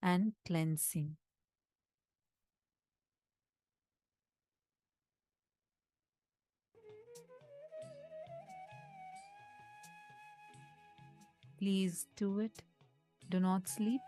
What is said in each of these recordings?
and cleansing. Please do it. Do not sleep.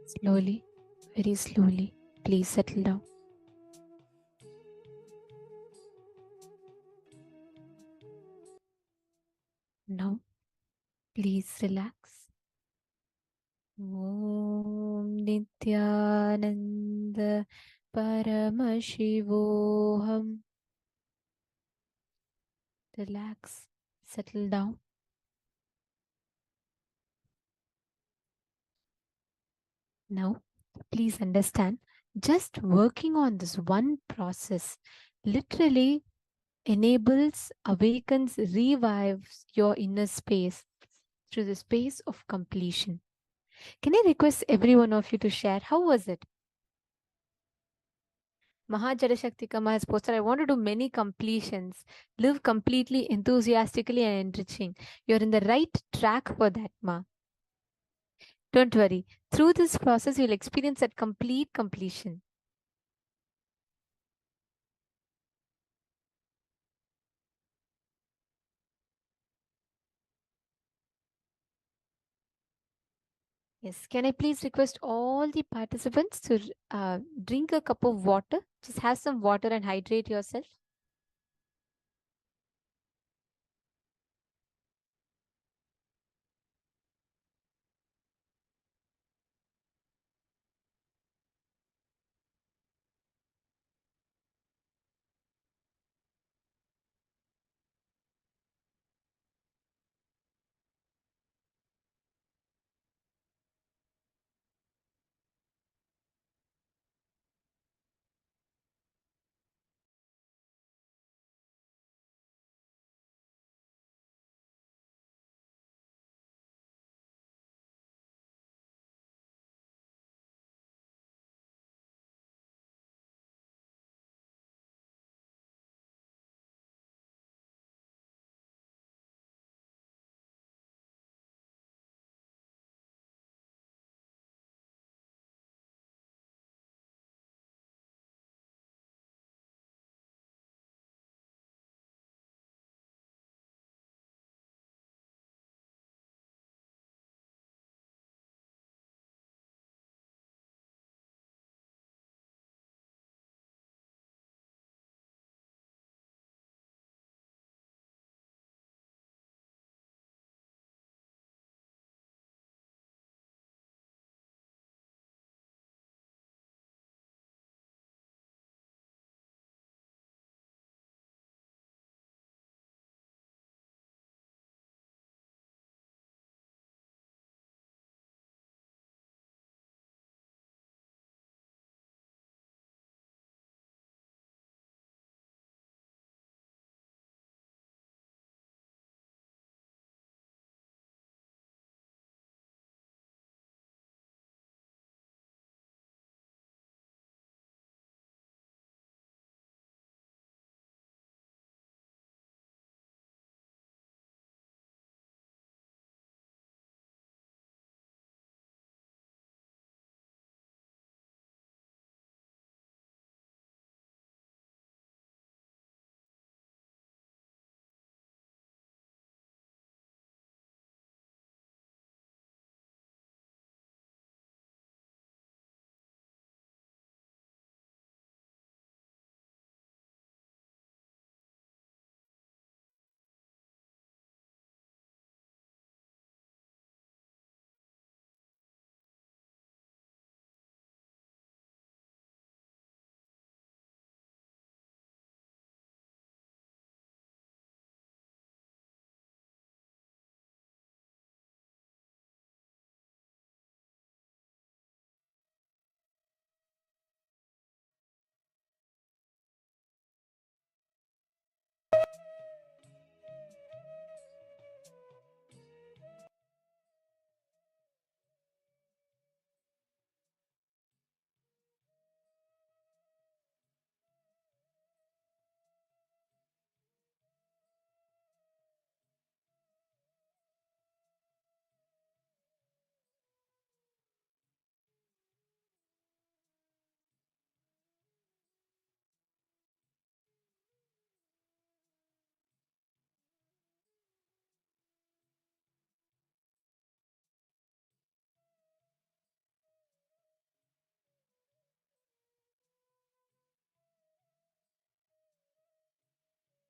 Slowly, very slowly. Please settle down. Now, please relax. Om Nityananda Paramashivoham. Relax, settle down. Now, please understand, just working on this one process literally enables, awakens, revives your inner space through the space of completion. Can I request every one of you to share? How was it? Mahajara Shakti Kama has posted, I want to do many completions, live completely, enthusiastically, and enriching. You're in the right track for that, Ma. Don't worry. Through this process, you'll experience that complete completion. Yes. Can I please request all the participants to drink a cup of water? Just have some water and hydrate yourself.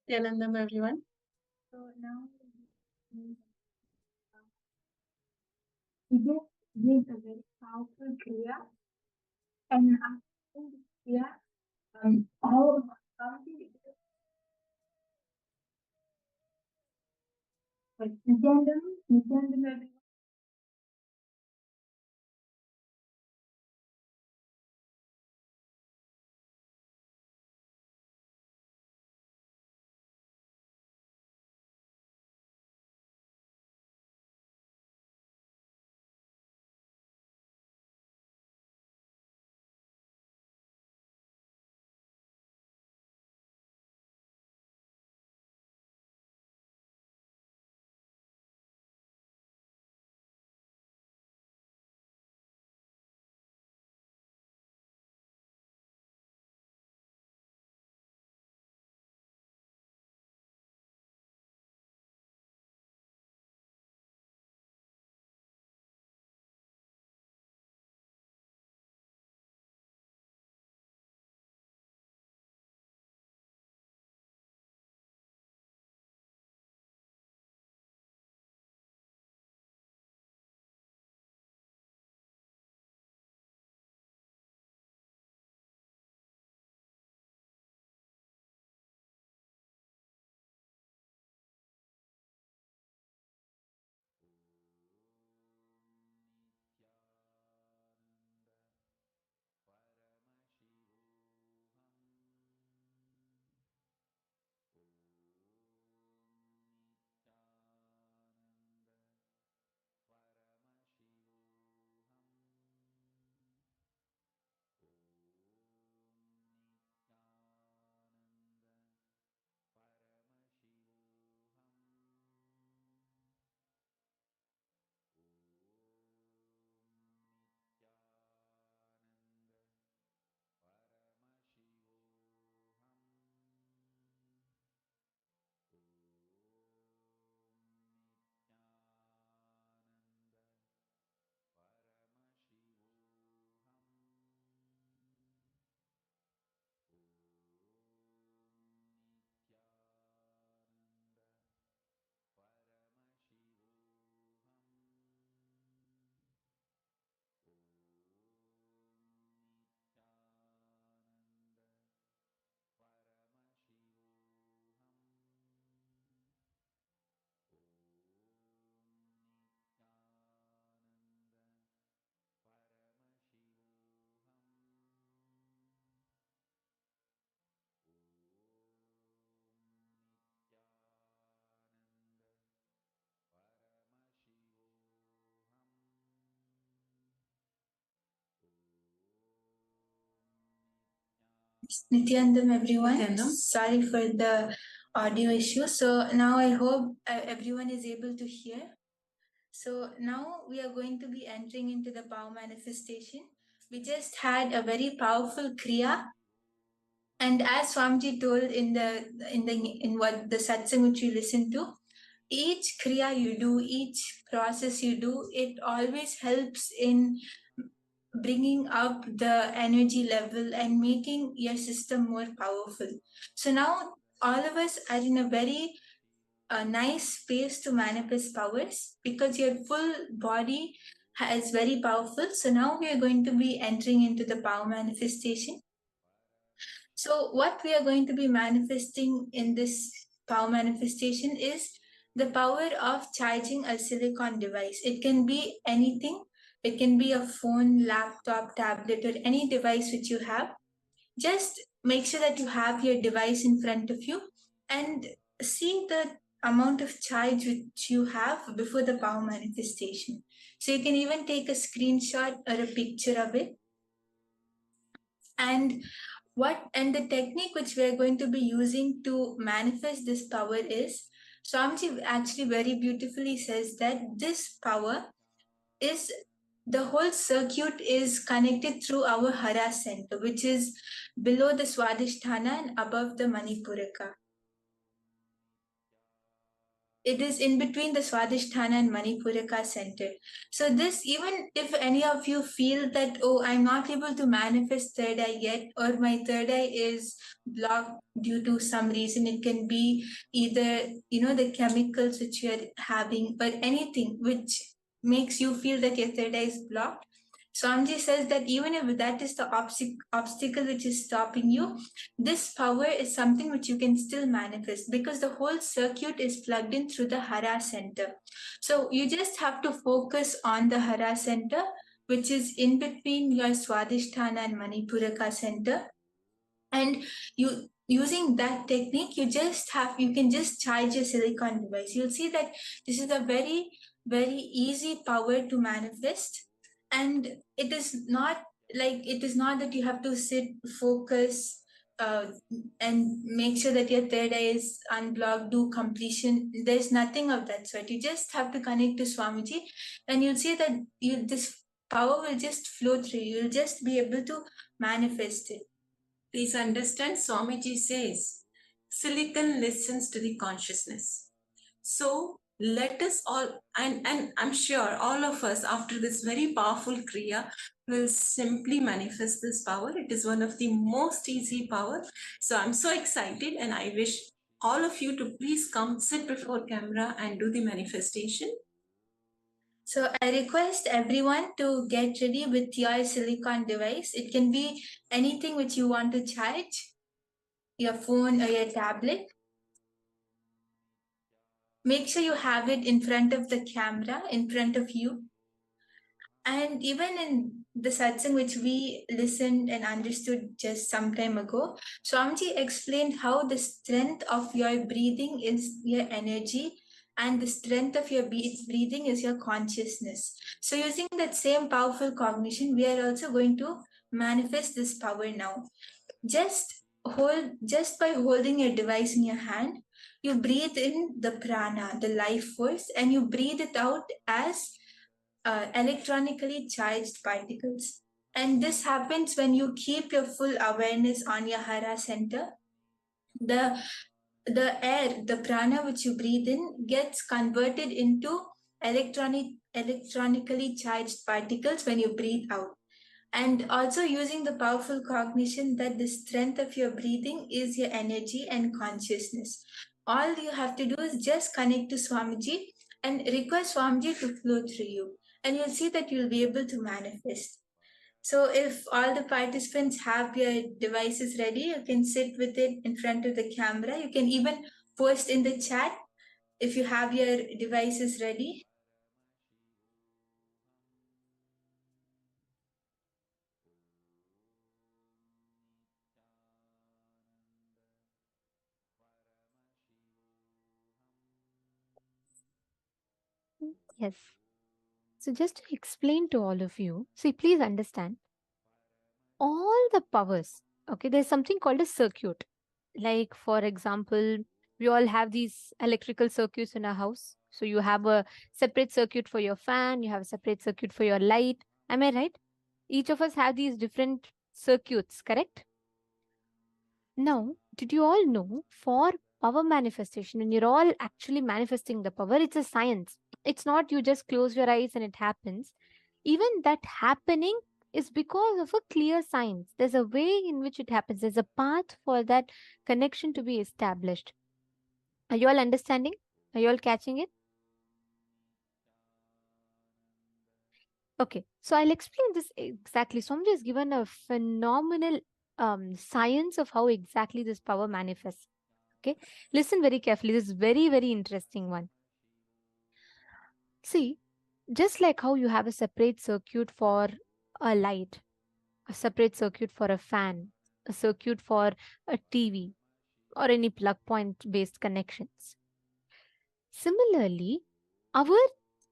Nityanandam, everyone. So now we just did a very powerful kriya, and after this kriya, all Nityanandam, Nityanandam, everyone. Nityanandam, everyone. Nityanandam. Sorry for the audio issue. So now I hope everyone is able to hear. So now we are going to be entering into the power manifestation. We just had a very powerful kriya, and as Swamiji told in what the satsang which we listened to, each kriya you do, each process you do, it always helps in bringing up the energy level and making your system more powerful. So now all of us are in a very nice space to manifest powers because your full body is very powerful. So now we are going to be entering into the power manifestation. So what we are going to be manifesting in this power manifestation is the power of charging a silicon device. It can be anything. It can be a phone, laptop, tablet, or any device which you have. Just make sure that you have your device in front of you and see the amount of charge which you have before the power manifestation. So you can even take a screenshot or a picture of it. And the technique which we are going to be using to manifest this power is, Swamiji actually very beautifully says that this power is, the whole circuit is connected through our Hara center, which is below the Swadhisthana and above the Manipuraka. it is in between the Swadhisthana and Manipuraka center. So this, even if any of you feel that, oh, I'm not able to manifest third eye yet, or my third eye is blocked due to some reason, it can be either, the chemicals which you're having, or anything which makes you feel that your third eye is blocked. Swamiji says that even if that is the obstacle which is stopping you, this power is something which you can still manifest, because the whole circuit is plugged in through the Hara center. So you just have to focus on the Hara center, which is in between your Swadhisthana and Manipuraka center. And you using that technique, you can just charge your silicon device. You'll see that this is a very, very easy power to manifest. And it is not that you have to sit, focus, and make sure that your third eye is unblocked, do completion. There's nothing of that sort. You just have to connect to Swamiji, and you'll see that this power will just flow through you. You'll just be able to manifest it. Please understand, Swamiji says, silicon listens to the consciousness. So let us all, and I'm sure all of us after this very powerful Kriya will simply manifest this power. It is one of the most easy power. So I'm so excited, and I wish all of you to please come sit before camera and do the manifestation. So I request everyone to get ready with your silicon device. It can be anything which you want to charge, your phone or your tablet. Make sure you have it in front of the camera, in front of you. And even in the satsang which we listened and understood just some time ago, Swamiji explained how the strength of your breathing is your energy, and the strength of your breathing is your consciousness. So using that same powerful cognition, we are also going to manifest this power now. Just by holding your device in your hand, you breathe in the prana, the life force, and you breathe it out as electronically charged particles. And this happens when you keep your full awareness on your Hara center. The air, the prana which you breathe in, gets converted into electronically charged particles when you breathe out. And also using the powerful cognition that the strength of your breathing is your energy and consciousness. All you have to do is just connect to Swamiji and request Swamiji to flow through you, and you'll see that you'll be able to manifest. So if all the participants have your devices ready, you can sit with it in front of the camera. You can even post in the chat if you have your devices ready. Yes. So just to explain to all of you, see, please understand all the powers. Okay, there's something called a circuit. Like, for example, we all have these electrical circuits in our house. So you have a separate circuit for your fan, you have a separate circuit for your light. Am I right? Each of us have these different circuits, correct? Now, did you all know for power manifestation, and you're all actually manifesting the power, it's a science. It's not you just close your eyes and it happens. Even that happening is because of a clear science. There's a way in which it happens, there's a path for that connection to be established. Are you all understanding? Are you all catching it? Okay, so I'll explain this exactly. So I'm just given a phenomenal science of how exactly this power manifests. Okay, listen very carefully. This is very, very interesting one. See, just like how you have a separate circuit for a light, a separate circuit for a fan, a circuit for a TV, or any plug point based connections. Similarly, our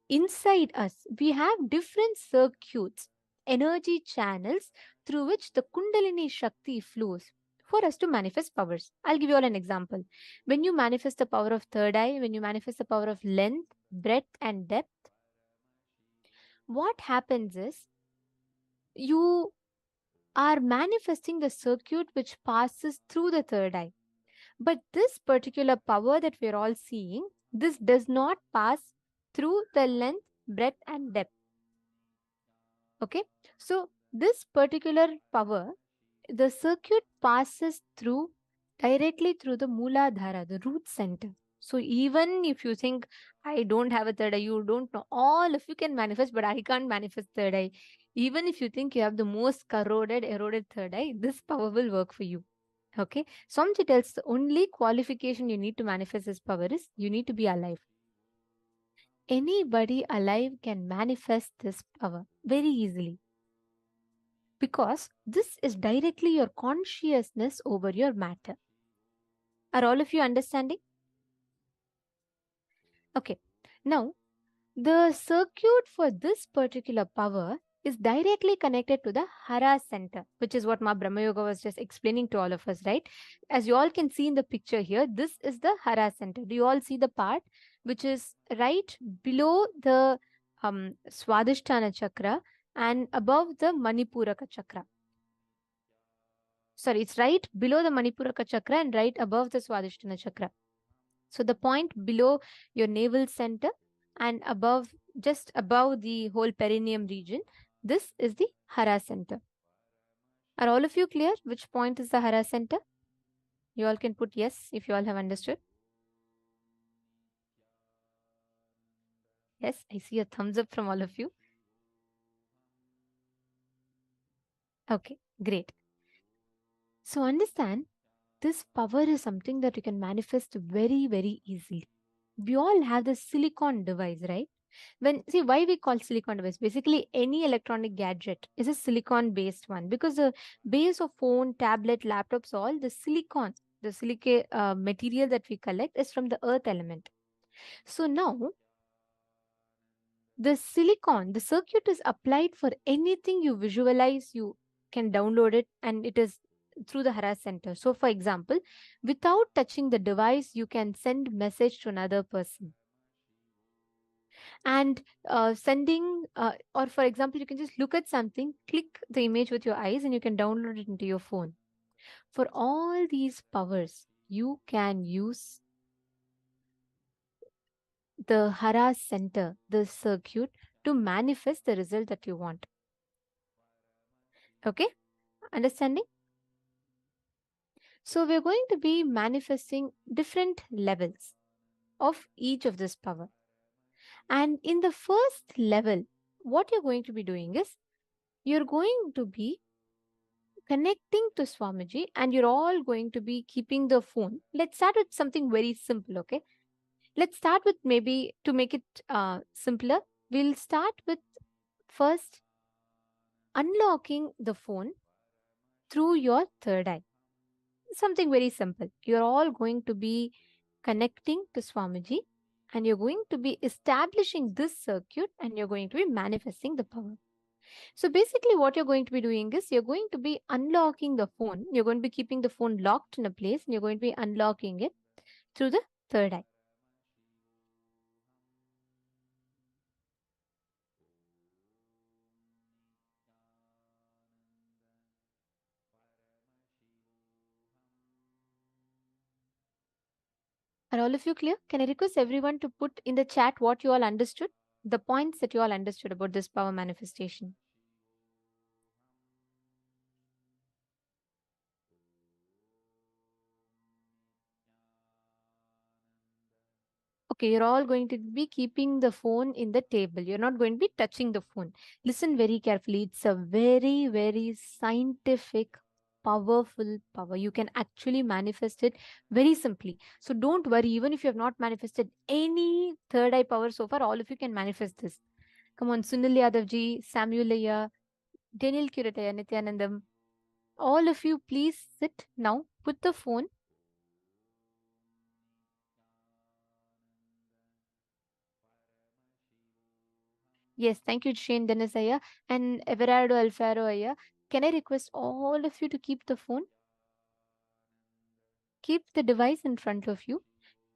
inside us, we have different circuits, energy channels through which the Kundalini Shakti flows for us to manifest powers. I'll give you all an example. When you manifest the power of third eye, when you manifest the power of length, breadth, and depth, what happens is you are manifesting the circuit which passes through the third eye. But this particular power that we're all seeing This does not pass through the length, breadth, and depth. Okay, so this particular power, the circuit passes through directly through the Mooladhara, the root center. So even if you think I don't have a third eye, you don't know, all of you can manifest, but I can't manifest third eye. Even if you think you have the most corroded, eroded third eye, this power will work for you. Okay, Swamiji tells the only qualification you need to manifest this power is you need to be alive. Anybody alive can manifest this power very easily, because this is directly your consciousness over your matter. Are all of you understanding? Okay. Now, the circuit for this particular power is directly connected to the Hara center, which is what Ma Brahma Yoga was just explaining to all of us, right? As you all can see in the picture here, this is the Hara center. Do you all see the part which is right below the Swadhisthana chakra and above the Manipuraka chakra? Sorry, it's right below the Manipuraka chakra and right above the Swadhisthana chakra. So the point below your navel center and above, just above the whole perineum region, this is the Hara center. Are all of you clear which point is the Hara center? You all can put yes if you all have understood. Yes, I see a thumbs up from all of you. Okay, great. So understand, this power is something that you can manifest very, very easily. We all have this silicon device, right? See, why we call silicon device? Basically, any electronic gadget is a silicon based one, because the base of phone, tablet, laptops, all the silicon, the silica material that we collect is from the earth element. So now, the silicon, the circuit is applied for anything you visualize, you can download it, and it is through the Hara center. So for example, without touching the device, you can send message to another person. And sending, or for example, you can just look at something, click the image with your eyes, and you can download it into your phone. For all these powers, you can use the Hara center, the circuit, to manifest the result that you want. Okay, understanding? So we're going to be manifesting different levels of each of this power. And in the first level, what you're going to be doing is you're going to be connecting to Swamiji, and you're all going to be keeping the phone. Let's start with something very simple, okay? Let's start with, maybe to make it simpler, we'll start with first unlocking the phone through your third eye. Something very simple. You're all going to be connecting to Swamiji, and you're going to be establishing this circuit, and you're going to be manifesting the power. So basically what you're going to be doing is you're going to be unlocking the phone. You're going to be keeping the phone locked in a place, and you're going to be unlocking it through the third eye. Are all of you clear? Can I request everyone to put in the chat what you all understood? The points that you all understood about this power manifestation. Okay, you're all going to be keeping the phone in the table. You're not going to be touching the phone. Listen very carefully. It's a very, very scientific, powerful power. You can actually manifest it very simply. So don't worry, even if you have not manifested any third eye power so far, all of you can manifest this. Come on, Sunil Yadav ji, Samuel Aya, Daniel Kurataya, Nityanandam. All of you, please sit now. Put the phone. Yes, thank you, Shane Dennis Aya and Everardo Alfaro Aya. Can I request all of you to keep the phone? Keep the device in front of you.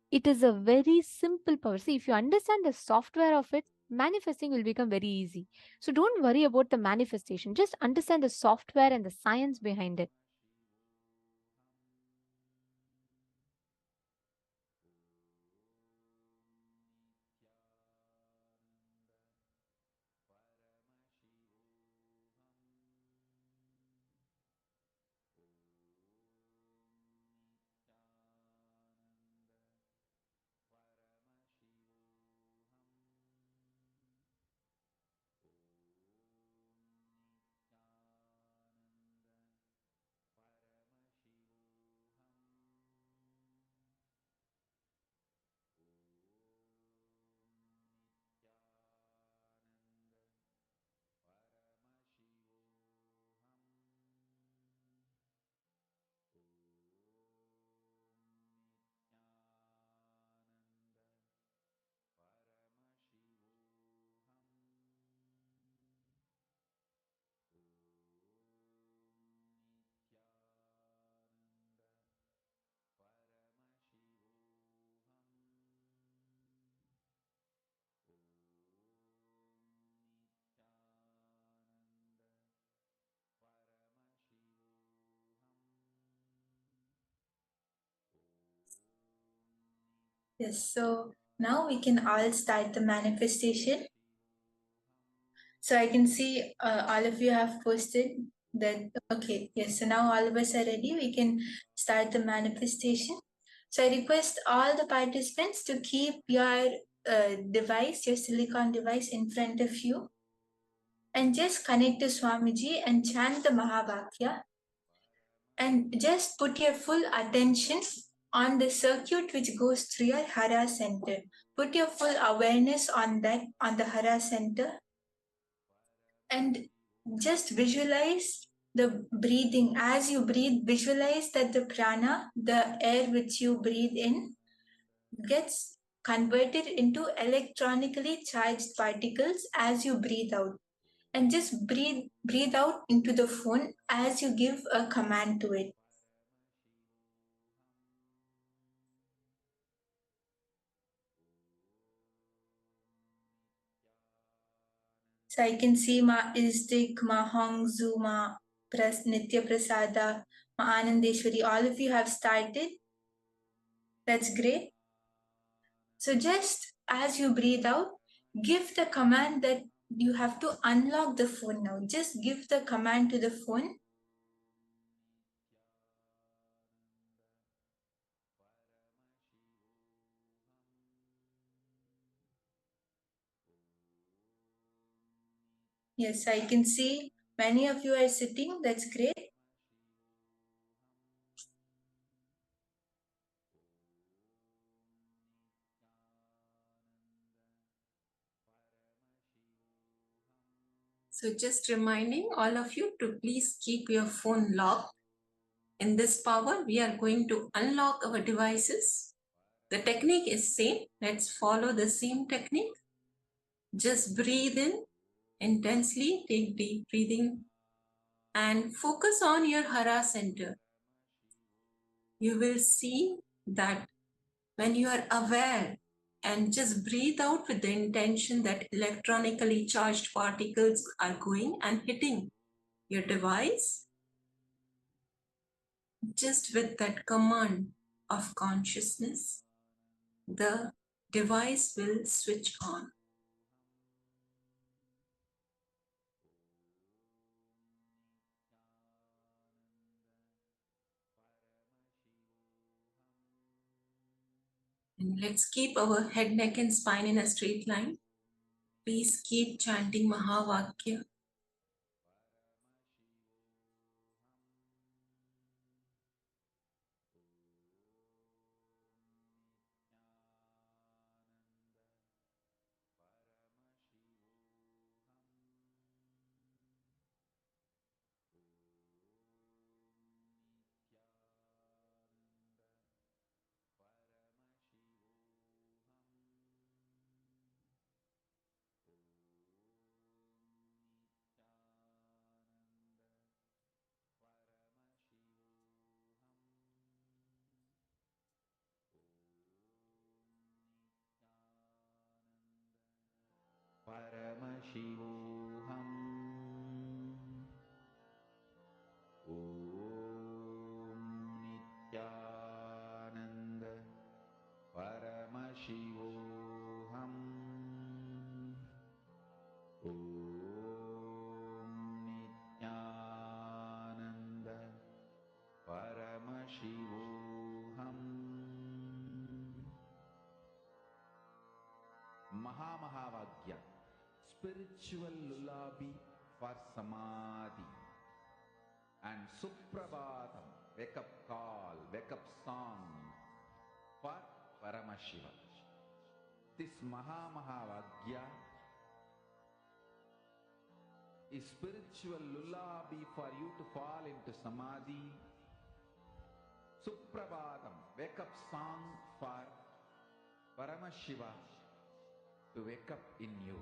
It is a very simple power. See, if you understand the software of it, manifesting will become very easy. So don't worry about the manifestation. Just understand the software and the science behind it. Yes, so now we can all start the manifestation. So I can see all of you have posted that. Okay, yes, so now all of us are ready. We can start the manifestation. So I request all the participants to keep your device, your silicon device in front of you, and just connect to Swamiji and chant the Mahavakya. And just put your full attention on the circuit which goes through your Hara center. Put your full awareness on that, on the Hara center, and just visualize the breathing. As you breathe, visualize that the prana, the air which you breathe in, gets converted into electronically charged particles as you breathe out. And just breathe out into the phone as you give a command to it. So I can see Ma Isdik, Ma Hongzu, Ma Nitya Prasada, Ma Anandeshwari. All of you have started. That's great. So just as you breathe out, give the command that you have to unlock the phone now. Just give the command to the phone. Yes, I can see many of you are sitting. That's great. So just reminding all of you to please keep your phone locked. In this power, we are going to unlock our devices. The technique is same. Let's follow the same technique. Just breathe in intensely, take deep breathing and focus on your Hara center. You will see that when you are aware and just breathe out with the intention that electronically charged particles are going and hitting your device, just with that command of consciousness, the device will switch on. And let's keep our head, neck, and spine in a straight line. Please keep chanting Mahavakya. Paramashivoham. Om Nityananda. Paramashivoham. Om Nityananda. Paramashivoham. Mahamahavagya, spiritual lullaby for samadhi, and Suprabhatam, wake up call, wake up song for Paramashiva. This Mahamahavagya is spiritual lullaby for you to fall into samadhi. Suprabhatam, wake up song for Paramashiva to wake up in you.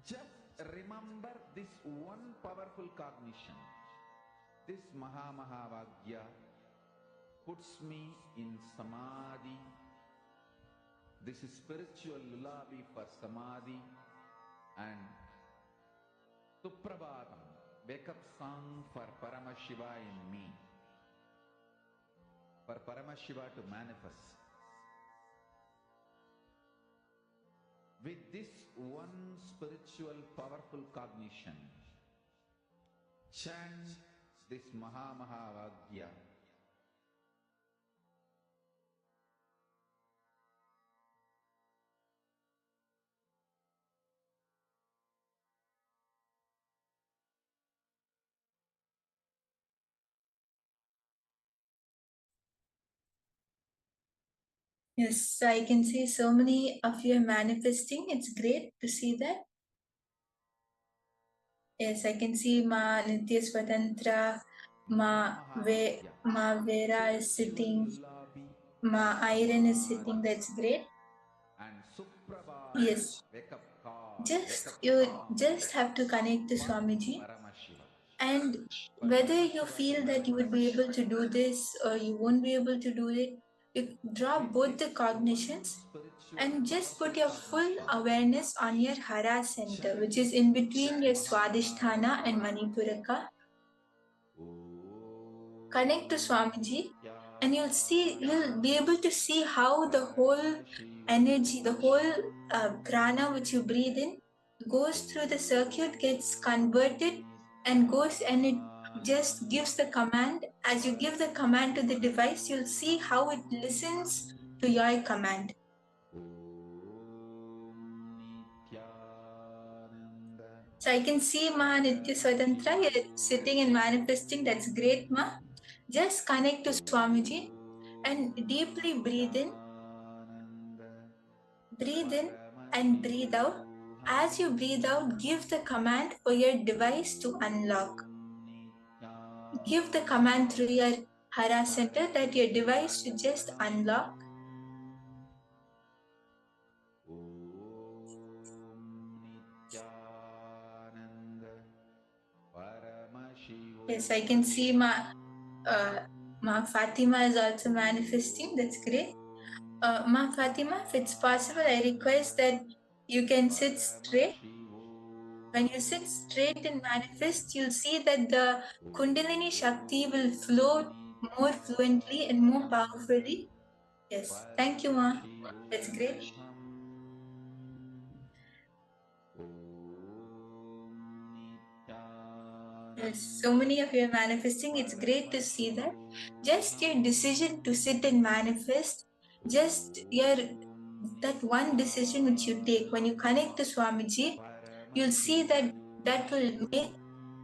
Just remember this one powerful cognition. This Mahamahavagya puts me in samadhi. This is spiritual lullaby for samadhi and Suprabhatam, wake up song for Paramashiva in me. For Paramashiva to manifest. With this one spiritual powerful cognition, chant this Mahavagya. Yes, I can see so many of you are manifesting. It's great to see that. Yes, I can see Ma Nitya Swatantra, Ma Vera is sitting, Ma Iron is sitting. That's great. And Suprabhat, Yes, wake up call, wake up you song just have to connect to from Swamiji, Paramashiva. and whether you feel that you would be able to do this or you won't be able to do it, you drop both the cognitions and just put your full awareness on your Hara center, which is in between your Swadhisthana and Manipuraka. Connect to Swamiji, and you'll be able to see how the whole energy, the whole prana which you breathe in, goes through the circuit, gets converted, and goes and it just gives the command. As you give the command to the device, you'll see how it listens to your command. So I can see Ma Nitya Swatantra, you're sitting and manifesting. That's great, Ma. Just connect to Swamiji and deeply breathe in and breathe out. As you breathe out, give the command for your device to unlock. Give the command through your Hara center that your device should just unlock. Yes, I can see Ma Fatima is also manifesting. That's great. Ma Fatima, if it's possible, I request that you can sit straight. When you sit straight and manifest, you'll see that the Kundalini Shakti will flow more fluently and more powerfully. Yes, thank you, Ma. That's great. Yes, so many of you are manifesting. It's great to see that. Just your decision to sit and manifest, just that one decision which you take when you connect to Swamiji, you'll see that that will make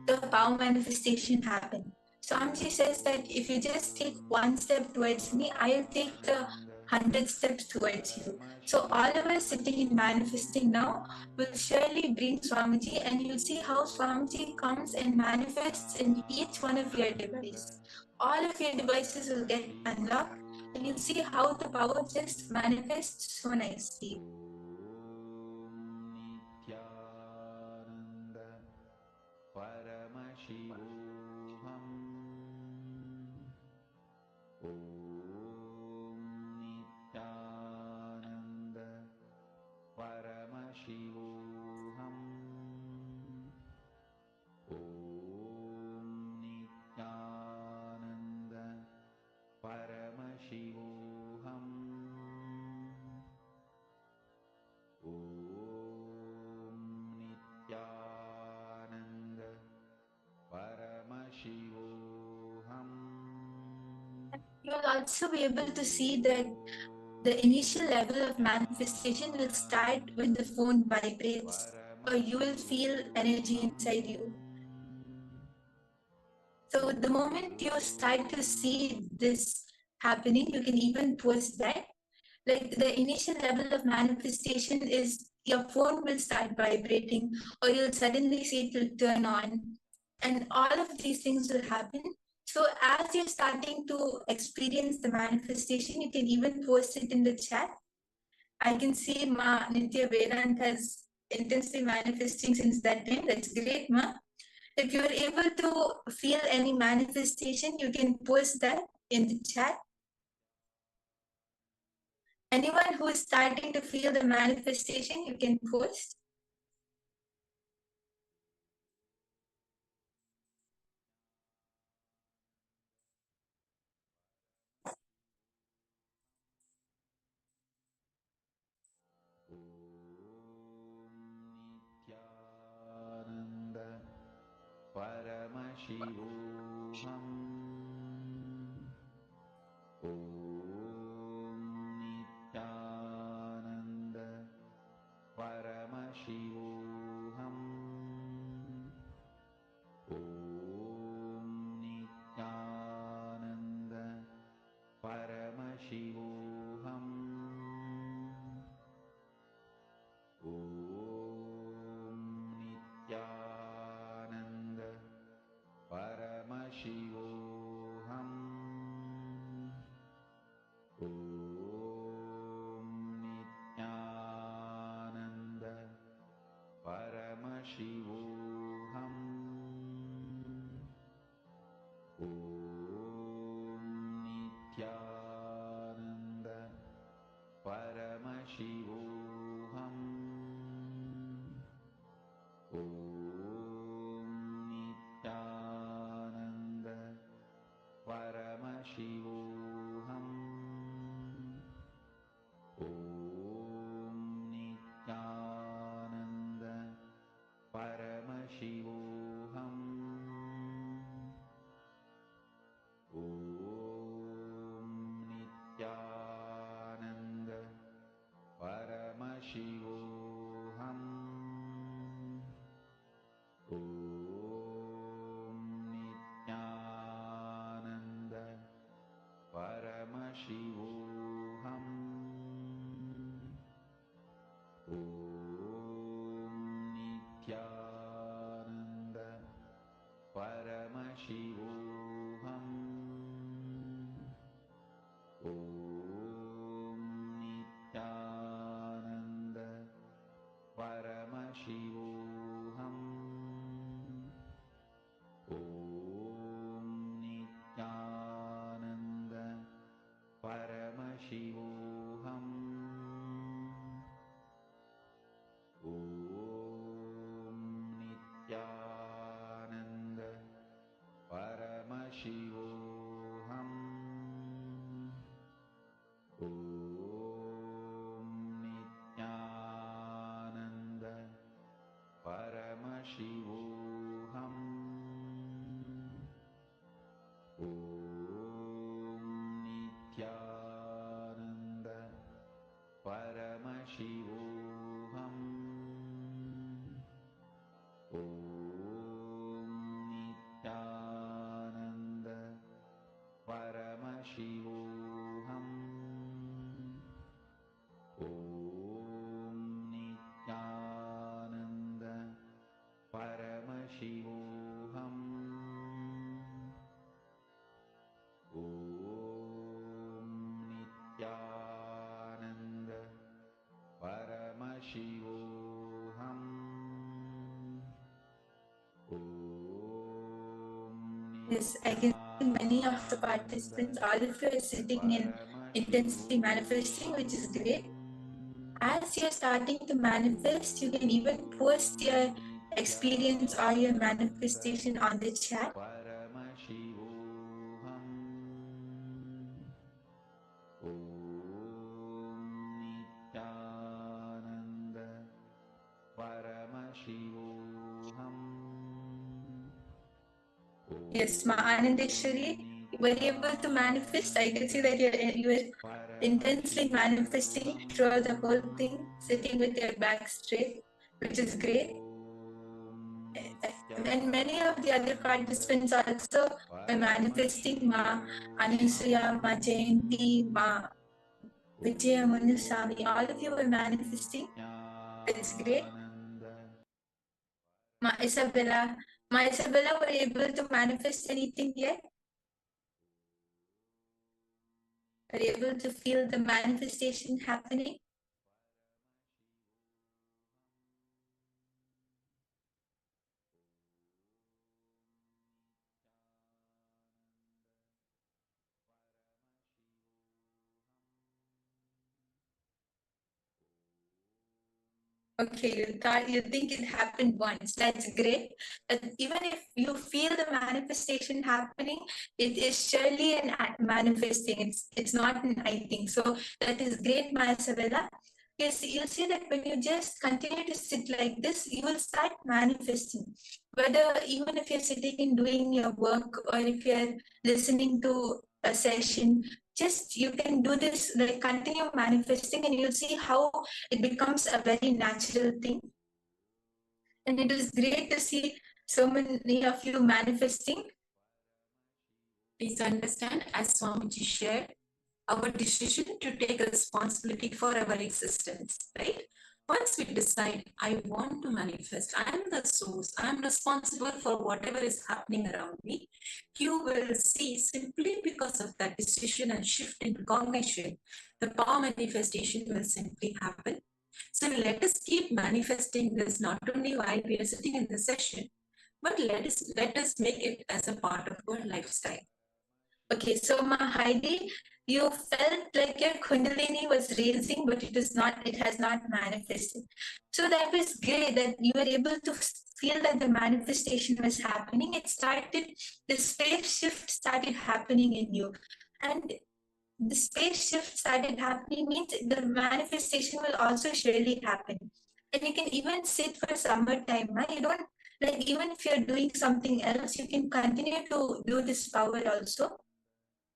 the power manifestation happen. Swamiji says that if you just take one step towards me, I'll take the 100 steps towards you. So all of us sitting in manifesting now will surely bring Swamiji, and you'll see how Swamiji comes and manifests in each one of your devices. All of your devices will get unlocked, and you'll see how the power just manifests so nicely. Paramashivoham. Om Nityananda Paramashivoham. Om Nityananda Paramashivoham. Om Nityananda Paramashivoham. You'll also be able to see that the initial level of manifestation will start when the phone vibrates, or you will feel energy inside you. So the moment you start to see this happening, you can even post that. Like the initial level of manifestation is your phone will start vibrating, or you'll suddenly see it will turn on, and all of these things will happen. So as you're starting to experience the manifestation, you can even post it in the chat. I can see Ma Nitya Vedant has intensely manifesting since that time. That's great, Ma. If you're able to feel any manifestation, you can post that in the chat. Anyone who is starting to feel the manifestation, you can post. Paramashivoham. Om Nityananda Paramashivoham. Om Nityananda Paramashivoham. Om Nityananda Paramashivoham. Om Nityananda Paramashivoham. Om Nityananda Paramashivoham. Om Nityananda Paramashivoham. Om Nityananda Paramashivoham. Om Nityananda Paramashivoham. Om Nityananda Paramashivoham. Om Nityananda Paramashivoham. Om Nityananda Paramashivoham. Om Nityananda Paramashivoham. Om Nityananda Paramashivoham. Om Nityananda Paramashivoham. Om Nityananda Paramashivoham. Om Nityananda Paramashivoham. Om Nityananda Paramashivoham. Om Nityananda Paramashivoham. Yes, I can see many of the participants, all of you are sitting in intensely manifesting, which is great. As you're starting to manifest, you can even post your experience or your manifestation on the chat. Paramashivoham. Om Nityananda Paramashivoham. Yes, Ma Anandeshwari, you were able to manifest. I can see that you were intensely manifesting throughout the whole thing, sitting with your back straight, which is great. And many of the other participants also were manifesting. Ma Anusuya, Ma Jayanti, Ma Vijaya Manusami, all of you were manifesting. That's great. Ma Isabella, were you able to manifest anything yet? Are you able to feel the manifestation happening? Okay, you think it happened once. That's great. But even if you feel the manifestation happening, it is surely an manifesting. It's not an I think. So that is great, Masavela. Yes, you'll see that when you just continue to sit like this, you will start manifesting. Whether even if you're sitting and doing your work or if you're listening to a session, just you can do this, like continue manifesting, and you'll see how it becomes a very natural thing. And it is great to see so many of you manifesting. Please understand, as Swamiji shared, our decision to take responsibility for our existence, right? Once we decide, I want to manifest, I am the source, I am responsible for whatever is happening around me, you will see simply because of that decision and shift in cognition, the power manifestation will simply happen. So let us keep manifesting this not only while we are sitting in the session, but let us make it as a part of our lifestyle. Okay, so Heidi, you felt like your Kundalini was raising, but it has not manifested. So that was great that you were able to feel that the manifestation was happening. The space shift started happening in you. And the space shift started happening means the manifestation will also surely happen. And you can even sit for summertime. You don't, like, even if you're doing something else, you can continue to do this power also.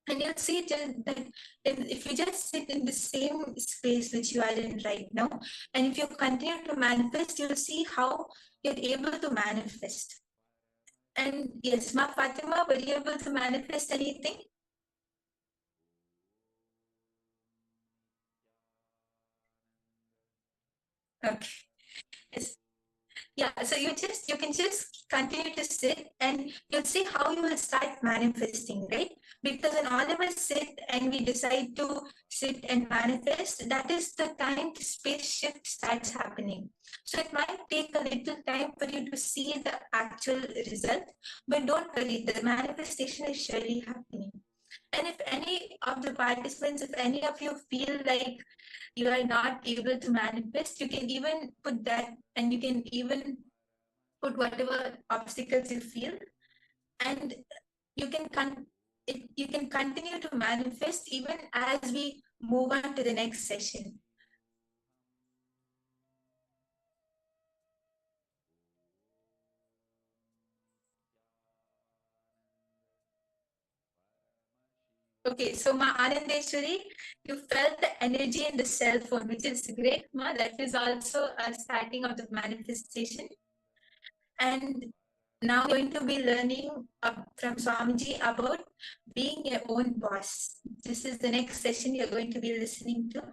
And you'll see that if you just sit in the same space which you are in right now, and if you continue to manifest, you'll see how you're able to manifest. And yes, Ma Fatima, were you able to manifest anything? Okay. Yes. Yeah, so you can just continue to sit and you'll see how you will start manifesting, right? Because when all of us sit and we decide to sit and manifest, that is the time the space shift starts happening. So it might take a little time for you to see the actual result, but don't worry, the manifestation is surely happening. And if any of the participants, if any of you feel like you are not able to manifest, you can even put that, and you can even put whatever obstacles you feel, and you can you can continue to manifest even as we move on to the next session. Okay, so Ma Anandeshwari, you felt the energy in the cell phone, which is great, Ma. That is also a starting of the manifestation. And now we're going to be learning from Swamiji about being your own boss. This is the next session you're going to be listening to.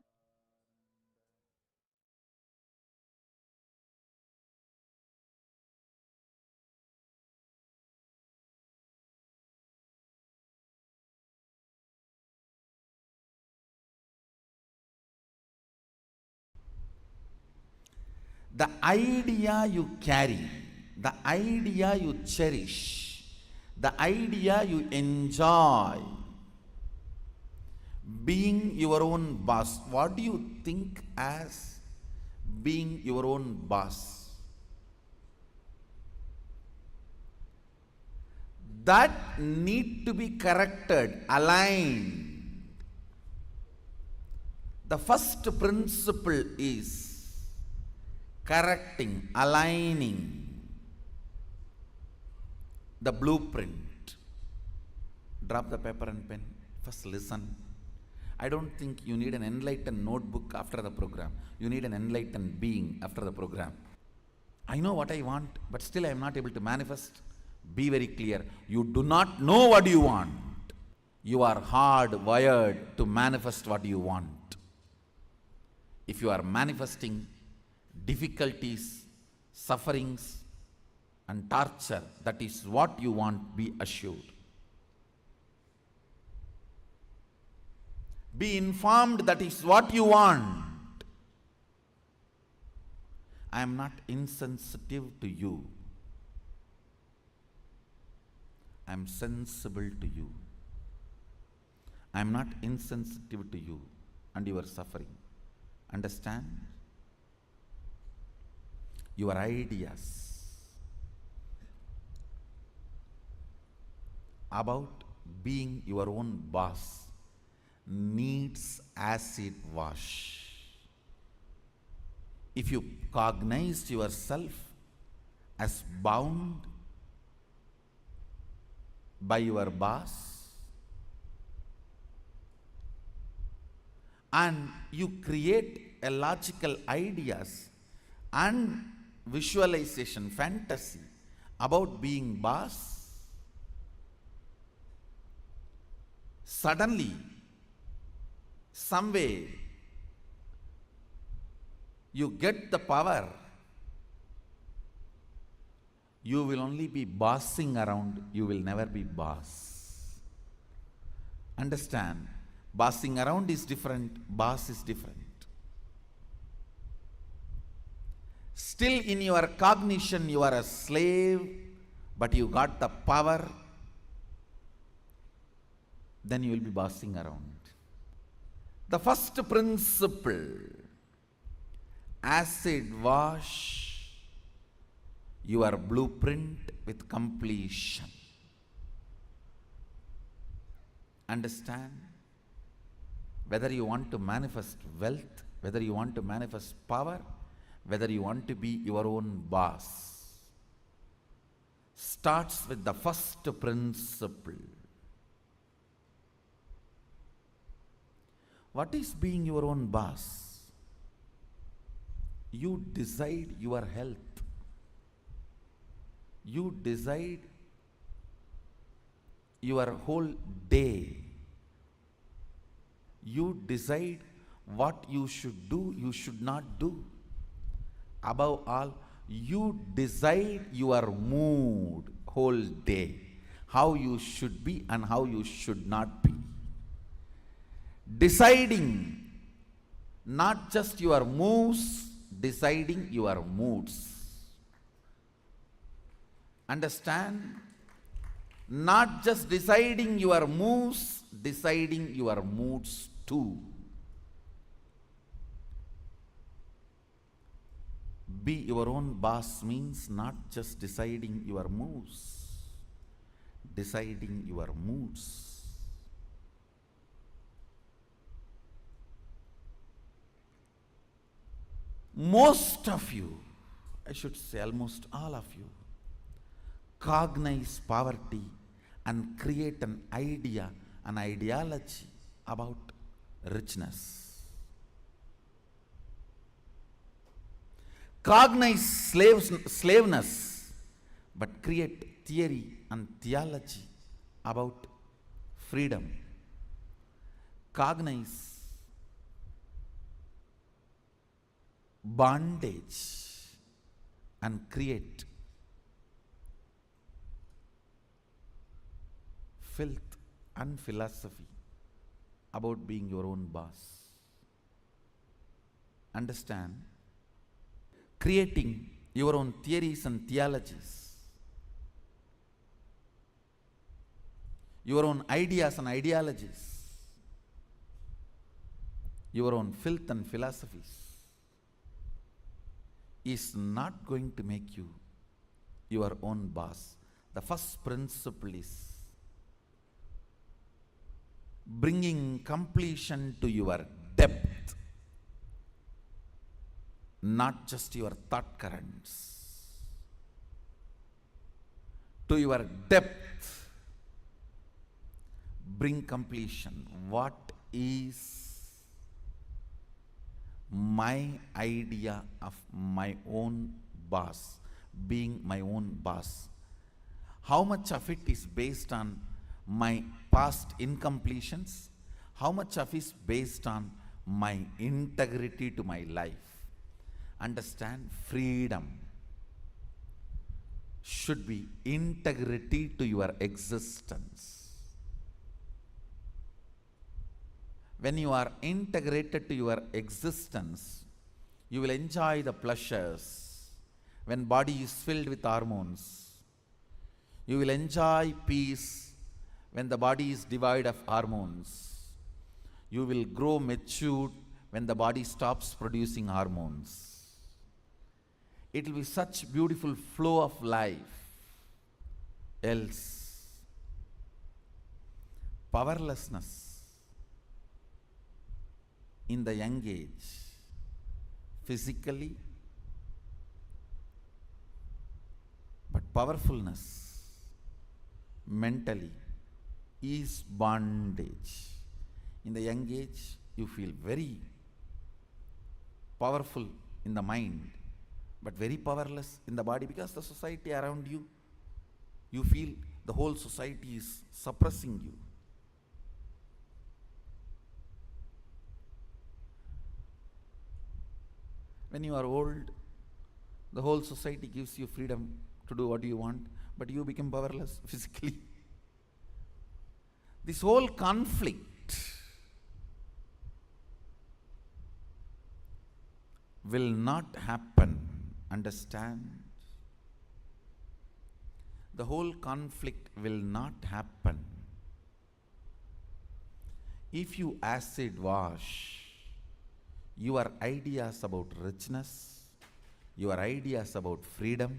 The idea you carry, the idea you cherish, the idea you enjoy, being your own boss. What do you think as being your own boss? That need to be corrected, aligned. The first principle is correcting, aligning the blueprint. Drop the paper and pen. First listen. I don't think you need an enlightened notebook after the program. You need an enlightened being after the program. I know what I want, but still I am not able to manifest. Be very clear. You do not know what you want. You are hardwired to manifest what you want. If you are manifesting difficulties, sufferings, and torture, that is what you want, be assured. Be informed that is what you want. I am not insensitive to you. I am sensible to you. I am not insensitive to you and your suffering. Understand? Your ideas about being your own boss needs acid wash. if you cognize yourself as bound by your boss, and you create a logical ideas and visualization fantasy about being boss, suddenly some way you get the power, you will only be bossing around, you will never be boss. Understand? Bossing around is different, boss is different. Still in your cognition you are a slave, but you got the power, then you will be bossing around. The first principle, acid wash your blueprint with completion. Understand? Whether you want to manifest wealth, whether you want to manifest power, whether you want to be your own boss, starts with the first principle. What is being your own boss? You decide your health. You decide your whole day. You decide what you should do, you should not do. Above all, you decide your mood whole day, how you should be and how you should not be. Deciding not just your moves, deciding your moods. Understand? Not just deciding your moves, deciding your moods too. Be your own boss means not just deciding your moves, deciding your moods. Most of you, I should say almost all of you, cognize poverty and create an idea, an ideology about richness. Cognize slaveness, but create theory and theology about freedom. Cognize bondage and create filth and philosophy about being your own boss. Understand? Creating your own theories and theologies, your own ideas and ideologies, your own filth and philosophies is not going to make you your own boss. The first principle is bringing completion to your depth, not just your thought currents. To your depth, bring completion. What is my idea of my own boss, being my own boss? How much of it is based on my past incompletions? How much of it is based on my integrity to my life? Understand, freedom should be integrity to your existence. When you are integrated to your existence, you will enjoy the pleasures. When body is filled with hormones, you will enjoy peace. When the body is devoid of hormones, you will grow matured when the body stops producing hormones. It will be such beautiful flow of life. Else, powerlessness in the young age, physically powerfulness mentally is bondage. In the young age, you feel very powerful in the mind, but very powerless in the body because the society around you, you feel the whole society is suppressing you. When you are old, the whole society gives you freedom to do what you want, but you become powerless physically. This whole conflict will not happen. Understand? The whole conflict will not happen if you acid wash your ideas about richness, your ideas about freedom,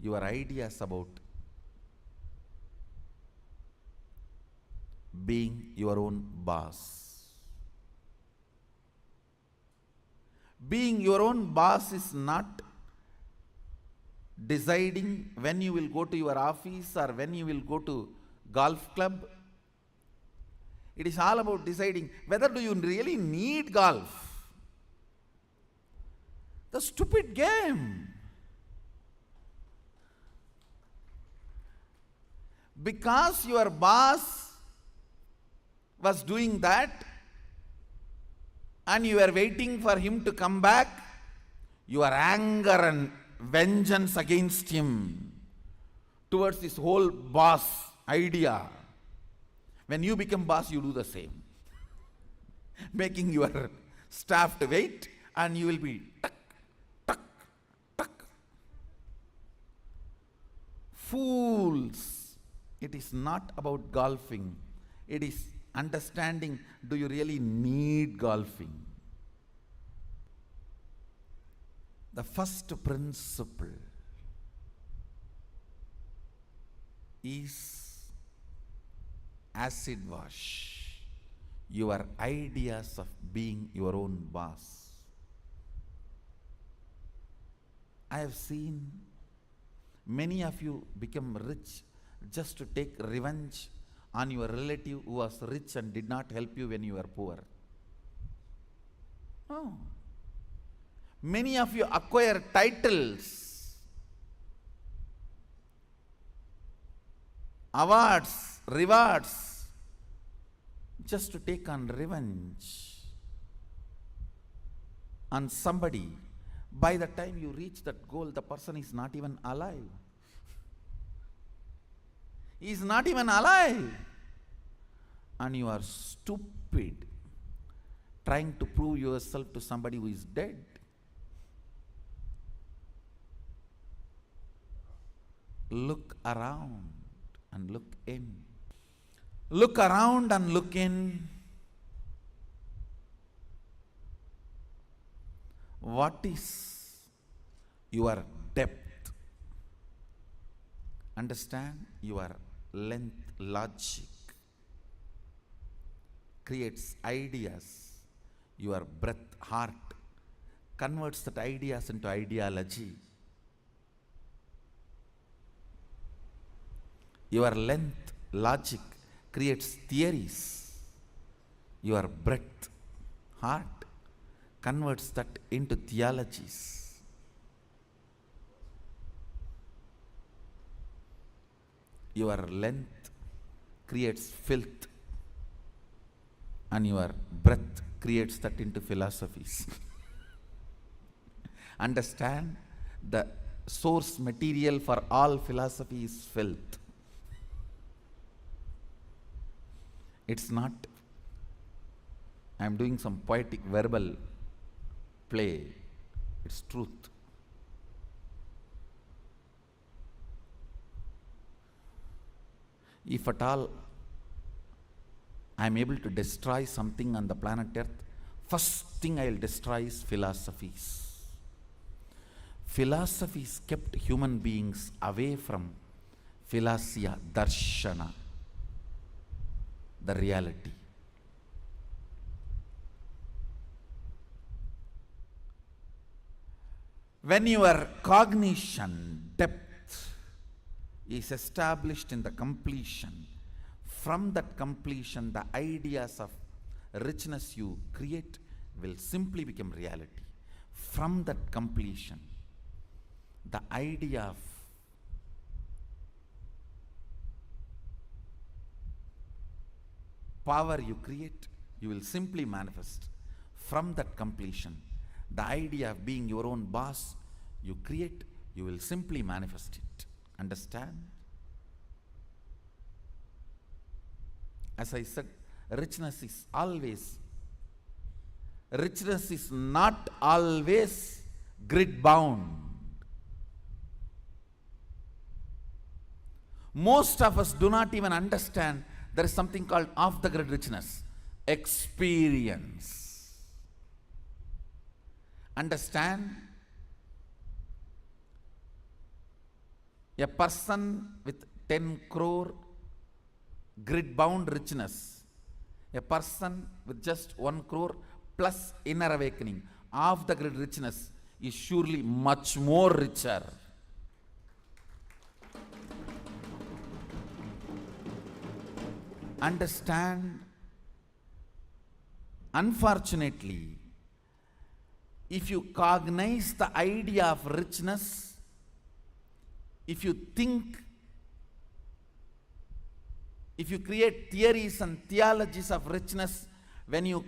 your ideas about being your own boss. Being your own boss is not deciding when you will go to your office or when you will go to golf club. It is all about deciding whether do you really need golf. The stupid game. Because your boss was doing that and you were waiting for him to come back, your anger and vengeance against him towards this whole boss idea. When you become boss, you do the same. Making your staff to wait and you will be tuck, tuck, tuck. Fools. It is not about golfing. It is understanding, do you really need golfing? The first principle is acid wash your ideas of being your own boss. I have seen many of you become rich just to take revenge on your relative who was rich and did not help you when you were poor. Oh. Many of you acquire titles, awards, rewards, just to take on revenge on somebody. By the time you reach that goal, the person is not even alive. He is not even alive. And you are stupid trying to prove yourself to somebody who is dead. Look around and look in. Look around and look in. What is your depth? Understand? Your length, logic creates ideas. Your breadth, heart converts that ideas into ideology. Your length, logic creates theories. Your breadth, heart converts that into theologies. Your length creates filth, and your breadth creates that into philosophies. Understand, the source material for all philosophy is filth. It's not, I am doing some poetic verbal play. It's truth. If at all I am able to destroy something on the planet Earth, first thing I will destroy is philosophies. Philosophies kept human beings away from philosia, darshana, the reality. When your cognition, depth, is established in the completion. From that completion, the ideas of richness you create will simply become reality. From that completion, the idea of power you create, you will simply manifest. From that completion, the idea of being your own boss you create, you will simply manifest it. Understand? As I said, richness is not always grid bound. Most of us do not even understand there is something called off the grid richness. Experience. Understand? A person with 10 crore grid bound richness, a person with just 1 crore plus inner awakening, off the grid richness is surely much more richer. Understand? Unfortunately, if you cognize the idea of richness, if you create theories and theologies of richness, when you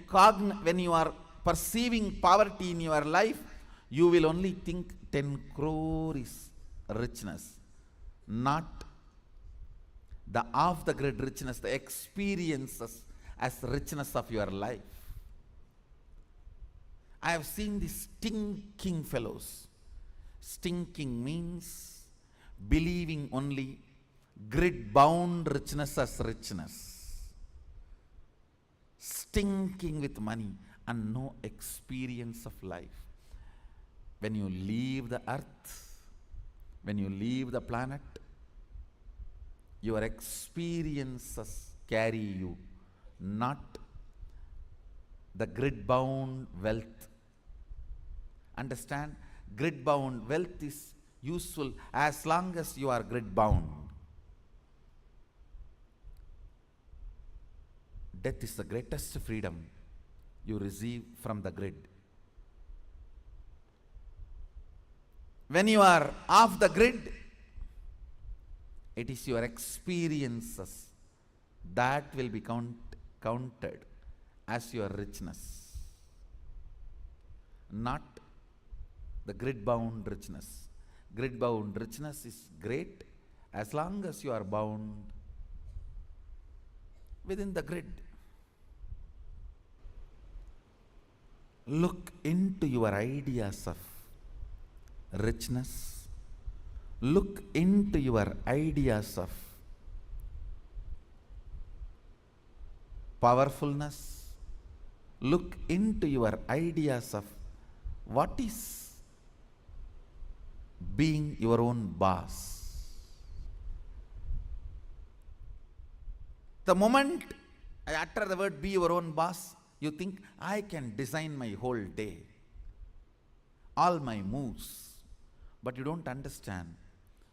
are perceiving poverty in your life, you will only think 10 crore is richness, not the off the grid richness, the experiences as richness of your life. I have seen these stinking fellows. Stinking means believing only grid bound richness as richness. Stinking with money and no experience of life. When you leave the earth, when you leave the planet, your experiences carry you, not the grid bound wealth. Understand? Grid bound wealth is useful as long as you are grid bound. Death is the greatest freedom you receive from the grid. When you are off the grid, it is your experiences that will be counted as your richness, not the grid bound richness. Grid bound richness is great as long as you are bound within the grid. Look into your ideas of richness. Look into your ideas of powerfulness. Look into your ideas of what is being your own boss. The moment I utter the word be your own boss, you think I can design my whole day, all my moves. But you don't understand.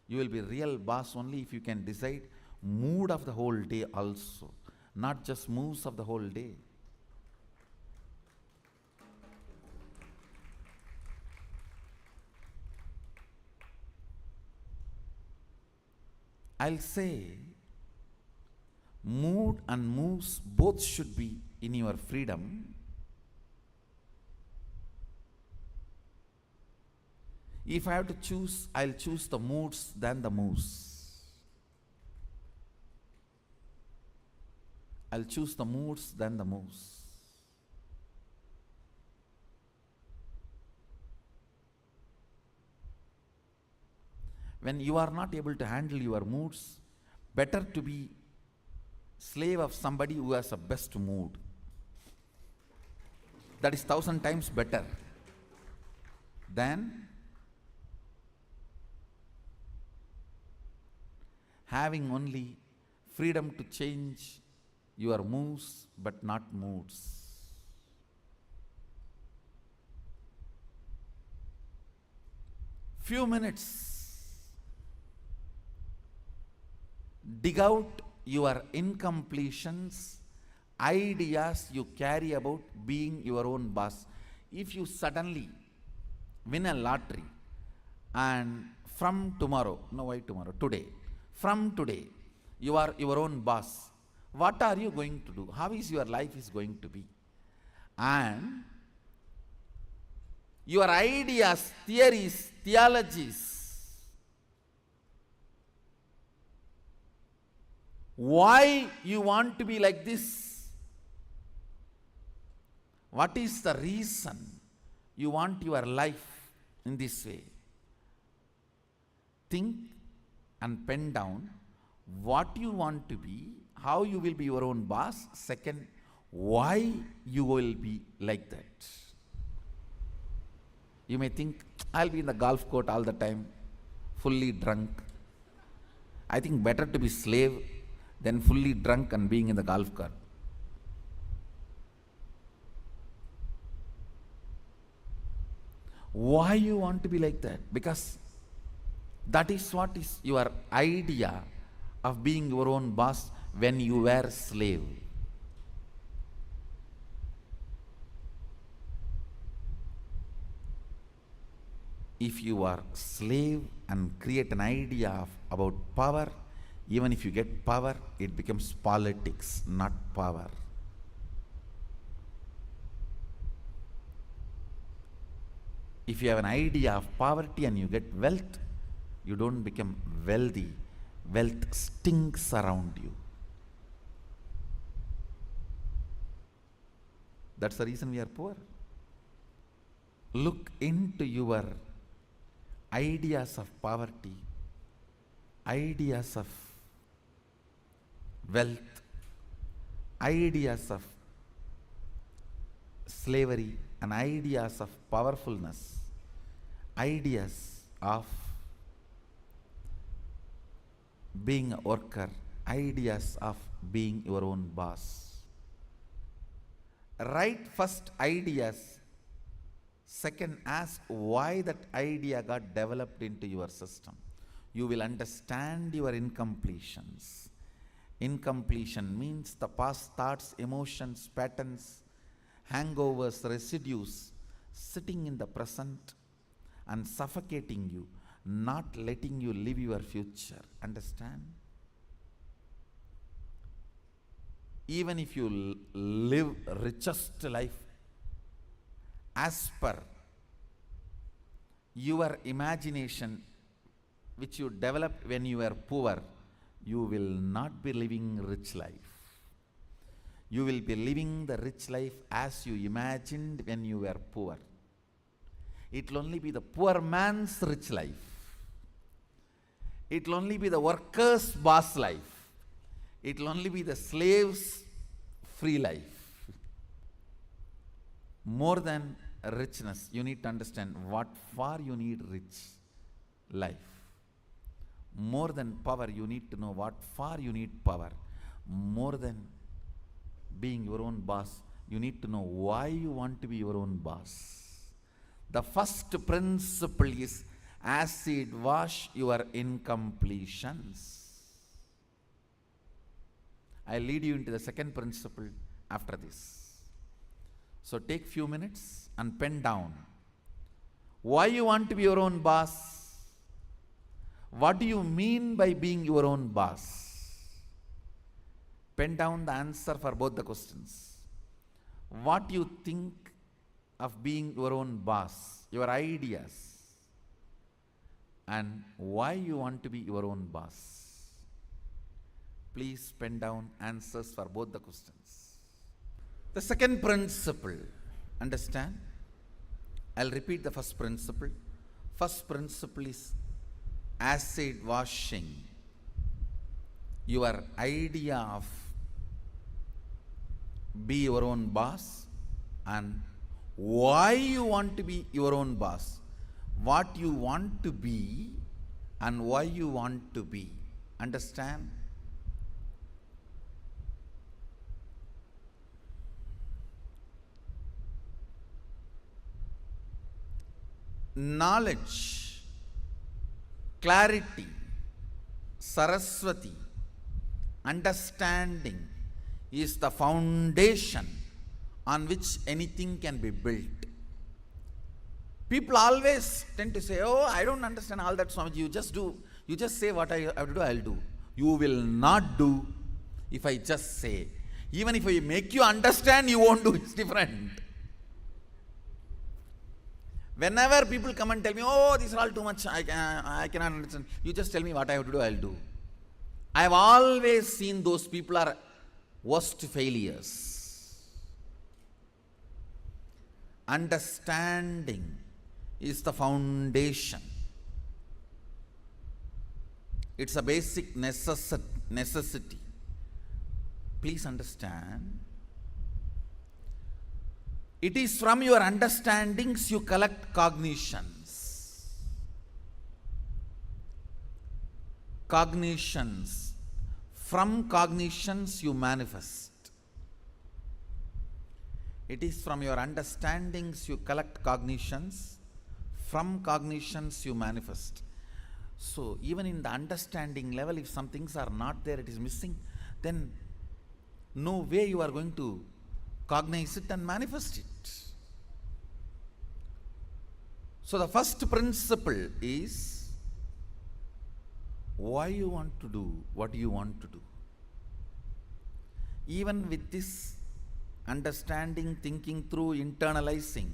You will be real boss only if you can decide mood of the whole day also, not just moves of the whole day. I'll say mood and moves both should be in your freedom. If I have to choose, I'll choose the moods than the moves. I'll choose the moods than the moves. When you are not able to handle your moods, better to be slave of somebody who has a best mood. That is 1,000 times better than having only freedom to change your moves but not moods. Few minutes dig out your incompletions, ideas you carry about being your own boss. If you suddenly win a lottery and from tomorrow, no, why tomorrow, today, from today, you are your own boss, what are you going to do? How is your life is going to be? And your ideas, theories, theologies, why you want to be like this? What is the reason you want your life in this way? Think and pen down what you want to be, how you will be your own boss. Second, why you will be like that. You may think, I'll be in the golf court all the time, fully drunk. I think better to be slave than fully drunk and being in the golf cart. Why you want to be like that? Because that is what is your idea of being your own boss when you were slave. If you are slave and create an idea about power, even if you get power, it becomes politics, not power. If you have an idea of poverty and you get wealth, you don't become wealthy. Wealth stinks around you. That's the reason we are poor. Look into your ideas of poverty, ideas of wealth, ideas of slavery, and ideas of powerfulness, ideas of being a worker, ideas of being your own boss. Write first ideas. Second, ask why that idea got developed into your system. You will understand your incompletions. Incompletion means the past thoughts, emotions, patterns, hangovers, residues sitting in the present and suffocating you, not letting you live your future. Understand? Even if you live richest life as per your imagination which you developed when you were poor, you will not be living rich life. You will be living the rich life as you imagined when you were poor. It will only be the poor man's rich life. It will only be the worker's boss life. It will only be the slave's free life. More than richness, you need to understand what for you need rich life. More than power, you need to know what for you need power. More than being your own boss, you need to know why you want to be your own boss. The first principle is acid wash your incompletions. I'll lead you into the second principle after this. So take few minutes and pen down why you want to be your own boss. What do you mean by being your own boss? Pen down the answer for both the questions. What you think of being your own boss, your ideas, and why you want to be your own boss. Please pen down answers for both the questions. The second principle, understand? I'll repeat the first principle. First principle is acid washing your idea of be your own boss and why you want to be your own boss, what you want to be and why you want to be. Understand? Knowledge, clarity, Saraswati, Understanding is the foundation on which anything can be built. People always tend to say, oh, I don't understand all that, Swamiji. You just say what I have to do, I'll do. You will not do if I just say. Even if I make you understand, you won't do. It's different. Whenever people come and tell me, oh, this is all too much, I cannot understand. You just tell me what I have to do, I'll do. I have always seen those people are worst failures. Understanding is the foundation. It's a basic necessity. Please understand. It is from your understandings you collect cognitions. Cognitions. From cognitions you manifest. It is from your understandings you collect cognitions. From cognitions you manifest. So even in the understanding level, if some things are not there, it is missing, then no way you are going to cognize it and manifest it. So the first principle is why you want to do what you want to do. Even with this understanding, thinking through, internalizing,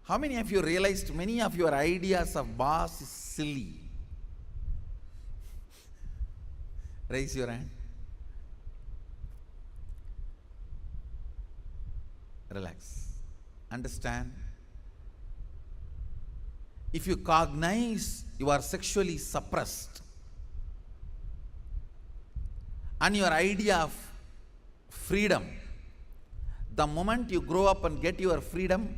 how many of you realized many of your ideas of boss is silly? Raise your hand. Relax. Understand. If you cognize you are sexually suppressed and your idea of freedom, the moment you grow up and get your freedom,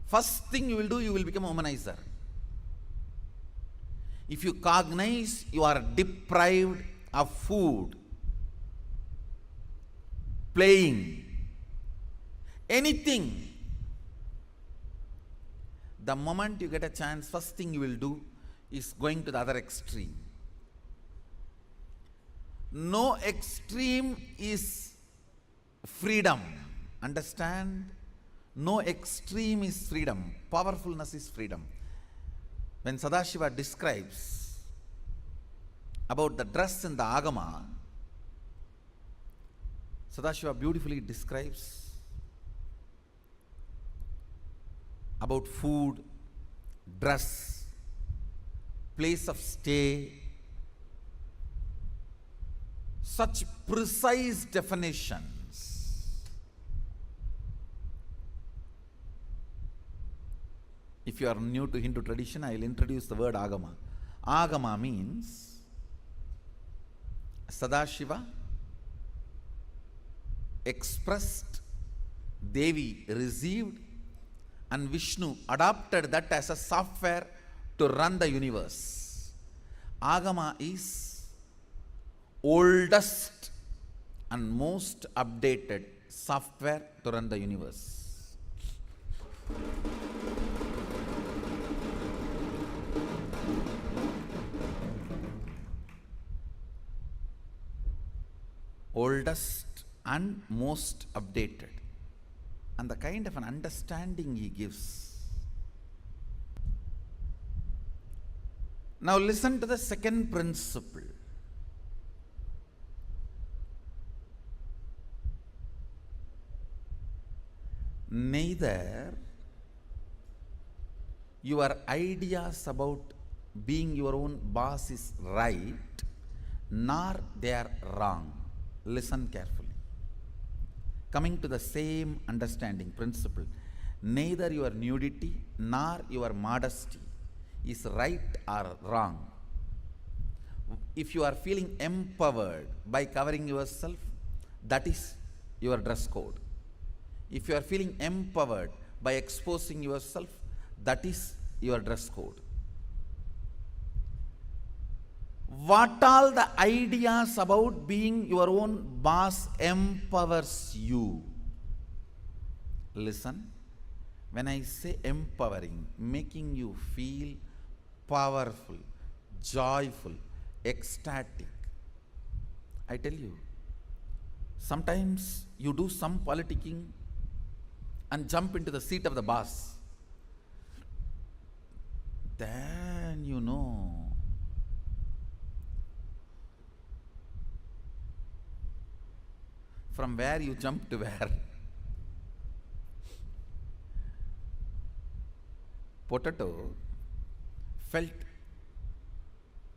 first thing you will do, you will become a womanizer. If you cognize you are deprived of food, playing, anything, the moment you get a chance, first thing you will do is going to the other extreme. No extreme is freedom. Understand? No extreme is freedom. Powerfulness is freedom. When Sadashiva describes about the dress in the Agama, Sadashiva beautifully describes about food, dress, place of stay, such precise definitions. If you are new to Hindu tradition, I will introduce the word Agama. Agama means Sadashiva expressed, Devi received, and Vishnu adopted that as a software to run the universe. Agama is oldest and most updated software to run the universe. Oldest and most updated. And the kind of an understanding he gives. Now listen to the second principle. Neither your ideas about being your own boss is right, nor they are wrong. Listen carefully. Coming to the same understanding principle, neither your nudity nor your modesty is right or wrong. If you are feeling empowered by covering yourself, that is your dress code. If you are feeling empowered by exposing yourself, that is your dress code. What all the ideas about being your own boss empowers you? Listen, when I say empowering, making you feel powerful, joyful, ecstatic. I tell you, sometimes you do some politicking and jump into the seat of the boss. Then you know from where you jump to where. Potato felt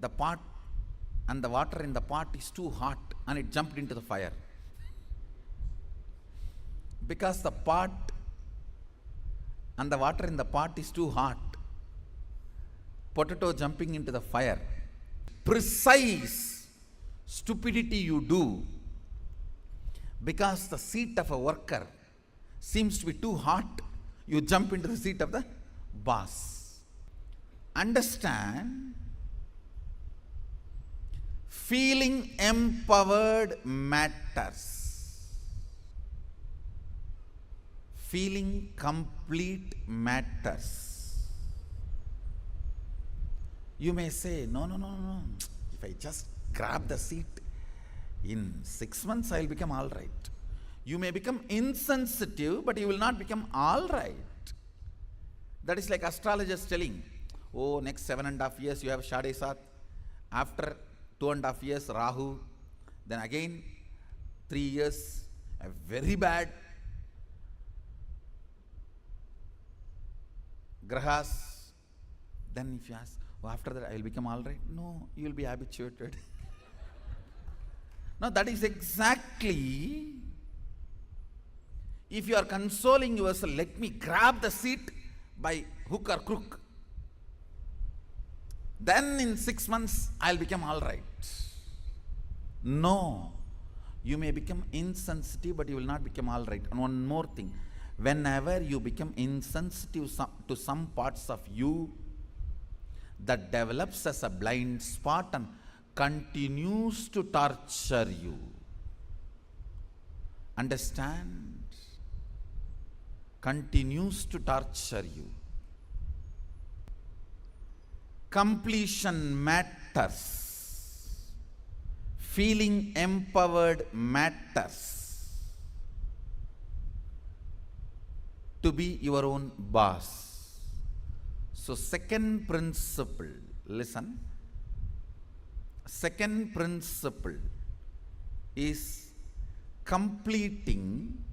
the pot and the water in the pot is too hot and it jumped into the fire. Because the pot and the water in the pot is too hot, potato jumping into the fire. Precise stupidity you do because the seat of a worker seems to be too hot, you jump into the seat of the boss. Understand, feeling empowered matters. Feeling complete matters. You may say, no. If I just grab the seat, in 6 months I'll become all right. You may become insensitive, but you will not become all right. That is like astrologers telling, oh, next 7.5 years you have Shade Sat. After 2.5 years, Rahu. Then again, 3 years, a very bad grahas. Then if you ask, oh, after that I will become all right. No, you will be habituated. Now that is exactly, if you are consoling yourself, let me grab the seat by hook or crook. Then in 6 months I'll become all right. No, you may become insensitive, but you will not become all right. And one more thing, whenever you become insensitive to some parts of you, that develops as a blind spot and continues to torture you. Understand? Continues to torture you. Completion matters. Feeling empowered matters. To be your own boss. So second principle, listen. Second principle is completing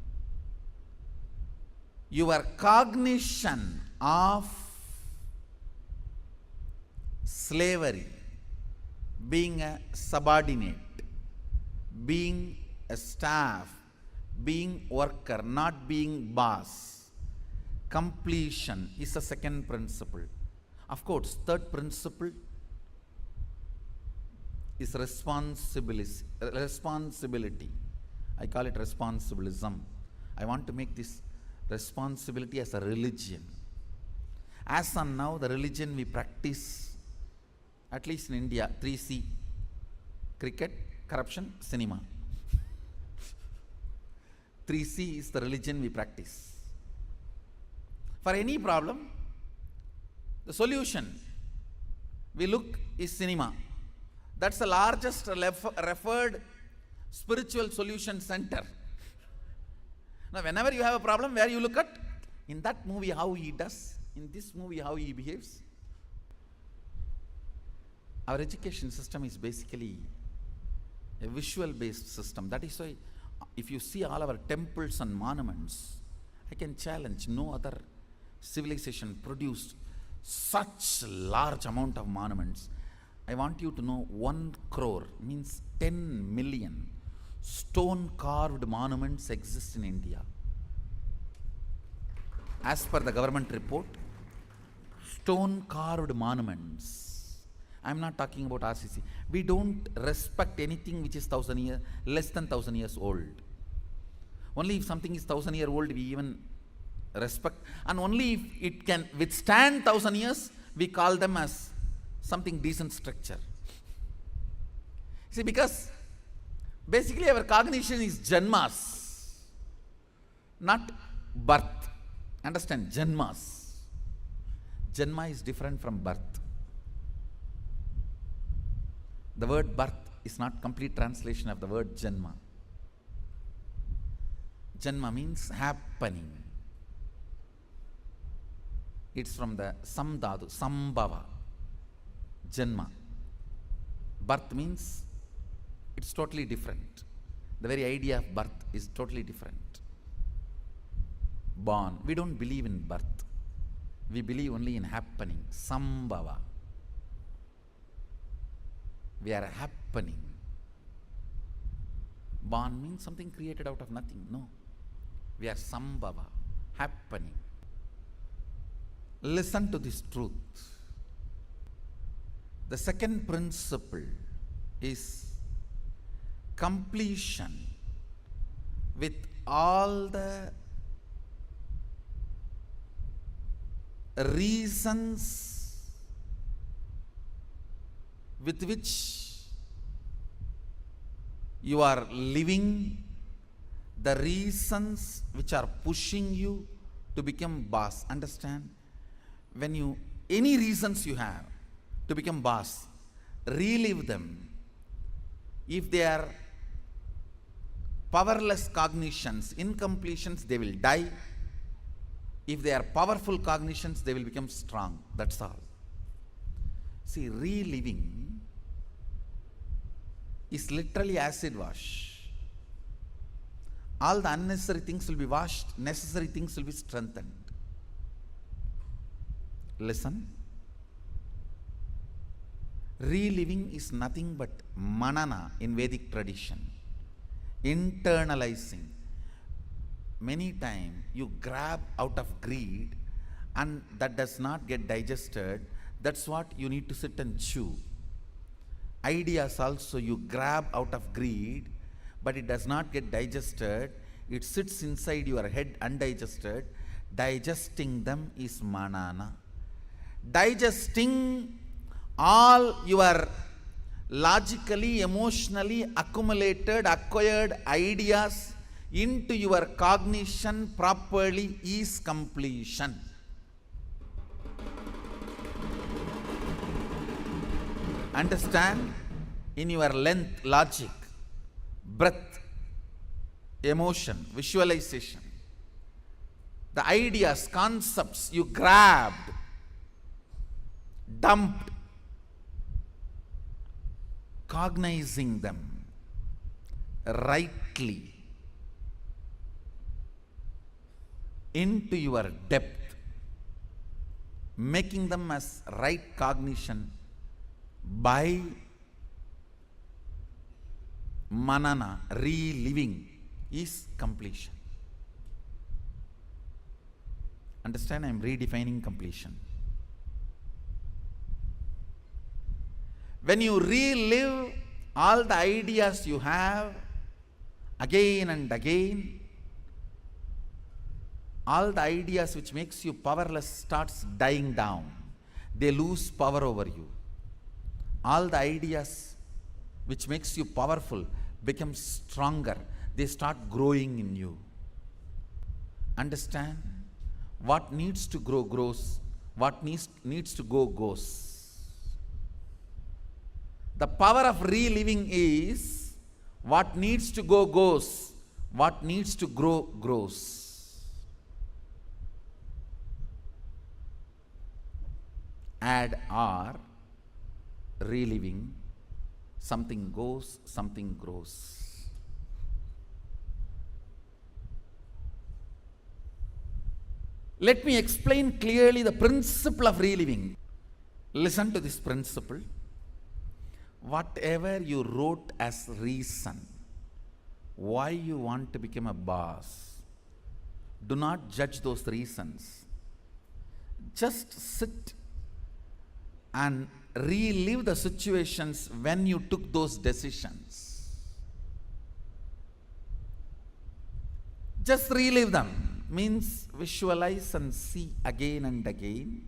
your cognition of slavery, being a subordinate, being a staff, being worker, not being boss. Completion is the second principle. Of course, third principle is responsibility. I call it responsibilism. I want to make this responsibility as a religion. As on now, the religion we practice, at least in India, 3C: cricket, corruption, cinema. 3C is the religion we practice. For any problem, the solution we look is cinema. That's the largest referred spiritual solution center. Now, whenever you have a problem, where you look at? In that movie, how he does. In this movie, how he behaves. Our education system is basically a visual-based system. That is why, if you see all our temples and monuments, I can challenge no other civilization produced such large amount of monuments. I want you to know 1 crore means 10 million stone carved monuments exist in India. As per the government report, stone carved monuments. I am not talking about RCC. We don't respect anything which is 1,000 years, less than 1,000 years old. Only if something is 1,000 years old, we even respect, and only if it can withstand 1,000 years, we call them as something decent structure. See, because basically our cognition is janmas, not birth. Understand? Janmas. Janma is different from birth. The word birth is not complete translation of the word Janma. Janma means happening. It's from the Samdhatu, Sambhava. Janma. Birth means it's totally different. The very idea of birth is totally different. Born. We don't believe in birth. We believe only in happening. Sambhava. We are happening. Born means something created out of nothing. No. We are Sambhava. Happening. Listen to this truth. The second principle is completion with all the reasons with which you are living, the reasons which are pushing you to become boss. Understand? When you, any reasons you have to become boss, relive them. If they are powerless cognitions, incompletions, they will die. If they are powerful cognitions, they will become strong. That's all. See, reliving is literally acid wash. All the unnecessary things will be washed, necessary things will be strengthened. Listen. Reliving is nothing but manana in Vedic tradition. Internalizing. Many times you grab out of greed and that does not get digested. That's what you need to sit and chew. Ideas also you grab out of greed, but it does not get digested. It sits inside your head undigested. Digesting them is manana. Digesting all your logically, emotionally accumulated, acquired ideas into your cognition properly is completion. Understand? In your length, logic, breath, emotion, visualization, the ideas, concepts you grabbed, dumped, cognizing them rightly into your depth, making them as right cognition by manana, reliving, is completion. Understand? I am redefining completion. When you relive all the ideas you have again and again, all the ideas which makes you powerless starts dying down. They lose power over you. All the ideas which makes you powerful become stronger. They start growing in you. Understand? What needs to grow grows. What needs to go goes. The power of reliving is what needs to go goes. What needs to grow grows. Add or, reliving, something goes, something grows. Let me explain clearly the principle of reliving. Listen to this principle. Whatever you wrote as reason, why you want to become a boss, do not judge those reasons. Just sit and relive the situations when you took those decisions. Just relive them. Means visualize and see again and again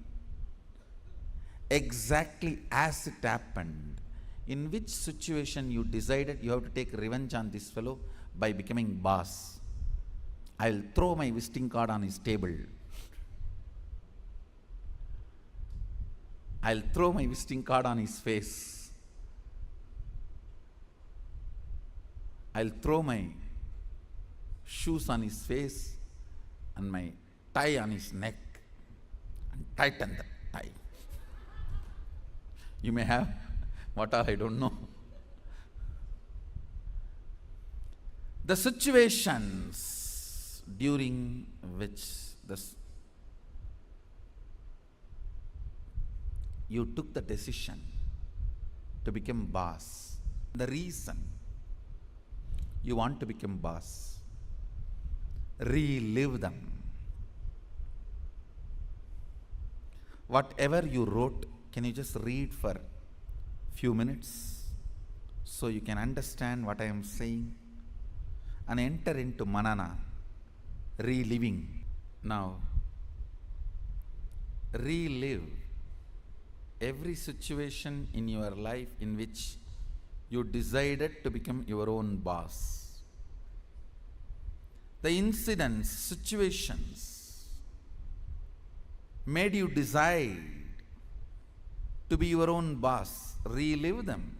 exactly as it happened. In which situation you decided you have to take revenge on this fellow by becoming boss. I'll throw my visiting card on his table. I'll throw my visiting card on his face. I'll throw my shoes on his face and my tie on his neck and tighten the tie. You may have what all I don't know. The situations during which you took the decision to become boss, the reason you want to become boss, relive them. Whatever you wrote, can you just read for few minutes so you can understand what I am saying and enter into manana, reliving. Now, relive every situation in your life in which you decided to become your own boss. The incidents, situations made you decide to be your own boss. Relive them.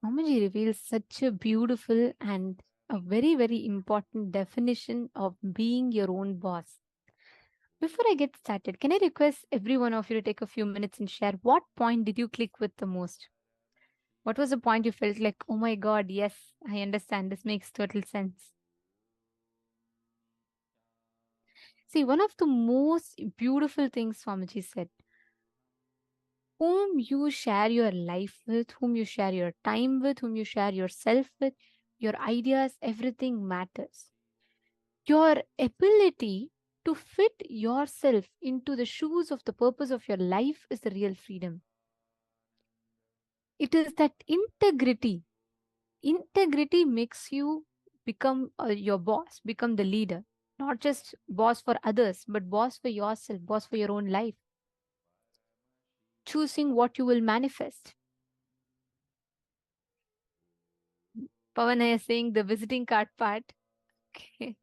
Swamiji reveals such a beautiful and a very, very important definition of being your own boss. Before I get started, can I request every one of you to take a few minutes and share what point did you click with the most? What was the point you felt like, oh my God, yes, I understand. This makes total sense. See, one of the most beautiful things Swamiji said, whom you share your life with, whom you share your time with, whom you share yourself with, your ideas, everything matters. Your ability to fit yourself into the shoes of the purpose of your life is the real freedom. It is that integrity. Integrity makes you become your boss, become the leader. Not just boss for others, but boss for yourself, boss for your own life. Choosing what you will manifest. Pavana is saying the visiting card part. Okay.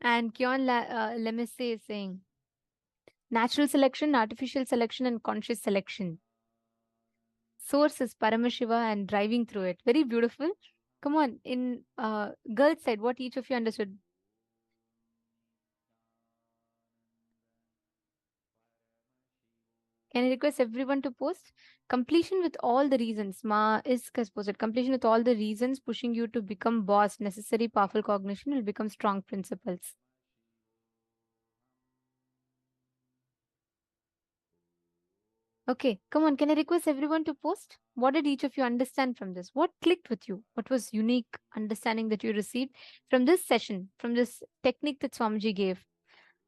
And Kyon Lemesse is saying natural selection, artificial selection, and conscious selection. Source is Paramashiva and driving through it. Very beautiful. Come on, in girls' side, what each of you understood? Can I request everyone to post? Completion with all the reasons. Ma is has posted. Completion with all the reasons pushing you to become boss. Necessary powerful cognition will become strong principles. Okay, come on. Can I request everyone to post? What did each of you understand from this? What clicked with you? What was unique understanding that you received from this session, from this technique that Swamiji gave?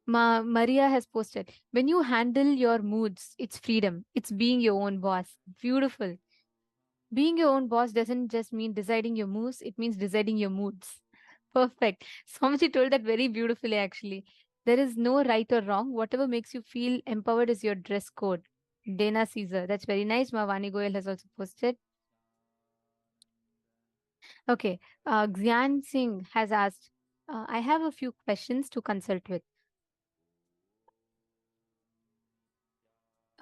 Maria has posted, when you handle your moods, it's freedom. It's being your own boss. Beautiful. Being your own boss doesn't just mean deciding your moves, it means deciding your moods. Perfect. Swamiji told that very beautifully, actually. There is no right or wrong. Whatever makes you feel empowered is your dress code. Dana Caesar. That's very nice. Mavani Goyal has also posted. Okay. Xian Singh has asked, I have a few questions to consult with.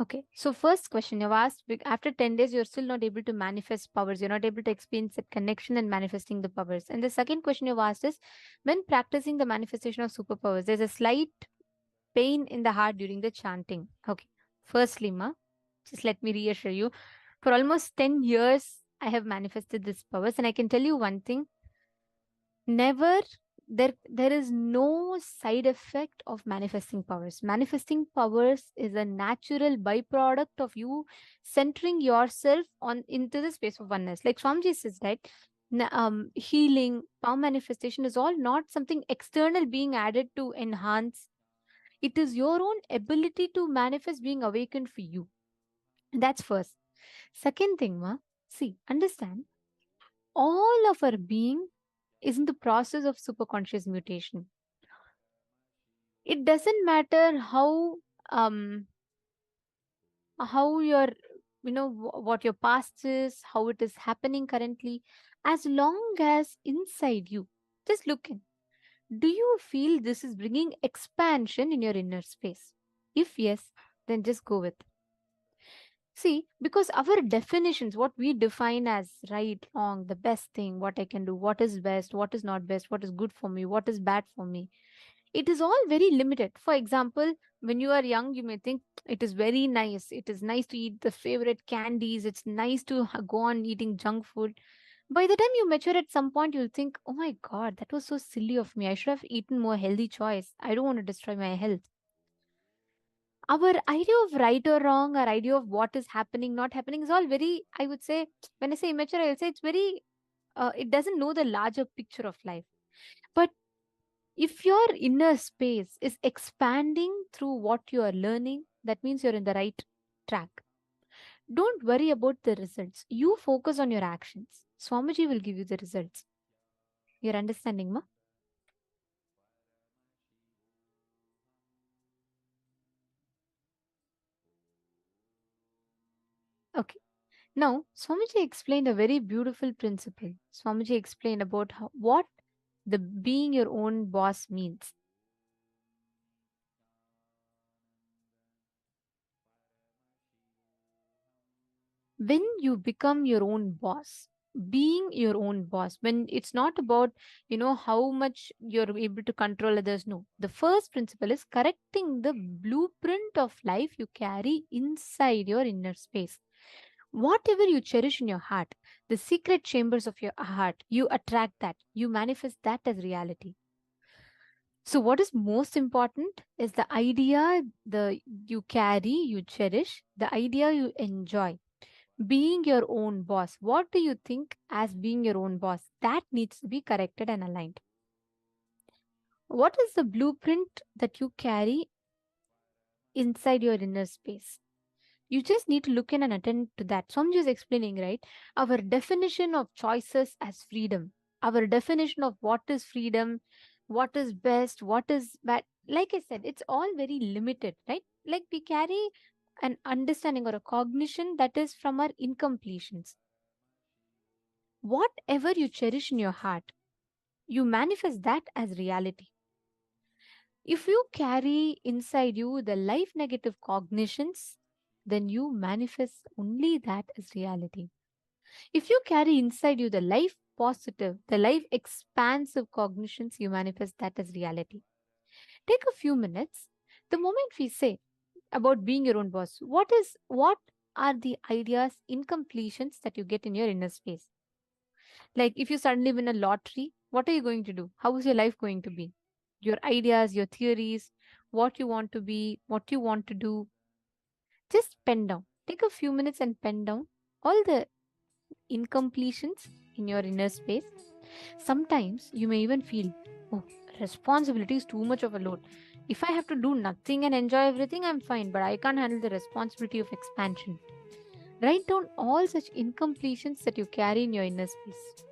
Okay, so first question you've asked, after 10 days, you're still not able to manifest powers. You're not able to experience that connection and manifesting the powers. And the second question you've asked is, when practicing the manifestation of superpowers, there's a slight pain in the heart during the chanting. Okay, firstly, Ma, just let me reassure you, for almost 10 years, I have manifested these powers. And I can tell you one thing, never there is no side effect of manifesting powers. Manifesting powers is a natural byproduct of you centering yourself on into the space of oneness, like Swamiji says, right? Healing, power manifestation is all not something external being added to enhance. It is your own ability to manifest being awakened for you. That's first. Second thing, Ma, see, understand, all of our being is in the process of superconscious mutation. It doesn't matter um how your what your past is, how it is happening currently, as long as inside you, just look in, do you feel this is bringing expansion in your inner space? If yes, then just go with. See, because our definitions, what we define as right, wrong, the best thing, what I can do, what is best, what is not best, what is good for me, what is bad for me, it is all very limited. For example, when you are young, you may think it is very nice. It is nice to eat the favorite candies. It's nice to go on eating junk food. By the time you mature at some point, you'll think, oh my God, that was so silly of me. I should have eaten more healthy choice. I don't want to destroy my health. Our idea of right or wrong, our idea of what is happening, not happening is all very, I would say, when I say immature, I'll say it's very, it doesn't know the larger picture of life. But if your inner space is expanding through what you are learning, that means you're in the right track. Don't worry about the results. You focus on your actions. Swamiji will give you the results. You're understanding, ma? Okay. Now, Swamiji explained a very beautiful principle. Swamiji explained about what the being your own boss means. When you become your own boss, being your own boss, when it's not about how much you're able to control others, no, the first principle is correcting the blueprint of life you carry inside your inner space. Whatever you cherish in your heart, the secret chambers of your heart, you attract that, you manifest that as reality. So what is most important is the idea the you carry, you cherish, the idea you enjoy. Being your own boss, what do you think as being your own boss? That needs to be corrected and aligned. What is the blueprint that you carry inside your inner space? You just need to look in and attend to that. So I'm just explaining, right? Our definition of choices as freedom, our definition of what is freedom, what is best, what is bad. Like I said, it's all very limited, right? Like we carry an understanding or a cognition that is from our incompletions. Whatever you cherish in your heart, you manifest that as reality. If you carry inside you the life negative cognitions, then you manifest only that as reality. If you carry inside you the life positive, the life expansive cognitions, you manifest that as reality. Take a few minutes. The moment we say about being your own boss, what are the ideas, incompletions that you get in your inner space? Like if you suddenly win a lottery, what are you going to do? How is your life going to be? Your ideas, your theories, what you want to be, what you want to do. Just pen down. Take a few minutes and pen down all the incompletions in your inner space. Sometimes you may even feel, oh, responsibility is too much of a load. If I have to do nothing and enjoy everything, I'm fine, but I can't handle the responsibility of expansion. Write down all such incompletions that you carry in your inner space.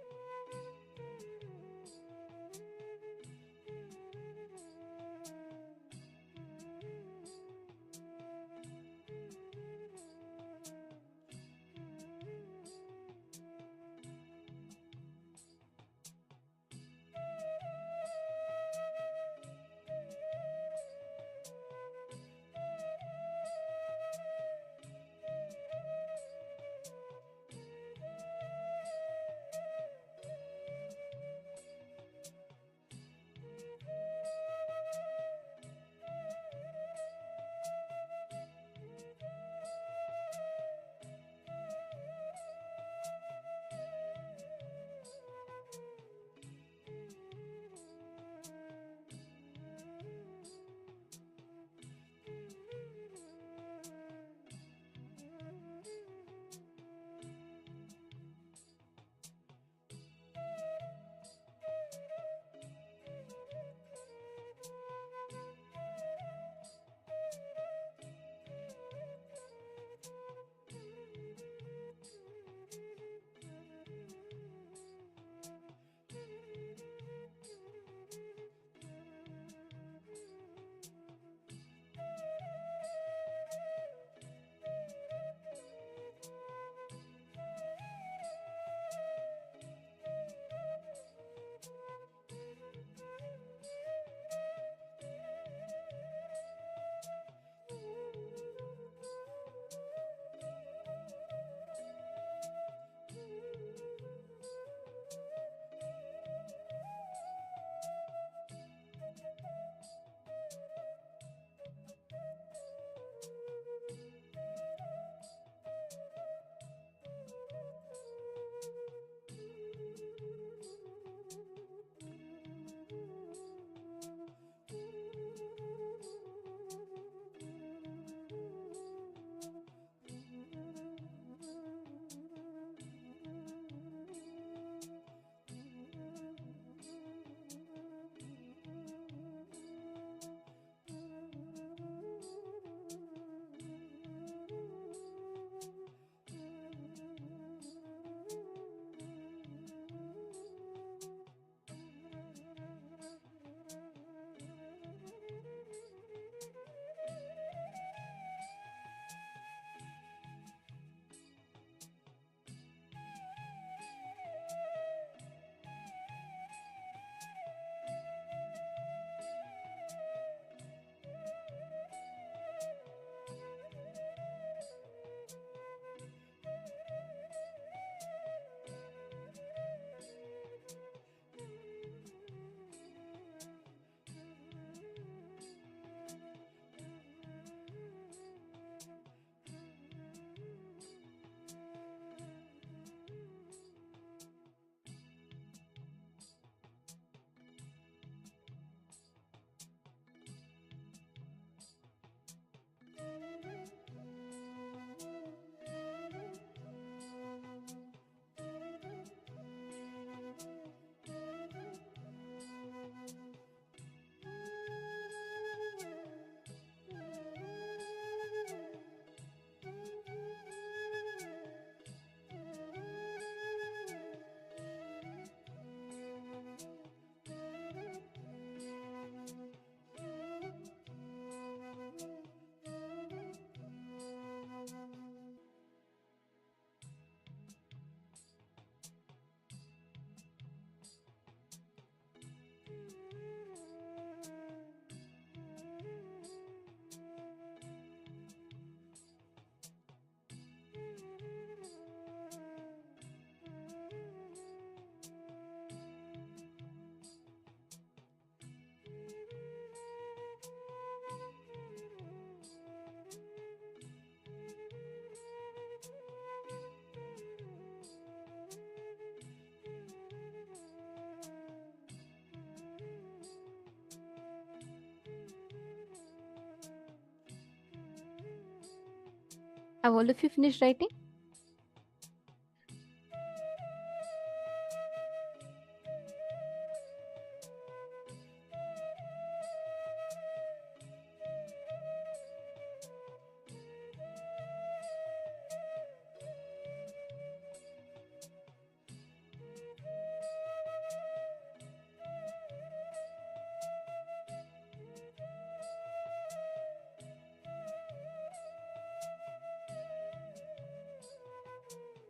Have all of you finished writing?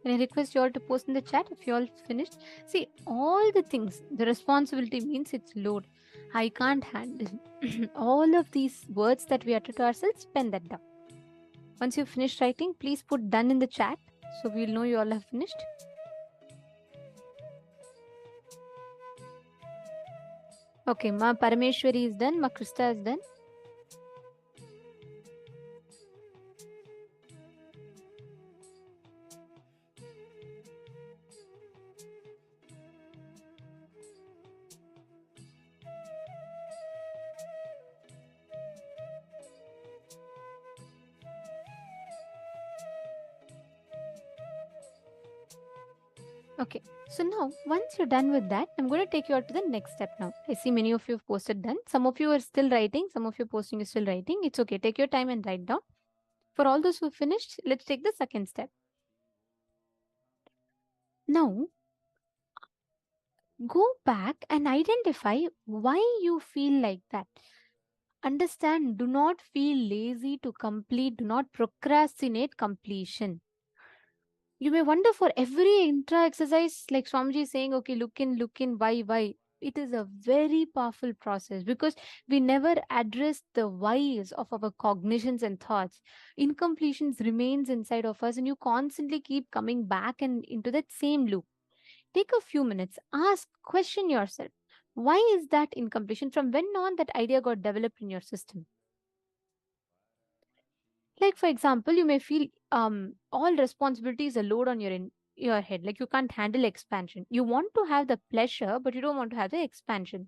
Can I request you all to post in the chat if you all finished? See, all the things, the responsibility means it's load. I can't handle all of these words that we utter to ourselves. Pen that down. Once you've finished writing, please put done in the chat so we'll know you all have finished. Okay, Ma Parameshwari is done. Ma Krista is done. Okay, so now once you're done with that, I'm going to take you out to the next step now. I see many of you have posted done. Some of you are still writing. Some of you posting is still writing. It's okay. Take your time and write down. For all those who finished, let's take the second step. Now, go back and identify why you feel like that. Understand, do not feel lazy to complete. Do not procrastinate completion. You may wonder for every intra exercise, like Swamiji is saying, okay, look in, why? It is a very powerful process because we never address the whys of our cognitions and thoughts. Incompletions remains inside of us and you constantly keep coming back and into that same loop. Take a few minutes, ask, question yourself. Why is that incompletion? From when on that idea got developed in your system? Like for example, you may feel all responsibility is a load on your head. Like you can't handle expansion. You want to have the pleasure, but you don't want to have the expansion.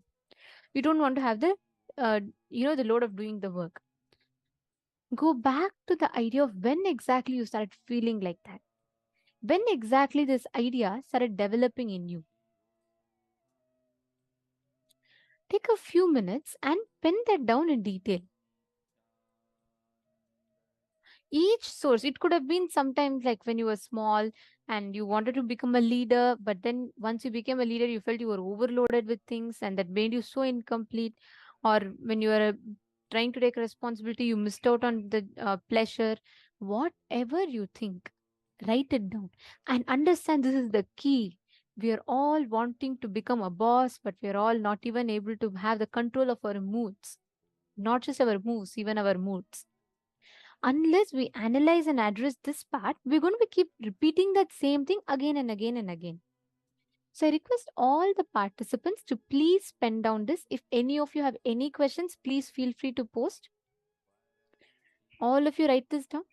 You don't want to have the uh, the load of doing the work. Go back to the idea of when exactly you started feeling like that. When exactly this idea started developing in you. Take a few minutes and pen that down in detail. Each source, it could have been sometimes like when you were small and you wanted to become a leader, but then once you became a leader you felt you were overloaded with things and that made you so incomplete. Or when you were trying to take responsibility, you missed out on the pleasure. Whatever you think, write it down and understand this is the key. We are all wanting to become a boss, but we are all not even able to have the control of our moods. Not just our moves, even our moods. Unless we analyze and address this part, we're going to keep repeating that same thing again and again and again. So I request all the participants to please pen down this. If any of you have any questions, please feel free to post. All of you write this down.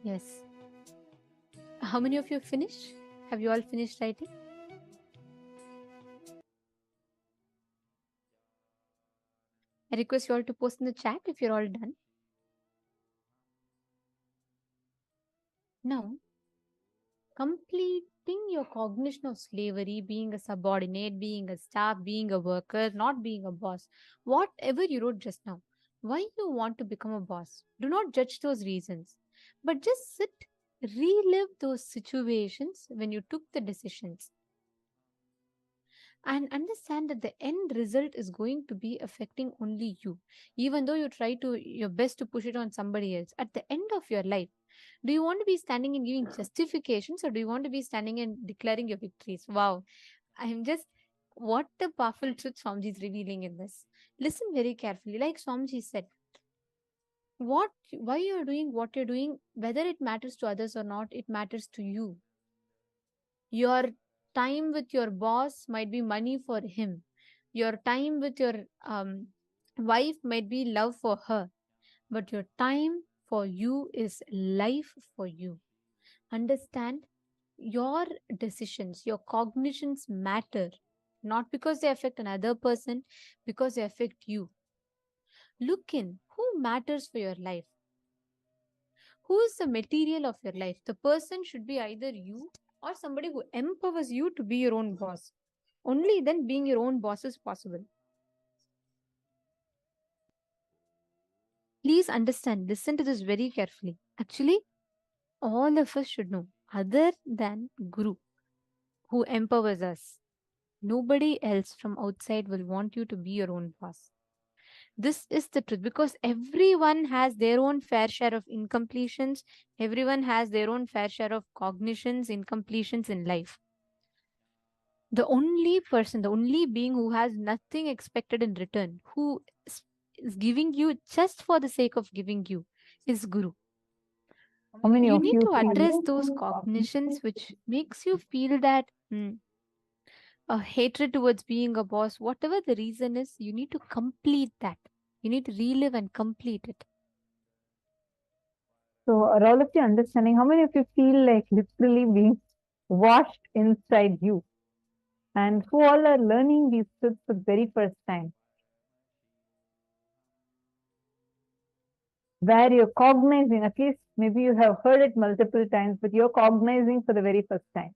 Yes. How many of you finished? Have you all finished writing? I request you all to post in the chat if you're all done. Now, completing your cognition of slavery, being a subordinate, being a staff, being a worker, not being a boss, whatever you wrote just now, why you want to become a boss. Do not judge those reasons, but just sit, relive those situations when you took the decisions, and understand that the end result is going to be affecting only you, even though you try to your best to push it on somebody else. At the end of your life, do you want to be standing and giving justifications, or do you want to be standing and declaring your victories? Wow, I'm just, what a powerful truth Swamiji is revealing in this. Listen very carefully. Like Swamiji said, why you're doing what you're doing, whether it matters to others or not, it matters to you. Your time with your boss might be money for him. Your time with your wife might be love for her. But your time for you is life for you. Understand, your decisions, your cognitions matter. Not because they affect another person, because they affect you. Look in who matters for your life. Who is the material of your life? The person should be either you or somebody who empowers you to be your own boss. Only then being your own boss is possible. Please understand, listen to this very carefully. Actually, all of us should know, other than Guru, who empowers us, nobody else from outside will want you to be your own boss. This is the truth, because everyone has their own fair share of incompletions, everyone has their own fair share of cognitions, incompletions in life. The only person, the only being who has nothing expected in return, who is giving you just for the sake of giving you, is Guru. How many You of need you to address feel those cognitions which makes you feel that a hatred towards being a boss, whatever the reason is, you need to complete that. You need to relive and complete it. so are all of you understanding? How many of you feel like literally being washed inside you? And who all are learning these truths for the very first time? Where you're cognizing, at least maybe you have heard it multiple times, but you're cognizing for the very first time.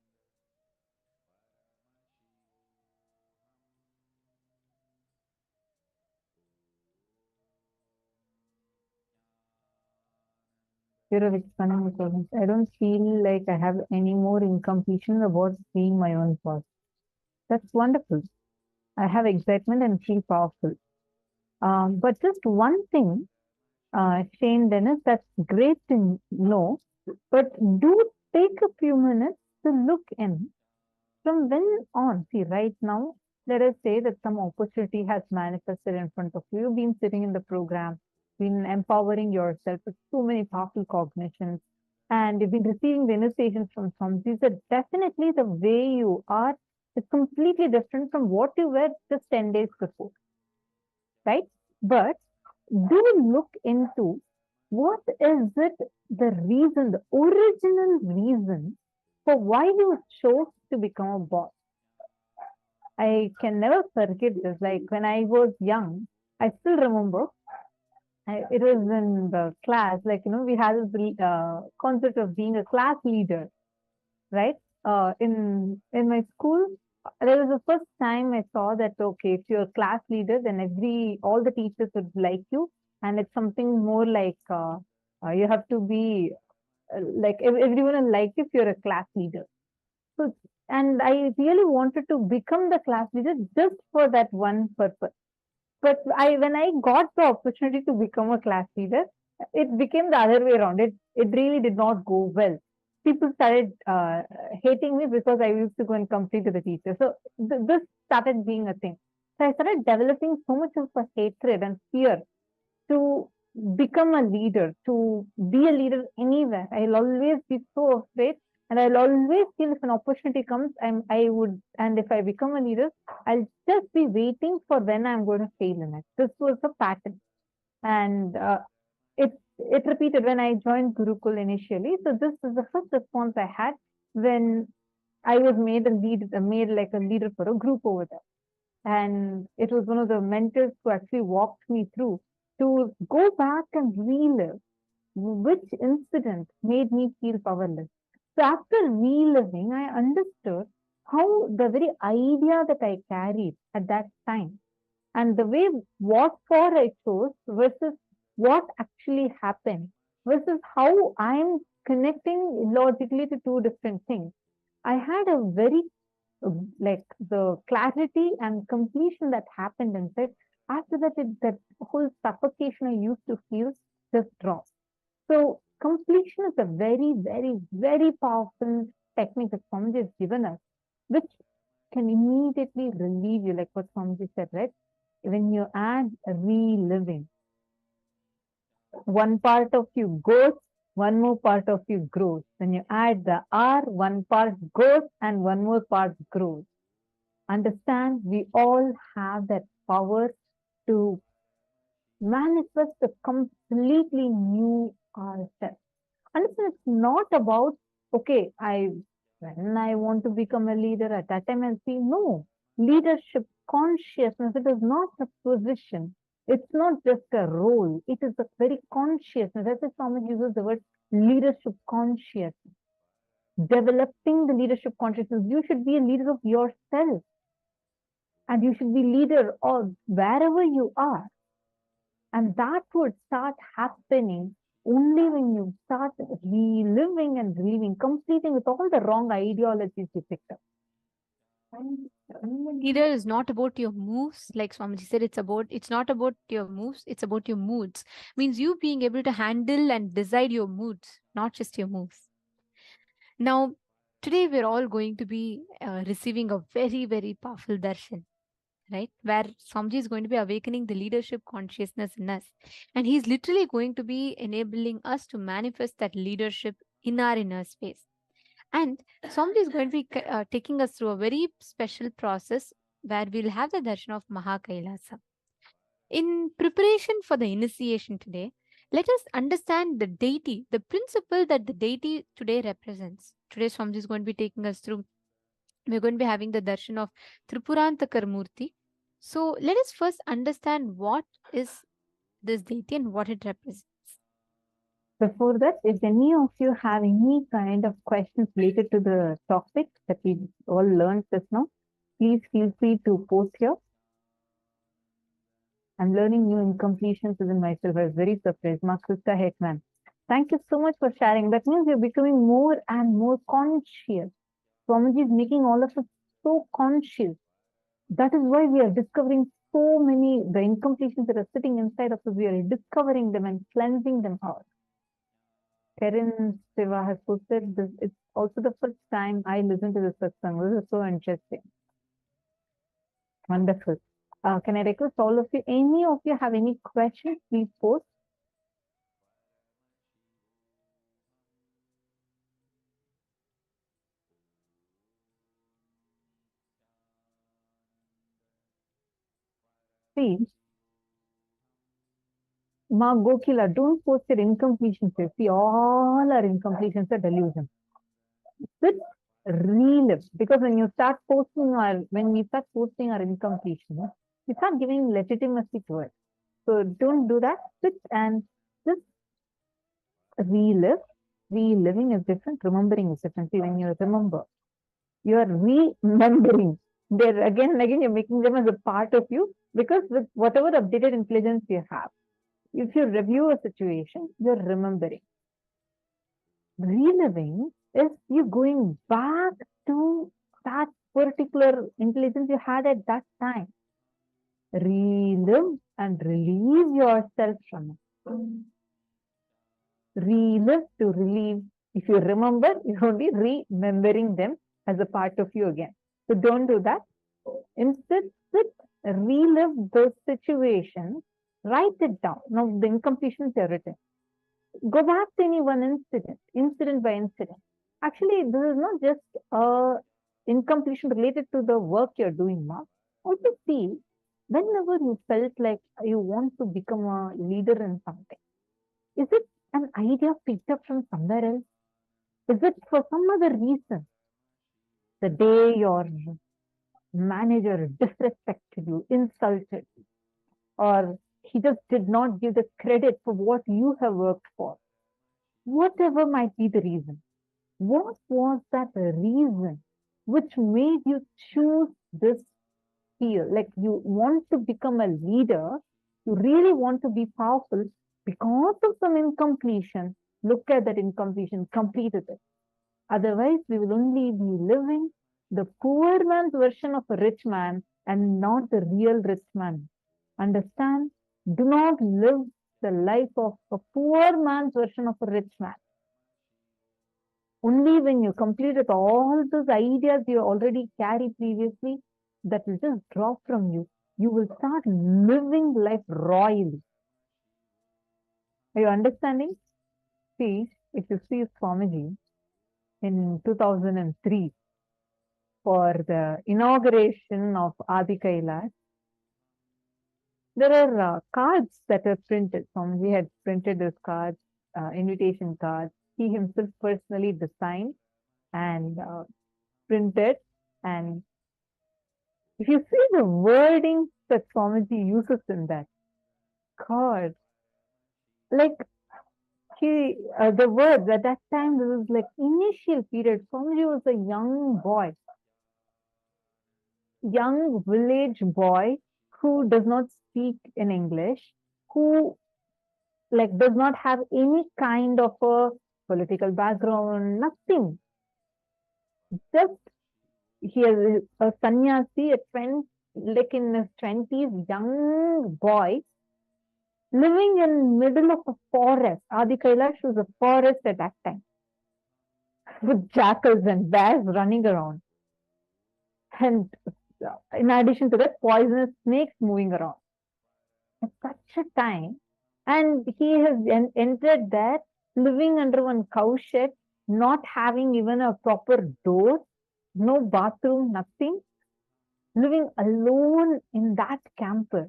You're expanding the problems. I don't feel like I have any more incompletion about being my own boss. That's wonderful. I have excitement and feel powerful. But just one thing, Shane Dennis, that's great to know, but do take a few minutes to look in. From when on, see, right now, let us say that some opportunity has manifested in front of you. You've been sitting in the program, been empowering yourself with so many powerful cognitions, and you've been receiving the initiations from some. These are definitely the way you are is completely different from what you were just 10 days before, right? But do look into what is it, the reason, the original reason for why you chose to become a boss. I can never forget this. Like when I was young, I still remember it was in the class, like, we had this concept of being a class leader, right? In my school, that was the first time I saw that, okay, if you're a class leader, then all the teachers would like you. And it's something more like you have to be like everyone will like you if you're a class leader. So, and I really wanted to become the class leader just for that one purpose. But when I got the opportunity to become a class leader, it became the other way around. It really did not go well. People started hating me because I used to go and complain to the teacher. So this started being a thing. So I started developing so much of a hatred and fear to become a leader, to be a leader anywhere. I'll always be so afraid, and I'll always feel if an opportunity comes, and if I become a leader, I'll just be waiting for when I'm going to fail in it. This was a pattern, and it it repeated when I joined Gurukul initially. So this is the first response I had when I was made like a leader for a group over there. And it was one of the mentors who actually walked me through to go back and relive which incident made me feel powerless. So after reliving, I understood how the very idea that I carried at that time and the way what for I chose versus what actually happened versus how I'm connecting logically to two different things. I had a very like the clarity and completion that happened inside. After that, that whole suffocation I used to feel just dropped. So completion is a very, very, very powerful technique that Swamiji has given us, which can immediately relieve you, like what Swamiji said, right? When you add reliving, one part of you goes, one more part of you grows. When you add the R, one part goes and one more part grows. Understand, we all have that power to manifest a completely new ourselves. Understand, it's not about, okay, when I want to become a leader, at that time I'll see, no, leadership consciousness, it is not a position. It's not just a role. It is a very consciousness. That's why Swami uses the word leadership consciousness. Developing the leadership consciousness. You should be a leader of yourself. And you should be leader of wherever you are. And that would start happening only when you start reliving and reliving, completing with all the wrong ideologies you picked up. Leader is not about your moves, like Swamiji said. It's not about your moves. It's about your moods. Means you being able to handle and decide your moods, not just your moves. Now, today we're all going to be receiving a very, very powerful darshan, right? Where Swamiji is going to be awakening the leadership consciousness in us. And he's literally going to be enabling us to manifest that leadership in our inner space. And Swamiji is going to be taking us through a very special process where we'll have the darshan of Mahakailasa. In preparation for the initiation today, let us understand the deity, the principle that the deity today represents. Today, Swamiji is going to be taking us through. We're going to be having the darshan of Tripurantakar Murti. So let us first understand what is this deity and what it represents. Before that, if any of you have any kind of questions related to the topic that we all learned just now, please feel free to post here. I'm learning new incompletions within myself. I was very surprised. Makrista Hetman. Thank you so much for sharing. That means you're becoming more and more conscious. Swamiji is making all of us so conscious. That is why we are discovering so many, the incompletions that are sitting inside of us, we are discovering them and cleansing them out. Karen Siva has posted this. It's also the first time I listened to this satsang. This is so interesting. Wonderful. Can I request all of you, any of you have any questions, please post. See, Ma Gokila, don't post your incompletions. See, all our incompletions are delusion. With relive, because when you start posting when we start posting our incompletion, we start giving legitimacy to it. So don't do that. Sit and just relive. Reliving is different. Remembering is different. See, when you remember, you are remembering. They're again and again, you're making them as a part of you because with whatever updated intelligence you have, if you review a situation, you're remembering. Reliving is you going back to that particular intelligence you had at that time. Relive and release yourself from it. Relive to relieve. If you remember, you're only remembering them as a part of you again. So don't do that. Instead, relive those situations, write it down. Now, the incompletions are written. Go back to any one incident by incident. Actually, this is not just incompletion related to the work you're doing now. Also see, whenever you felt like you want to become a leader in something, Is it an idea picked up from somewhere else? Is it for some other reason? The day your manager disrespected you, insulted you, or he just did not give the credit for what you have worked for. Whatever might be the reason, what was that reason which made you choose this field? Like you want to become a leader, you really want to be powerful because of some incompletion. Look at that incompletion, completed it. Otherwise, we will only be living the poor man's version of a rich man and not the real rich man. Understand? Do not live the life of a poor man's version of a rich man. Only when you completed all those ideas you already carried previously, that will just drop from you. You will start living life royally. Are you understanding? See, if you see Swamiji in 2003 for the inauguration of Adi Kailash, there are cards that are printed. Swamiji had printed those cards, invitation cards. He himself personally designed and printed. And if you see the wording that Swamiji uses in that card, like the words at that time, this was like initial period. Swamiji was a young boy, young village boy who does not speak in English, who like does not have any kind of a political background, nothing. Just he is a sannyasi, like in his 20s, young boy living in middle of a forest. Adi Kailash was a forest at that time, with jackals and bears running around. And in addition to that, poisonous snakes moving around. At such a time, and he has entered there, living under one cow shed, not having even a proper door, no bathroom, nothing, living alone in that campus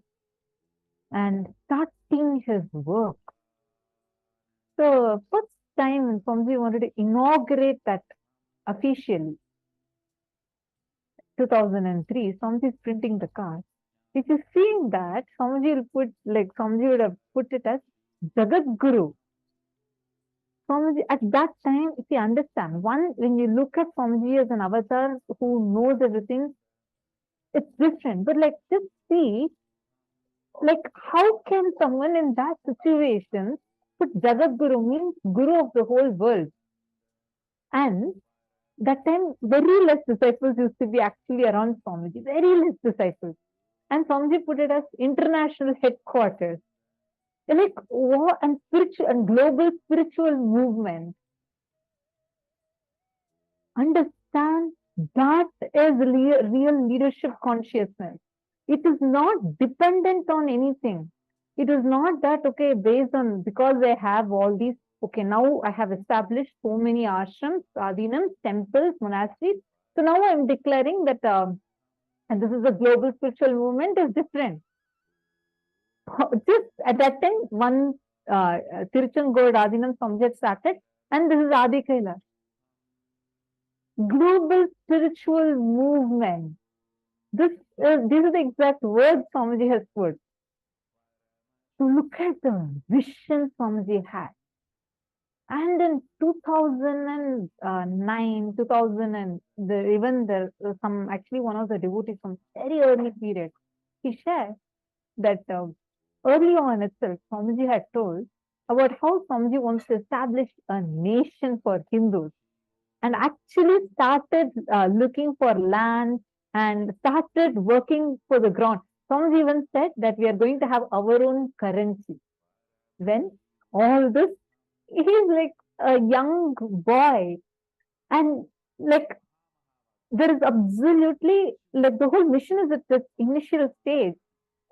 and starting his work. So first time when Swamiji wanted to inaugurate that officially, 2003, Swamiji is printing the card. If you see that, Swamiji would have put it as Jagat Guru. Swamiji, at that time, if you understand, when you look at Swamiji as an avatar who knows everything, it's different. But like, just see, like, how can someone in that situation put Jagat Guru, means Guru of the whole world? And that time, very less disciples used to be actually around Swamiji, very less disciples. And Swamiji put it as international headquarters. Like, what, and spiritual and global spiritual movement. Understand that is real leadership consciousness. It is not dependent on anything. It is not that, okay, based on, because I have all these, okay, now I have established so many ashrams, sadhinams, temples, monasteries. So now I'm declaring that, and this is a global spiritual movement, is different. Just at that time, one Tiruchangod Adinam Samjat started, and this is Adi Kailash. Global spiritual movement. These are the exact words Swamiji has put. So look at the vision Swamiji had. And in 2009, 2000, and even there some, actually one of the devotees from very early period, he shared that early on itself, Swamiji had told about how Swamiji wants to establish a nation for Hindus, and actually started looking for land and started working for the ground. Swamiji even said that we are going to have our own currency. When all this, he is like a young boy, and like there is absolutely, like the whole mission is at this initial stage.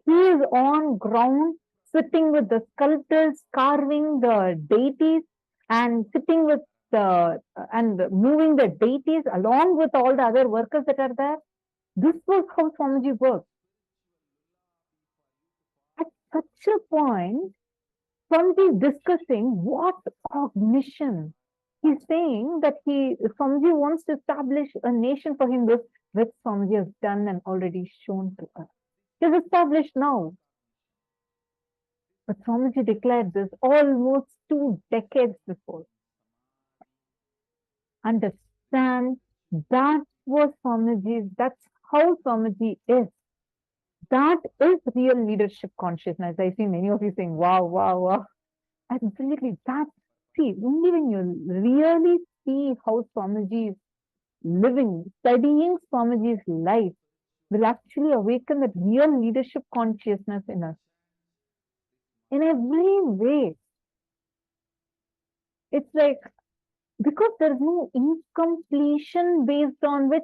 He is on ground, sitting with the sculptors, carving the deities, and sitting with and moving the deities along with all the other workers that are there. This was how Swamiji worked. At such a point, Swamiji is discussing what cognition. He's saying that Swamiji wants to establish a nation for him, which Swamiji has done and already shown to us. It is established now. But Swamiji declared this almost 2 decades before. Understand, that was Swamiji's, that's how Swamiji is. That is real leadership consciousness. I see many of you saying, wow, wow, wow. Absolutely. See, only when you really see how Swamiji is living, studying Swamiji's life, will actually awaken that real leadership consciousness in us. In every way. It's like, because there's no incompletion based on which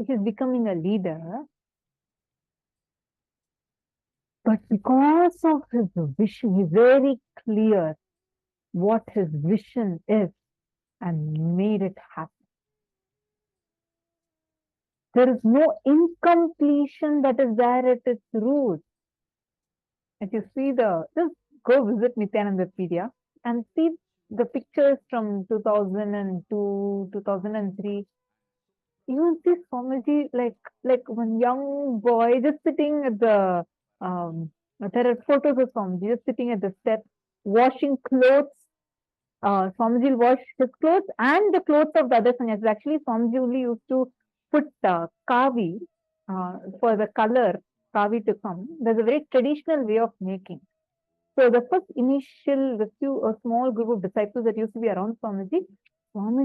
he's becoming a leader, but because of his vision, he's very clear what his vision is and made it happen. There is no incompletion that is there at its root. If you see just go visit Nityanandapedia and see the pictures from 2002, 2003. You will see Swamiji like one young boy just sitting at the, there are photos of Swamiji just sitting at the steps, washing clothes. Swamiji will wash his clothes and the clothes of the other sannyas. Actually, Swamiji only used to put kavi for the color kavi to come. There's a very traditional way of making. So the first initial, a small group of disciples that used to be around Swamiji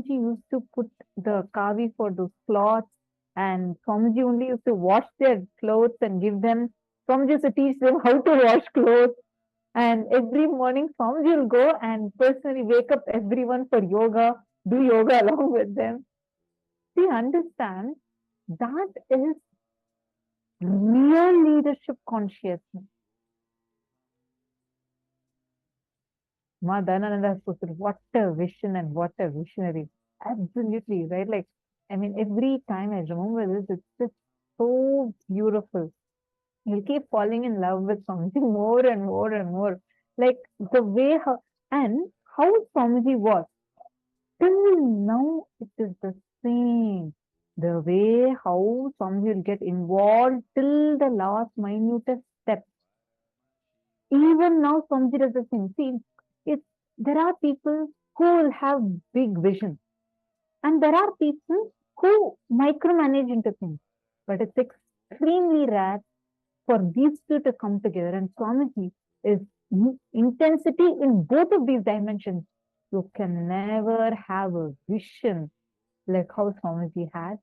used to put the kavi for those cloths, and Swamiji only used to wash their clothes and give them. Swamiji used to teach them how to wash clothes. And every morning, Swamiji will go and personally wake up everyone for yoga, do yoga along with them. See, understand, that is real leadership consciousness. Ma Dhanananda has put it, what a vision and what a visionary. Absolutely, right? Like, I mean, every time I remember this, it's just so beautiful. You'll keep falling in love with something more and more and more. Like the way how Swamiji was. Till now, it is the same. The way how Swamiji will get involved till the last minutest step. Even now, Swamiji does the same. See, there are people who will have big vision. And there are people who micromanage into things. But it's extremely rare for these two to come together. And Swamiji is intensity in both of these dimensions. You can never have a vision like how Swamiji has,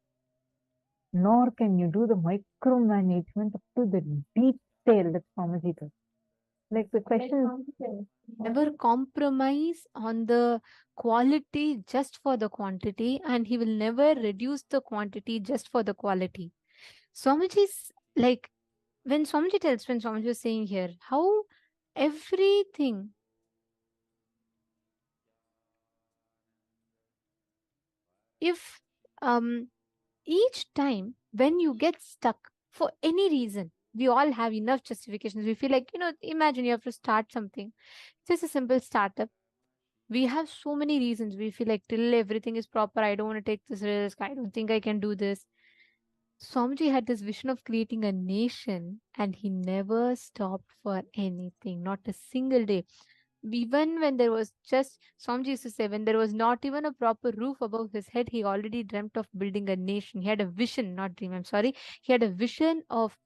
nor can you do the micromanagement up to the detail that Swamiji does. Like the question is, never compromise on the quality just for the quantity, and he will never reduce the quantity just for the quality. Swamiji's like, when Swamiji is saying here, how everything if each time when you get stuck for any reason, we all have enough justifications. We feel like, imagine you have to start something, just a simple startup. We have so many reasons. We feel like till everything is proper, I don't want to take this risk. I don't think I can do this. Swamiji had this vision of creating a nation, and he never stopped for anything, not a single day. Even when there was just, Swamiji used to say, when there was not even a proper roof above his head, he already dreamt of building a nation. He had a vision, not dream, I'm sorry. He had a vision of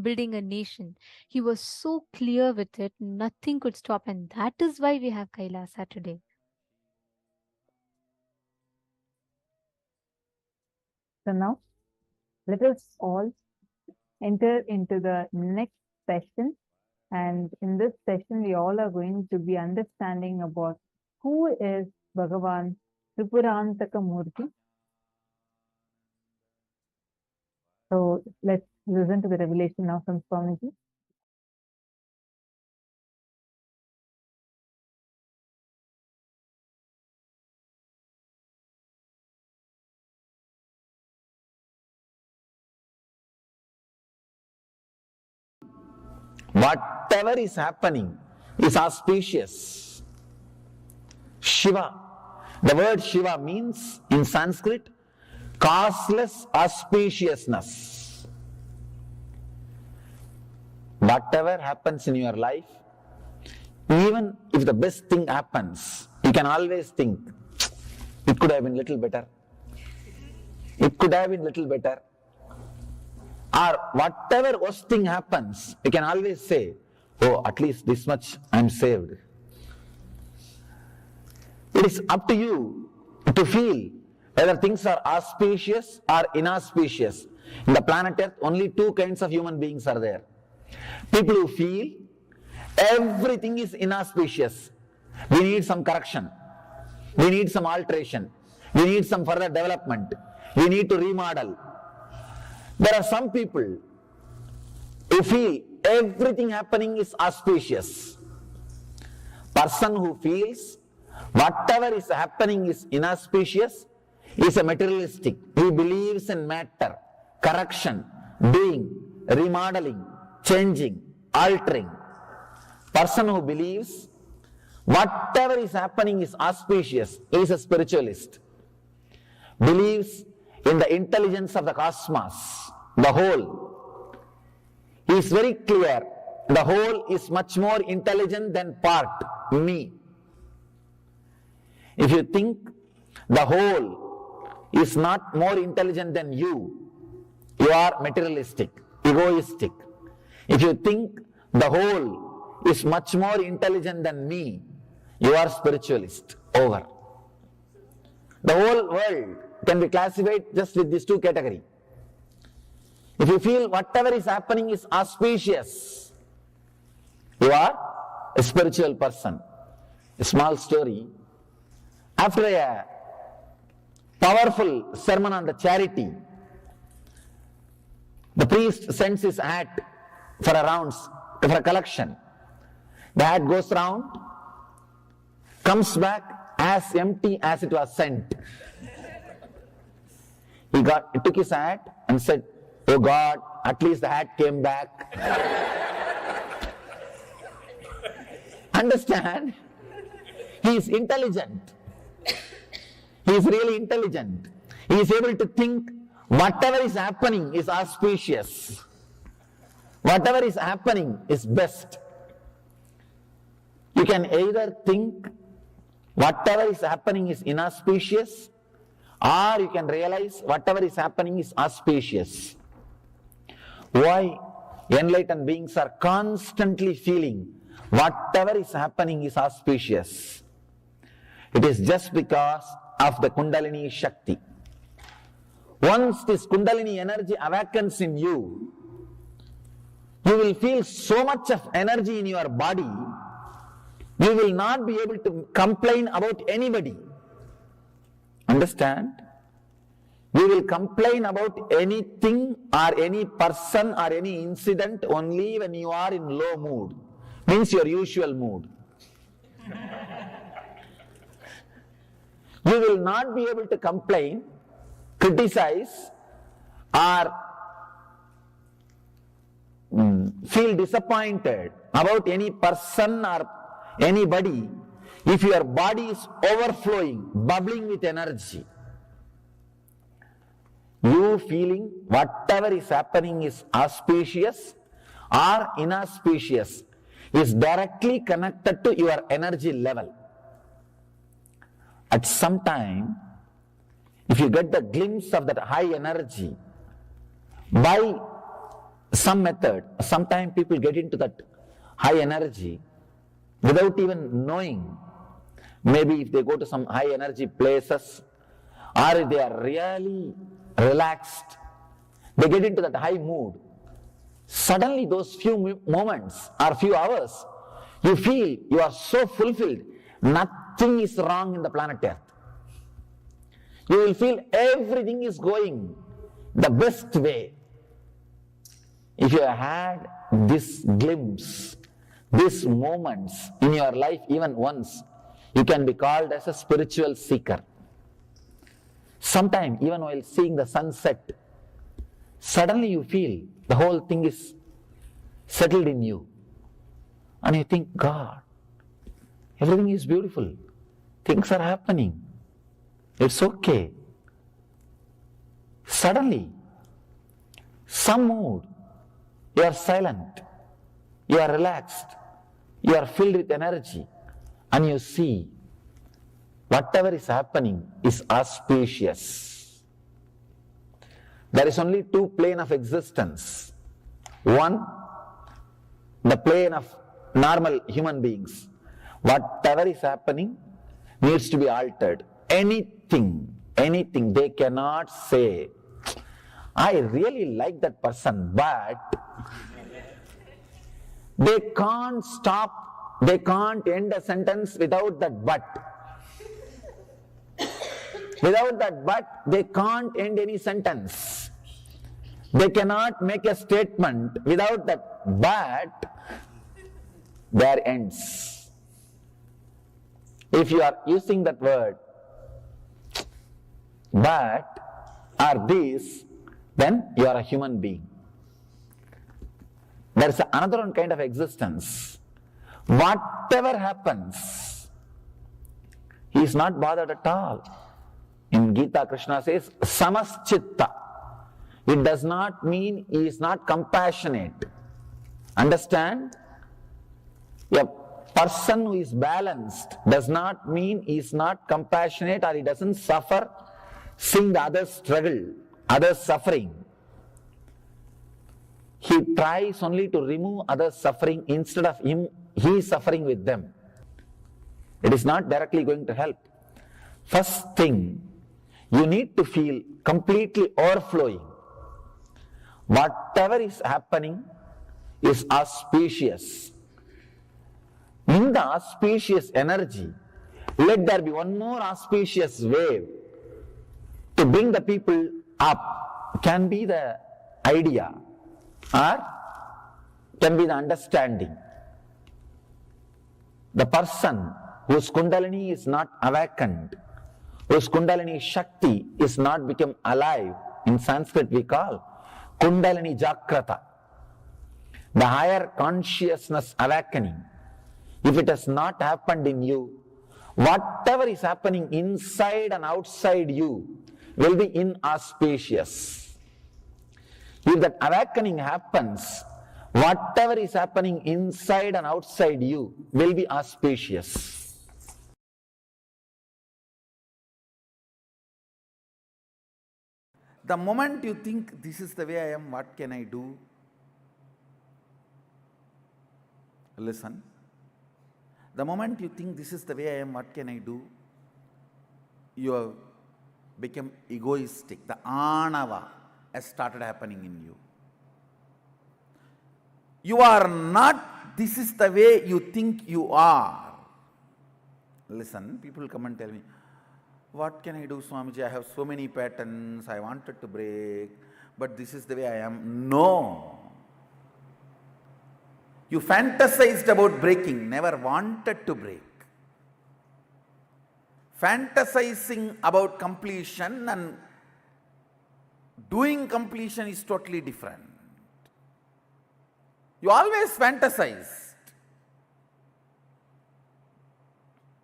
building a nation. He was so clear with it, nothing could stop. And that is why we have Kailasa today. so now let us all enter into the next session. And in this session, we all are going to be understanding about who is Bhagavan Tripurantaka Murti. So let's listen to the revelation now from Swamiji. Whatever is happening, is auspicious. Shiva. The word Shiva means in Sanskrit causeless auspiciousness. Whatever happens in your life, even if the best thing happens, you can always think, it could have been little better. It could have been little better. Or whatever worst thing happens, you can always say, oh, at least this much I am saved. It is up to you to feel whether things are auspicious or inauspicious. In the planet Earth, only two kinds of human beings are there. People who feel everything is inauspicious. We need some correction. We need some alteration. We need some further development. We need to remodel. There are some people who feel everything happening is auspicious. Person who feels whatever is happening is inauspicious is a materialistic. He believes in matter, correction, doing, remodeling, changing, altering. Person who believes whatever is happening is auspicious is a spiritualist. Believes in the intelligence of the cosmos, the whole. He is very clear, the whole is much more intelligent than part, me. If you think the whole is not more intelligent than you are materialistic, egoistic. If you think the whole is much more intelligent than me, you are spiritualist. Over. The whole world can be classified just with these two categories. If you feel whatever is happening is auspicious, you are a spiritual person. A small story. After a powerful sermon on the charity, the priest sends his hat for a rounds, for a collection. The hat goes round, comes back as empty as it was sent. He took his hat and said, oh God, at least the hat came back. Understand? He is intelligent. He is really intelligent. He is able to think whatever is happening is auspicious. Whatever is happening is best. You can either think whatever is happening is inauspicious, or you can realize whatever is happening is auspicious. Why enlightened beings are constantly feeling whatever is happening is auspicious? It is just because of the Kundalini Shakti. Once this Kundalini energy awakens in you, you will feel so much of energy in your body, you will not be able to complain about anybody. Understand? You will complain about anything or any person or any incident only when you are in low mood. Means your usual mood. You will not be able to complain, criticize, or feel disappointed about any person or anybody if your body is overflowing, bubbling with energy. You feeling whatever is happening is auspicious or inauspicious is directly connected to your energy level. At some time, if you get the glimpse of that high energy, by some method, sometimes people get into that high energy without even knowing. Maybe if they go to some high energy places, or if they are really relaxed, they get into that high mood. Suddenly those few moments or few hours, you feel you are so fulfilled, nothing is wrong in the planet Earth. You will feel everything is going the best way. If you had this glimpse, these moments in your life even once, you can be called as a spiritual seeker. Sometime, even while seeing the sunset, suddenly you feel the whole thing is settled in you. And you think, God, Everything is beautiful. Things are happening. It's okay. Suddenly, some mood, you are silent, you are relaxed, you are filled with energy, and you see whatever is happening is auspicious. There is only two planes of existence. One, the plane of normal human beings. Whatever is happening needs to be altered. Anything they cannot say, I really like that person, but they can't stop, they can't end a sentence without that but. Without that but, they can't end any sentence. They cannot make a statement without that but, there ends. If you are using that word but or this, then you are a human being. There is another one kind of existence. Whatever happens, he is not bothered at all. In Gita, Krishna says, samaschitta. It does not mean he is not compassionate. Understand? A person who is balanced does not mean he is not compassionate or he doesn't suffer seeing the others struggle, others suffering. He tries only to remove others' suffering instead of he suffering with them. It is not directly going to help. First thing, you need to feel completely overflowing. Whatever is happening is auspicious. In the auspicious energy, let there be one more auspicious wave to bring the people up. Can be the idea or can be the understanding. The person whose Kundalini is not awakened, whose Kundalini Shakti is not become alive, in Sanskrit we call Kundalini Jagrata, the higher consciousness awakening. If it has not happened in you, whatever is happening inside and outside you will be inauspicious. If that awakening happens, whatever is happening inside and outside you will be auspicious. The moment you think, this is the way I am, what can I do? Listen. The moment you think, this is the way I am, what can I do? You have become egoistic. The anava has started happening in you. You are not, this is the way you think you are. Listen, people come and tell me, what can I do, Swamiji? I have so many patterns, I wanted to break, but this is the way I am. No. You fantasized about breaking, never wanted to break. Fantasizing about completion and doing completion is totally different. You always fantasized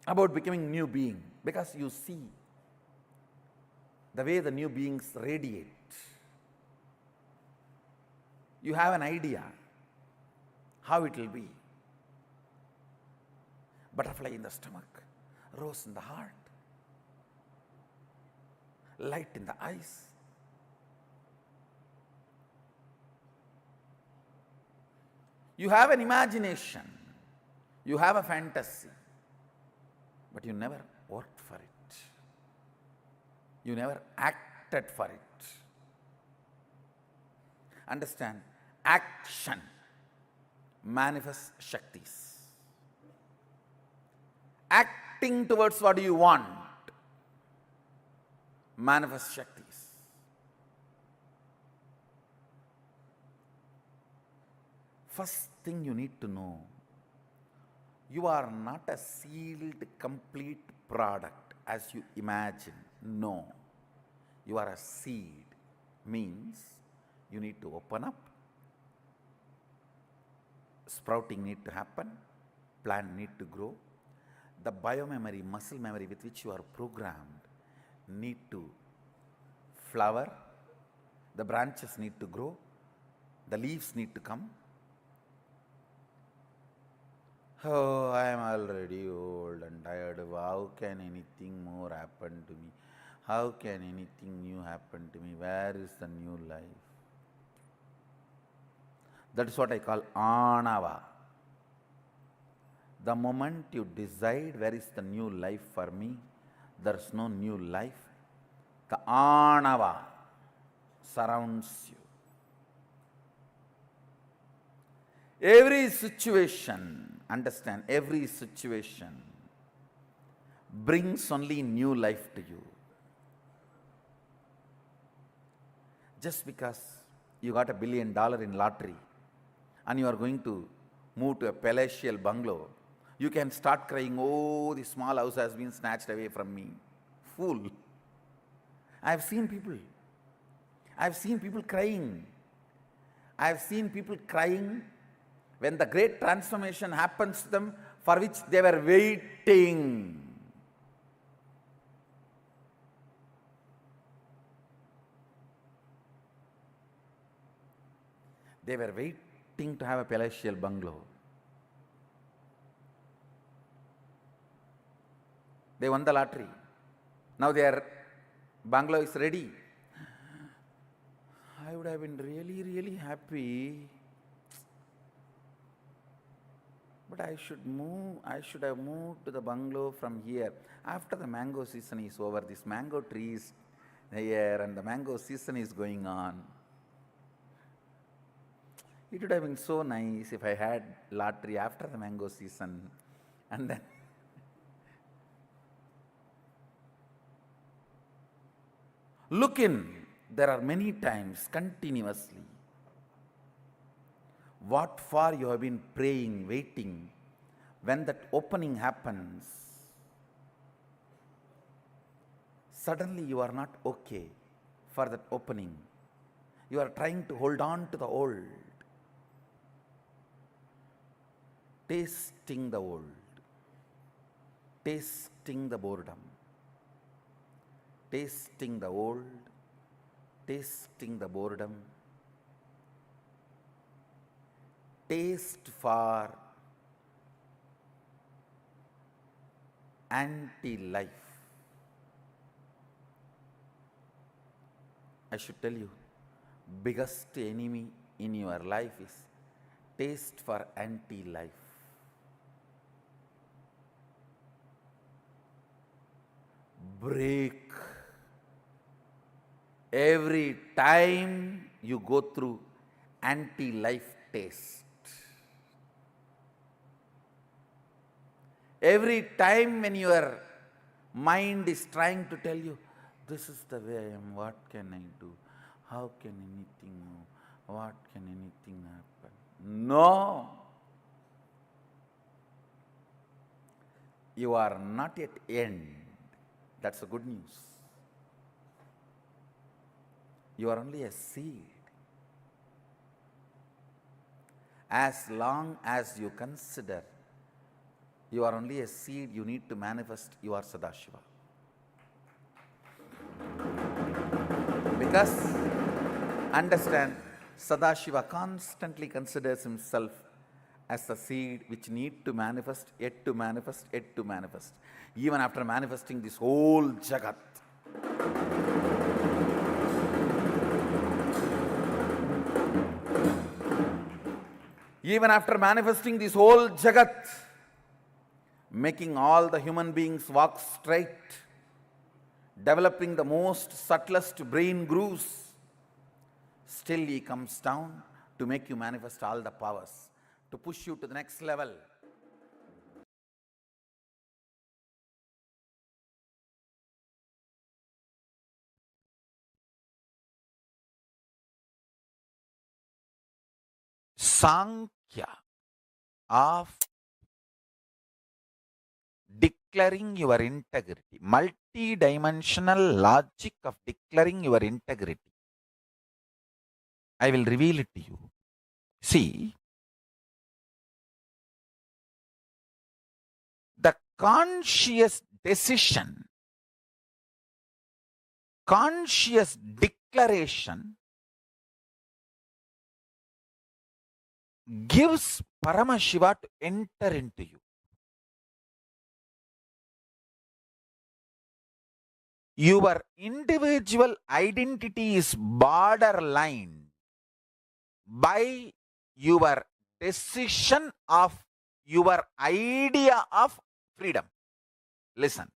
about becoming new being because you see the way the new beings radiate. You have an idea how it will be. Butterfly in the stomach, rose in the heart, light in the eyes. You have an imagination, you have a fantasy, but you never worked for it. You never acted for it. Understand? Action manifests Shaktis. Acting towards what you want manifests Shaktis. First thing you need to know, you are not a sealed, complete product as you imagine. No. You are a seed. Means you need to open up. Sprouting need to happen. Plant need to grow. the biomemory, muscle memory with which you are programmed need to flower, the branches need to grow, the leaves need to come. Oh, I am already old and tired. How can anything more happen to me? How can anything new happen to me? Where is the new life? That is what I call anava. The moment you decide where is the new life for me, there is no new life. The anava surrounds you. Every situation, understand, every situation brings only new life to you. Just because you got $1 billion in lottery and you are going to move to a palatial bungalow, you can start crying, oh, the small house has been snatched away from me. Fool. I've seen people crying. I've seen people crying when the great transformation happens to them for which they were waiting. They were waiting to have a palatial bungalow. They won the lottery. Now their bungalow is ready. I would have been really, really happy. But I should have moved to the bungalow from here. After the mango season is over, this mango tree is here and the mango season is going on. It would have been so nice if I had lottery after the mango season and then look in. There are many times continuously what for you have been praying, waiting. When that opening happens, suddenly you are not okay for that opening. You are trying to hold on to the old, tasting the old, tasting the boredom, tasting the old, tasting the boredom, taste for anti-life. I should tell you, biggest enemy in your life is taste for anti-life. Break. Every time you go through anti-life taste, every time when your mind is trying to tell you, this is the way I am, what can I do? How can anything move? What can anything happen? No! You are not yet end. That's the good news. You are only a seed. As long as you consider you are only a seed, you need to manifest you are Sadashiva. Because, understand, Sadashiva constantly considers himself as a seed which need to manifest, yet to manifest, yet to manifest. Even after manifesting this whole Jagat. Even after manifesting this whole Jagat, making all the human beings walk straight, developing the most subtlest brain grooves, still he comes down to make you manifest all the powers, to push you to the next level. Sankhya of declaring your integrity, multi-dimensional logic of declaring your integrity. I will reveal it to you. See, the conscious decision, conscious declaration gives Paramashiva to enter into you. Your individual identity is borderline by your decision of your idea of freedom. Listen.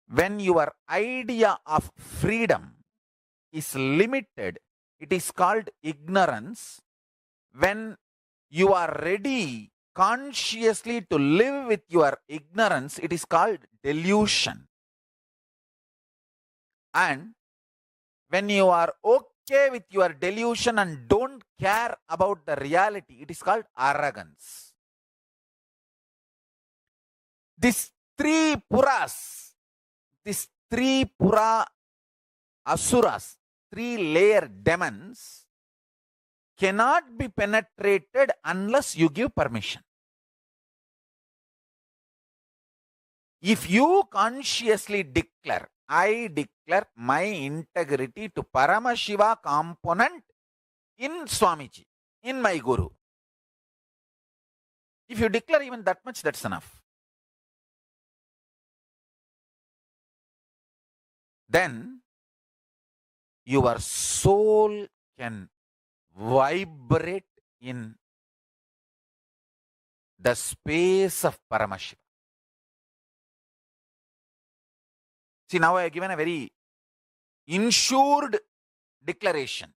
When your idea of freedom is limited, it is called ignorance. When you are ready consciously to live with your ignorance, it is called delusion. And when you are okay with your delusion and don't care about the reality, it is called arrogance. These three pura asuras, 3-layer demons, cannot be penetrated unless you give permission. If you consciously declare, I declare my integrity to Paramashiva component in Swamiji, in my Guru. If you declare even that much, that's enough. Then your soul can vibrate in the space of Paramashiva. See, now I have given a very insured declaration.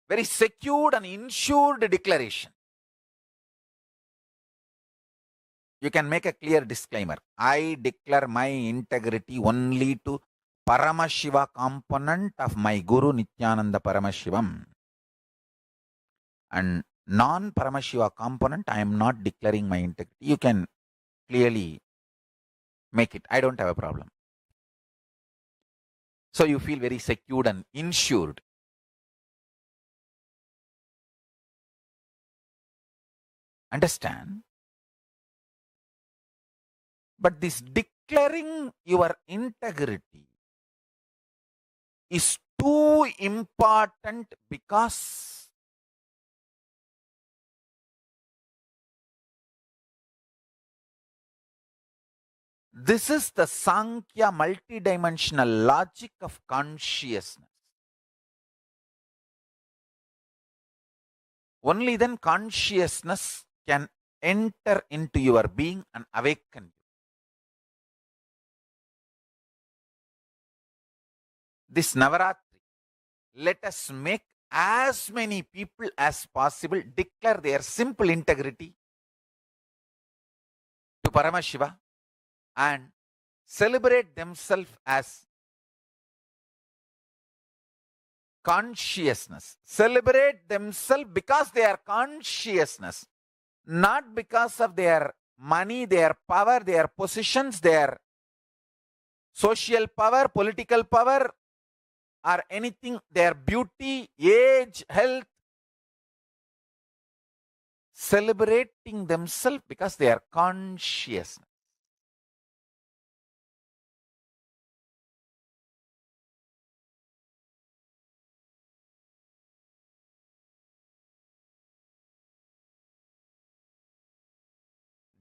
Very secured and insured declaration. You can make a clear disclaimer. I declare my integrity only to Paramashiva component of my Guru Nityananda Paramashivam. And non-Paramashiva component, I am not declaring my integrity. You can clearly make it. I don't have a problem. So you feel very secured and insured. Understand? But this declaring your integrity is too important because this is the Sankhya multidimensional logic of consciousness. Only then consciousness can enter into your being and awaken you. This Navaratri, let us make as many people as possible declare their simple integrity to Paramashiva and celebrate themselves as consciousness. Celebrate themselves because they are consciousness, not because of their money, their power, their positions, their social power, political power, or anything, their beauty, age, health. Celebrating themselves because they are conscious.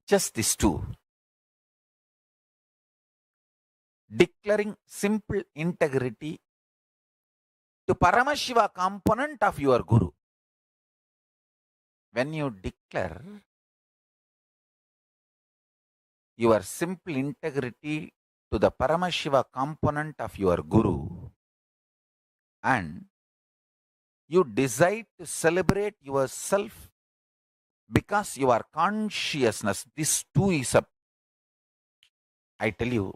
Just these two. Declaring simple integrity to Paramashiva component of your Guru. When you declare your simple integrity to the Paramashiva component of your Guru and you decide to celebrate yourself because you are consciousness, this too is a, I tell you,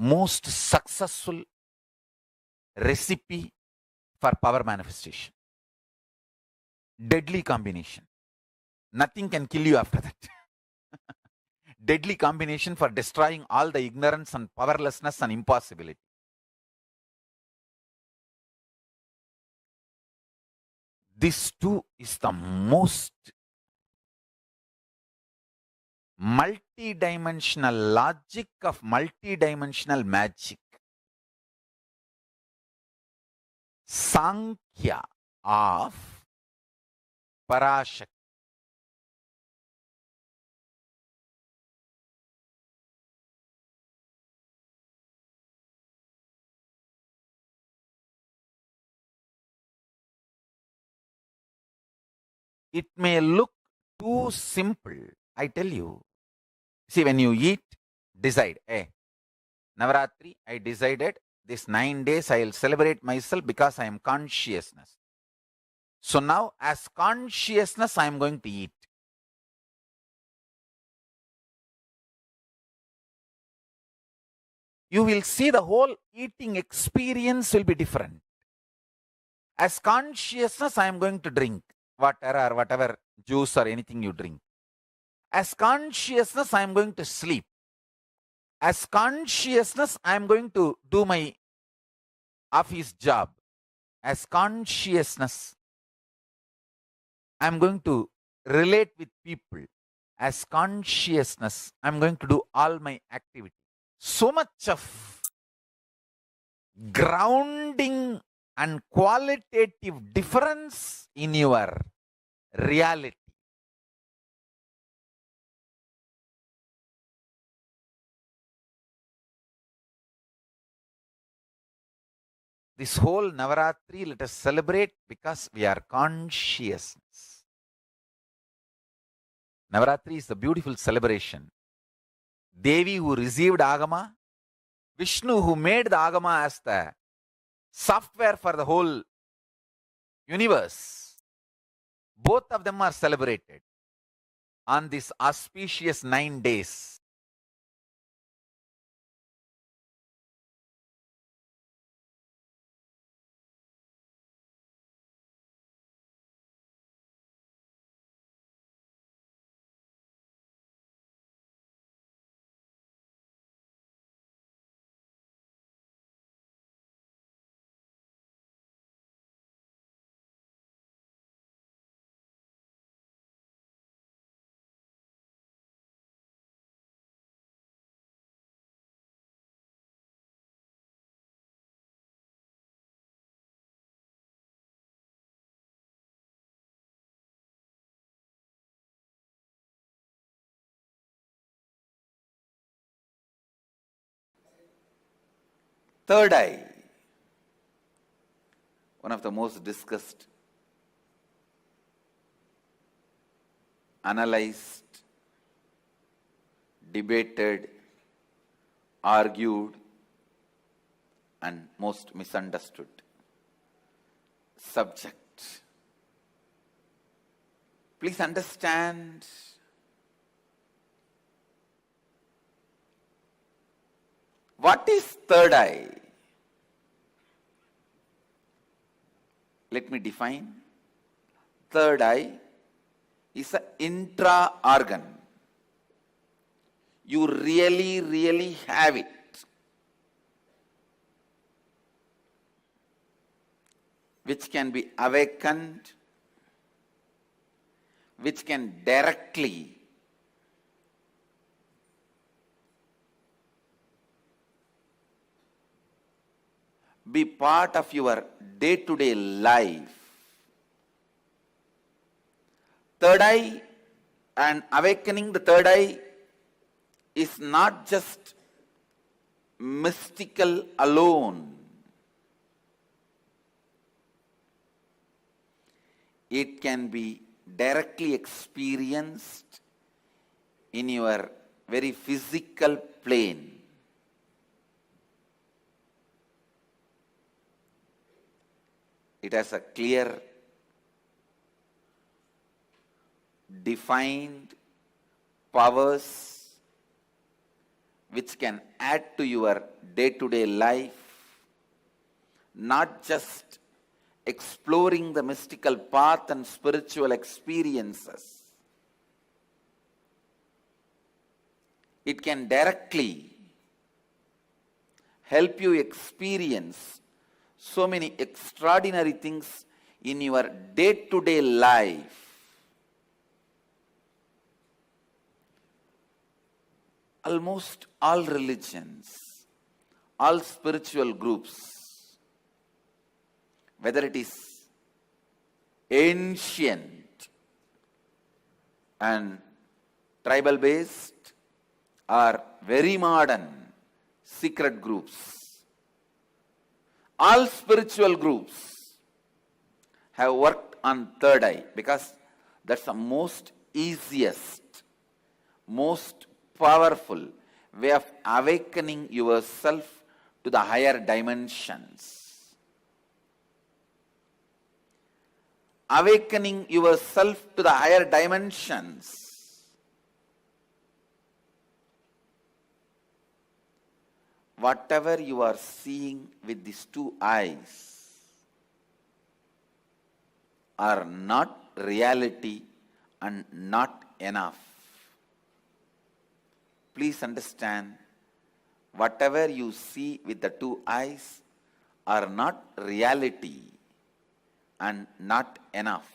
most successful recipe for power manifestation. Deadly combination. Nothing can kill you after that. Deadly combination for destroying all the ignorance and powerlessness and impossibility. This too is the most multidimensional logic of multidimensional magic. Sankhya of Parashakti. It may look too simple, I tell you. See, when you eat, decide, Navaratri, I decided this 9 days I will celebrate myself because I am consciousness. So now, as consciousness, I am going to eat. You will see the whole eating experience will be different. As consciousness, I am going to drink water or whatever juice or anything you drink. As consciousness, I am going to sleep. As consciousness, I am going to do my office job. As consciousness, I am going to relate with people. As consciousness, I am going to do all my activity. So much of grounding and qualitative difference in your reality. This whole Navaratri, let us celebrate because we are consciousness. Navaratri is a beautiful celebration. Devi who received Agama, Vishnu who made the Agama as the software for the whole universe. Both of them are celebrated on this auspicious 9 days. Third eye, one of the most discussed, analyzed, debated, argued, and most misunderstood subject. Please understand, what is third eye? Let me define. Third eye is an intra-organ. You really have it. Which can be awakened, which can directly be part of your day-to-day life. Third eye and awakening the third eye is not just mystical alone. It can be directly experienced in your very physical plane. It has a clear, defined powers which can add to your day-to-day life, not just exploring the mystical path and spiritual experiences. It can directly help you experience so many extraordinary things in your day-to-day life, almost all religions, all spiritual groups, whether it is ancient and tribal based or very modern secret groups, all spiritual groups have worked on third eye because that's the most easiest, most powerful way of awakening yourself to the higher dimensions. Awakening yourself to the higher dimensions. Whatever you are seeing with these two eyes are not reality and not enough. Please understand, whatever you see with the two eyes are not reality and not enough.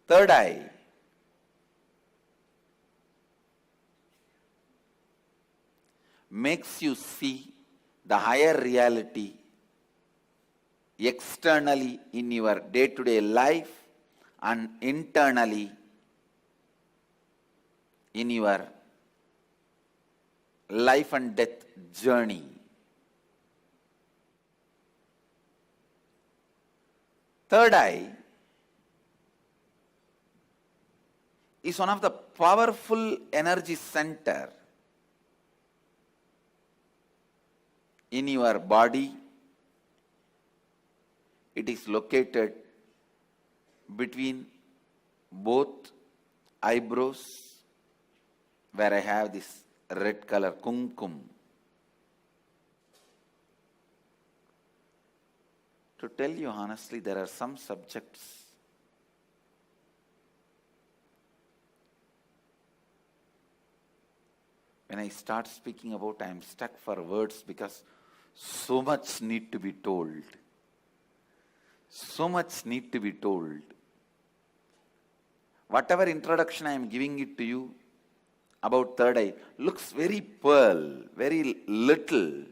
Third eye makes you see the higher reality externally in your day-to-day life and internally in your life and death journey. Third eye is one of the powerful energy center in your body. It is located between both eyebrows, where I have this red color kumkum. To tell you honestly, there are some subjects when I start speaking about, I am stuck for words because so much need to be told. So much need to be told. Whatever introduction I am giving it to you about third eye looks very pearl, very little.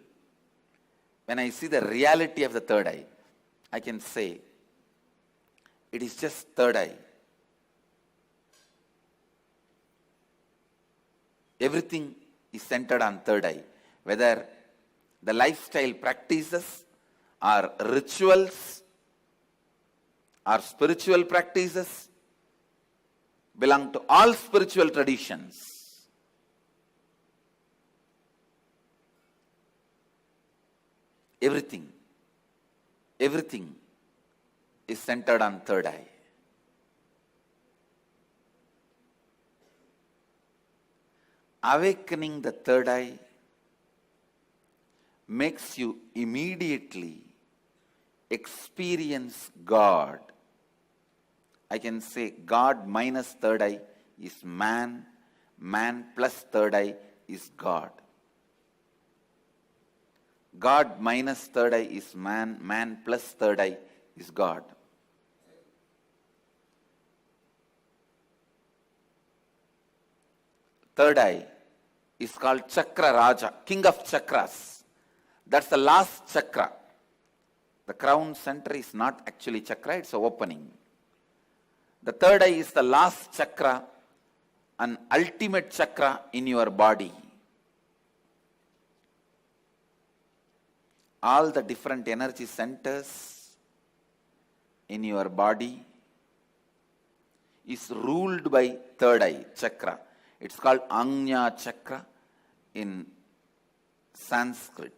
When I see the reality of the third eye, I can say it is just third eye. Everything is centered on third eye, whether the lifestyle practices or rituals or spiritual practices belong to all spiritual traditions. Everything is centered on third eye. Awakening the third eye makes you immediately experience God. I can say God minus third eye is man, man plus third eye is God. God minus third eye is man, man plus third eye is God. Third eye is called Chakra Raja, King of Chakras. That's the last chakra. The crown center is not actually chakra, it's an opening. The third eye is the last chakra, an ultimate chakra in your body. All the different energy centers in your body is ruled by third eye chakra. It's called Ajna chakra in Sanskrit.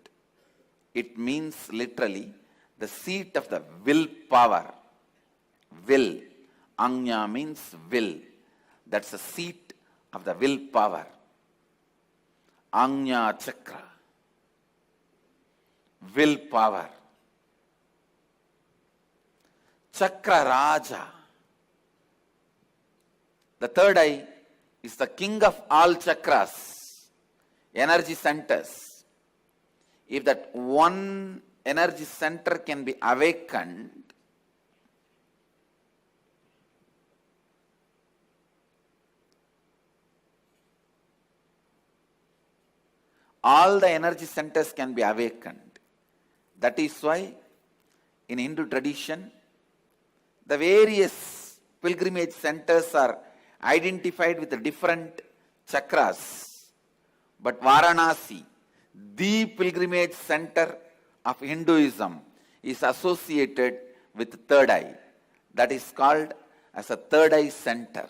It means literally the seat of the will power. Will. Ajna means will. That's the seat of the will power. Ajna chakra. Will power. Chakra Raja. The third eye is the king of all chakras, energy centers. if that one energy center can be awakened, all the energy centers can be awakened. That is why in Hindu tradition, the various pilgrimage centers are identified with the different chakras. But Varanasi, the pilgrimage center of Hinduism, is associated with the third eye. That is called as a third eye center.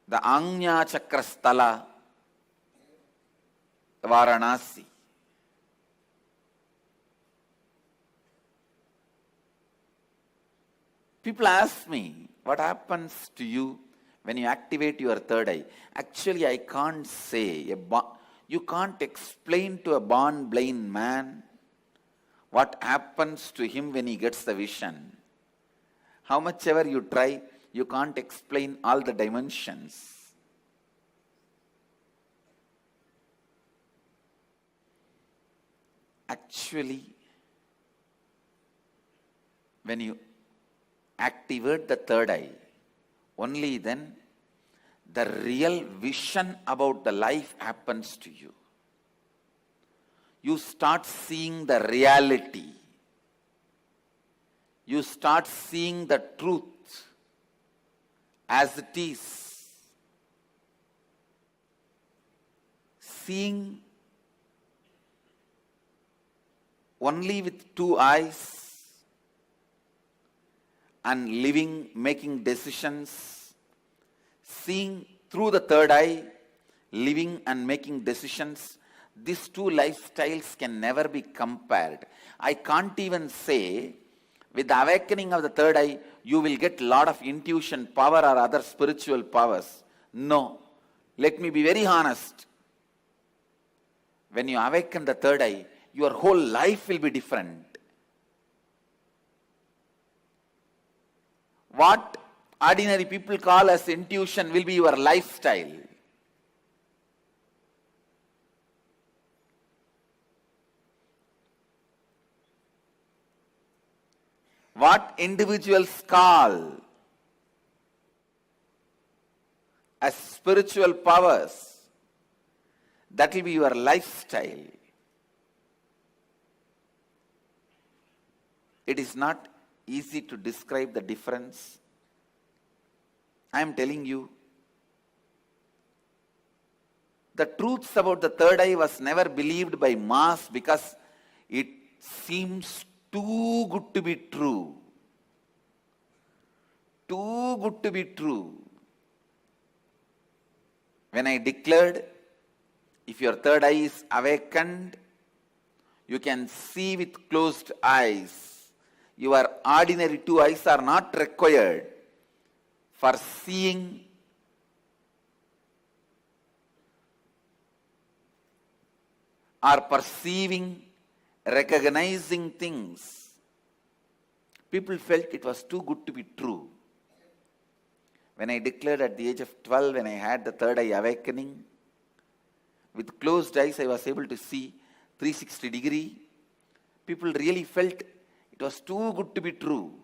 The Anya Chakrasthala, Varanasi. People ask me, what happens to you when you activate your third eye? Actually, I can't say. You can't explain to a born blind man what happens to him when he gets the vision. How much ever you try, you can't explain all the dimensions. Actually, when you activate the third eye, only then the real vision about the life happens to you. You start seeing the reality. You start seeing the truth as it is. Seeing only with two eyes and living, making decisions, seeing through the third eye, living and making decisions, these two lifestyles can never be compared. I can't even say, with the awakening of the third eye, you will get a lot of intuition power or other spiritual powers. No. Let me be very honest. When you awaken the third eye, your whole life will be different. What ordinary people call as intuition will be your lifestyle. What individuals call as spiritual powers, that will be your lifestyle. It is not easy to describe the difference. I am telling you, the truths about the third eye was never believed by mass because it seems too good to be true. Too good to be true. When I declared, if your third eye is awakened, you can see with closed eyes. Your ordinary two eyes are not required for seeing or perceiving, recognizing things. People felt it was too good to be true. When I declared at the age of 12, when I had the third eye awakening, with closed eyes I was able to see 360 degree. People really felt it was too good to be true.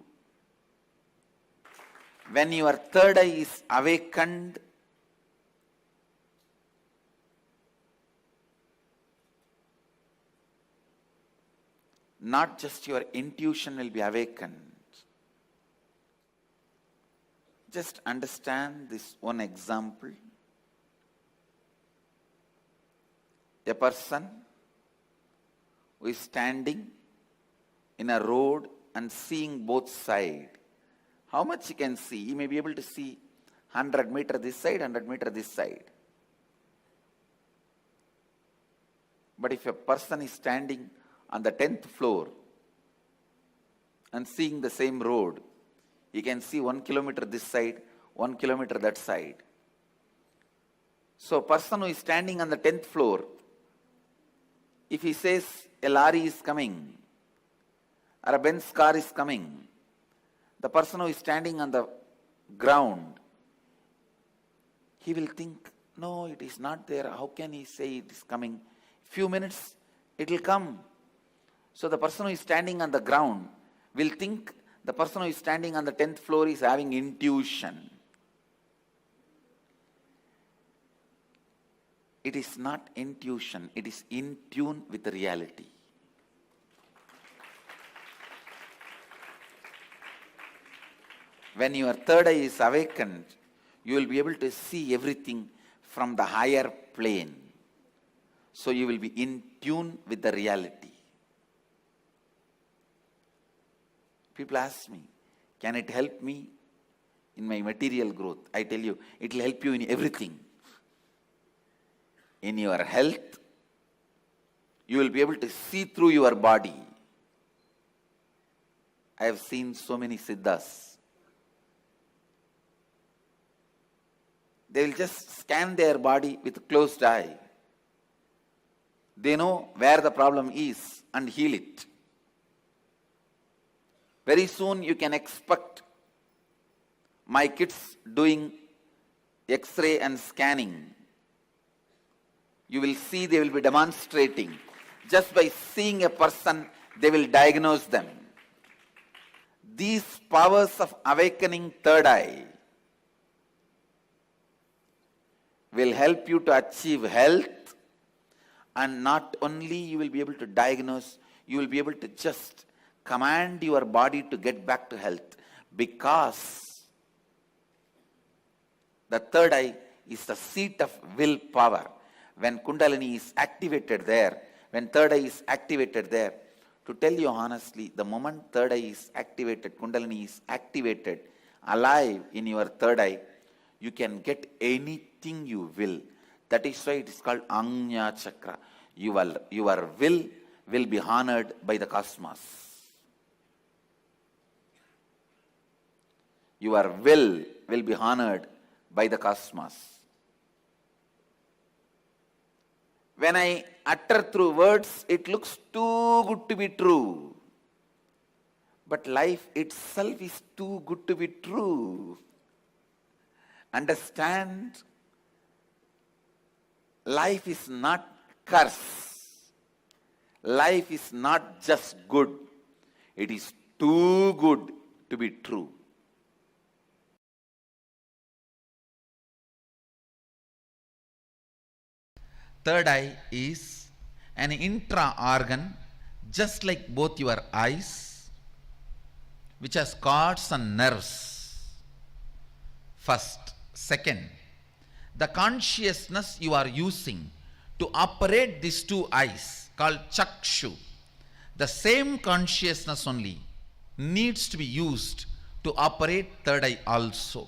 When your third eye is awakened, not just your intuition will be awakened. Just understand this one example. A person who is standing in a road and seeing both sides. How much he can see? He may be able to see 100 meters this side, 100 meters this side. But if a person is standing on the 10th floor and seeing the same road, he can see 1 kilometer this side, 1 kilometer that side. So a person who is standing on the 10th floor, if he says a lorry is coming or a Benz car is coming, the person who is standing on the ground, he will think, no, it is not there. How can he say it is coming? Few minutes, it will come. So the person who is standing on the ground will think the person who is standing on the 10th floor is having intuition. It is not intuition, it is in tune with the reality. When your third eye is awakened, you will be able to see everything from the higher plane. So you will be in tune with the reality. People ask me, can it help me in my material growth? I tell you, it will help you in everything. In your health, you will be able to see through your body. I have seen so many siddhas. They will just scan their body with a closed eye. They know where the problem is and heal it. Very soon you can expect my kids doing X-ray and scanning. You will see they will be demonstrating. Just by seeing a person, they will diagnose them. These powers of awakening third eye will help you to achieve health, and not only you will be able to diagnose, you will be able to just command your body to get back to health, because the third eye is the seat of willpower. When Kundalini is activated there, when third eye is activated there, to tell you honestly, the moment third eye is activated, Kundalini is activated, alive in your third eye, you can get anything you will. That is why it is called Anya Chakra. Your will be honored by the cosmos. Your will be honored by the cosmos. When I utter through words, it looks too good to be true. But life itself is too good to be true. Understand, life is not curse. Life is not just good. It is too good to be true. Third eye is an intra-organ, just like both your eyes, which has cords and nerves. First. Second, the consciousness you are using to operate these two eyes, called chakshu, the same consciousness only needs to be used to operate third eye also.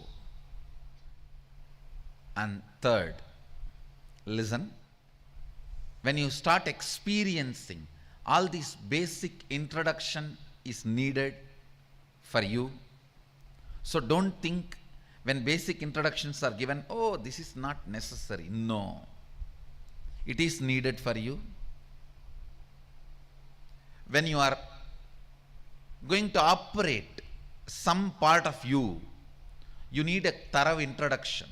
And third, listen, when you start experiencing, all this basic introduction is needed for you. So don't think when basic introductions are given, oh, this is not necessary. No. It is needed for you. When you are going to operate some part of you, you need a thorough introduction.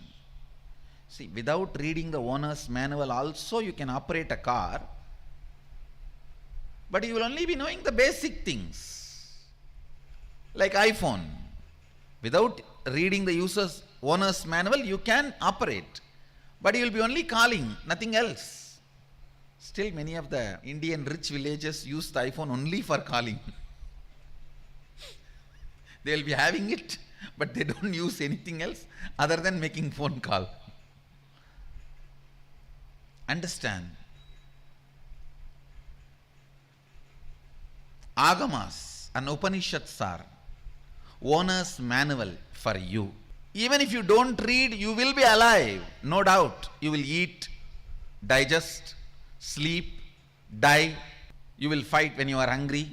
See, without reading the owner's manual also you can operate a car, but you will only be knowing the basic things. Like iPhone. Without reading the owner's manual, you can operate, but you will be only calling, nothing else. Still, many of the Indian rich villages use the iPhone only for calling. They will be having it, but they don't use anything else other than making phone call. Understand? Agamas and Upanishads are owner's manual for you. Even if you don't read, you will be alive, no doubt. You will eat, digest, sleep, die. You will fight when you are hungry.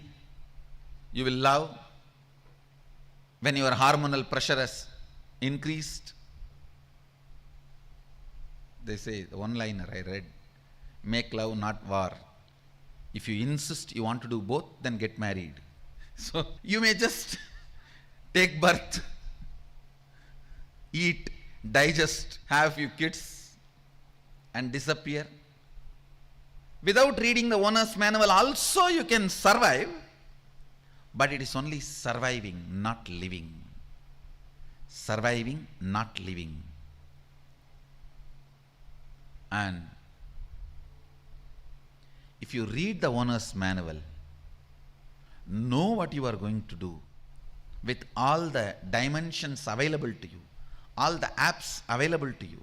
You will love when your hormonal pressure has increased. They say, the one-liner I read, make love, not war. If you insist you want to do both, then get married. So you may just take birth, eat, digest, have a few kids, and disappear. Without reading the owner's manual also you can survive, but it is only surviving, not living. Surviving, not living. And if you read the owner's manual, know what you are going to do with all the dimensions available to you, all the apps available to you.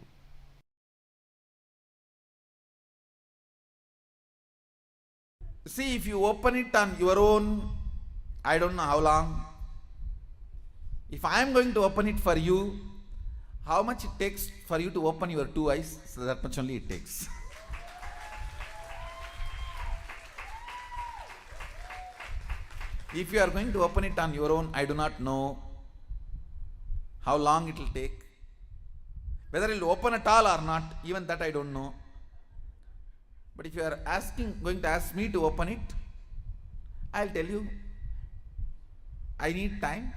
See, if you open it on your own, I don't know how long. If I am going to open it for you, how much it takes for you to open your two eyes? So that much only it takes. If you are going to open it on your own, I do not know how long it will take. Whether it will open at all or not, even that I don't know. But if you are going to ask me to open it, I'll tell you, I need time.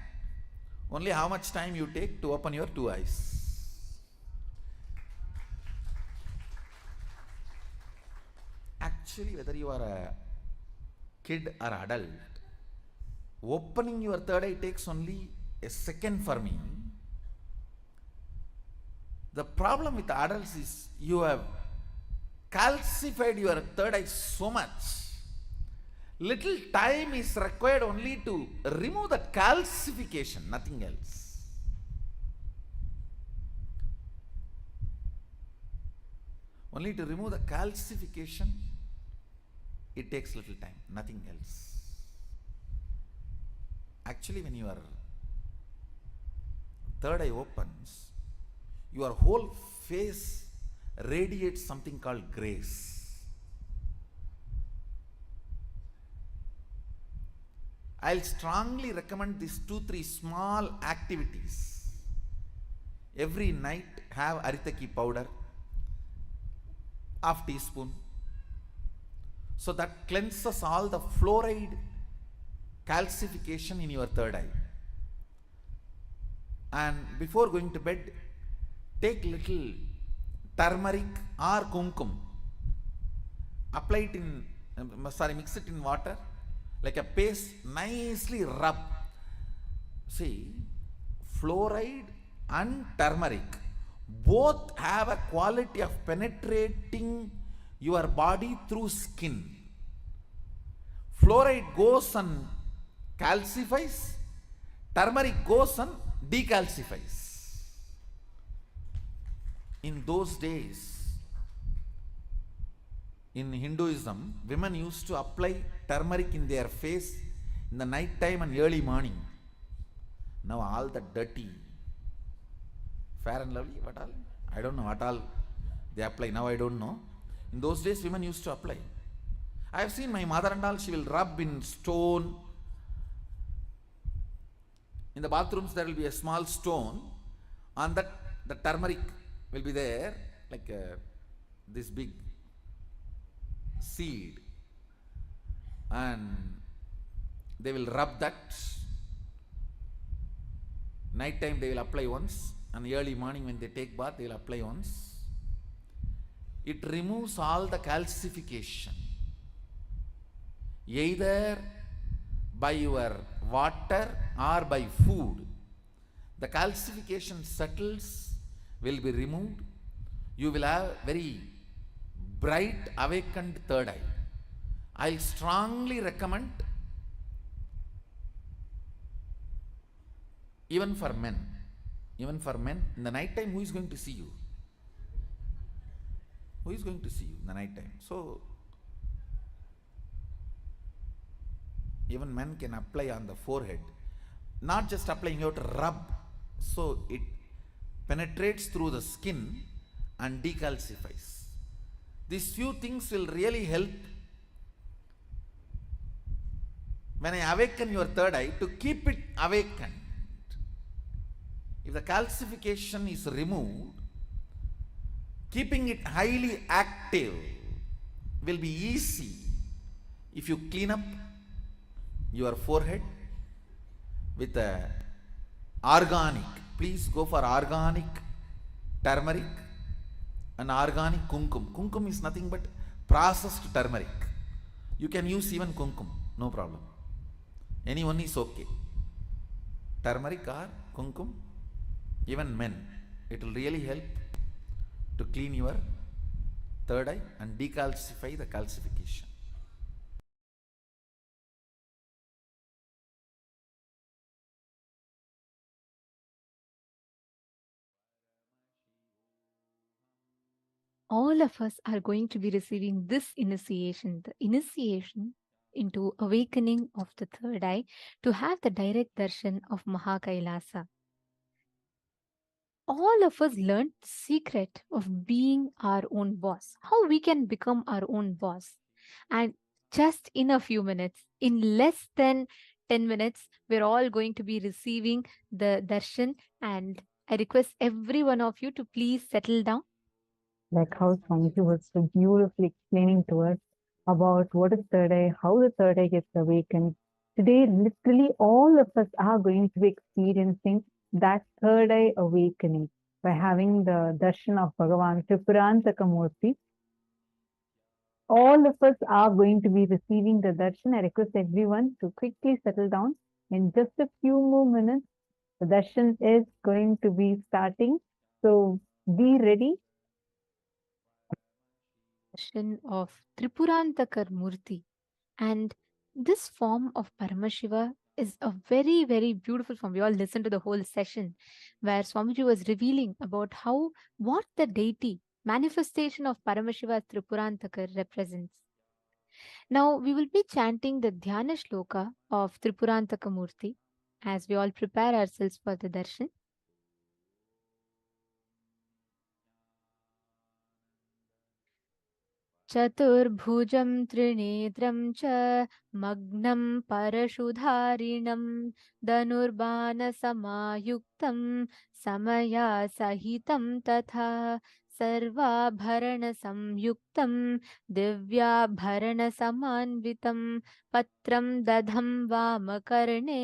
Only how much time you take to open your two eyes. Actually, whether you are a kid or adult, opening your third eye takes only a second for me. The problem with adults is you have calcified your third eye so much. Little time is required only to remove that calcification, nothing else. Only to remove the calcification, it takes little time, nothing else. Actually, when your third eye opens, your whole face radiates something called grace. I'll strongly recommend these 2-3 small activities. Every night have aritaki powder, half teaspoon. So that cleanses all the fluoride calcification in your third eye. And before going to bed, take little turmeric or kumkum. Apply it in, mix it in water. Like a paste, nicely rub. See, fluoride and turmeric both have a quality of penetrating your body through skin. Fluoride goes and calcifies, turmeric goes and decalcifies. In those days, in Hinduism, women used to apply turmeric in their face in the night time and early morning. Now all the dirty, Fair and Lovely, what all? I don't know what all they apply. Now I don't know. In those days, women used to apply. I have seen my mother and all, she will rub in stone. In the bathrooms, there will be a small stone. On that, the turmeric will be there, like this big seed, and they will rub that. Night time they will apply once, and early morning when they take bath they will apply once. It removes all the calcification, either by your water or by food. The calcification settles, will be removed. You will have very bright awakened third eye. I strongly recommend, even for men, in the night time, who is going to see you? Who is going to see you in the night time? So, even men can apply on the forehead. Not just applying, you have to rub. So, it penetrates through the skin and decalcifies. These few things will really help when I awaken your third eye to keep it awakened. If the calcification is removed, keeping it highly active will be easy if you clean up your forehead with a organic. Please go for organic turmeric and organic kumkum. Kumkum is nothing but processed turmeric. You can use even kumkum, no problem. Anyone is okay. Turmeric or kumkum, even men, it will really help to clean your third eye and decalcify the calcification. All of us are going to be receiving this initiation, the initiation into awakening of the third eye, to have the direct darshan of Mahakailasa. All of us learned the secret of being our own boss, how we can become our own boss. And just in a few minutes, in less than 10 minutes, we're all going to be receiving the darshan. And I request every one of you to please settle down. Like how Swamiji was so beautifully explaining to us about what is third eye, how the third eye gets awakened. Today, literally all of us are going to be experiencing that third eye awakening by having the darshan of Bhagavan Tripurantaka. All of us are going to be receiving the darshan. I request everyone to quickly settle down. In just a few more minutes, the darshan is going to be starting. So be ready. Darshan of Tripurantakar Murti. And this form of Paramashiva is a very, very beautiful form. We all listened to the whole session where Swamiji was revealing about what the deity, manifestation of Paramashiva as Tripurantakar represents. Now we will be chanting the Dhyana Shloka of Tripurantaka Murti as we all prepare ourselves for the darshan. चतुर्भुजं त्रिनेत्रं च मग्नं परशुधारिणं धनुर्बाणसमायुक्तं समया सहितं तथा सर्वाभरणसंयुक्तं दिव्याभरणसमान्वितं पत्रं दधं वामकर्णे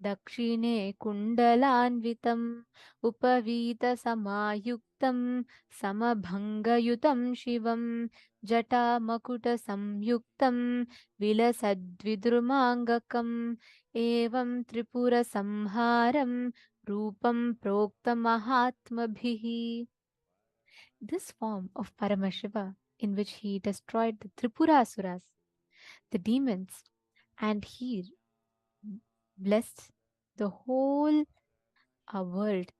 दक्षिणे कुण्डलान्वितम् उपवीतसमायुक्तं समभङ्गयुतं शिवम् जटामकुटसंयुक्तं विलसद्विद्रुमाङ्गकम् एवं त्रिपुरसंहारं रूपं प्रोक्तमहात्मभिः. This form of Paramashiva, in which he destroyed the Tripurasuras, the demons, and he blessed the whole world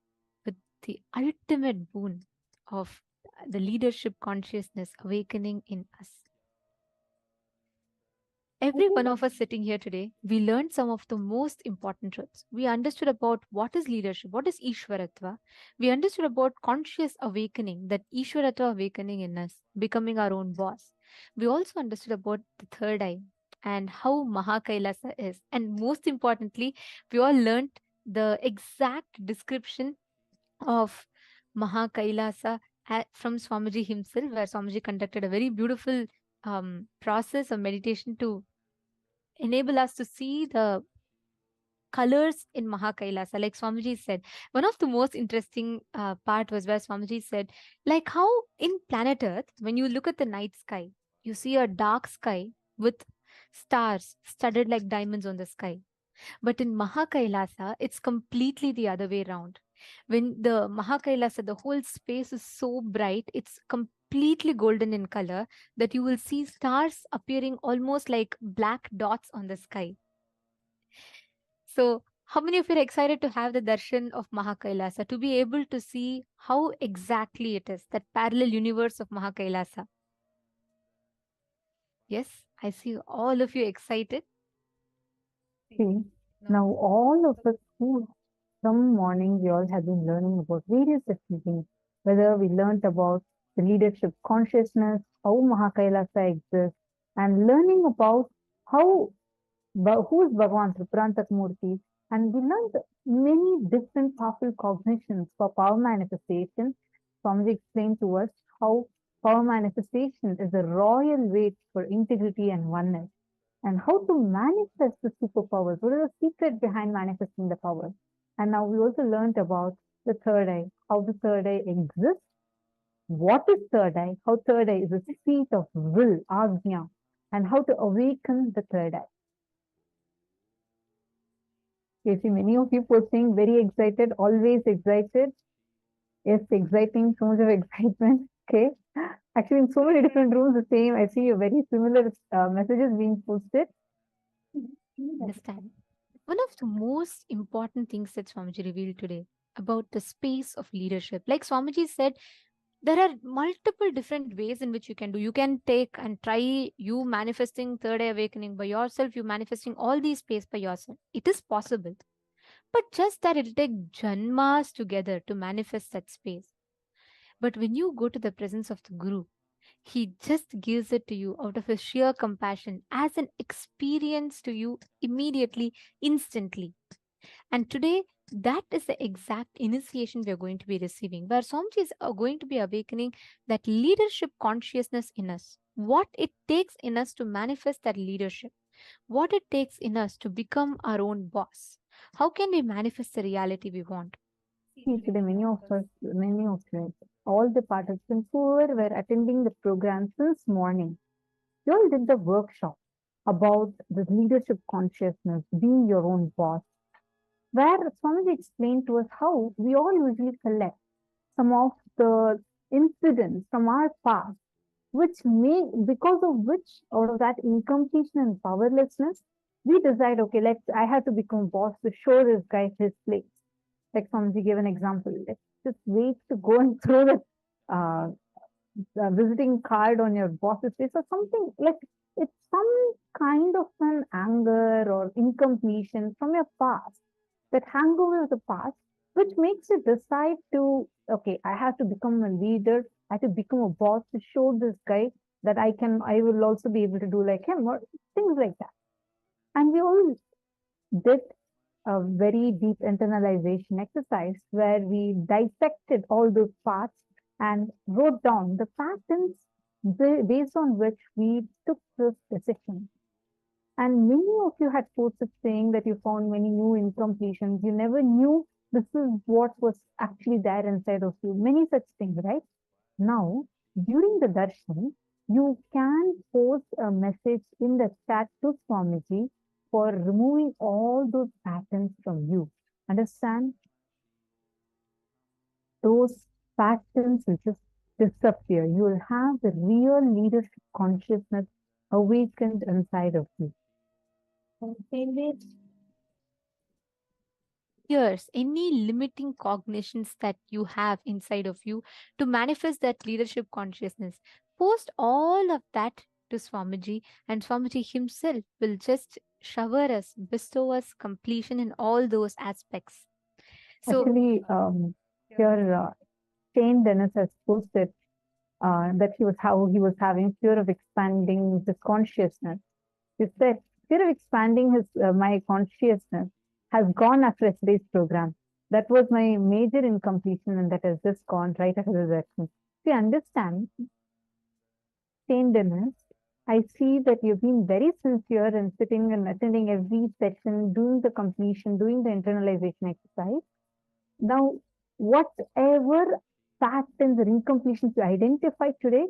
with the ultimate boon of the leadership consciousness awakening in us. Every one of us sitting here today, we learned some of the most important truths. We understood about what is leadership, what is Ishwaratva. We understood about conscious awakening, that Ishwaratva awakening in us, becoming our own boss. We also understood about the third eye and how Mahakailasa is. And most importantly, we all learned the exact description of Mahakailasa from Swamiji himself, where Swamiji conducted a very beautiful process of meditation to enable us to see the colors in Mahakailasa. Like Swamiji said, one of the most interesting part was where Swamiji said, like how in planet Earth, when you look at the night sky, you see a dark sky with stars studded like diamonds on the sky. But in Mahakailasa, it's completely the other way around. When the Mahakailasa, the whole space is so bright, it's completely golden in color that you will see stars appearing almost like black dots on the sky. So, how many of you are excited to have the darshan of Mahakailasa, to be able to see how exactly it is, that parallel universe of Mahakailasa? Yes, I see all of you excited. See, now all of us who from morning we all have been learning about various different things, whether we learned about the leadership consciousness, how Mahakailasa exists, and learning about how who is Bhagavan Tripurantak Murti, and we learned many different powerful cognitions for power manifestation. Swamiji explained to us how power manifestation is a royal way for integrity and oneness, and how to manifest the superpowers. What is the secret behind manifesting the power? And now we also learned about the third eye, how the third eye exists, what is third eye, how third eye is a seat of will, ajna, and how to awaken the third eye. You see, many of you posting very excited, always excited. Yes, exciting, so much of excitement. Okay. Actually, in so many different rooms, the same. I see very similar messages being posted. Understand. One of the most important things that Swamiji revealed today about the space of leadership. Like Swamiji said, there are multiple different ways in which you can do. You can take and try you manifesting third eye awakening by yourself, you manifesting all these space by yourself. It is possible. But just that it'll take janmas together to manifest that space. But when you go to the presence of the Guru, he just gives it to you out of his sheer compassion as an experience to you immediately, instantly. And today, that is the exact initiation we are going to be receiving, where Swamiji is going to be awakening that leadership consciousness in us. What it takes in us to manifest that leadership, what it takes in us to become our own boss. How can we manifest the reality we want? See, today many of us, all the participants who were attending the program since morning, you all did the workshop about the leadership consciousness, being your own boss, where Swamiji explained to us how we all usually collect some of the incidents from our past, because of which, out of that incompletion and powerlessness, we decide, okay, I have to become boss to show this guy his place. Like Swamiji gave an example, let's just wait to go and throw the visiting card on your boss's face or something. Like it's some kind of an anger or incompletion from your past, that hangover of the past, which makes you decide to, okay, I have to become a leader, I have to become a boss to show this guy that I will also be able to do like him, or things like that. And we all did a very deep internalization exercise where we dissected all those parts and wrote down the patterns based on which we took this decision. And many of you had posted saying that you found many new incompletions. You never knew this is what was actually there inside of you. Many such things, right? Now, during the darshan, you can post a message in the chat to Swamiji for removing all those patterns from you. Understand? Those patterns will just disappear. You will have the real leadership consciousness awakened inside of you. Years, any limiting cognitions that you have inside of you to manifest that leadership consciousness, post all of that to Swamiji, and Swamiji himself will just shower us, bestow us completion in all those aspects. So, Actually, here Shane Dennis has posted that how he was having fear of expanding his consciousness. He said, fear of expanding my consciousness has gone after today's program. That was my major incompletion, and that has just gone right after the session. See, understand, Saint Dennis, I see that you've been very sincere in sitting and attending every session, doing the completion, doing the internalization exercise. Now, whatever patterns or incompletions you identified today,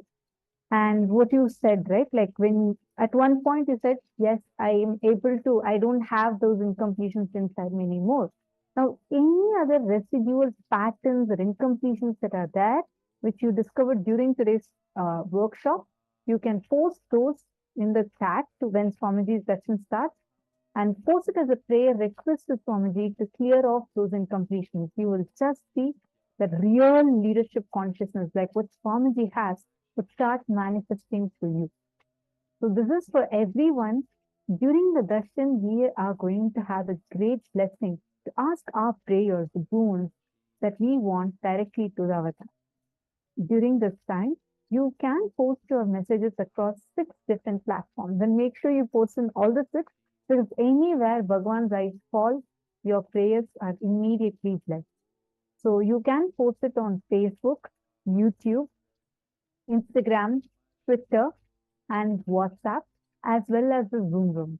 and what you said, right? Like when at one point you said, yes, I don't have those incompletions inside me anymore. Now, any other residual patterns or incompletions that are there, which you discovered during today's workshop, you can post those in the chat to when Swamiji's session starts, and post it as a prayer request to Swamiji to clear off those incompletions. You will just see that real leadership consciousness, like what Swamiji has, would start manifesting to you. So this is for everyone. During the darshan, we are going to have a great blessing to ask our prayers, the boons that we want directly to the avatar. During this time, you can post your messages across 6 different platforms, and make sure you post in all the 6, because anywhere Bhagwan's eyes fall, your prayers are immediately blessed. So you can post it on Facebook, YouTube, Instagram, Twitter, and WhatsApp, as well as the Zoom room.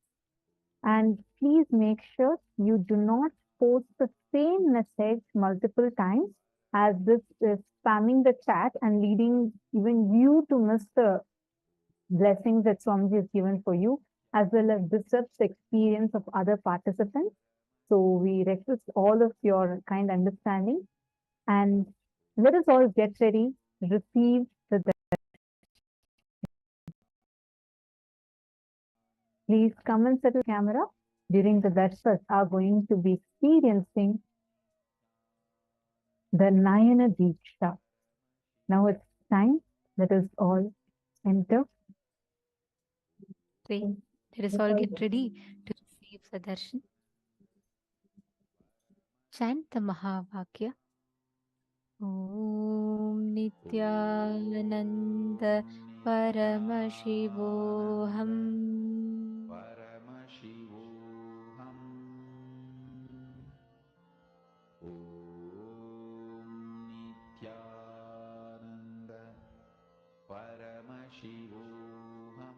And please make sure you do not post the same message multiple times, as this is spamming the chat and leading even you to miss the blessings that Swamiji has given for you, as well as disrupts the experience of other participants. So we request all of your kind understanding, and let us all get ready to receive the. Please come and set the camera. During the Darshas are going to be experiencing the Nayana Diksha. Now it's time. Let us all enter. Great. Let us all get ready to receive the darshan. Chant the Mahavakya. Om Nityananda Paramashivoham. Paramashivoham. Om Nityananda Paramashivoham.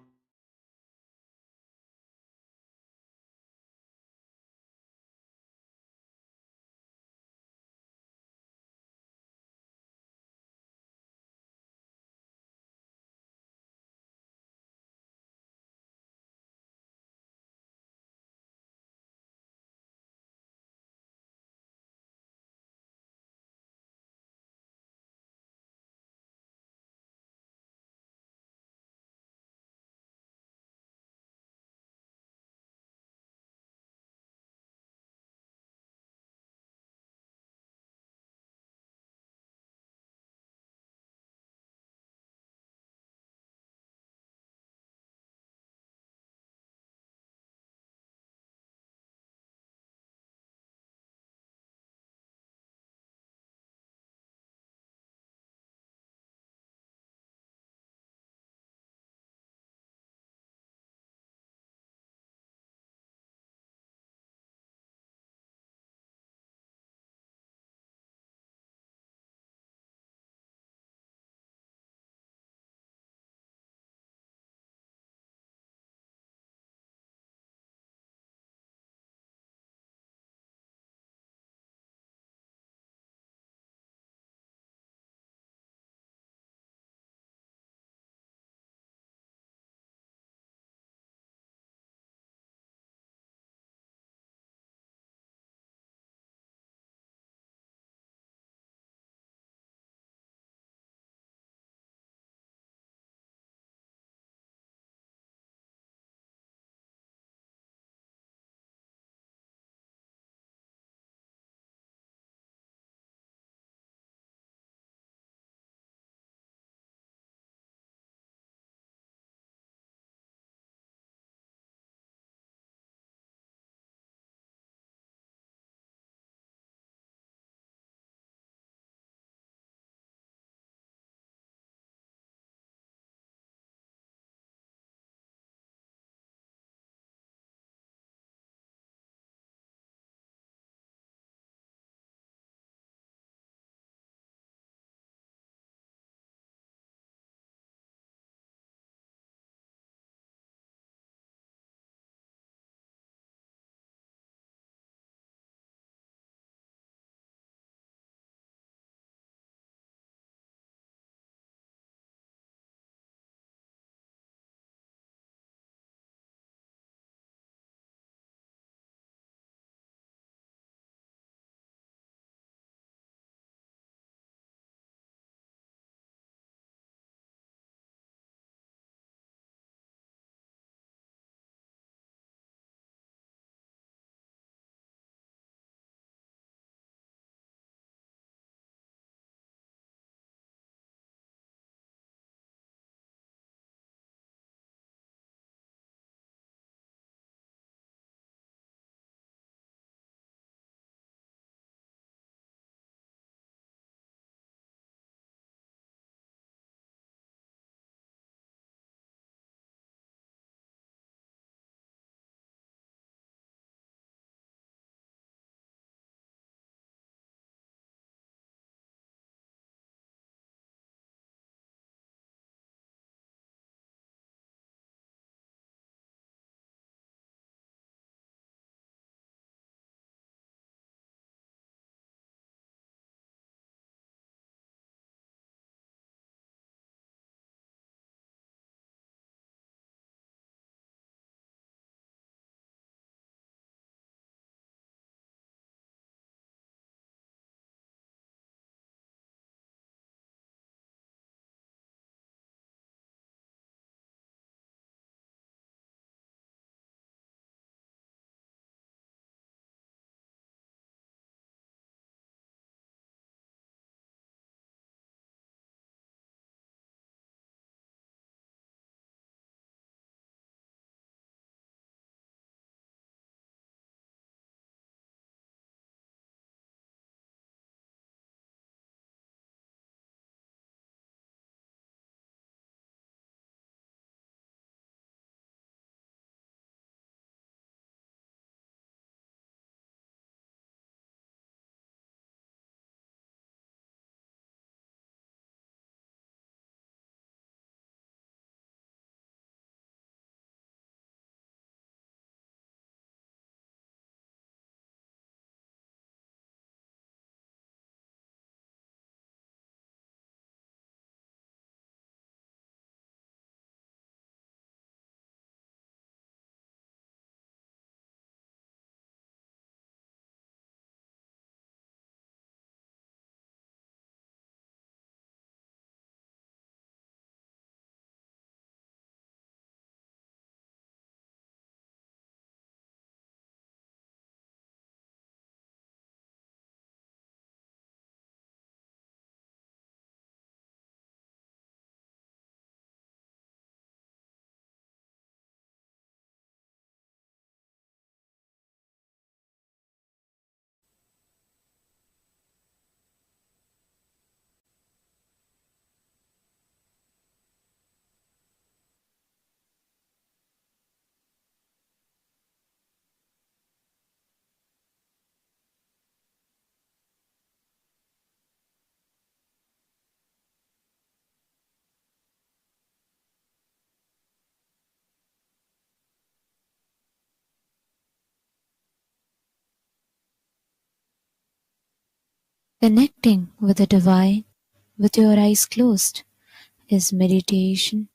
Connecting with the divine with your eyes closed is meditation.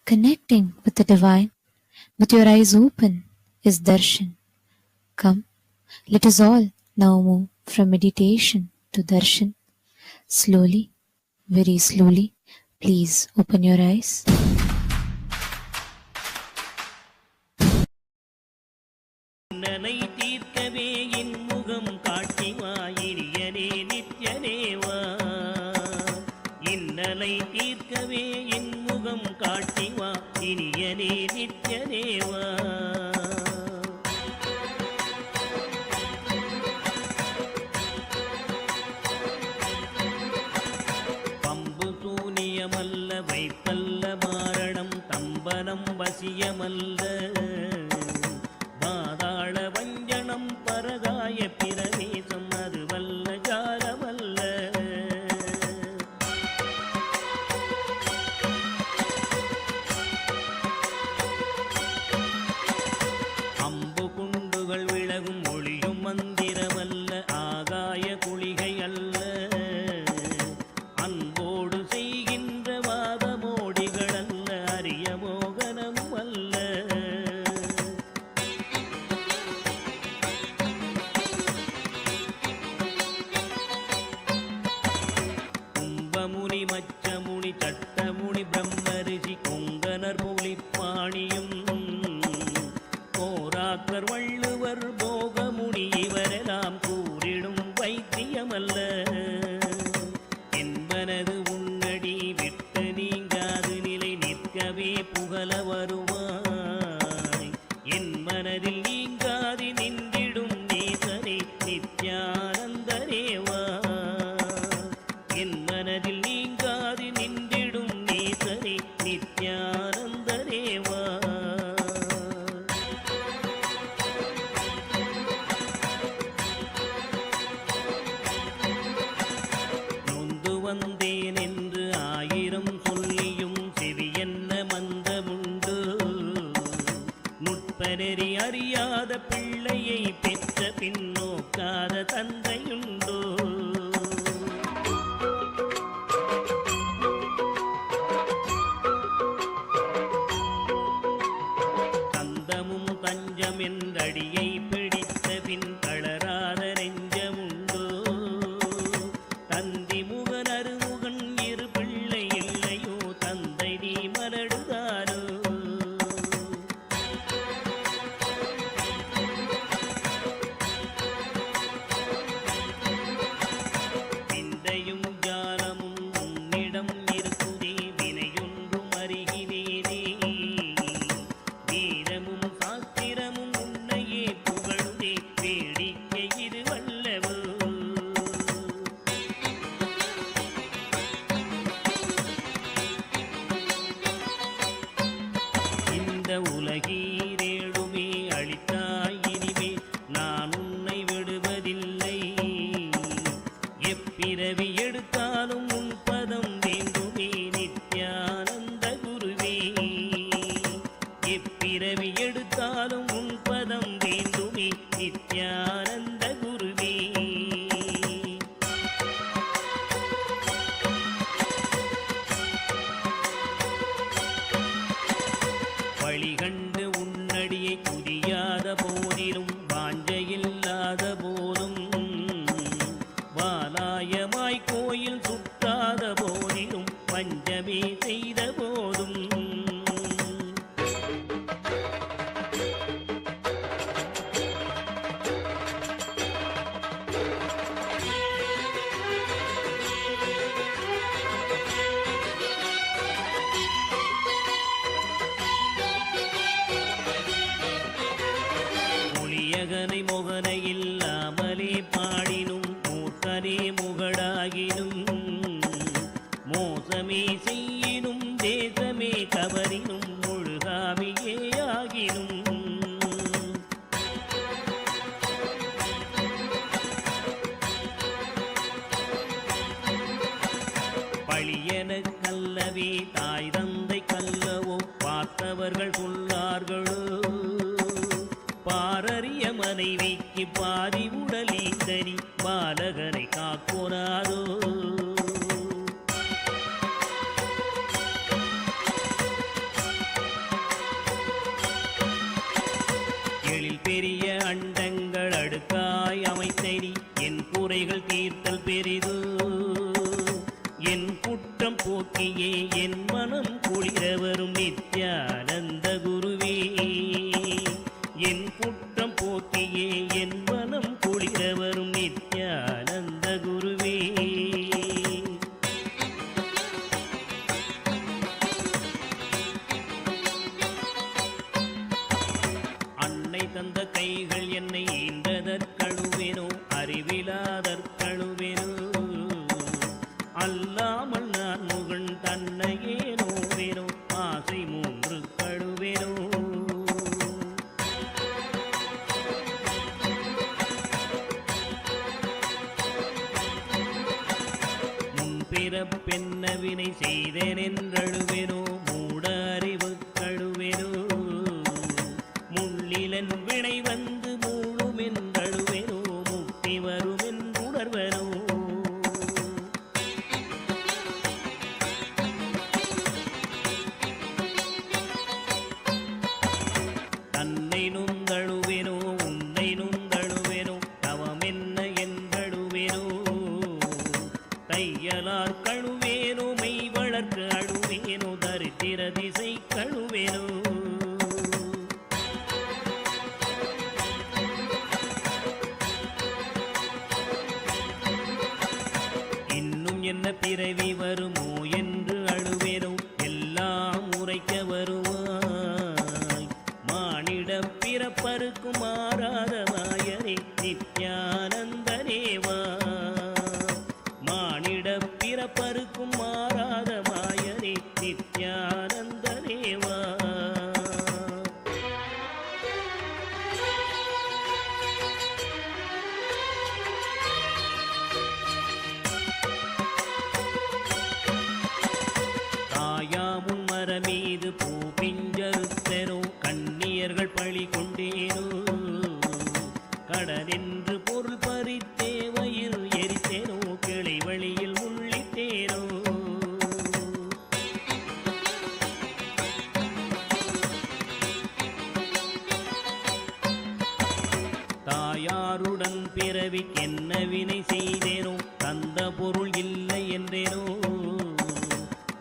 Connecting with the divine with your eyes open is darshan. Come, let us all now move from meditation to darshan. Slowly, very slowly, please open your eyes. இன்னலை தீர்க்கவே என் முகம் காட்டிவா இனியனே நித்யனேவா. இன்னலை தீர்க்கவே என் முகம் காட்டிவா இனியனே நித்யனேவா. Pump சூனியமல்ல வைப்பல்ல மாரணம் தம்பனம் வசியமல்ல பாதாள வஞ்சனம் பரகாய பிரவேசம் அது வல்ல ஜாலமல்ல. அம்பு குண்டுகள் விலகும் ஒளியும் மந்திரமல்ல ஆகாய குளிகை அல்ல. அன்போடு செய்கின்ற வாதமோடிகள் அல்ல அரிய மோகனம் அல்ல. கும்பமுனி மச்சமுனி சட்டமுனி பிரம்மரிஷி கொங்கனர் புலிப்பாணியும் போராக்கர் வள்ளுவர் போகமுனி இவரெல்லாம் கூறிடும் வைத்தியமல்ல. என்பனது உன்னடி விட்டு நீங்காது நிலை நிற்கவே புகழ வருவாய். என் மனதில் நீங்காது நின்றிடும் நேசனே நித்யானந்தரேவா. என் மனதில் நீங்காது நின்றிடும் நேசனே நித்யானந்தரேவா. நொந்து வந்தேன் என்று ஆயிரம் சொல்லியும் செவியென்ன மந்தமுண்டு. நுட்பநெறி அறியாத பிள்ளையை பெற்ற பின்னோக்காத தந்தையுண்டோ. தந்தமும் தஞ்சம் என்றடியை பிடித்த பின் தளராத நெஞ்சமுண்டோ. தந்தி முகன் அருமுகன் இரு பிள்ளை இல்லையோ தந்தை நீ மலடுதாரோ. விந்தையும் ஜாலமும் உன்னிடம் இருக்குதே வினையொன்றும் அறிகினேனே. வீரமும் சாஸ்திரமும் உன்னையே புகழுதே வேடிக்கை இது வல்லவோ. இந்த உலகீரேழுமே அளித்தாய் இனிமே நான் உன்னை விடுவதில்லை. எப்பிறவி எடுத்தாலும் உன் பதம் வேண்டுமே நித்யானந்த குருவே. எப்பிறவி எடுத்தாலும் உன் பதம் வேண்டுமே நித்யானந்த குருவே. வழிகண்டு உன்னடியை குதியாத போதிலும் வாஞ்சையில்லாத போதும் வாலாயமாய் கோயில் சுத்தாத போதிலும் பஞ்சமே செய்த போதும் ஒளியகனை மொகனை இல்லாமலே பாடினும் மூர்க்கனே முகடாகினும் மோசமே செய்யினும் தேசமே கவரினும் முழுகாமியே ஆகினும் பழியன கல்லவே தாய் தந்தை கல்லவோ பார்த்தவர்கள் சொல்லார்களோ பாரறிய மன மனைவிக்கு பாதி உடலீந்தனி பாலகனை காக்கோனாதோ. எழில் பெரிய அண்டங்கள் அடுக்காய் அமைத்தனி என் குறைகள் தீர்த்தல் பெரிது. என் குற்றம் போக்கியே என் மனம் குளிர வரும் நித்யானந்த குருவே. என் குற்றம் போக்கியே என் மனம் குளிர வரும் நித்யானந்த குருவே. அன்னை தந்த கைகள் என்னை ஈன்றதற்கழுவேனோ அறிவிலாதற்கழுவேனோ. அல்லாமல் நான் முகன் தன்னையே நோவேனோ ஆசை மூன்று கழுவேனோ. முன்பிறப்பென்ன வினை செய்தேன் என்றழுவேனோ மூட அறிவு கழுவேனோ. முள்ளிலன் வினை வந்து மூழும் என்றழுவேனோ முக்தி வரும் என்றுணர்வனோ. தன்னை நுந்தழுவேனோ உன்னை நுந்தழுவேனோ தவமென்ன என்றழுவேனோ. தையலார் கழுவேனோ மெய் வளர்க்கு அழுவேனோ தரித்திர திசை கழுவேனோ. இன்னும் என்ன பிறவி வருமோ என்று அழுவேனோ எல்லாம் உரைக்க வருவாய். மானிட பிறப்பருக்கும் மாறாத மாயனே நித்யானந்தனேவா. மானிட பிறப்பருக்கும் மாறாத மாயனே நித்யானந்தனேவா. தாயாமுன் மரமீது பூ பிஞ்சறுத்தனோ கண்ணியர்கள் பழி கொண்டேனோ. கடனென்று பொருள் பறித்தே வயிறு எரித்தேனோ கிளை வழியில் உள்ளிட்டேனோ. தாயாருடன் பிறவிக்கென்ன வினை செய்தேனோ தந்த பொருள் இல்லை என்றேனோ.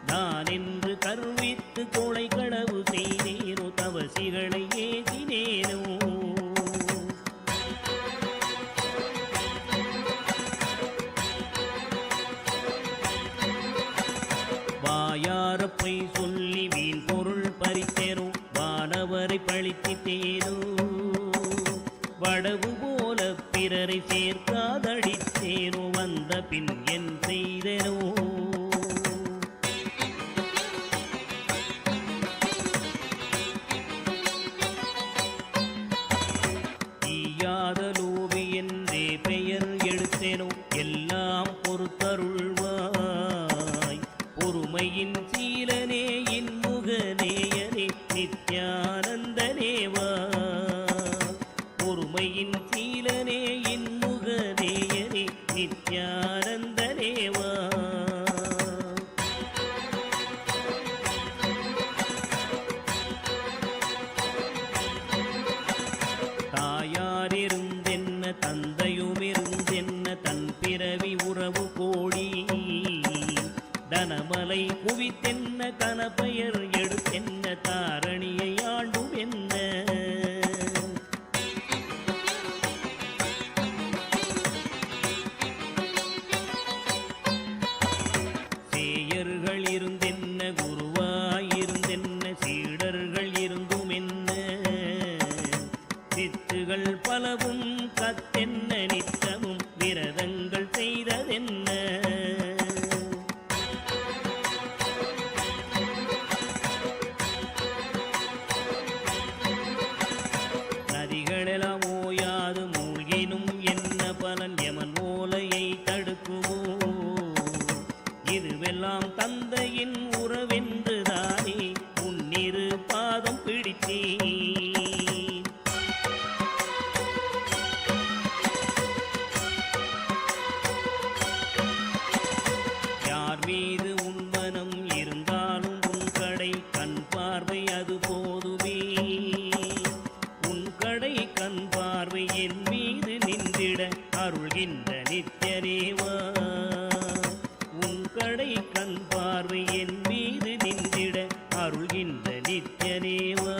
நான் என்று கருவித்து கொலை களவு செய்தேனோ தவசிகளை ஏதினேனோ. வாயார பொய் சொல்லி வீண் பொருள் பறித்தேனோ வானவரை பழித்திட்டேனோ. வடவு போல பிறரை சேர்க்காதடித்தேனோ வந்த பின் என் செய்தேனோ. ஈயாத லோபி என்றே பெயர் எடுத்தேனோ எல்லாம் பொறுத்தருள்வாய். பொறுமையின் சீலனே இன்முகநேயனே நித்யானந்தனேவா. பொறுமையின் சீலனே இன்முகநேயனே நித்யானந்தனேவா. தாயாரிருந்தென்ன தந்தையுமிருந்தென்ன தன் பிறவி உறவு கோடி. தனமலை குவித்தென்ன கனப்பெயர் எடுத்தென்ன தாரணியை ஆண்டும் என்ன. சேயர்கள் இருந்தென்ன குருவாயிருந்தென்ன சீடர்கள் இருந்தும் என்ன. சித்துகள் பலவும் கத்தென்ன நித்தமும் விரதங்கள் செய்ததென்ன. நதிகளெல்லாம் ஓயாது மூழ்கினும் என்ன பலன் யமன் ஓலையை தடுக்குமோ. இதுவெல்லாம் தந்தையின் உறவென்றுதானே உன்னிரு பாதம் பிடித்தேன். தேவா உன் கடை கண் பார்வை என் மீது நின்றிட அருள்கின்ற நித்ய தேவா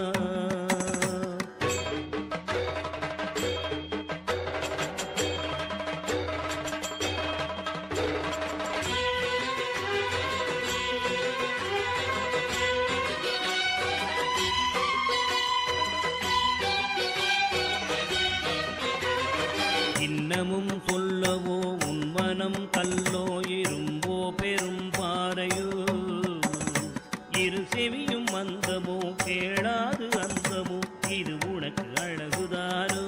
இன்னமும் சொல்லவோ உன் மனம் கல்லோ இரும்போ பெரும் பாறையோ இரு செவியும் மந்தமோ கேளாது அந்தமோ இது உனக்கு அழகுதானோ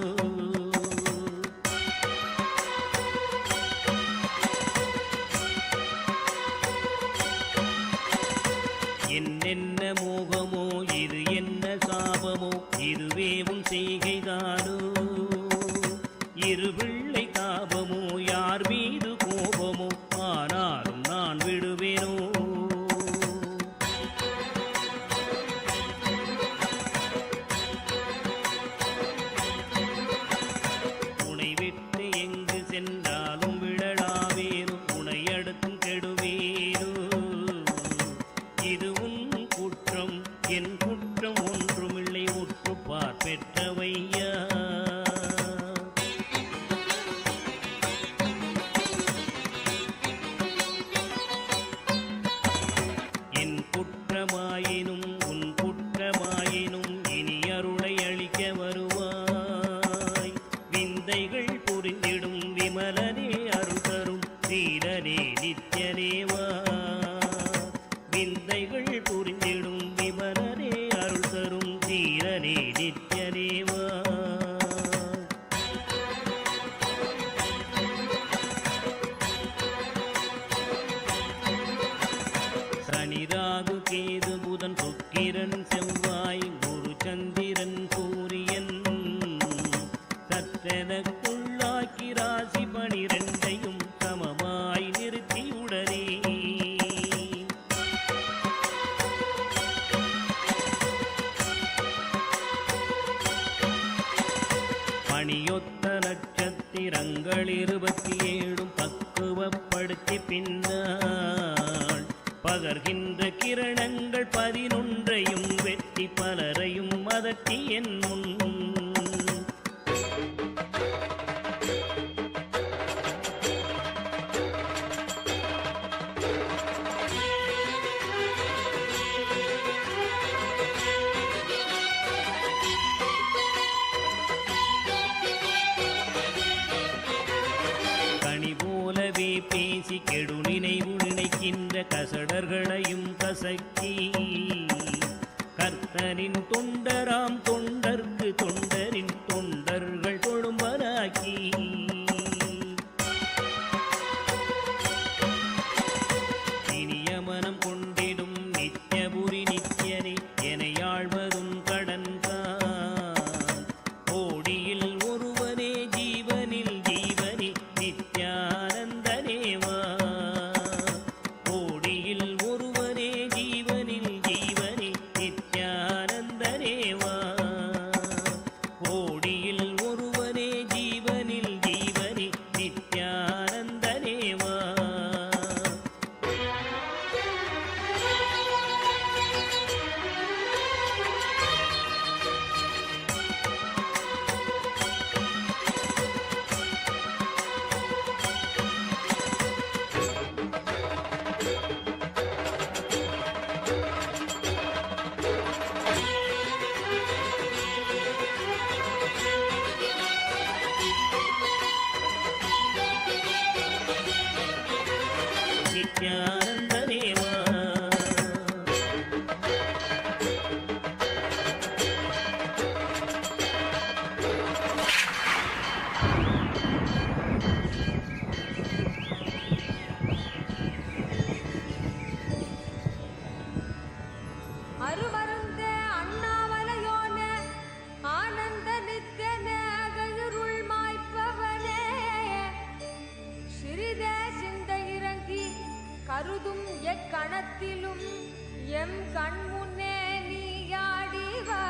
என்னென்ன மோகமோ இது என்ன சாபமோ இதுவே உன் செய்கைதானோ இரு பிள்ளை தாபமோ யார் மீது கோபமோ ஆனாலும் நான் விடுவேனோ உனை விட்டு எங்கு சென்றாலும் விடலாவேனோ உனை அடுத்தும் கெடுவேனோ இது உன் குற்றம் என் குற்றம் ஒன்றுமில்லை உற்றுப்பார் பெற்றவையா குற்றமாயினும் உன் குற்றமாயினும் இனி அருளை அளிக்க வருவாய் விந்தைகள் புரிந்திடும் விமலனே அருள் தரும் சீரனே நித்யதேவா விந்தைகள் புரிந்திடும் விமலனே அருள் தரும் சீரனே நித்யதேவா சனிராகு கேது புதன் சுக்கிரன் செவ்வாய் குரு சந்திரன் சூரியன் சற்றெனக்குள்ளாக்கி ராசி 12ஐயும் சமமாய் நிறுத்தியுடனே பணியொத்த நட்சத்திரங்கள் 27 பக்குவப்படுத்தி பின்னால் பகர்கின்ற கிரணங்கள் 11ஐயும் வெட்டி பலரையும் அதட்டி என் முன் கனி போலவே பேசி கெடு நினைவு நினைக்கின்ற கசடர்களையும் கசக்கி கர்த்தனின் தொண்டராம் தொண்டர்க்கு தொண்டரின் தொண்டர்கள் தொழும்பராக்கி இனிய மனம் கொண்டிடும் நித்யபுரி நித்யனே என ஆழ்வதும் கடன்தான் கோடியில் ஒருவனே ஜீவனில் ஜீவனே நித்யானந்தனேவா கோடியில் ஒருவனே ஜீவனில் ஜீவனே நித்யானந்தனேவா கோடியில் ஒருவனே ஜீவனில் ஜீவனே நித்யானந்தனேவா நித்யானந்தனேவா அருமருந்தே அண்ணாமலையோனே ஆனந்த நித்யனே அகயிருள் மாய்ப்பவனே சிறிதே சிந்தை இறங்கி கருதும் எக்கணத்திலும் எம் கண்முன்னே நீயாடிவா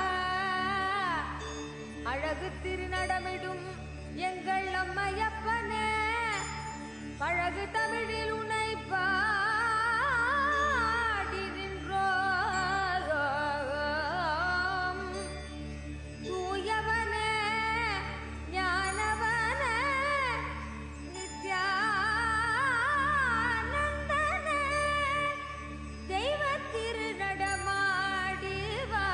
அழகு திருநடமிடும் எங்கள் அம்மையப்பனே பழகு தமிழில் உனை பாடி நின்றோம். தூயவனே ஞானவனே நித்யானந்தனே தெய்வ திருநடமாடி வா,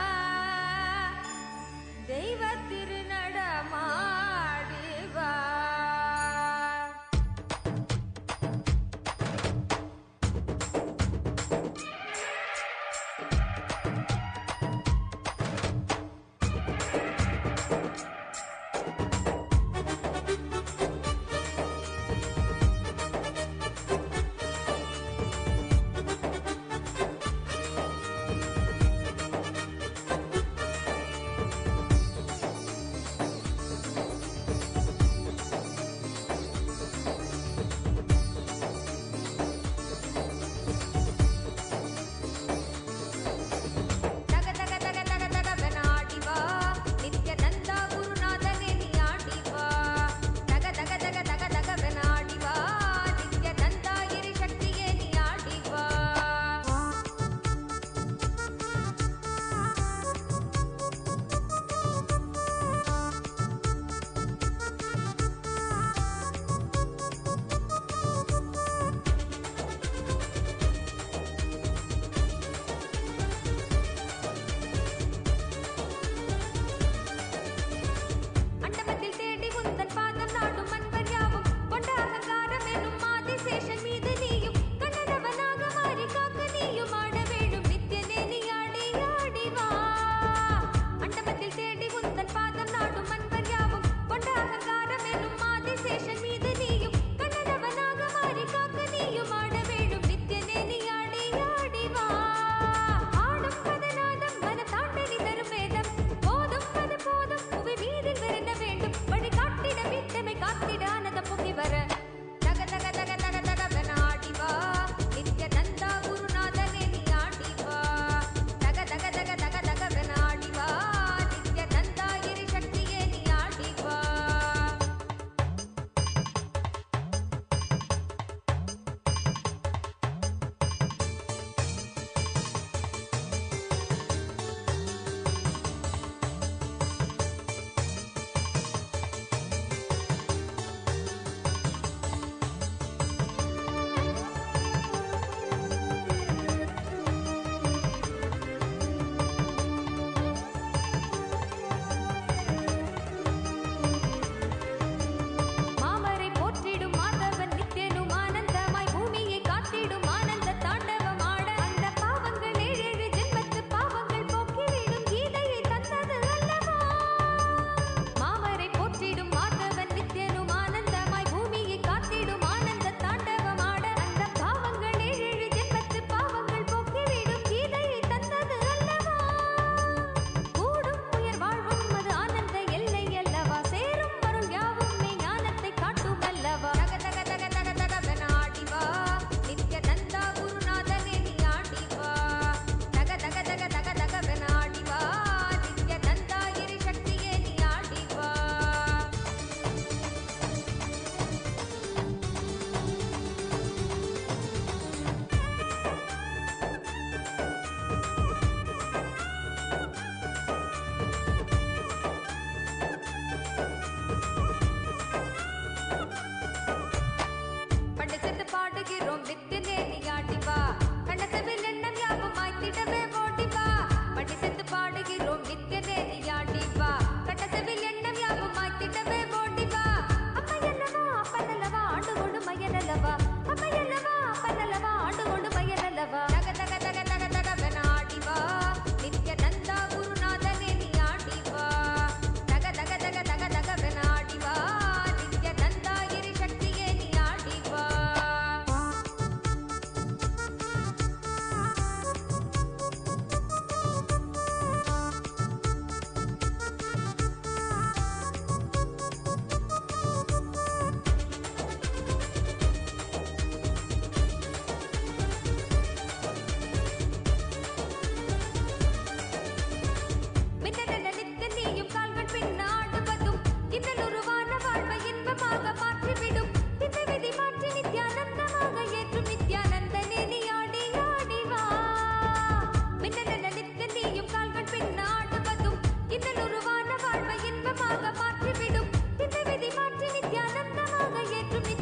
தெய்வ திருநடமாடி வா.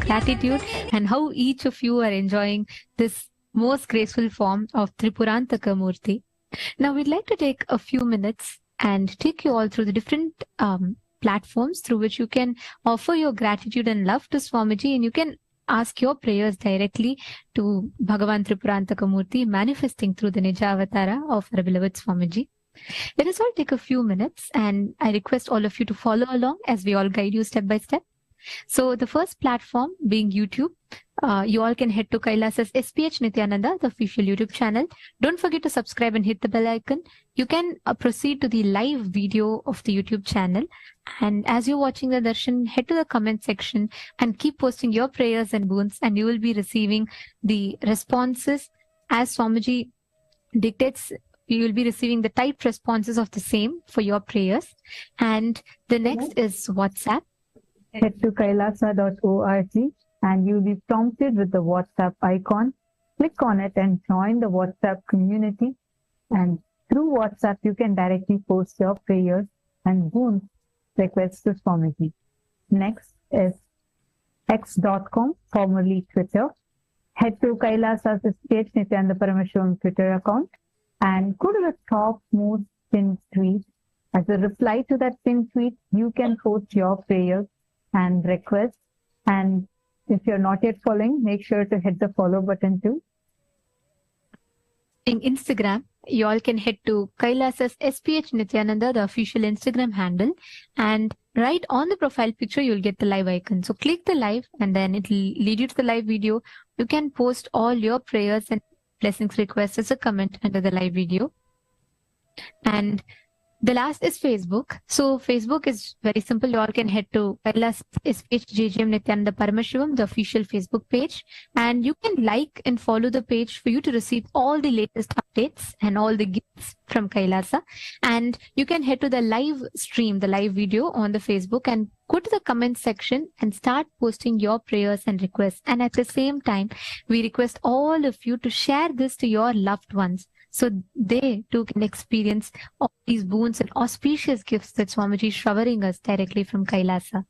gratitude and how each of you are enjoying this most graceful form of Tripurantaka Murti. Now, we'd like to take a few minutes and take you all through the different platforms through which you can offer your gratitude and love to Swamiji, and you can ask your prayers directly to Bhagavan Tripurantaka Murti, manifesting through the Nija Avatara of our beloved Swamiji. Let us all take a few minutes, and I request all of you to follow along as we all guide you step by step. So the first platform being YouTube. You all can head to Kailasa's SPH Nityananda, the official YouTube channel. Don't forget to subscribe and hit the bell icon. You can proceed to the live video of the YouTube channel. And as you're watching the darshan, head to the comment section and keep posting your prayers and boons, and you will be receiving the responses as Swamiji dictates. You will be receiving the typed responses of the same for your prayers. And the next is WhatsApp. Head to kailasa.org and you'll be prompted with the WhatsApp icon. Click on it and join the WhatsApp community. And through WhatsApp, you can directly post your prayers and boon requests to Swamiji. Next is x.com, formerly Twitter. Head to Kailasa's SPH Nityananda Paramashivoham Twitter account and go to the top most pinned tweet. As a reply to that pinned tweet, you can post your prayers and requests. And if you're not yet following, make sure to hit the follow button too. In Instagram, you all can head to Kailasa's SPH Nityananda, the official Instagram handle, and right on the profile picture, you'll get the live icon. So click the live and then it'll lead you to the live video. You can post all your prayers and blessings requests as a comment under the live video. And the last is Facebook. So Facebook is very simple. You all can head to Kailas SPH Nityananda Paramashivoham, the official Facebook page, and you can like and follow the page for you to receive all the latest updates and all the gifts from Kailasa. And you can head to the live stream, the live video on the Facebook, and go to the comment section and start posting your prayers and requests. And at the same time, we request all of you to share this to your loved ones, so they too can experience all these boons and auspicious gifts that Swamiji is showering us directly from Kailasa.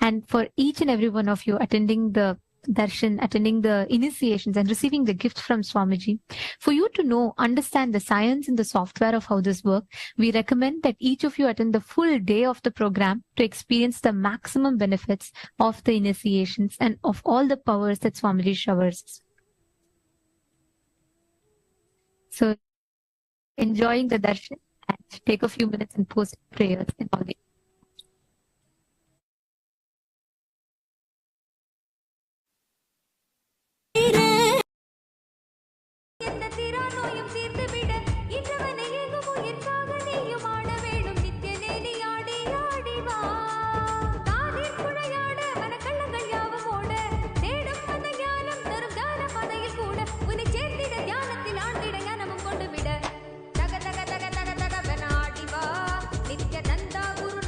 And for each and every one of you attending the darshan, attending the initiations and receiving the gift from Swamiji, for you to know, understand the science and the software of how this works, we recommend that each of you attend the full day of the program to experience the maximum benefits of the initiations and of all the powers that Swamiji showers us. So, enjoying the darshan and take a few minutes and post prayers and all the எந்த தீரா நோயும் தீர்த்துவிட இன்றவனை எங்கும் உயிர்க்காக நீயும் ஆட வேணும் நித்தியனே நீ ஆடி ஆடி வா காதில் குழையாட மனக்கள்ளங்கள் யாவும் ஓட தேடும் அந்த ஞானம் தரும் தான பதையில் கூட உன்னை சேர்ந்திட தியானத்தில் ஆழ்ந்திட ஞானமும் கொண்டு விட தக தக தக தக தக ஆடி வா நித்ய நந்தா குரு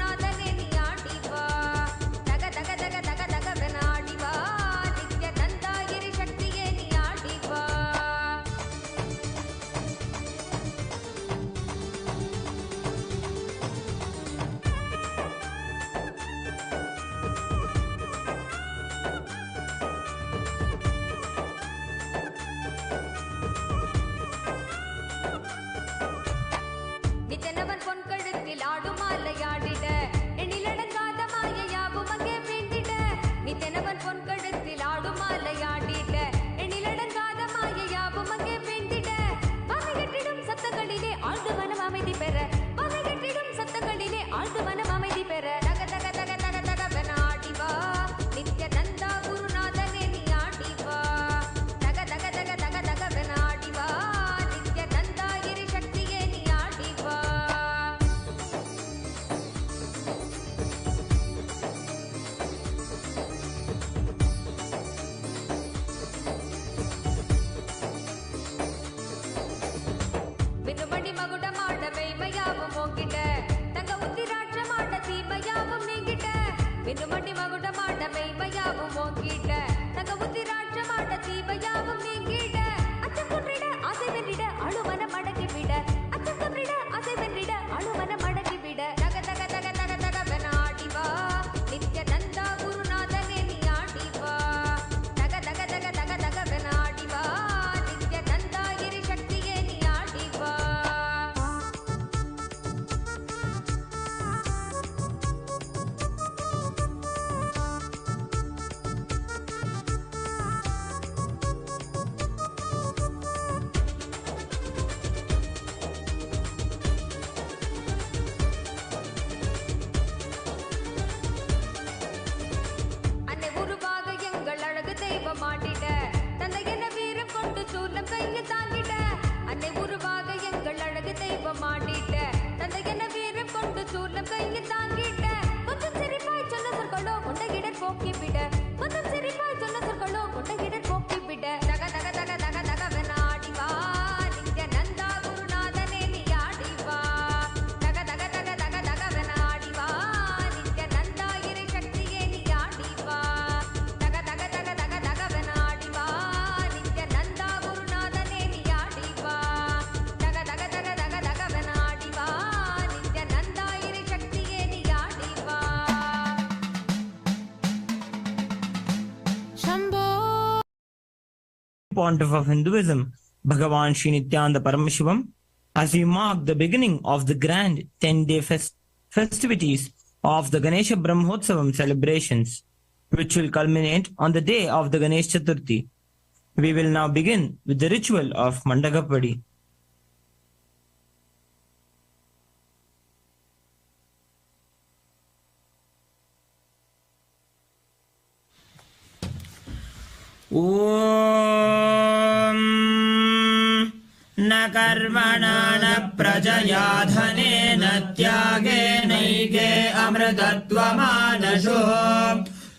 Pontiff of Hinduism, Bhagavan Sri Nityananda Paramashivam, as we mark the beginning of the grand 10-day festivities of the Ganesha Brahmotsavam celebrations, which will culminate on the day of the Ganesh Chaturthi. We will now begin with the ritual of Mandagapadi. ॐ न कर्मणा न प्रजया धनेन त्यागेनैके अमृतत्वमानशो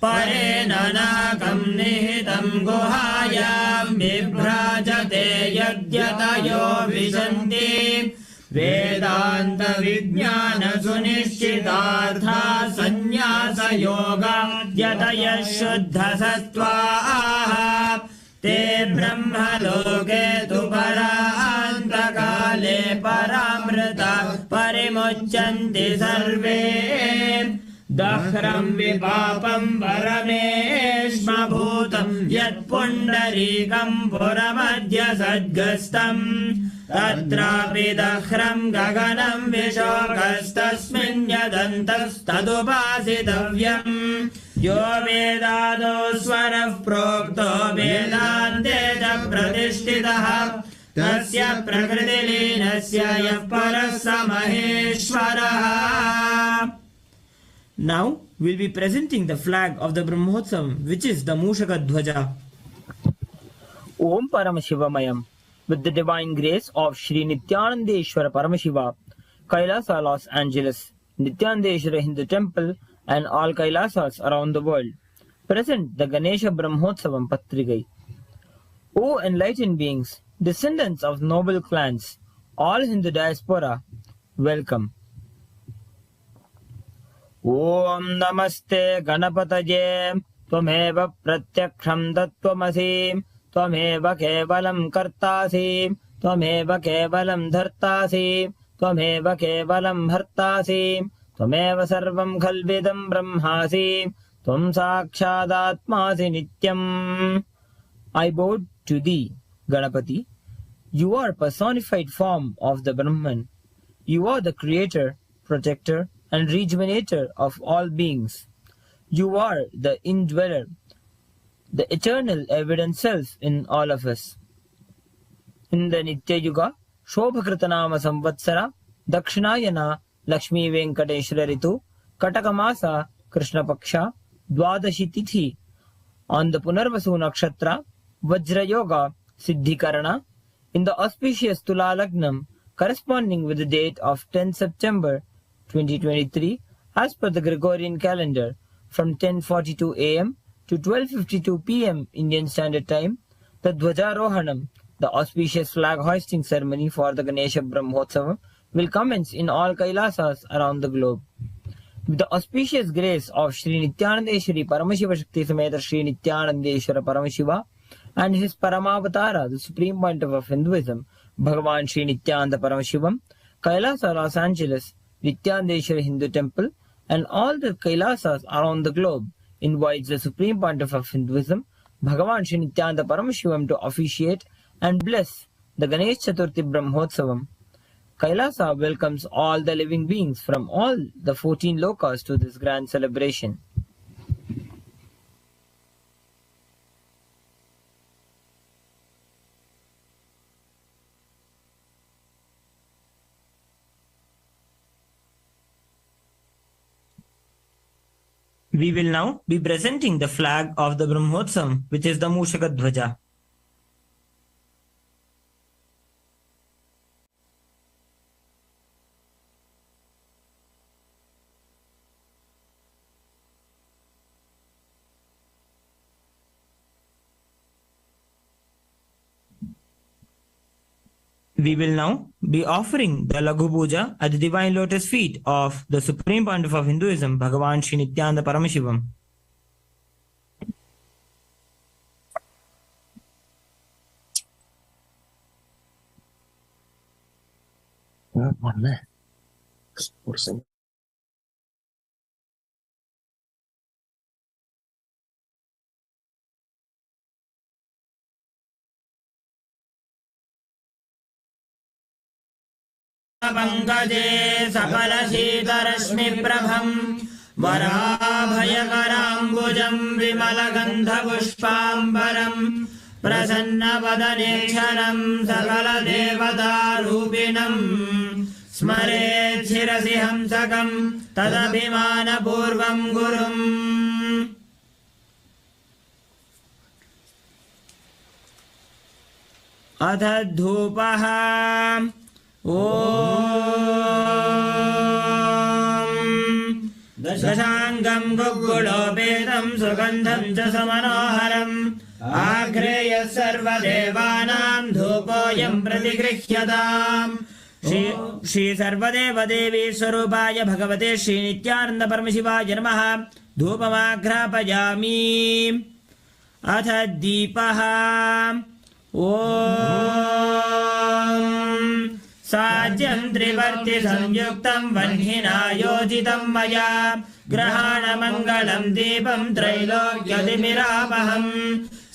परेण नाकं निहितं गुहायां बिभ्राजते यद्यतयो विशन्ति वेदान्तविज्ञानसुनिश्चितार्था सन्न्यासयोगा यतयः शुद्धसत्त्वाः ते ब्रह्मलोके तु परान्तकाले परामृता परिमुच्यन्ति सर्वे दह्रं विपापं परमेष्मभूतं यत्पुण्डरीकं पुरमद्य सद्गस्तम् तत्रापि दह्रं गगनं विशोकस्तस्मिन् यदन्तस्तदुपासितव्यम् यो वेदादो स्वरः प्रोक्तो वेदान्ते च प्रतिष्ठितः तस्य प्रकृतिलीनस्य यः परः स महेश्वरः. Now we'll be presenting the flag of the Brahmotsavam, which is the Mushaka Dhwaja. Om Paramashivoham. With the divine grace of Sri Nityanandeshwara Paramashiva, Kailasa, Los Angeles, Nityanandeshwara Hindu Temple, and all Kailasas around the world, present the Ganesha Brahmotsavam Patrigai. O enlightened beings, descendants of noble clans, all Hindu diaspora, welcome. Om Namaste Ganapataye, Tvameva Pratyaksham Tattvamasi, Tvameva Kevalam Kartasi, Tvameva Kevalam Dhartasi, Tvameva Kevalam Bhartasi, Tvameva Sarvam Khalvidam Brahmasi, Tvam Sakshadatmasi Nityam. I bow to thee, Ganapati. You are personified form of the Brahman. You are the creator, protector, and rejuvenator of all beings. You are the indweller, the eternal evident self in all of us. In the Nitya Yuga, Shobhakritanama Samvatsara, Dakshinayana, Lakshmi Venkateshwara Ritu, Katakamasa, Krishna Paksha, Dwadashi Tithi, on the Punarvasu Nakshatra, Vajra Yoga, Siddhikarana, in the auspicious Tula Lagnam, corresponding with the date of 10 September 2023, as per the Gregorian calendar, from 10:42 a.m. to 12:52 p.m. Indian Standard Time, the Dhwajarohanam, the auspicious flag hoisting ceremony for the Ganesha Brahmotsavam, will commence in all Kailasas around the globe. With the auspicious grace of Sri Nityanandeshwari Paramashiva Shakti Sameta Sri Nityanandeshwara Paramashiva and his Paramavatara, the supreme pontiff of Hinduism, Bhagavan Sri Nityananda Paramashivam, Kailasa, Los Angeles, Nityanandeshwara Hindu Temple, and all the Kailasas around the globe invites the supreme pontiff of Hinduism, Bhagavan Sri Nityananda Paramashivam, to officiate and bless the Ganesh Chaturthi Brahmotsavam. Kailasa welcomes all the living beings from all the 14 lokas to this grand celebration. We will now be presenting the flag of the Brahmotsavam, which is the Mushaka Dhwaja. We will now be offering the Laghu Puja at the Divine Lotus feet of the Supreme Pontiff of Hinduism, Bhagavan Sri Nityananda Paramashivam. पङ्कजे सकलशीतरश्मिप्रभम् वराभयकराम्बुजम् विमलगन्धपुष्पाम्बरम् प्रसन्नवदनेक्षरम् सकलदेवतारूपिणम् स्मरेत् शिरसि हंसकम् तदभिमानपूर्वम् गुरुम्। अथ धूपः ॐ दशाङ्गम् गुग्गुलोपेतम् सुगन्धम् च समनोहरम् आघ्रेयः सर्वदेवानाम् धूपोऽयम् प्रतिगृह्यताम्। श्री सर्वदेवदेवी स्वरूपाय भगवते श्रीनित्यानन्द परमशिवाय नमः। धूपमाघ्रापयामि। अथ दीपः ॐ साज्यम् त्रिवर्ति संयुक्तम् वह्निना योजितम् मया ग्रहाणमङ्गलम् दीपम् त्रैलोक्यतिमिरापहम्।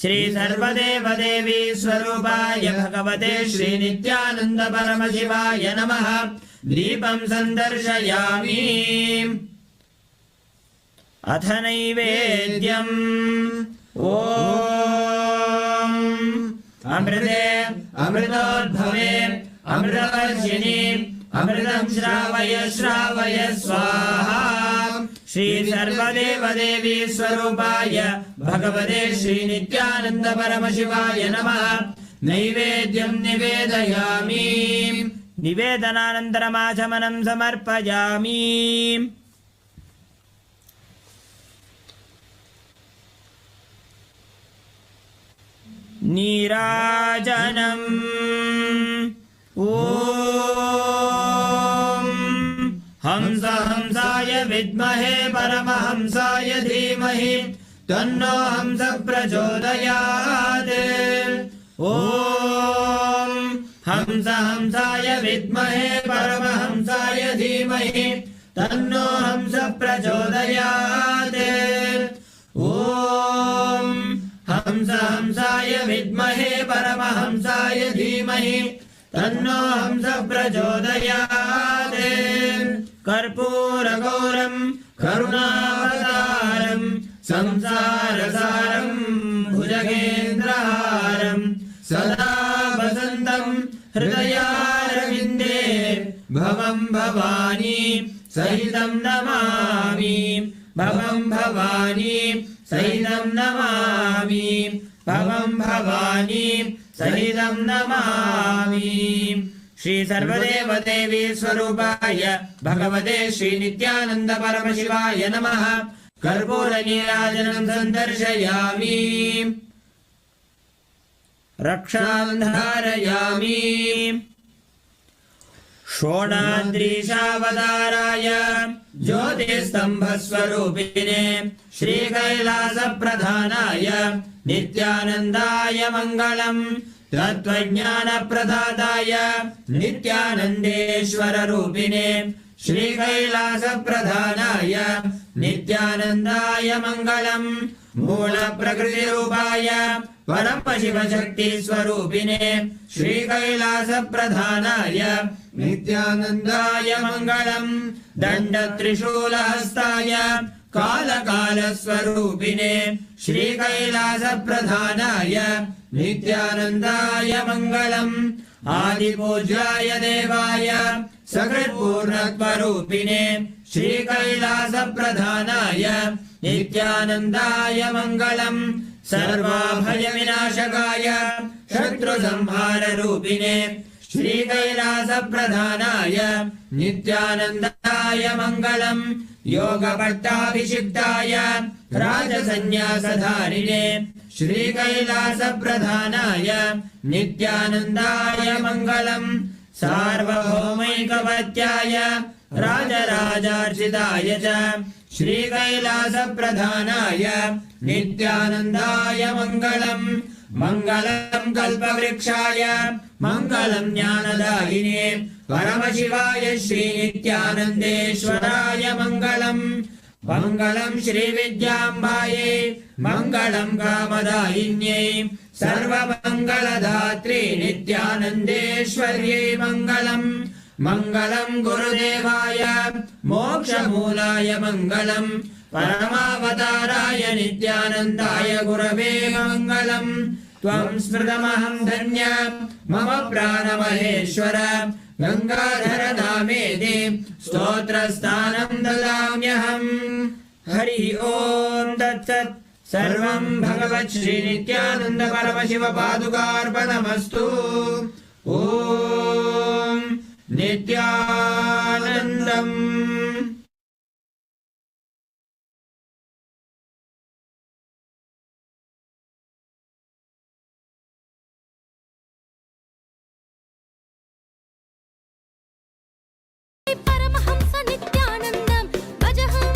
श्री सर्वदेवदेवी स्वरूपाय भगवते श्रीनित्यानन्द परमशिवाय नमः। दीपम् सन्दर्शयामि। अथ नैवेद्यम् ॐ अमृते अमृतोद्भवे अमृतवर्षिणि अमृतम् श्रावय श्रावय स्वाहा। श्री सर्वदेवदेवी स्वरूपाय भगवते श्रीनित्यानन्द परमशिवाय नमः। नैवेद्यम् निवेदयामि। निवेदनानन्तरमाचमनम् समर्पयामि। नीराजनम् ॐ हंस हंसाय विद्महे परमहंसाय धीमहि तन्नो हंस प्रचोदयात्। ॐ हंस हंसाय विद्महे परमहंसाय धीमहि तन्नो हंस प्रचोदयात्। ॐ हंस हंसाय विद्महे परमहंसाय धीमहि तन्नो हंस प्रचोदयात्। कर्पूरगौरम् करुणावतारम् संसारसारम् भुजगेन्द्रहारम् सदा वसन्तम् हृदयारविन्दे भवम् भवानी सहितम् नमामि। भवम् भवानी सहितम् नमामि। भवम् भवानी सहितम् नमामि। श्री सर्वदेवदेवी स्वरूपाय भगवते श्रीनित्यानन्द परमशिवाय नमः। कर्पूरनीराजनम् सन्दर्शयामि। रक्षाम् धारयामि। षोडाद्रीशावताराय ज्योतिस्तम्भस्वरूपिणे श्रीकैलासप्रधानाय नित्यानन्दाय मङ्गलम्। तत्त्वज्ञानप्रदाताय नित्यानन्देश्वररूपिणे श्रीकैलासप्रधानाय नित्यानन्दाय मङ्गलम्। मूलप्रकृतिरूपाय परमशिवशक्तिस्वरूपिणे श्रीकैलासप्रधानाय नित्यानन्दाय मङ्गलम्। दण्डत्रिशूलहस्ताय कालकालस्वरूपिणे श्रीकैलासप्रधानाय नित्यानन्दाय मङ्गलम्। आदिपूज्याय देवाय सकृत्पूर्णत्वरूपिणे श्रीकैलासप्रधानाय नित्यानन्दाय मङ्गलम्। सर्वाभयविनाशकाय शत्रुसंहाररूपिणे श्रीकैलासप्रधानाय नित्यानन्दाय मङ्गलम्। योगपट्टाभिषिक्ताय राजसन्न्यासधारिणे श्रीकैलासप्रधानाय नित्यानन्दाय मङ्गलम्। सार्वभौमैकवत्याय राजराजार्चिताय च श्रीकैलासप्रधानाय नित्यानन्दाय मङ्गलम्। मङ्गलम् कल्पवृक्षाय मङ्गलम् ज्ञानदायिने परमशिवाय श्रीनित्यानन्देश्वराय मङ्गलम्। मङ्गलम् श्रीविद्याम्बायै मङ्गलम् कामदायिन्यै सर्वमङ्गलदात्रे नित्यानन्देश्वर्यै मङ्गलम्। मङ्गलं गुरुदेवाय मोक्षमूलाय मङ्गलं परमावताराय नित्यानन्दाय गुरवे मङ्गलम् त्वं स्मृतमहं धन्य मम प्राणमहेश्वर गंगाधर नामेति स्तोत्रस्थानं ददाम्यहम् हरि ओम तत्सत् सर्वं भगवत् श्री नित्यानंद परमशिव पादुकार्पणमस्तु ओम नित्यानन्दम् परमहंस नित्यानन्दं भजहं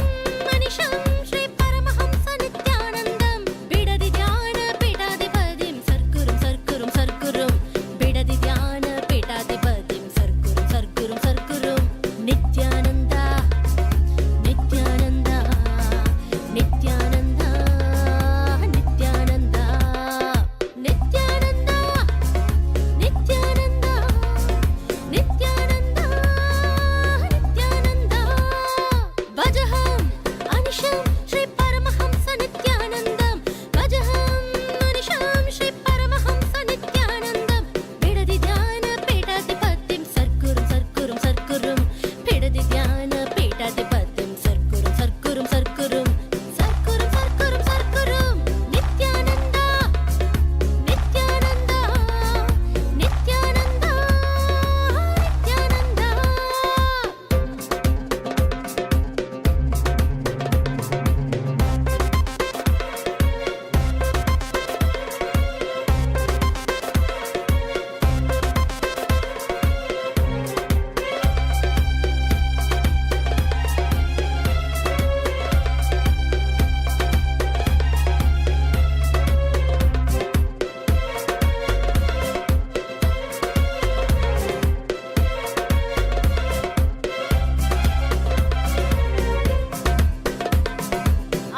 मनिषं श्री परमहंस नित्यानन्दं बिडदि ध्यान पीठाधिपतिं सर्कुरुं बिडदि ध्यान पीठाधिपतिं सर्कुरुं नित्यानन्द नित्यानन्द नित्यानन्द नित्यानन्द नित्यानन्द नित्यानन्द नित्यानन्द भजहं अनिशं श्री परमहंस नित्यानन्दं भजहं अनिशं श्री परमहंस नित्यानन्दं बिडदि ध्यान पीठाधिपतिं सर्कुरुं बिडदि ध्यान पीठाधिपतिं सर्कुरुं नित्यानन्द नित्यानन्द नित्यानन्द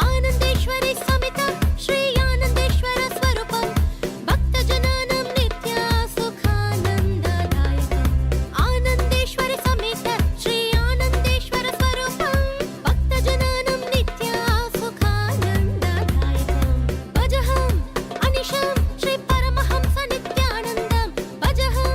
आनन्देश्वरी समित श्री आनन्देश्वर स्वरूपं भक्तजनानां नित्य सुखानन्ददायकम् आनन्देश्वरी समित श्री आनन्देश्वर स्वरूपं भक्तजनानां नित्य सुखानन्ददायकम् भजहं अनिशं श्री परमहंस नित्यानन्दं भजहं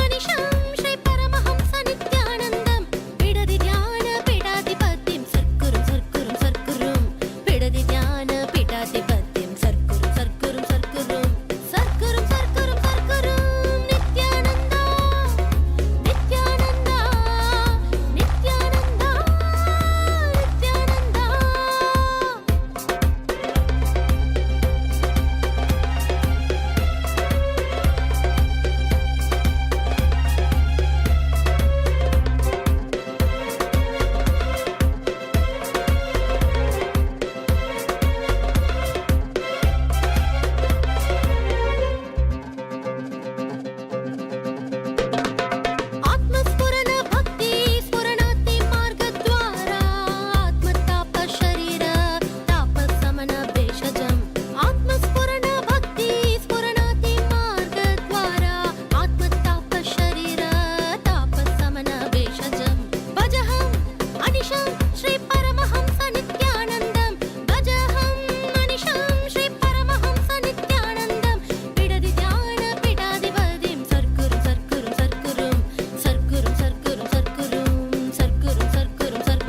अनिशं श्री परमहंस नित्यानन्दं बिडदि ध्यान पीठाधिपतिं सर्कुरुं बिडदि ध्यान पीठाधिपतिं सर्कुरुं नित्यानन्द नित्यानन्द नित्यानन्द आत्मस्फुरण भक्ति स्फुरणाति मार्गद्वारा आत्मताप शरीर ताप समन भेषजम् आत्मस्फुरण भक्ति स्फुरणाति मार्गद्वारा आत्मताप शरीर ताप समन भेषजम् भजहं अनिशं श्री परमहंस नित्यानन्दं भजहं अनिशं श्री परमहंस नित्यानन्दं बिडदि ध्यान पीठाधिपतिं सर्कुरुं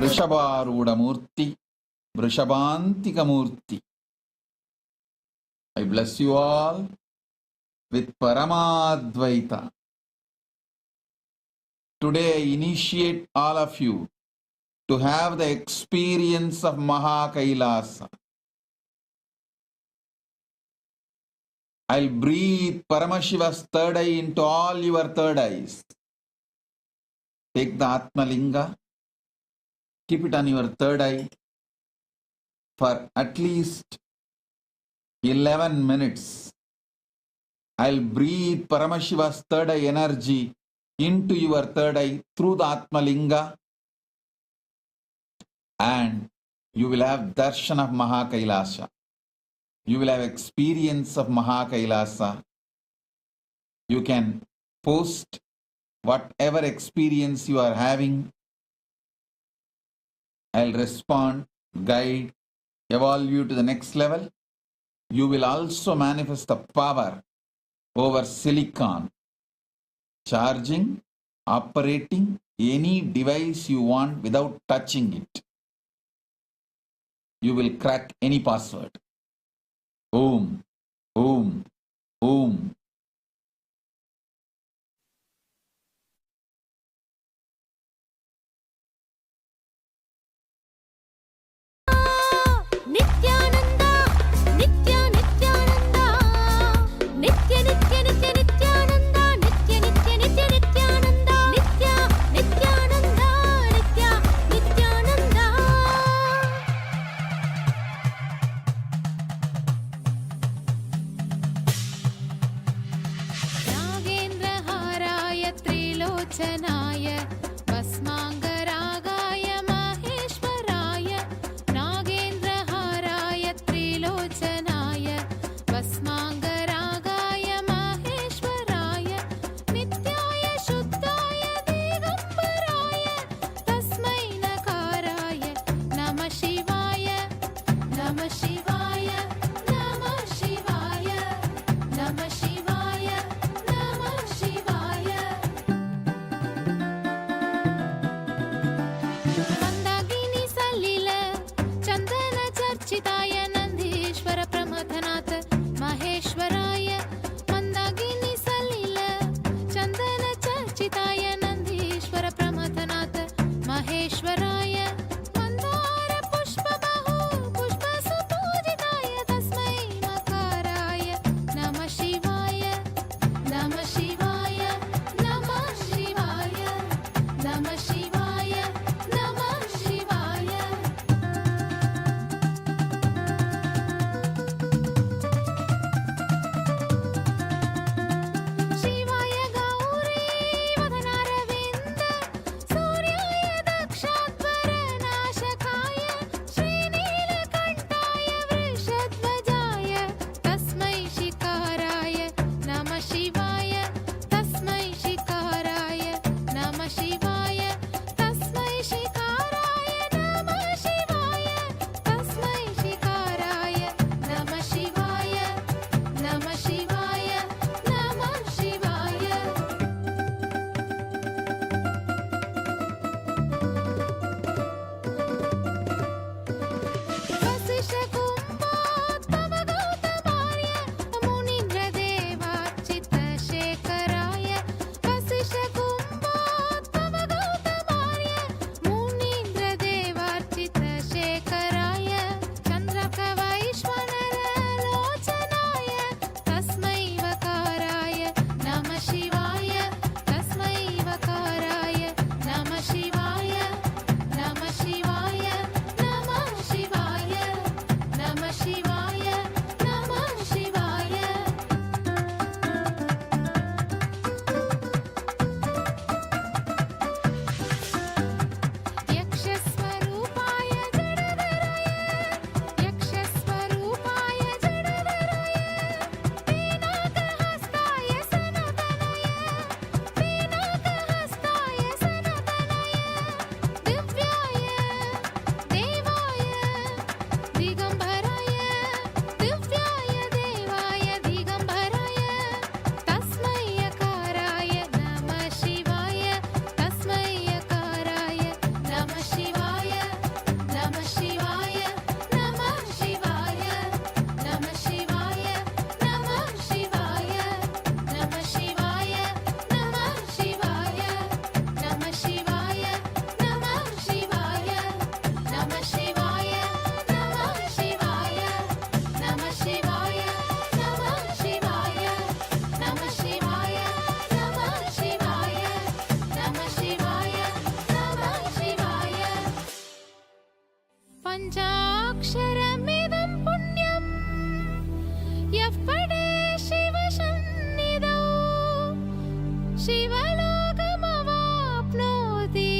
వృషభారూఢమూర్తి వృషభాంతికమూర్తి. I bless you all with Paramadvaita. Today I initiate all of you to have the experience of Mahakailasa. I'll breathe Paramashiva's third eye into all your third eyes. Take the Atmalinga, keep it on your third eye for at least 11 minutes. I'll breathe Paramashiva's third eye energy into your third eye through the Atmalinga, and you will have darshan of Mahakailasa. You will have experience of Mahakailasa. You can post whatever experience you are having, I'll respond, guide, evolve you to the next level. You will also manifest the power over silicon, charging, operating any device you want without touching it. You will crack any password. Om, Om, Om. Nityananda నిత్య నిత్యానంద నిత్య నిత్య నిత్య నిత్యానంద నిత్య నిత్య నిత్య నిత్యానంద నిత్య నిత్యానంద నిత్య నిత్యానంద నాగేంద్రహారాయ త్రిలోచనాయ భస్మాంగరాగాయ మహేశ్వరాయ నాగేంద్రహారాయ త్రిలోచనాయ భస్మాంగరాగాయ మహేశ్వరాయ నిత్యాయ శుద్ధాయ దిగంబరాయ తస్మై నకారాయ నమః శివాయ నమః శివాయ నమః శివాయ నమః శివాయ నమః శివాయ మందాకిని సలిల చందన చర్చితాయ నందీశ్వర ప్రమథనాథ మహేశ్వరాయ మందాకిని సలిల చందన చర్చితాయ నందీశ్వర ప్రమథనాథ మహేశ్వరాయ మందార పుష్ప బహు పుష్ప సుపూజితాయ తస్మై మకారాయ నమః శివాయ నమః శివాయ నమః శివాయ నమః శివాయ నమః శివాయ శివాయ గౌరీ వదనారవింద సూర్యాయ దక్షాధ్వర నాశకాయ శ్రీనీలకంఠాయ వృషధ్వజాయ తస్మై శిఖారాయ నమః శివాయ తస్మై శిఖారాయ నమః శివాయ తస్మై శిఖారాయ నమః శివాయ తస్మై శిఖారాయ నమః శివాయ నమః శివాయ నమః శివాయ వసిష్ఠకుంభోద్భవ గౌతమార్య మునీంద్రదేవార్చితశేఖరాయ వసిష్ఠకుంభోద్భవ గౌతమార్య మునీంద్రదేవార్చితశేఖరాయ చంద్రకవైశ్వనరలోచనాయ తస్మై వకారాయ నమః శివాయ తస్మై వకారాయ నమః శివాయ నమః శివాయ నమః శివాయ నమః శివాయ నమః శివాయ యక్షస్వరూపాయ జడధరాయ యక్షస్వరూపాయ జడధరాయ పీనాకహస్తాయ సనతనయ పీనాకహస్తాయ సనతనయ దివ్యాయ దేవాయ దిగంబరాయ దివ్యాయ దేవాయ దిగంబరాయ తస్మై యకారాయ నమః శివాయ తస్మై యకారాయ నమః శివాయ నమః శివాయ నమః శివాయ నమః శివాయ నమః శివాయ నమః శివాయ నమః శివాయ నమః శివాయ నమః శివాయ నమః శివాయ నమః శివాయ నమః శివాయ నమః శివాయ నమః శివాయ నమః శివాయ నమః శివాయ నమః శివాయ పంచాక్షరమిదం పుణ్యం యః పఠే శివ సన్నిధౌ శివలోకమవాప్నోతి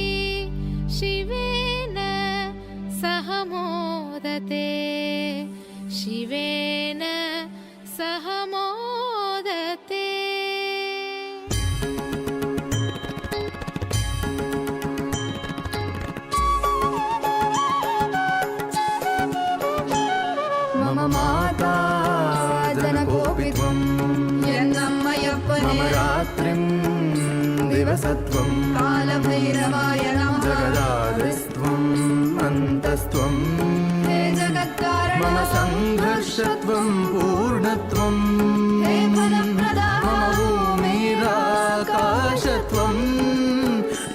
శివేన సహ మోదతే శివేన సహ మోదతే मम रात्रिं दिवसत्वं कालभैरवाय नमः जगदादिस्त्वम् अन्तस्त्वं हे जगत्कारण मम सङ्घर्षत्वं पूर्णत्वं हे फलप्रदाः मम भूमिराकाशत्वं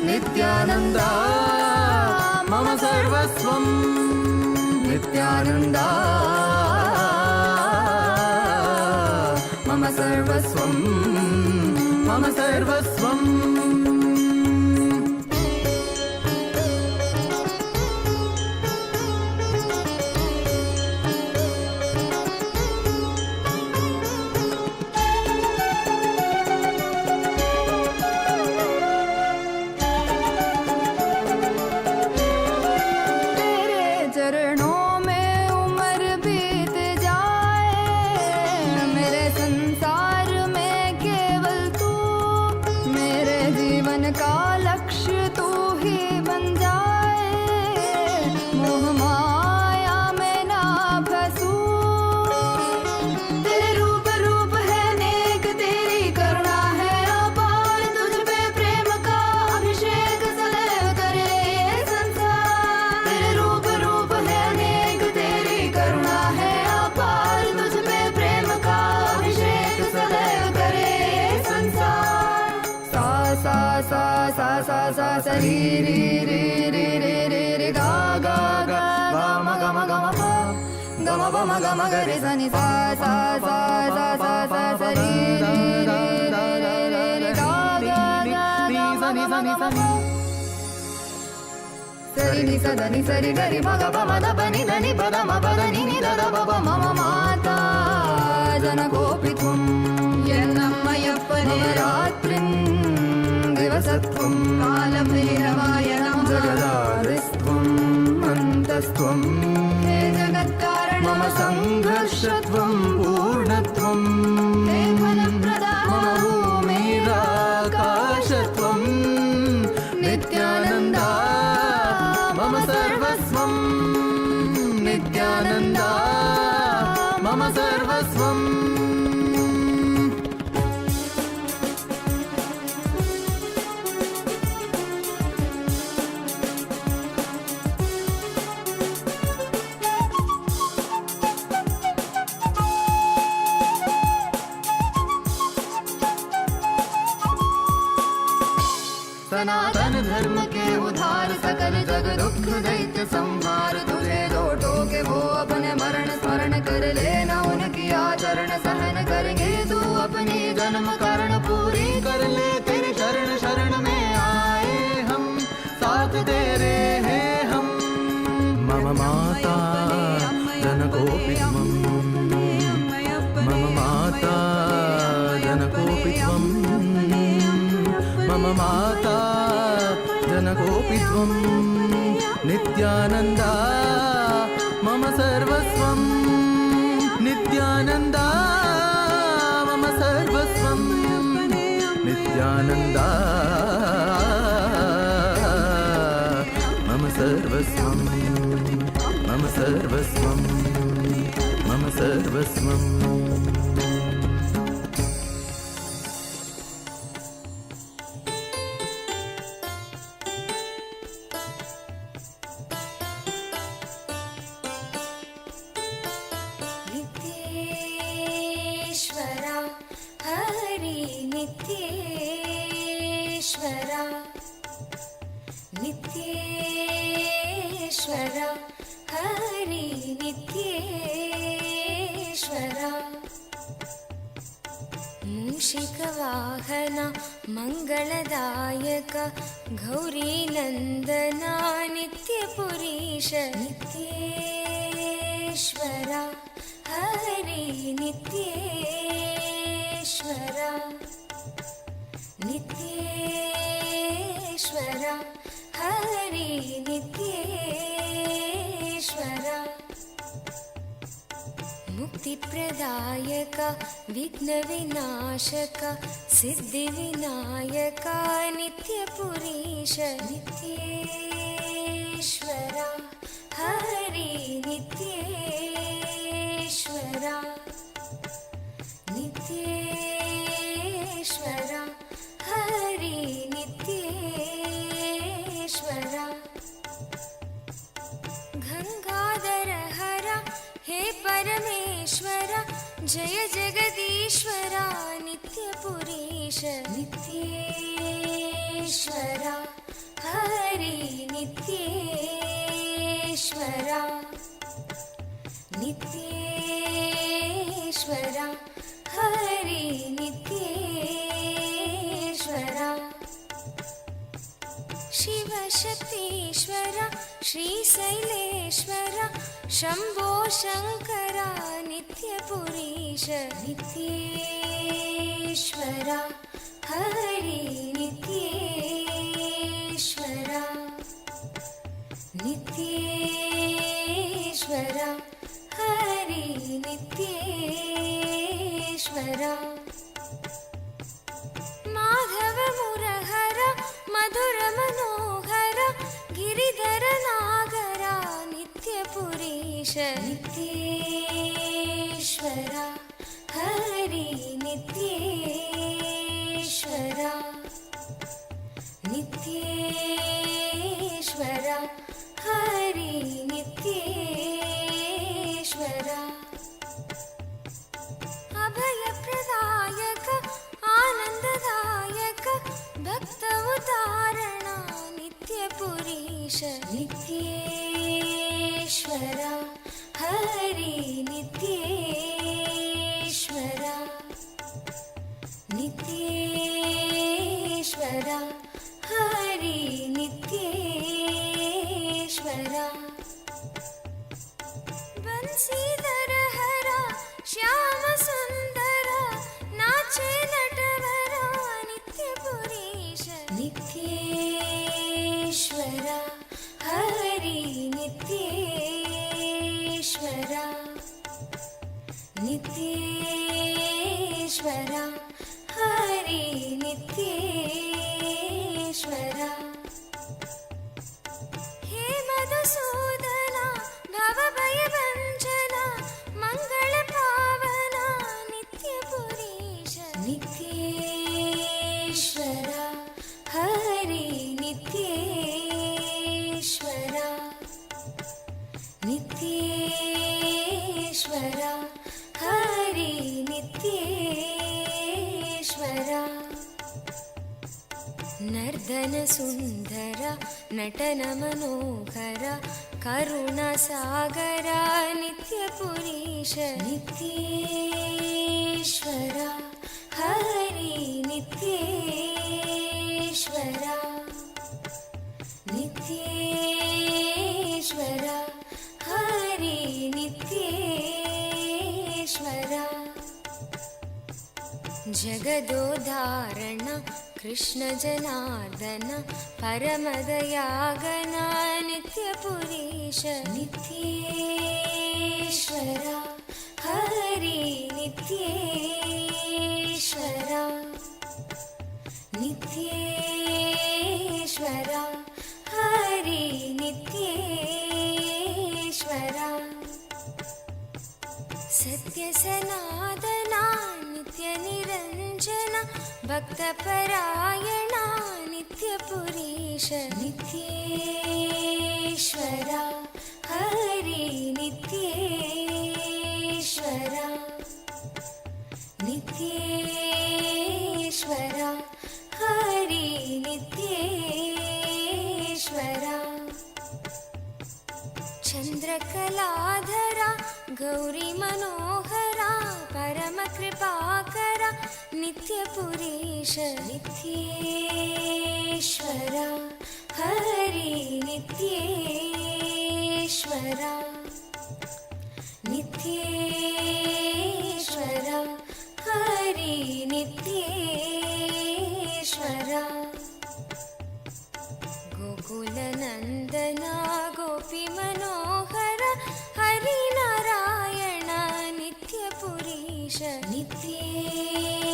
नित्यानन्दा मम सर्वस्वं नित्यानन्दा मम सर्वस्वं मम सर्वस्वम् सा री री री री री री री गा गा गा गा म ग म ग म प ग म प म ग म ग रे सा नि सा सा सा सा सा सा सा री री री री री री गा गा गा सा नि सा नि सा नि सरि नि सा द नि सरि ग रि म ग प म द प नि द नि प द म प द नि नि द द प प म म माता जनकोऽपि त्वं यन्नम्मयप्पने रात्रिं दिवसत्वं कालभैरवाय नमः जगदादिस्त्वम् अन्तस्त्वं हे जगत्कारण मम सङ्घर्षत्वं पूर्णत्वं हे फलप्रदाः मम भूमिराकाशत्वं नित्यानन्दा मम सर्वस्वं नित्यानन्दा मम सर्वस्वम् सनातन धर्म के उधार सकल जग दुख दैत्य संहार तुझे जो टोके वो अपने मरण स्मरण कर लेना उनकी आचरण सहन करेंगे तू अपनी जन्म कारण पूरी कर ले तेरी शरण शरण में आए हम साथ तेरे हैं हम मम माता जनकोऽपि त्वं मम माता जनकोऽपि त्वं मम माता जनकोऽपि त्वं नित्यानन्दा मम सर्वस्वं नित्यानन्दा मम सर्वस्वं नित्यानन्दा मम सर्वस्वं मम सर्वस्वं मम सर्वस्वम् नित्येश्वरा हरि नित्येश्वरा मूषिकवाहना मङ्गलदायक गौरीनन्दना नित्यपुरीश नित्येश्वरा हरि नित्येश्वरा नित्येश्वरा हरि नित्येश्वरा मुक्तिप्रदायक विघ्नविनाशक सिद्धिविनायक नित्यपुरीश नित्येश्वरा हरि नित्येश्वरा नित्येश्वरा पुरीश नित्येश्वरा हरि नित्येश्वरा नित्येश्वरा हरि नित्येश्वरा शिवशक्तीश्वरा श्रीशैलेश्वरा शम्भो शङ्करा नित्यपुरीश नित्येश्वरा हरि नित्येश्वरा नित्येश्वरा हरि नित्येश्वरा माधव मुरहर मधुर मनोहर गिरिधर नागरा नित्यपुरीश नित्येश्वरा हरि नित्येश्वरा नित्येश्वरा हरि नित्येश्वरा अभयप्रदायक आनन्ददायक भक्त उदाहरणा नित्यपुरीश नित्येश्वरा हरि नित्येश्वरा नित्येश्वरा हरि नित्येश्वरा बंसीधर हरा श्याम सुंदर नाचे नटवरा नित्यपुरीश नित्येश्वरा हरि नित्येश्वरा नित्येश्वरा हरि नित्येश्वरा हे मधुसूदना भवभयभञ्जना मङ्गलपावना नित्यपुरीश नित्येश्वरा हरि नित्येश्वरा नित्येश्वरा हरि नित्येश्वरा नर्दन सुंदर नटन मनोहर करुणा सागर नित्यपुरीश नित्येश्वरा हरि नित्येश्वरा नित्येश्वरा हरि नित्येश्वरा जगदोदाहरण कृष्ण जनार्दन परमदयागना नित्यपुरीश नित्येश्वरा हरि नित्येश्वरा नित्येश्वरा हरि नित्येश्वरा सत्य सनातना नित्य निरंजन भक्तपरायणा नित्यपुरीश नित्येश्वरा हरि नित्येश्वरा नित्येश्वरा हरि नित्येश्वरा चन्द्रकलाधरा गौरी मनोहरा परम कृपाकरा नित्यपुरीश नित्येश्वरा हरि नित्येश्वरा नित्येश्वरा हरि नित्येश्वरा गोकुलनन्दना गोपी मनोहर हरिनारायण नित्यपुरीश नित्येश्वरा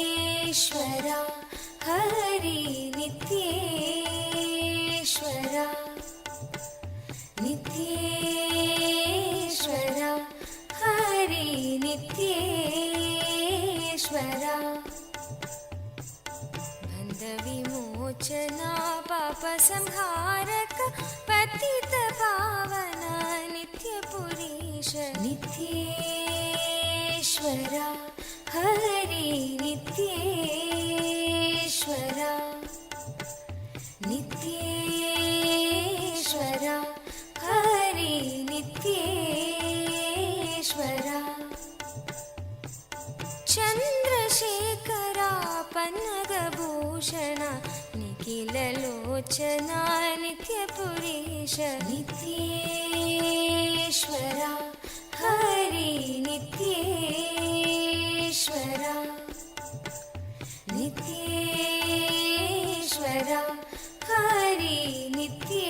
हरि नित्येश्वरा नित्येश्वरा हरि नित्येश्वरा बन्धविमोचना पापसंहारक पतित पावना नित्यपुरीश नित्येश्वरा हरि नित्येश्वरा ನಾಗಭೂಷಣ ನಿಖಿಲಲೋಚನ ನಿತ್ಯಪುರೀಶ ನಿತ್ಯೇಶ್ವರ ಹರಿ ನಿತ್ಯೇಶ್ವರ ನಿತ್ಯೇಶ್ವರ ಹರಿ ನಿತ್ಯೇಶ್ವರ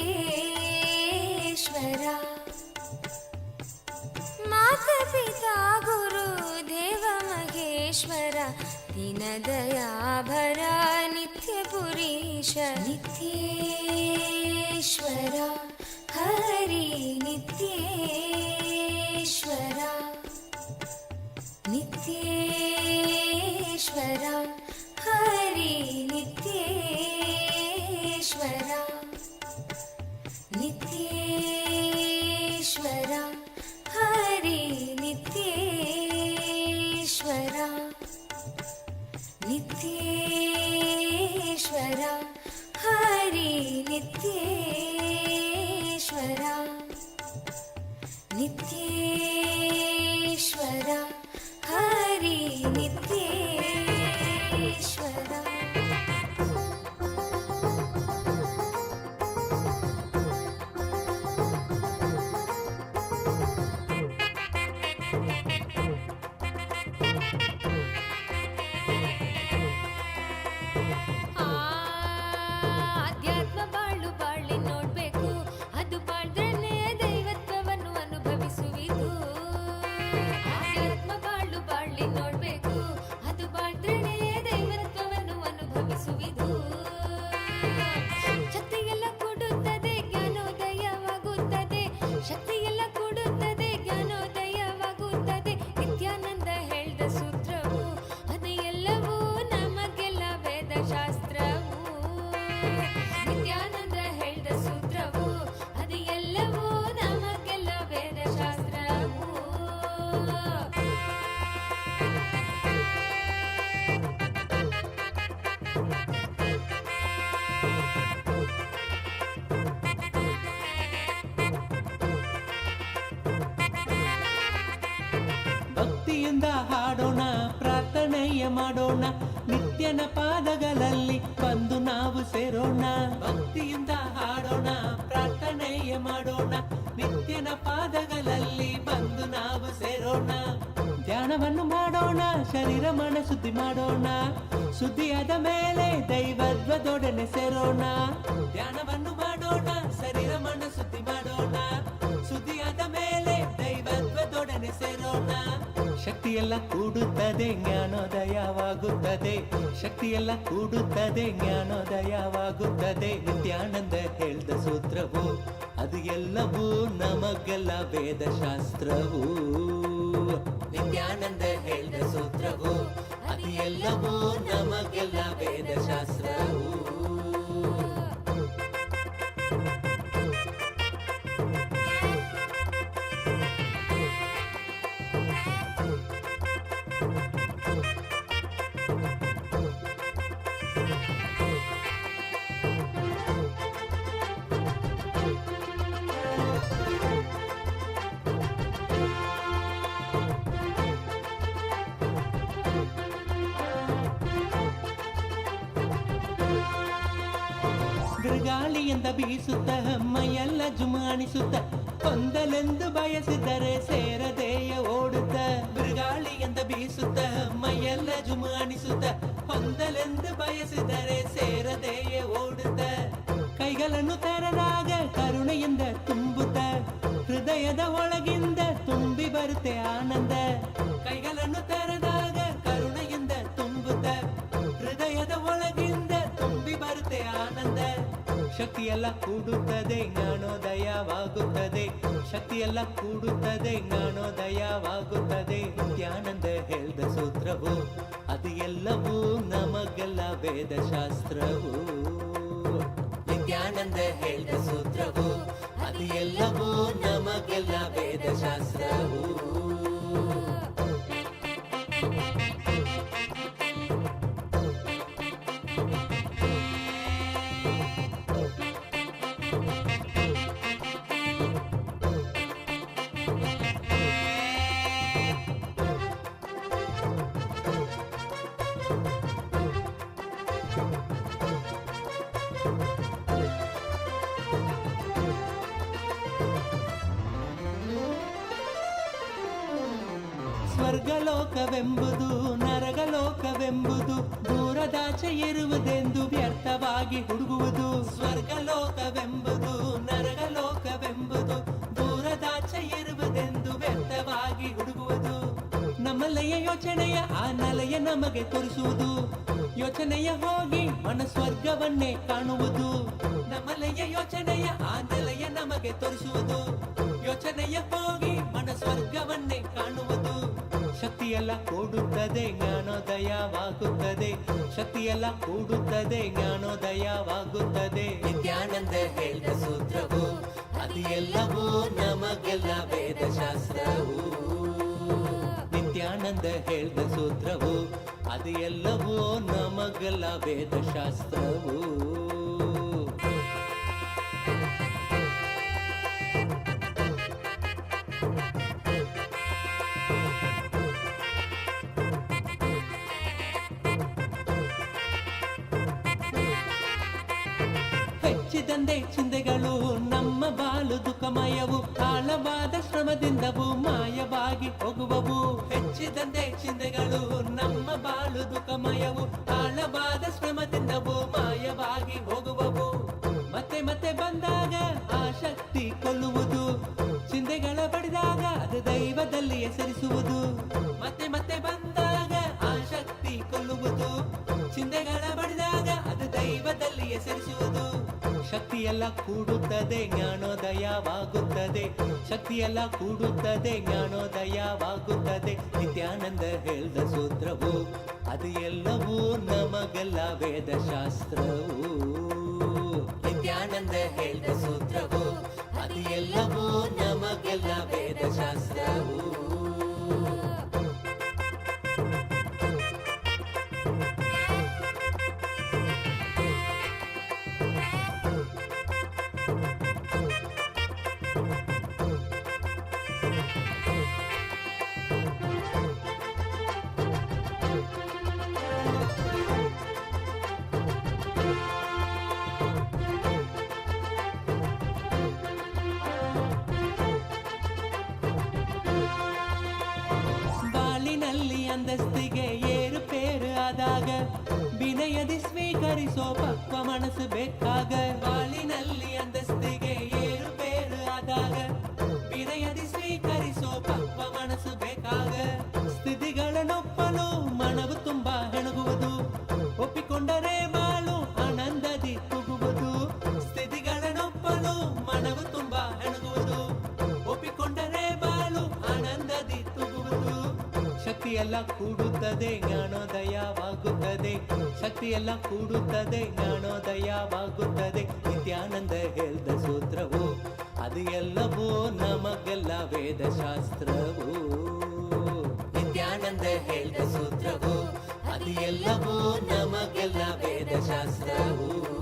ಮಾತಾ ಪಿತಾ ಗುರು ದೇವ ಮಹೇಶ್ವರ ದೀನದಯಾಭರ ನಿತ್ಯಪುರೀಶ ನಿತ್ಯೇಶ್ವರ ಹರಿ ನಿತ್ಯೇಶ್ವರ ನಿತ್ಯೇಶ್ವರ ಹರಿ ನಿತ್ಯೇಶ್ವರ ನಿತ್ಯೇಶ್ವರ ಹರಿ ನಿತ್ಯೇಶ್ವರ ನಿತ್ಯೇಶ್ವರ ಹರಿ ನಿತ್ಯೇಶ್ವರ ನಿತ್ಯೇಶ್ವರ ಹರಿ ನಿತ್ಯೇಶ್ವರ. ಅಧ್ಯಾತ್ಮ ಬಾಳು ಬಾಳಿ ನೋಡ್ಬೇಕು, ಅದು ಬಾಳ್ದ್ರೇನೆ ದೈವತ್ವವನ್ನು ಅನುಭವಿಸುವಿದು. ಅಧ್ಯಾತ್ಮ ಬಾಳು ಬಾಳಿ ನೋಡ್ಬೇಕು, ಅದು ಬಾಳ್ದ್ರೇನೆ ದೈವತ್ವವನ್ನು ಅನುಭವಿಸುವಿದು. ಶಕ್ತಿಯೆಲ್ಲ ಕೊಡುತ್ತದೆ, ಜ್ಞಾನೋದಯವಾಗುತ್ತದೆ. ಶಕ್ತಿಯೆಲ್ಲ ಕೊಡುತ್ತದೆ, ಜ್ಞಾನೋದಯವಾಗುತ್ತದೆ. ನಿತ್ಯಾನಂದ ಹೇಳ್ದ ಸೂತ್ರವು ಅದು ಎಲ್ಲವೂ ನಮಗೆಲ್ಲ ವೇದಶಾಸ್ತ್ರವು. ನಿತ್ಯಾನಂದ ಹೇಳ್ದ ಸೂತ್ರವು ಅದು ಎಲ್ಲವೂ ನಮಗೆಲ್ಲ ವೇದಶಾಸ್ತ್ರವು. ಭಕ್ತಿಯಿಂದ ಹಾಡೋಣ, ಪ್ರಾರ್ಥನೆಯ ಮಾಡೋಣ, ನಿತ್ಯನ ಪಾದಗಳಲ್ಲಿ ಬಂದು ನಾವು ಸೇರೋಣ. ಭಕ್ತಿಯಿಂದ ಹಾಡೋಣ, ಪ್ರಾರ್ಥನೆಯ ಮಾಡೋಣ, ನಿತ್ಯನ ಪಾದಗಳಲ್ಲಿ ಬಂದು ನಾವು ಸೇರೋಣ. ಧ್ಯಾನವನ್ನು ಮಾಡೋಣ, ಶರೀರ ಮನ ಶುದ್ಧಿ ಮಾಡೋಣ, ಶುದ್ಧಿಯಾದ ಮೇಲೆ ದೈವತ್ವದೊಡನೆ ಸೇರೋಣ. ಧ್ಯಾನವನ್ನು ಮಾಡೋಣ, ಶರೀರ ಮನ ಶುದ್ಧಿ ಮಾಡೋಣ, ಶುದ್ಧಿಯಾದ ಮೇಲೆ ದೈವತ್ವದೊಡನೆ ಸೇರೋಣ. ಶಕ್ತಿಯೆಲ್ಲ ಕೂಡುತ್ತದೆ, ಜ್ಞಾನೋದಯವಾಗುತ್ತದೆ. ಶಕ್ತಿಯೆಲ್ಲ ಕೂಡುತ್ತದೆ, ಜ್ಞಾನೋದಯವಾಗುತ್ತದೆ. ನಿತ್ಯಾನಂದ ಹೇಳ್ದ ಸೂತ್ರವು ಅದು ಎಲ್ಲವೂ ನಮಗೆಲ್ಲ ವೇದಶಾಸ್ತ್ರವು. ನಿತ್ಯಾನಂದ ಹೇಳ್ದ ಸೂತ್ರವು ಅದು ಎಲ್ಲವೂ ನಮಗೆಲ್ಲ ವೇದಶಾಸ್ತ್ರವು. ಬಿರುಗಾಳಿಯಿಂದ ಬೀಸುತ್ತ ಮೈಯೆಲ್ಲ ಜುಮಾಣಿಸುತ್ತ, ಹೊಂದಲೆಂದು ಬಯಸಿದರೆ ಸೇರದೆಯ ಓಡುತ್ತ. ಬಿರುಗಾಳಿಯಿಂದ ಬೀಸುತ್ತ ಮೈಯೆಲ್ಲ ಜುಮಾಣಿಸುತ್ತ, ಹೊಂದಲೆಂದು ಬಯಸಿದರೆ ಸೇರದೆಯ ಓಡುತ್ತ. ಕೈಗಳನ್ನು ತೆರೆದಾಗ ಕರುಣೆಯಿಂದ ತುಂಬುತ್ತ, ಹೃದಯದ ಒಳಗಿಂದ ತುಂಬಿ ಬರುತ್ತೆ ಆನಂದ. ಕೈಗಳನ್ನು ತೆರೆದಾಗ ಕರುಣೆಯಿಂದ ತುಂಬುತ್ತ, ಹೃದಯದ ಒಳಗಿಂದ ತುಂಬಿ ಬರುತ್ತೆ ಆನಂದ. ಶಕ್ತಿಯೆಲ್ಲ ಕೂಡುತ್ತದೆ, ಜ್ಞಾನೋದಯವಾಗುತ್ತದೆ. ಶಕ್ತಿಯೆಲ್ಲ ಕೂಡುತ್ತದೆ, ಜ್ಞಾನೋದಯವಾಗುತ್ತದೆ. ನಿತ್ಯಾನಂದ ಹೇಳ್ದ ಸೂತ್ರವು ಅದು ಎಲ್ಲವೂ ನಮಗೆಲ್ಲ ವೇದಶಾಸ್ತ್ರವು. ನಿತ್ಯಾನಂದ ಹೇಳ್ದ ಸೂತ್ರವು ಅದು ಎಲ್ಲವೂ ನಮಗೆಲ್ಲ ವೇದಶಾಸ್ತ್ರವು. ಸ್ವರ್ಗಲೋಕವೆಂಬುದು ನರಗಲೋಕವೆಂಬುದು ದೂರದಾಚೆ ಇರುವುದೆಂದು ವ್ಯರ್ಥವಾಗಿ ಹುಡುಗುವುದು. ಸ್ವರ್ಗಲೋಕವೆಂಬುದು ನರಗಲೋಕವೆಂಬುದು ದೂರದಾಚೆ ಇರುವುದೆಂದು ವ್ಯರ್ಥವಾಗಿ ಹುಡುಗುವುದು. ನಮ್ಮಲೆಯ ಯೋಚನೆಯ ಆ ನೆಲೆಯ ನಮಗೆ ತೋರಿಸುವುದು. ಯೋಚನೆಯ ಹೋಗಿ ಮನ ಸ್ವರ್ಗವನ್ನೇ ಕಾಣುವುದು. ನಮ್ಮಲೆಯ ಯೋಚನೆಯ ಆ ನೆಲೆಯ ನಮಗೆ ತೋರಿಸುವುದು. ಯೋಚನೆಯ ಹೋಗಿ ಮನ ಸ್ವರ್ಗವನ್ನೇ ಕಾಣುವುದು. ಶಕ್ತಿಯೆಲ್ಲ ಕೂಡುತ್ತದೆ ಜ್ಞಾನೋದಯವಾಗುತ್ತದೆ. ಶಕ್ತಿಯೆಲ್ಲ ಕೂಡುತ್ತದೆ ಜ್ಞಾನೋದಯವಾಗುತ್ತದೆ. ನಿತ್ಯಾನಂದ ಹೇಳಿದ ಸೂತ್ರವು ಅದು ಎಲ್ಲವೂ ನಮಗೆಲ್ಲ ವೇದಶಾಸ್ತ್ರವು. ನಿತ್ಯಾನಂದ ಹೇಳಿದ ಸೂತ್ರವು ಅದು ಎಲ್ಲವೂ ನಮಗೆಲ್ಲ ವೇದಶಾಸ್ತ್ರವು. ಹೆಚ್ಚಿದಂತೆ ಚಿಂತೆಗಳು ನಮ್ಮ ಬಾಳು ದುಃಖಮಯವು. ಆಳವಾದ ಶ್ರಮದಿಂದವು ಮಾಯವಾಗಿ ಹೋಗುವವು. ಹೆಚ್ಚಿದಂತೆ ಚಿಂತೆಗಳು ನಮ್ಮ ಬಾಳು ದುಃಖಮಯವು. ಆಳವಾದ ಶ್ರಮದಿಂದವು ಮಾಯವಾಗಿ ಹೋಗುವವು. ಮತ್ತೆ ಮತ್ತೆ ಬಂದಾಗ ಆ ಶಕ್ತಿ ಕೊಲ್ಲುವುದು. ಚಿಂತೆಗಳ ಬಡಿದಾಗ ಅದು ದೈವದಲ್ಲಿ ಹೆಸರಿಸುವುದು. ಮತ್ತೆ ಮತ್ತೆ ಬಂದಾಗ ಆ ಶಕ್ತಿ ಕೊಲ್ಲುವುದು. ಚಿಂತೆಗಳ ಬಡಿದಾಗ ಅದು ದೈವದಲ್ಲಿ ಹೆಸರಿಸುವುದು. ಶಕ್ತಿಯೆಲ್ಲ ಕೂಡುತ್ತದೆ ಜ್ಞಾನೋದಯವಾಗುತ್ತದೆ. ಶಕ್ತಿಯೆಲ್ಲ ಕೂಡುತ್ತದೆ ಜ್ಞಾನೋದಯವಾಗುತ್ತದೆ. ನಿತ್ಯಾನಂದ ಹೇಳಿದ ಸೂತ್ರವು ಅದು ಎಲ್ಲವೂ ನಮಗೆಲ್ಲ ವೇದಶಾಸ್ತ್ರವು. ನಿತ್ಯಾನಂದ ಹೇಳಿದ ಸೂತ್ರವು ಅದು ಎಲ್ಲವೂ ನಮಗೆಲ್ಲ ವೇದಶಾಸ್ತ್ರವು. ಅಂತಸ್ತಿಗೆ ಏರುಪೇರು ಆದಾಗ ವಿನಯದಿ ಸ್ವೀಕರಿಸೋ ಪಕ್ವ ಮನಸ್ಸು ಬೇಕಾಗ. ಬಾಳಿನಲ್ಲಿ ಅಂತಸ್ತಿಗೆ ಏರುಪೇರು ಆದಾಗ ವಿನಯದಿ ಸ್ವೀಕರಿಸೋ ಪಕ್ವ ಮನಸ್ಸು ಬೇಕಾಗ. ಸ್ಥಿತಿಗಳನ್ನೊಪ್ಪಲು ಮನವು ತುಂಬಾ ಹೆಣಗುವುದು. ಒಪ್ಪಿಕೊಂಡರೆ ಬಾಳು ಆನಂದದಿ ತೂಗುವುದು. ಸ್ಥಿತಿಗಳನ್ನೊಪ್ಪಲು ಮನವು ತುಂಬಾ ಹೆಣಗುವುದು. ಒಪ್ಪಿಕೊಂಡರೆ ಬಾಳು ಆನಂದದಿ ತೂಗುವುದು. ಶಕ್ತಿಯೆಲ್ಲ ಕೂಡುತ್ತದೆ ಜ್ಞಾನೋದಯವಾಗುತ್ತದೆ. ಶಕ್ತಿಯೆಲ್ಲ ಕೂಡುತ್ತದೆ ಜ್ಞಾನೋದಯವಾಗುತ್ತದೆ. ನಿತ್ಯಾನಂದ ಹೇಳಿದ ಸೂತ್ರವು ಅದು ಎಲ್ಲವೂ ನಮಗೆಲ್ಲ ವೇದಶಾಸ್ತ್ರವು. ನಿತ್ಯಾನಂದ ಹೇಳಿದ ಸೂತ್ರವು ಅದು ಎಲ್ಲವೂ ನಮಗೆಲ್ಲ ವೇದಶಾಸ್ತ್ರವು.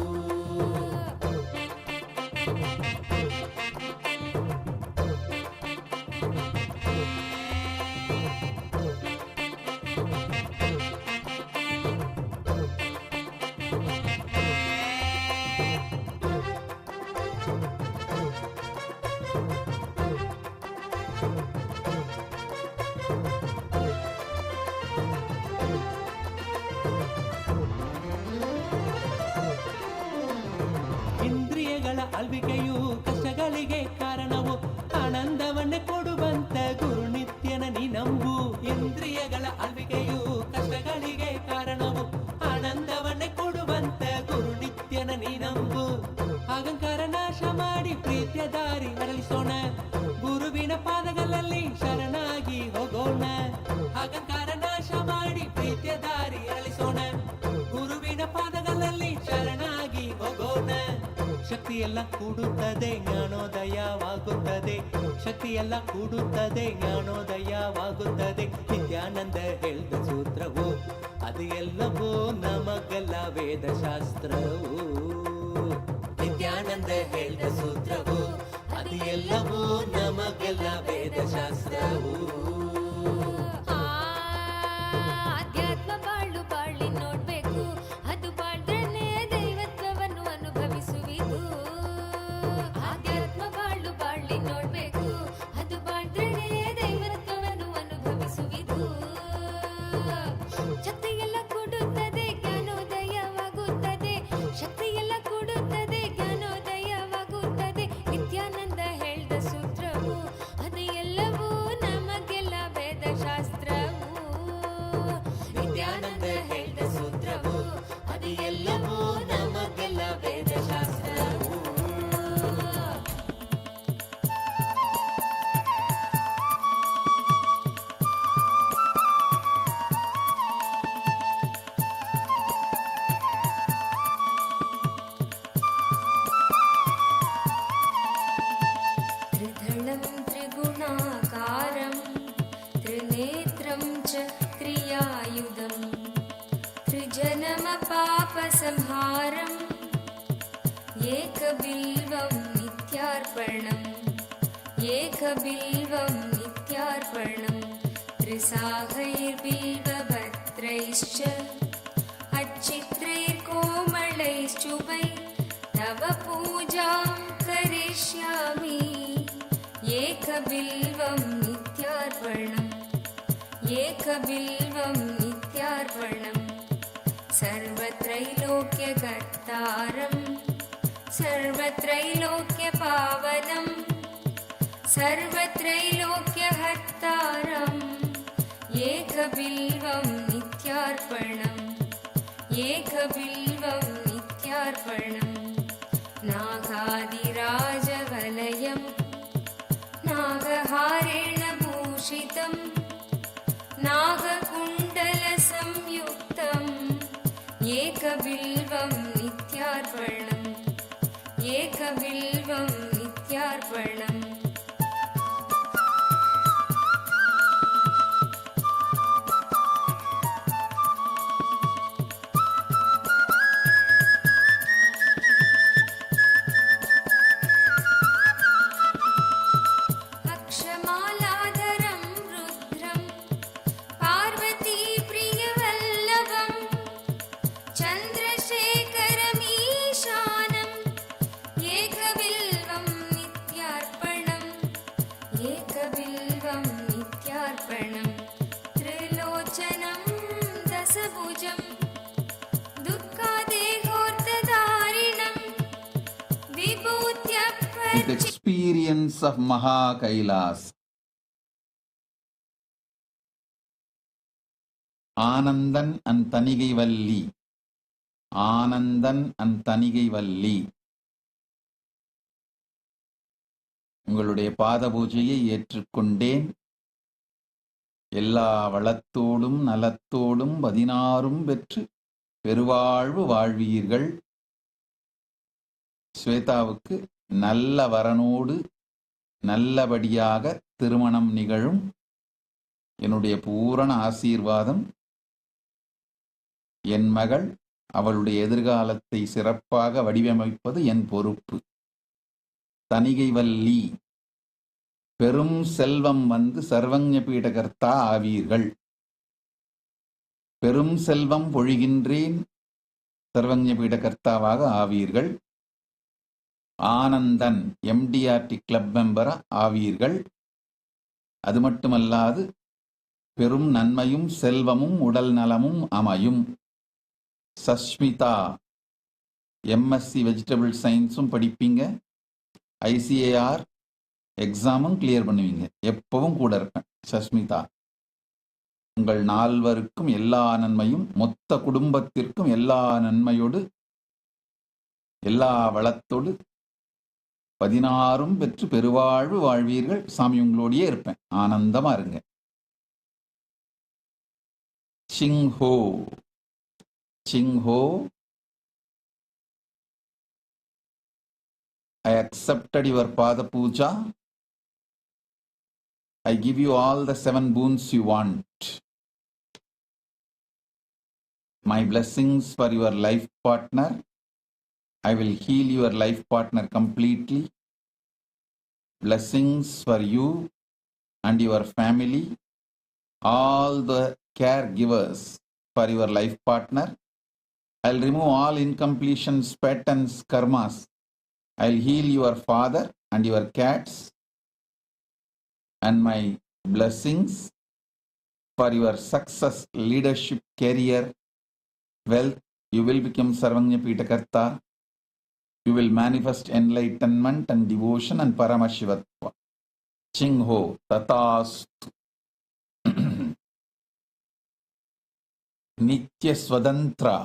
ಇಂದ್ರಿಯಗಳ ಆಳ್ವಿಕೆಯು ಕಷ್ಟಗಳಿಗೆ ಕಾರಣವು. ಆನಂದವನ್ನೇ ಕೊಡುವಂತ ಗುರು ನಿತ್ಯನ ನೀ ನಂಬು. ಇಂದ್ರಿಯಗಳ ಆಳ್ವಿಕೆಯು ಕಷ್ಟಗಳಿಗೆ ಕಾರಣವು. ಆನಂದವನ್ನೇ ಕೊಡುವಂತ ಗುರು ನಿತ್ಯನ ನೀ ನಂಬು. ಅಹಂಕಾರ ನಾಶ ಮಾಡಿ ಪ್ರೀತಿಯ ದಾರಿ ಅರಳಿಸೋಣ. ಗುರುವಿನ ಪಾದಗಳಲ್ಲಿ ಶರಣಾಗಿ ಹೋಗೋಣ. ಅಹಂಕಾರ ನಾಶ ಮಾಡಿ ಪ್ರೀತಿಯ ದಾರಿ ಅರಳಿಸೋಣ. ಗುರುವಿನ ಪಾದಗಳಲ್ಲಿ ಶರಣಾಗಿ ಹೋಗೋಣ. ಶಕ್ತಿಯೆಲ್ಲ ಕೂಡುತ್ತದೆ ಜ್ಞಾನೋದಯವಾಗುತ್ತದೆ. ಶಕ್ತಿಯೆಲ್ಲ ಕೂಡುತ್ತದೆ ಜ್ಞಾನೋದಯವಾಗುತ್ತದೆ. ನಿತ್ಯಾನಂದ ಹೇಳಿದ ಸೂತ್ರವು ಅದು ಎಲ್ಲವೂ ನಮಗೆಲ್ಲ ವೇದಶಾಸ್ತ್ರವು. ನಿತ್ಯಾನಂದ ಹೇಳಿದ ಸೂತ್ರವು ಅದು ಎಲ್ಲವೂ ನಮಗೆಲ್ಲ ವೇದಶಾಸ್ತ್ರವು. ಅಧ್ಯಾತ್ಮ ಬಾಳು ಬಾಳಿ ನೋಡ್ಬೇಕು. ಅದು ಬಾಳ್ದ ಅದು ಎಲ್ಲವೂ ನಮಗೆಲ್ಲ ವೇದಶಾಸ್ತ್ರವು. त्रिधलं त्रिगुणाकारं त्रिनेत्रं च त्रियायुधं त्रिजन्मपापसंहारम् एकबिल्वं नित्यार्पणम् एकबिल्वं नित्यार्पणं त्रिसाहैर्बिल्वपत्रैश्च अच्छित्रैर्कोमलैश्चुभै तव पूजां करिष्यामि एकबिल्वं नित्यार्पणम् एकबिल्वं नित्यार्पणम् सर्वत्रैलोक्यकर्तारं सर्वत्रैलोक्यपावनं सर्वत्रैलोक्यहर्तारम् एकबिल्वं नित्यार्पणम् एकबिल्वं नित्यार्पणम् नागादिराजवलयं नागहारेण भूषितं नागकुण्डलसंयुक्तम् एकबिल्वं नित्यार्पणम् एकबिल्वं नित्यार्पणम् अक्षमालाधरं रुद्रं पार्वतीप्रियवल्लभं चन्द्रशेखरमीशानम् एकबिल्वं नित्यार्पणम् एकबिल्वं नित्यार्पणम् त्रिलोचनं दशभुजं दुःखादेहोर्तधारिणं With experience of Maha Kailas, Anandan and Tanigai Valli, Anandan and Tanigai Valli. உங்களுடைய பாத பூஜையை ஏற்றுக்கொண்டேன். எல்லா வளத்தோடும் நலத்தோடும் 16 பெற்று பெருவாழ்வு வாழ்வீர்கள். ஸ்வேதாவுக்கு நல்ல வரனோடு நல்லபடியாக திருமணம் நிகழும். என்னுடைய பூரண ஆசீர்வாதம். என் மகள் அவளுடைய எதிர்காலத்தை சிறப்பாக வடிவமைப்பது என் பொறுப்பு. தனிகை வள்ளி, பெரும் செல்வம் வந்து சர்வஞ பீடகர்த்தா ஆவீர்கள். பெரும் செல்வம் பொழிகின்றேன், சர்வஞ பீடகர்த்தாவாக ஆவீர்கள். ஆனந்தன் எம்டிஆர்டி கிளப் மெம்பரா ஆவீர்கள். அது மட்டுமல்லாது பெரும் நன்மையும் செல்வமும் உடல் நலமும் அமையும். சஷ்மிதா எம்எஸ்சி வெஜிடபிள் சயின்ஸும் படிப்பீங்க. ஐசிஏஆர் எக்ஸாமும் கிளியர் பண்ணுவீங்க. எப்பவும் கூட இருப்பேன். சஷ்மிதா, உங்கள் நால்வருக்கும் எல்லா நன்மையும், மொத்த குடும்பத்திற்கும் எல்லா நன்மையோடு எல்லா வளத்தோடு 16 பெற்று பெருவாழ்வு வாழ்வீர்கள். சாமி உங்களோடையே இருப்பேன். ஆனந்தமா இருங்க. சிங்ஹோ, சிங்ஹோ, I accepted your Pada Puja. I give you all the 7 boons you want. My blessings for your life partner. I will heal your life partner completely. Blessings for you and your family, all the caregivers for your life partner. I'll remove all incompletions, patterns, karmas. I'll heal your father and your cats. And my blessings for your success, leadership, career, wealth. You will become Sarvanya Pitakarta. You will manifest enlightenment and devotion and Paramashivoham. Chingho, Tatastu. Nitya Swadantra.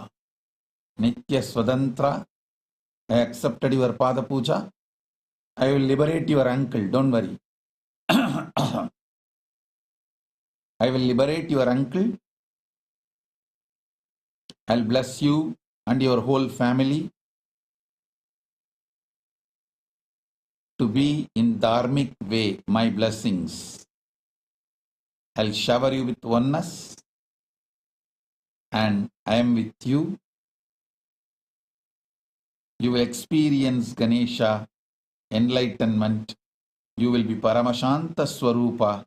Nitya Swatantra, I accepted your Pada Puja. I will liberate your uncle, don't worry. I will liberate your uncle. I'll bless you and your whole family to be in dharmic way, my blessings. I'll shower you with oneness, and I am with you. You will experience Ganesha enlightenment. You will be Paramashanta Swarupa.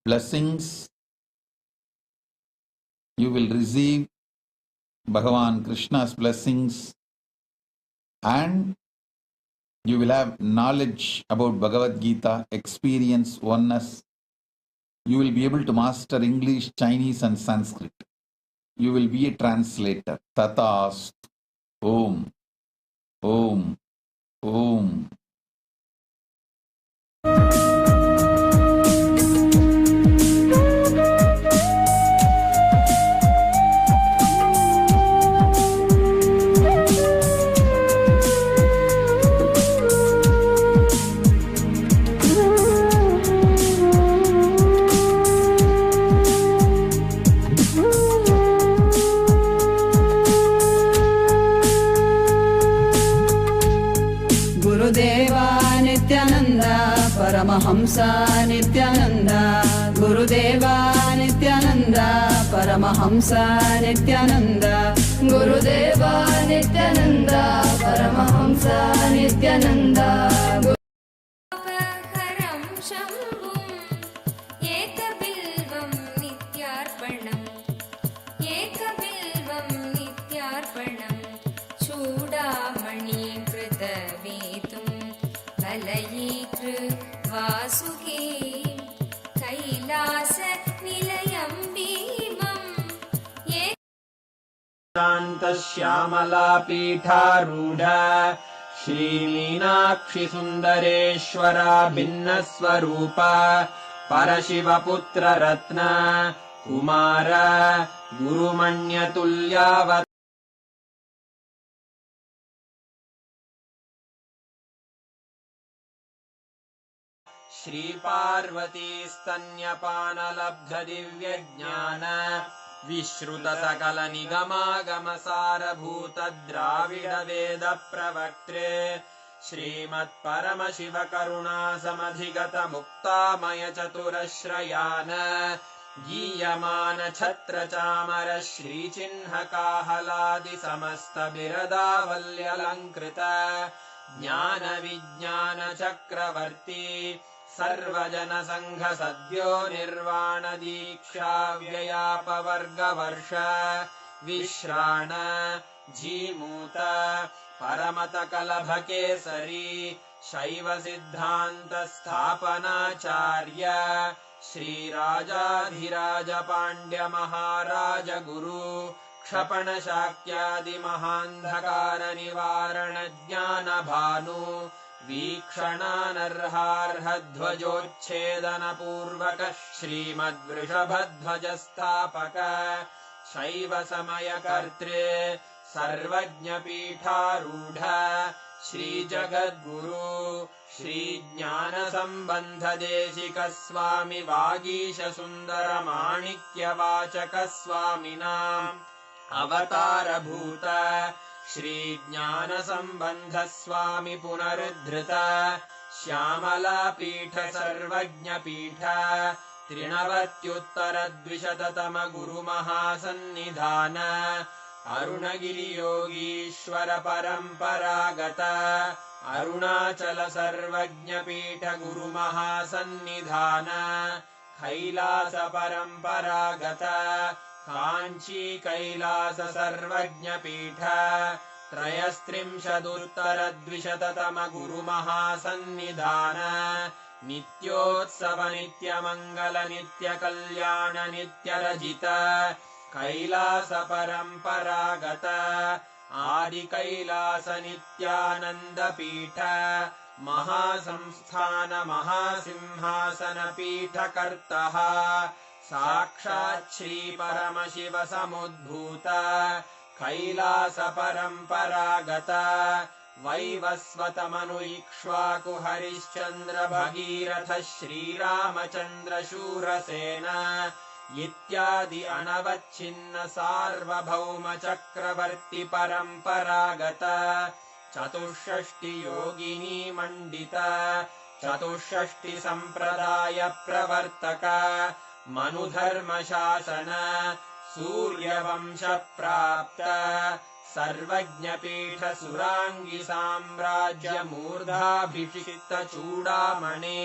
Blessings. You will receive Bhagavan Krishna's blessings, and you will have knowledge about Bhagavad Gita, experience oneness. You will be able to master English, Chinese and Sanskrit. You will be a translator. Tatast. Om. Om. Om. Paramahamsa Nityananda Gurudeva Nityananda Paramahamsa Nityananda Gurudeva Nityananda Paramahamsa Nityananda Haram Shambhum Ekabilvam Nityarpanam Ekabilvam Nityarpanam Chudamani Kritavetum Balayikru Vasuki Kailasa Nilayam Bhimam शान्तश्यामला पीठारूढा श्रीमीनाक्षि सुन्दरेश्वरा भिन्नस्वरूपा परशिवपुत्र रत्न कुमार गुरुमण्यतुल्यावत श्रीपार्वती स्तन्यपानलब्ध दिव्यज्ञान विश्रुत सकल निगमागमसारभूत द्राविड वेद प्रवक्त्रे श्रीमत्परमशिव करुणा समधिगत मुक्तामय चतुरश्रयान गीयमान छत्र चामर श्रीचिह्न काहलादि समस्त बिरदावल्यलङ्कृत ज्ञान विज्ञान चक्रवर्ती सर्वजन संघ सद्यो निर्वाण दीक्षा व्ययापवर्गवर्ष विश्राण जीमूत परमत कलभ केसरी शैव सिद्धांत स्थापनाचार्य श्रीराजाधिराज पांड्य महाराज गुरु क्षपण शाक्यादि महांधकार निवारण ज्ञान भानु वीक्षणानर्हार्हध्वजोच्छेदन पूर्वक श्रीमद्वृषभध्वज स्थापक शैव समय कर्त्रे सर्वज्ञ पीठारूढ श्री जगद्गुरु श्री ज्ञान संबंध देशिक स्वामी वागीश सुंदर माणिक्य वाचक स्वामिनाम् अवतार भूत श्री ज्ञान संबंध स्वामी पुनरुद्धृत श्यामला पीठ सर्वज्ञ पीठ त्रिनवत्युत्तर द्विशततम गुरु महासन्निधान अरुणगिरि योगीश्वर परंपरागत अरुणाचल सर्वज्ञ पीठ गुरु महासन्निधान कैलास परंपरागत कांची कैलास सर्वज्ञ पीठ त्रयस्त्रिंशदुत्तर द्विशततम गुरु महासन्निधान नित्योत्सव नित्य मंगल नित्य कल्याण नित्य रजित कैलास परंपरागत आदि कैलास नित्यानंद पीठ महासंस्थान महासिंहासन पीठ कर्तः साक्षात् श्री परमशिव समुद्भूत कैलासपरम्परागत वैवस्वतमनु इक्ष्वाकु हरिश्चन्द्र भगीरथ श्रीरामचन्द्र शूरसेन इत्यादि अनवच्छिन्न सार्वभौम चक्रवर्ति परम्परागत चतुष्षष्टि योगिनी मण्डित चतुष्षष्टि सम्प्रदाय प्रवर्तक मनुधर्मशासन सूर्यवंश प्राप्त सर्वज्ञपीठ सुराङ्गि साम्राज्य मूर्धाभिषिक्त चूडामणे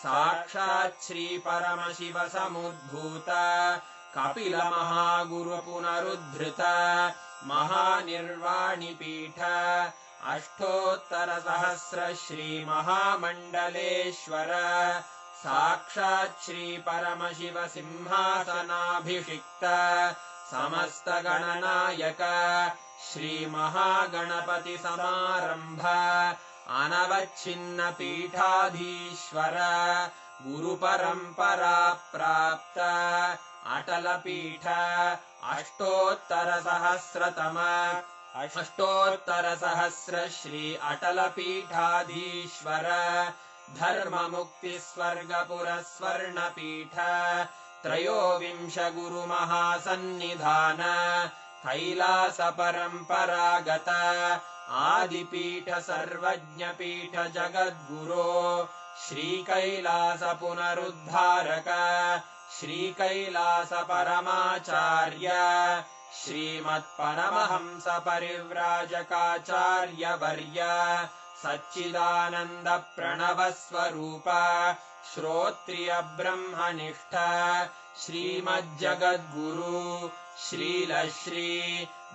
साक्षात् श्री परमशिव समुद्भूत कपिल महागुरु पुनरुद्धृत महानिर्वाणिपीठ अष्टोत्तर सहस्र श्री महामण्डलेश्वर साक्षात् श्री परमशिव सिंहासनाभिषिक्त समस्त गणनायक श्री महागणपति समारंभ अनवच्छिन्न पीठाधीश्वर गुरुपरम्परा प्राप्त अटल पीठ अष्टोत्तर सहस्र श्री अटल पीठाधीश्वर धर्म मुक्ति स्वर्गपुर स्वर्ण पीठ त्रयोविंश गुरु महासन्निधान कैलास परम्परागत आदिपीठ सर्वज्ञ पीठ जगद्गुरो श्री कैलास पुनरुद्धारक श्री कैलास परमाचार्य श्रीमत्परमहंस परिव्राजकाचार्य वर्य सच्चिदानन्द प्रणव स्वरूप श्रोत्रिय ब्रह्मनिष्ठ श्रीमज्जगद्गुरु श्रील श्री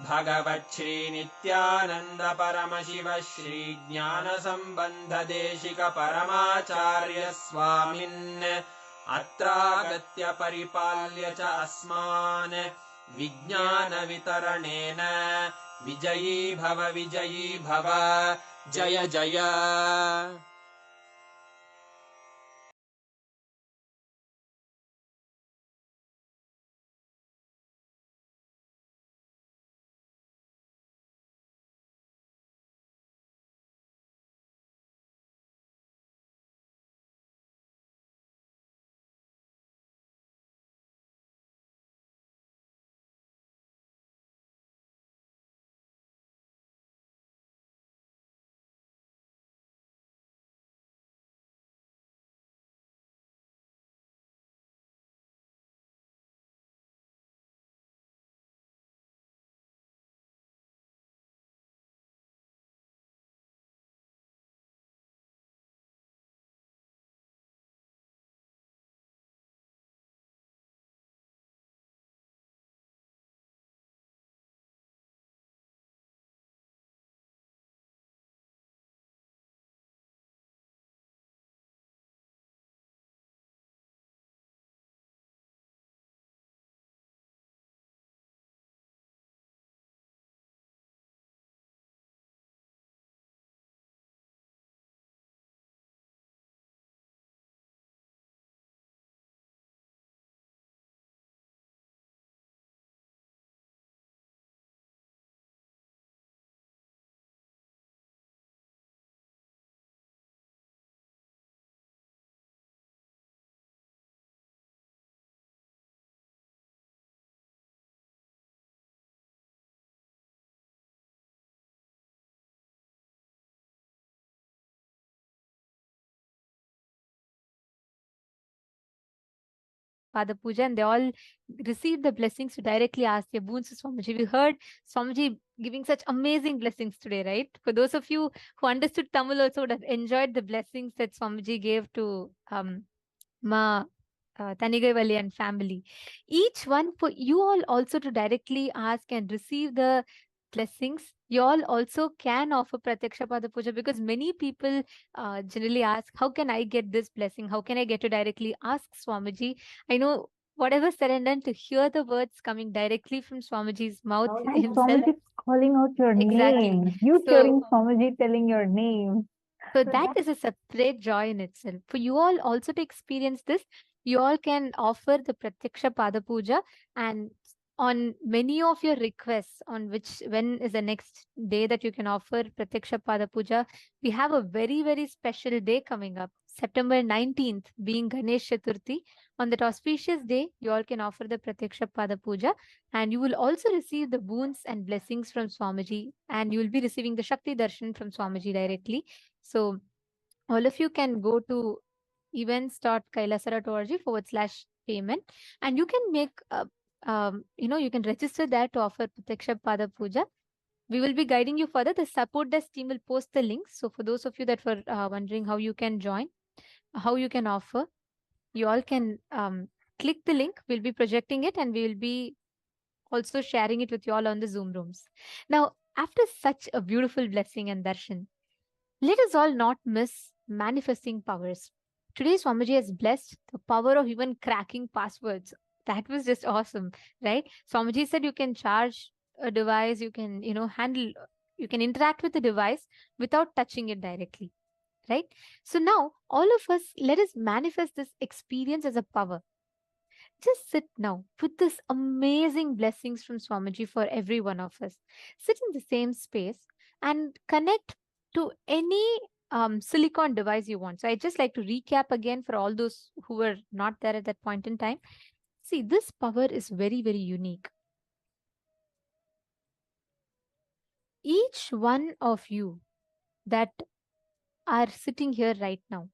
भगवच्छ्री नित्यानन्द परमशिव श्री ज्ञान सम्बन्ध देशिक परमाचार्य स्वामिन् अत्रागत्य परिपाल्य च अस्मान् विज्ञान वितरणेन विजयी भव जय जय। Father Puja, and they all received the blessings to directly ask their boons to Swamiji. We heard Swamiji giving such amazing blessings today, right? For those of you who understood Tamil also would have enjoyed the blessings that Swamiji gave to Ma Tanigaivalli and family. Each one for you all also to directly ask and receive the blessings. You all also can offer Pratyaksha Pada Puja, because many people generally ask, how can I get this blessing? How can I get to directly ask Swamiji? I know whatever said and done, to hear the words coming directly from Swamiji's mouth And himself. Swamiji calling out your name. You hearing Swamiji telling your name. So that is a separate joy in itself. For you all also to experience this, you all can offer the Pratyaksha Pada Puja, and on many of your requests on when is the next day that you can offer Pratyaksha Pada Puja, we have a very, very special day coming up. September 19th, being Ganesh Chaturthi. On that auspicious day, you all can offer the Pratyaksha Pada Puja, and you will also receive the boons and blessings from Swamiji, and you will be receiving the Shakti Darshan from Swamiji directly. So all of you can go to events.kailasara.org/payment, and you can make you can register there to offer Pratyaksha Pada Puja. We will be guiding you further. The support desk team will post the links. So for those of you that were wondering how you can join, how you can offer, you all can click the link. We'll be projecting it, and we will be also sharing it with you all on the Zoom rooms. Now, after such a beautiful blessing and darshan, let us all not miss manifesting powers. Today, Swamiji has blessed the power of even cracking passwords. That was just awesome, right? Swamiji said you can charge a device, you can, you can interact with the device without touching it directly, right? So now, all of us, let us manifest this experience as a power. Just sit now with this amazing blessings from Swamiji for every one of us. Sit in the same space and connect to any silicon device you want. So I just like to recap again for all those who were not there at that point in time. See, this power is very, very unique. Each one of you that are sitting here right now,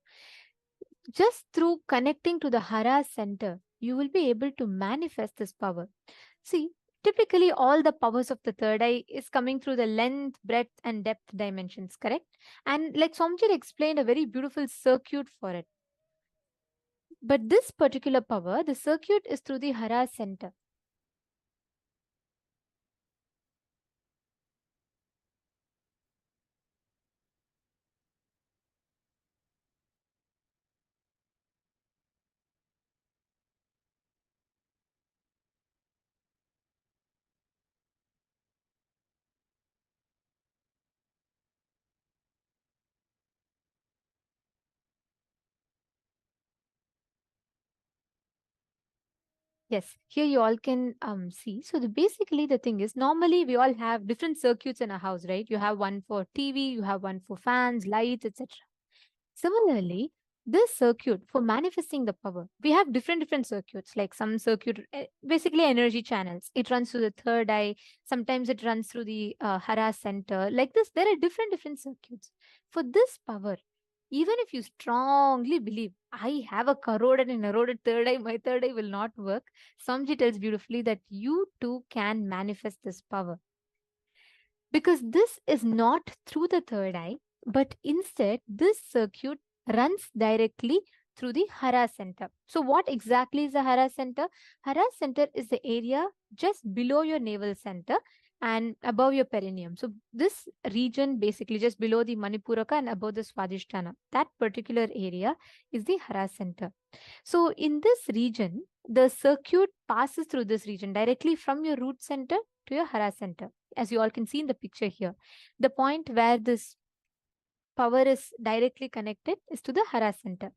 just through connecting to the Hara center, you will be able to manifest this power. See, typically all the powers of the third eye is coming through the length, breadth, and depth dimensions, correct? And like Somjit explained, a very beautiful circuit for it. But this particular power, the circuit is through the Hara center. Yes, here you all can see. So basically the thing is, normally we all have different circuits in a house, right? You have one for TV, you have one for fans, lights, etc. Similarly, this circuit for manifesting the power, we have different circuits, like some circuit, basically energy channels. It runs through the third eye. Sometimes it runs through the Hara center. Like this, there are different circuits. For this power, even if you strongly believe, I have a corroded and eroded third eye, my third eye will not work, Samji tells beautifully that you too can manifest this power. Because this is not through the third eye, but instead this circuit runs directly through the Hara center. So what exactly is the Hara center? Hara center is the area just below your navel center and above your perineum. So this region basically just below the Manipuraka and above the Swadhisthana, that particular area is the Hara center. So in this region, the circuit passes through this region directly from your root center to your Hara center. As you all can see in the picture here, the point where this power is directly connected is to the Hara center.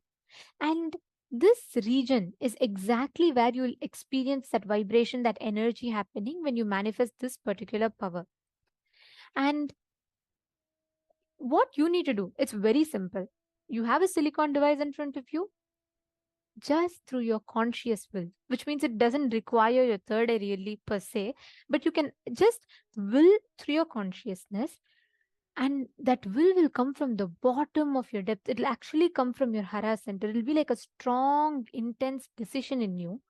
And this region is exactly where you will experience that vibration, that energy happening when you manifest this particular power. And what you need to do, it's very simple. You have a silicon device in front of you, just through your conscious will, which means it doesn't require your third eye really per se, but you can just will through your consciousness, and that will come from the bottom of your depth. It'll actually come from your Hara center. It'll be like a strong, intense decision in you.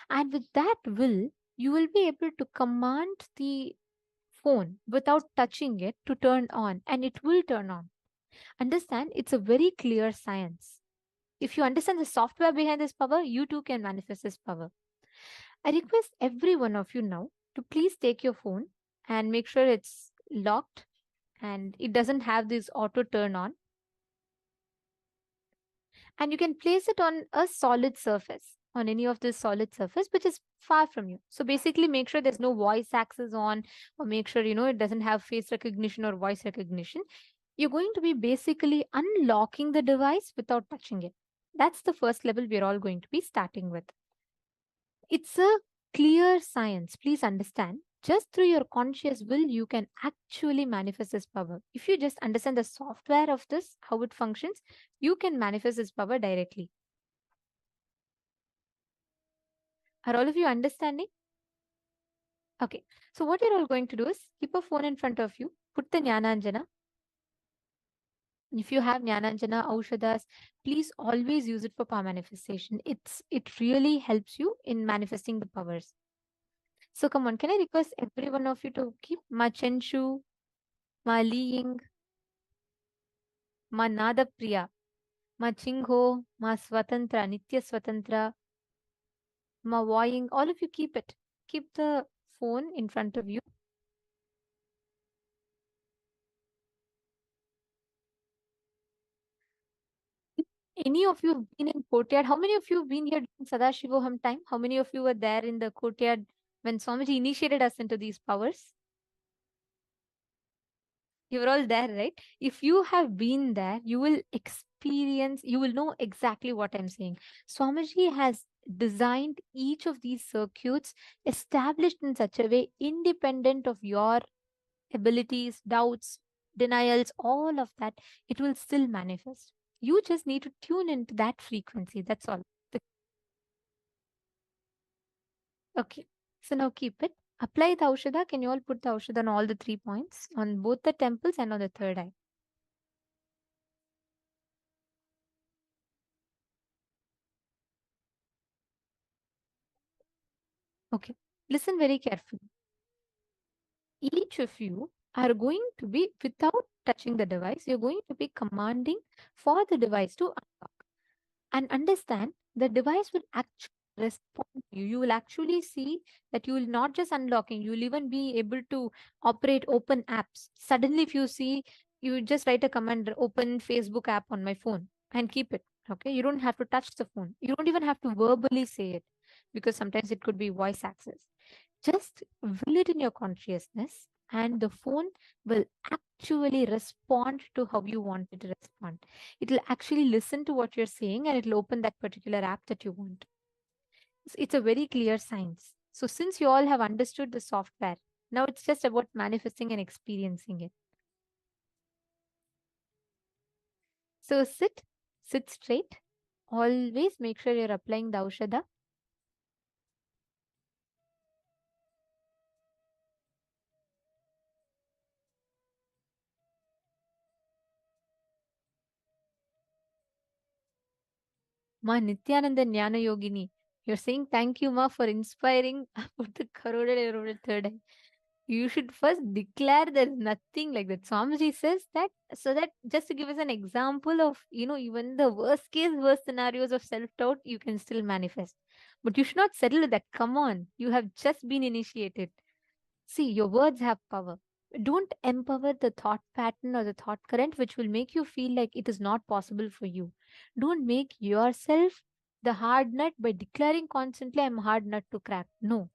And with that will, you will be able to command the phone without touching it to turn on, and it will turn on. Understand, it's a very clear science. If you understand the software behind this power, you too can manifest this power. I request every one of you now to please take your phone and make sure it's locked and it doesn't have this auto turn on. And you can place it on a solid surface, on any of this solid surface which is far from you. So basically make sure there's no voice access on, or make sure it doesn't have face recognition or voice recognition. You're going to be basically unlocking the device without touching it. That's the first level we're all going to be starting with. It's a clear science. Please understand. Just through your conscious will, you can actually manifest this power. If you just understand the software of this, how it functions, you can manifest this power directly. Are all of you understanding? Okay. So what you're all going to do is keep a phone in front of you, put the Jnananjana. If you have Jnananjana, Aushadas, please always use it for power manifestation. It really helps you in manifesting the powers. So come on, can I request every one of you to keep Ma Chenshu, Ma Liying, Ma Nada Priya, Ma Chingho, Ma Swatantra, Nitya Swatantra, Ma Voying, all of you keep it. Keep the phone in front of you. Any of you have been in courtyard? How many of you have been here during Sadashivoham time? How many of you were there in the courtyard when Swamiji initiated us into these powers? You were all there, right? If you have been there, you will experience, you will know exactly what I'm saying. Swamiji has designed each of these circuits established in such a way, independent of your abilities, doubts, denials, all of that, it will still manifest. You just need to tune into that frequency. That's all. Okay. So now keep it. Apply the Aushadha. Can you all put the Aushadha on all the 3 points? On both the temples and on the third eye. Okay. Listen very carefully. Each of you are going to be, without touching the device, you're going to be commanding for the device to unlock. And understand the device will actually respond to you. You will actually see that you will not just unlocking, you will even be able to operate open apps. Suddenly, if you see, you just write a command, open Facebook app on my phone and keep it. Okay. You don't have to touch the phone. You don't even have to verbally say it because sometimes it could be voice access. Just will it in your consciousness, and the phone will actually respond to how you want it to respond. It will actually listen to what you're saying and it'll open that particular app that you want. It's a very clear science. So, since you all have understood the software, now it's just about manifesting and experiencing it. So, sit straight. Always make sure you're applying the Aushadha. Ma Nityananda Jnana Yogini. You're saying thank you, Ma, for inspiring about the Karoda third eye. You should first declare there's nothing like that. Swamiji says that so that just to give us an example of, even the worst scenarios of self-doubt, you can still manifest. But you should not settle with that. Come on. You have just been initiated. See, your words have power. Don't empower the thought pattern or the thought current which will make you feel like it is not possible for you. Don't make yourself the hard nut by declaring constantly, I'm hard nut to crack. No.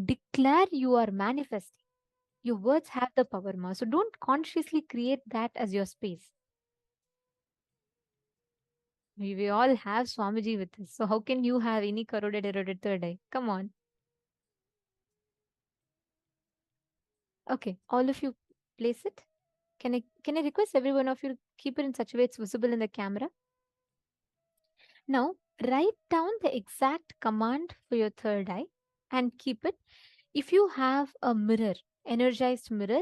Declare you are manifesting. Your words have the power, Ma. So don't consciously create that as your space. We all have Swamiji with us. So how can you have any corroded, eroded third eye? Come on. Okay, all of you place it. Can I request every one of you to keep it in such a way it's visible in the camera? Now, write down the exact command for your third eye and keep it. If you have a mirror, energized mirror,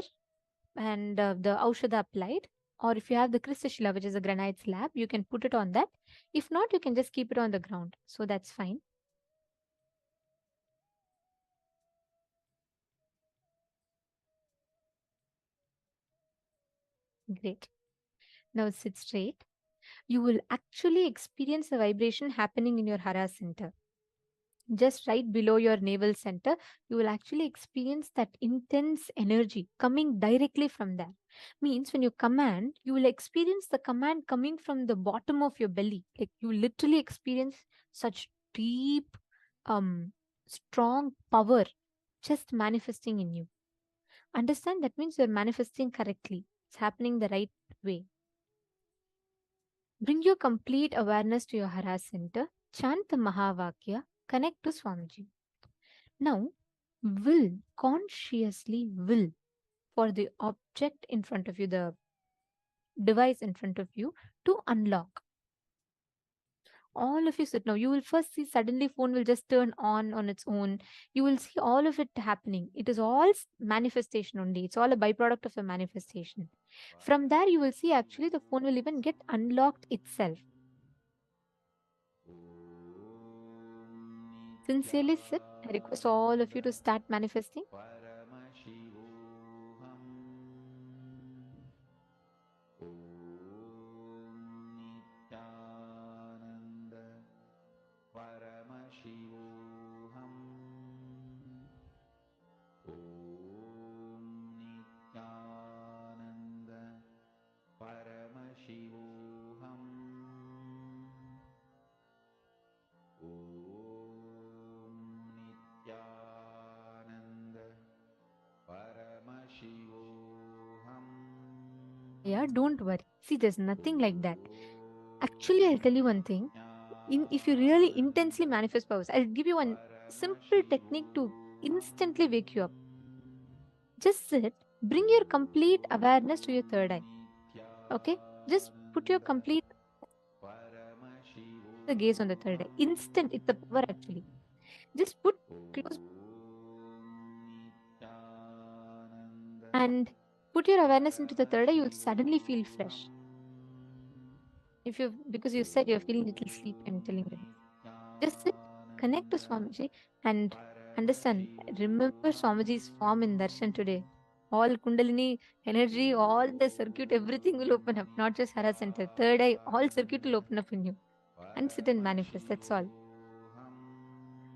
and the Aushadha applied, or if you have the Kristashila, which is a granite slab, you can put it on that. If not, you can just keep it on the ground. So that's fine. Great. Now sit straight. You will actually experience the vibration happening in your Hara center. Just right below your navel center, you will actually experience that intense energy coming directly from there. Means when you command, you will experience the command coming from the bottom of your belly. Like you literally experience such deep, strong power just manifesting in you. Understand that means you're manifesting correctly. It's happening the right way. Bring your complete awareness to your Hara center. Chant the Mahavakya. Connect to Swamiji. Now, consciously will for the object in front of you, the device in front of you to unlock. All of you sit now. You will first see suddenly phone will just turn on its own. You will see all of it happening. It is all manifestation only. It's all a byproduct of a manifestation. From there, you will see actually the phone will even get unlocked itself. Sincerely sit. I request all of you to start manifesting. Paramashivoham. Om Nityananda Paramashivoham. Om Nityananda Paramashivoham. Yeah, don't worry. See, there's nothing like that. Actually, I'll tell you one thing. If you really intensely manifest powers, I'll give you one simple technique to instantly wake you up. Just sit, bring your complete awareness to your third eye. Okay? Just put your complete the gaze on the third eye. Instant, it's the power actually. Just put close and put your awareness into the third eye, you'll suddenly feel fresh. Because you said you're feeling a little sleepy, I'm telling you. Just sit, connect to Swamiji and understand. Remember Swamiji's form in darshan today. All kundalini energy, all the circuit, everything will open up. Not just Hara Center. Third eye, all circuit will open up in you. And sit and manifest. That's all.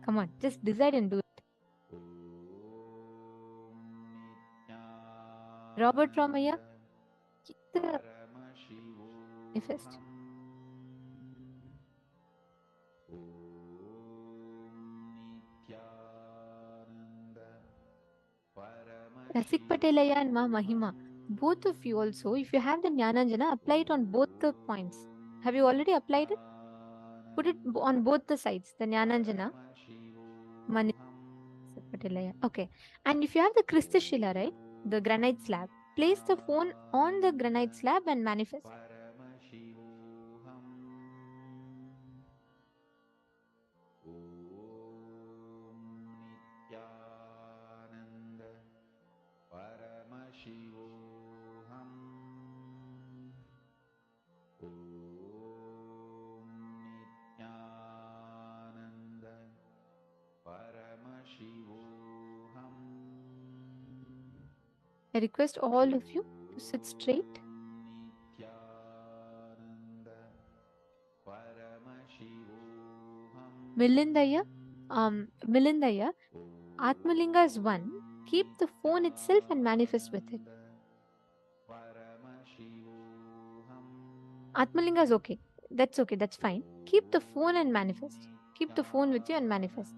Come on, just decide and do it. Robert Ramaya, keep the manifest. Rasik Patelaya and Ma Mahima, both of you also, if you have the Jnananjana, apply it on both the points. Have you already applied it? Put it on both the sides, the Jnananjana. Patelaya. Okay. And if you have the Kristashila, right? The granite slab, place the phone on the granite slab and manifest. Paramashivoham. Om Nityananda Paramashivoham. I request all of you to sit straight. Nityananda Paramashivoham. Milindaya, Atmalinga is one. Keep the phone itself and manifest with it. Atmalinga is okay. That's okay. That's fine. Keep the phone and manifest. Keep the phone with you and manifest.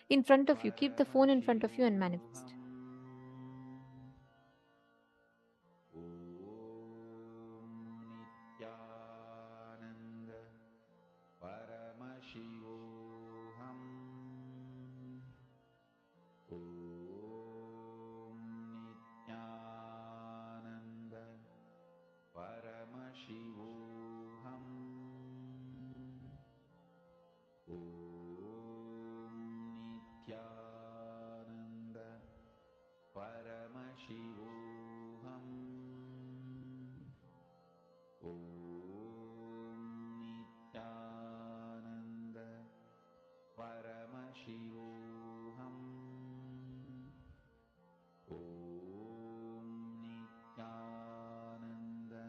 In front of you. Keep the phone in front of you and manifest. Nityananda Paramashivoham. Om Nityananda Paramashivoham. Om Nityananda Paramashivoham. Om Nityananda Paramashivoham. Om Nityananda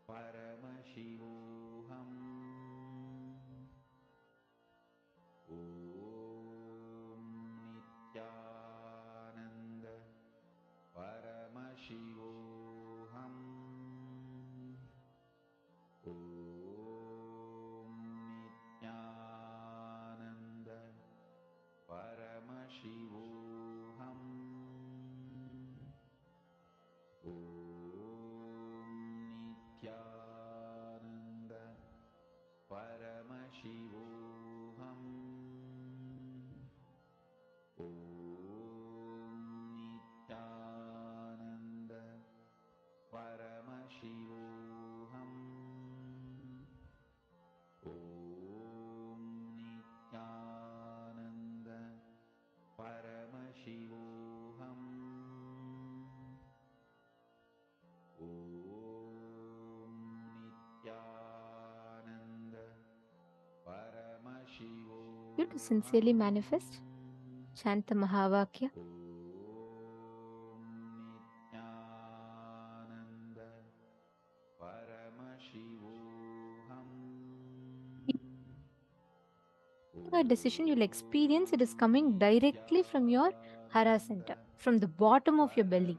Paramashivoham. Om Nityananda Paramashivoham. Om Nityananda Paramashivoham. Om Nityananda Paramashivoham. You to sincerely manifest. Chant the Mahavakya. A decision you'll experience, it is coming directly from your Hara center, from the bottom of your belly.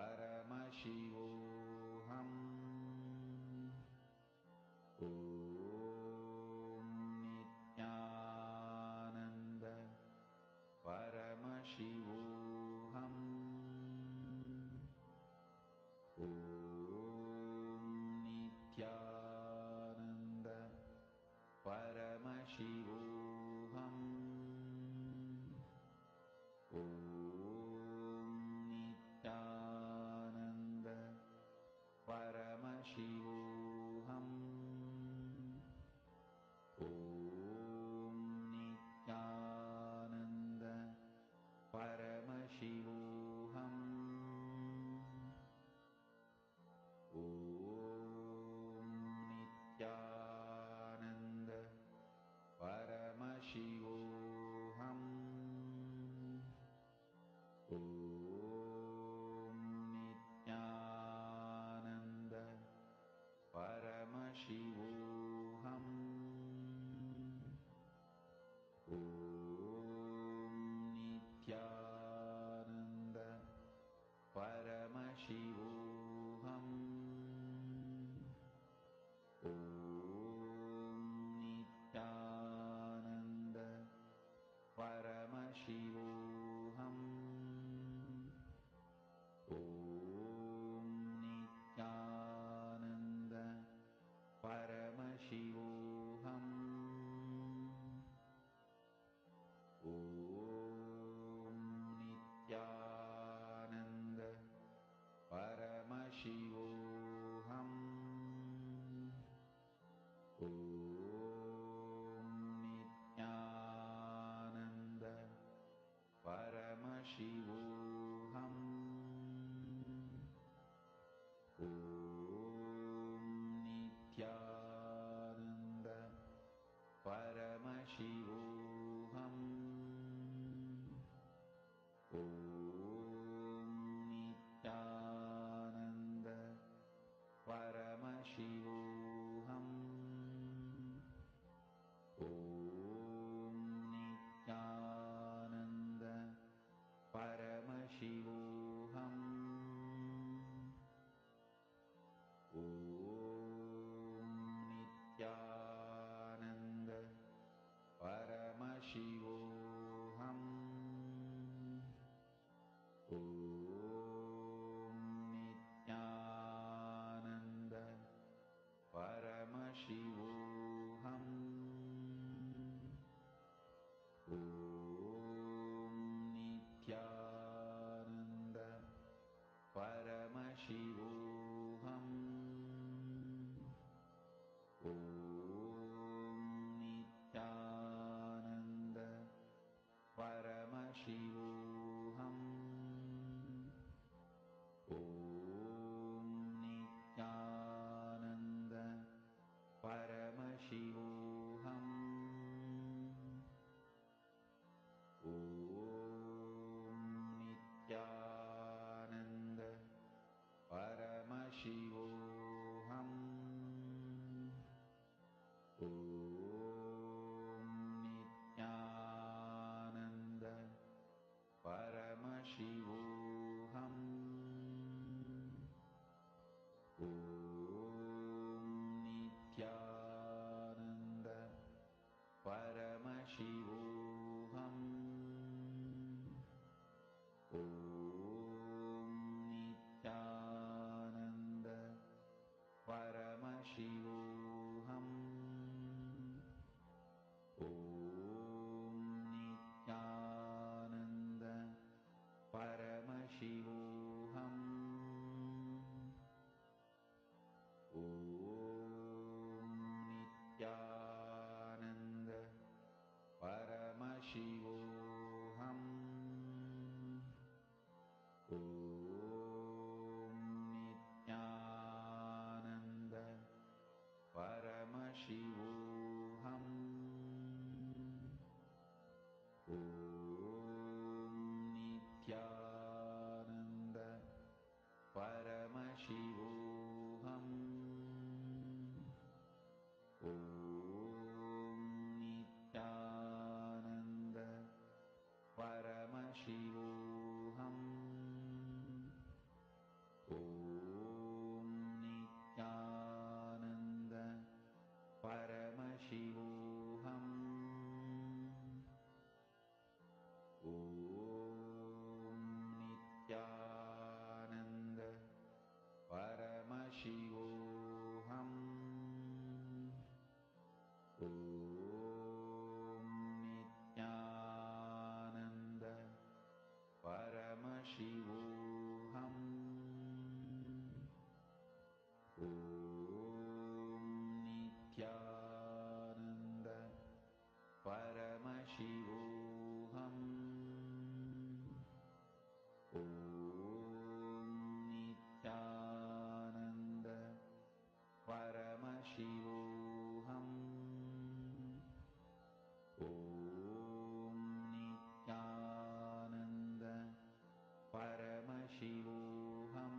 Paramashivoham.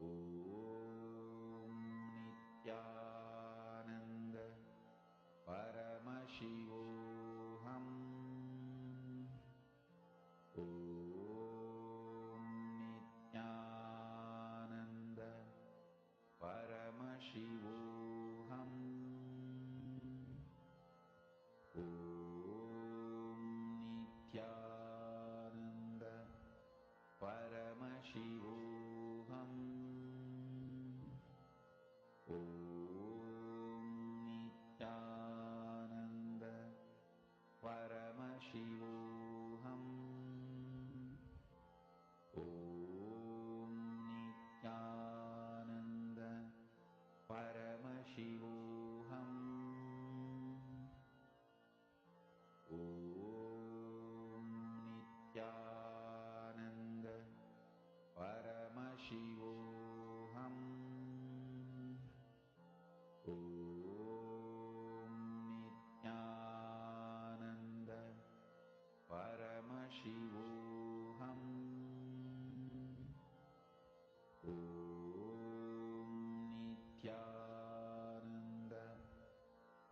Om Nityananda Paramashivoham. Om Nityananda Paramashivoham. Om Nityananda Paramashivoham. Om Nityananda Paramashivoham. Om Nityananda Paramashivoham. Om Nityananda Paramashivoham. Om Nityananda Paramashivoham. Om Nityananda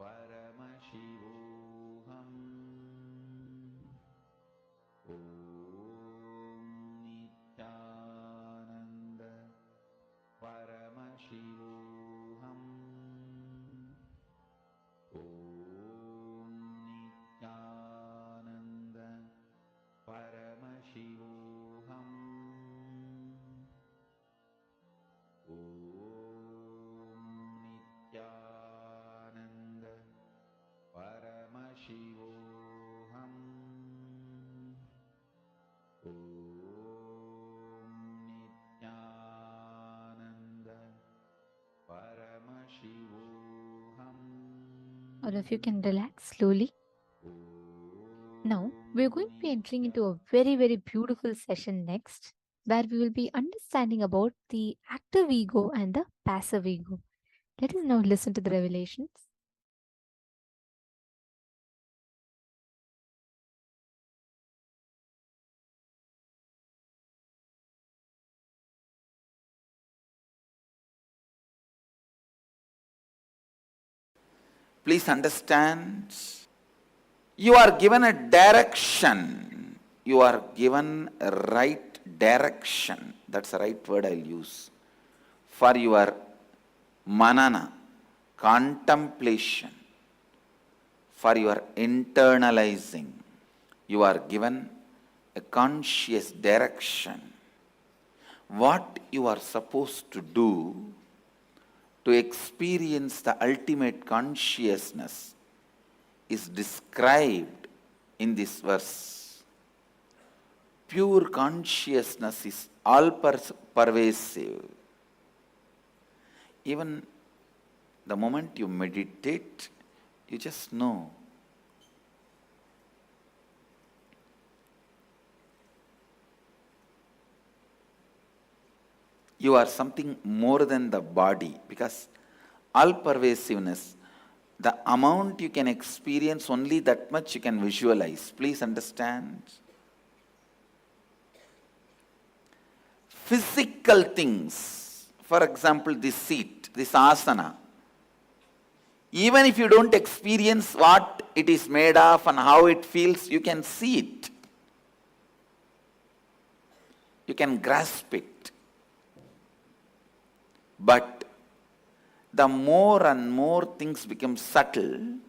Paramashivoham. Om Nityananda Paramashivoham. Om Nityananda Paramashivoham. Om Nityananda Paramashivoham. Om Nityananda Paramashivoham. All of you can relax slowly. Now, we're going to be entering into a very, very beautiful session next, where we will be understanding about the active ego and the passive ego. Let us now listen to the revelations. Please understand, you are given a direction. You are given a right direction. That's the right word I'll use. For your manana, contemplation, for your internalizing. You are given a conscious direction. What you are supposed to do to experience the ultimate consciousness is described in this verse. Pure consciousness is all-pervasive. Even the moment you meditate, you just know. You are something more than the body, because all-pervasiveness, the amount you can experience, only that much you can visualize. Please understand. Physical things, for example, this seat, this asana, even if you don't experience what it is made of and how it feels, you can see it. You can grasp it. But the more and more things become subtle,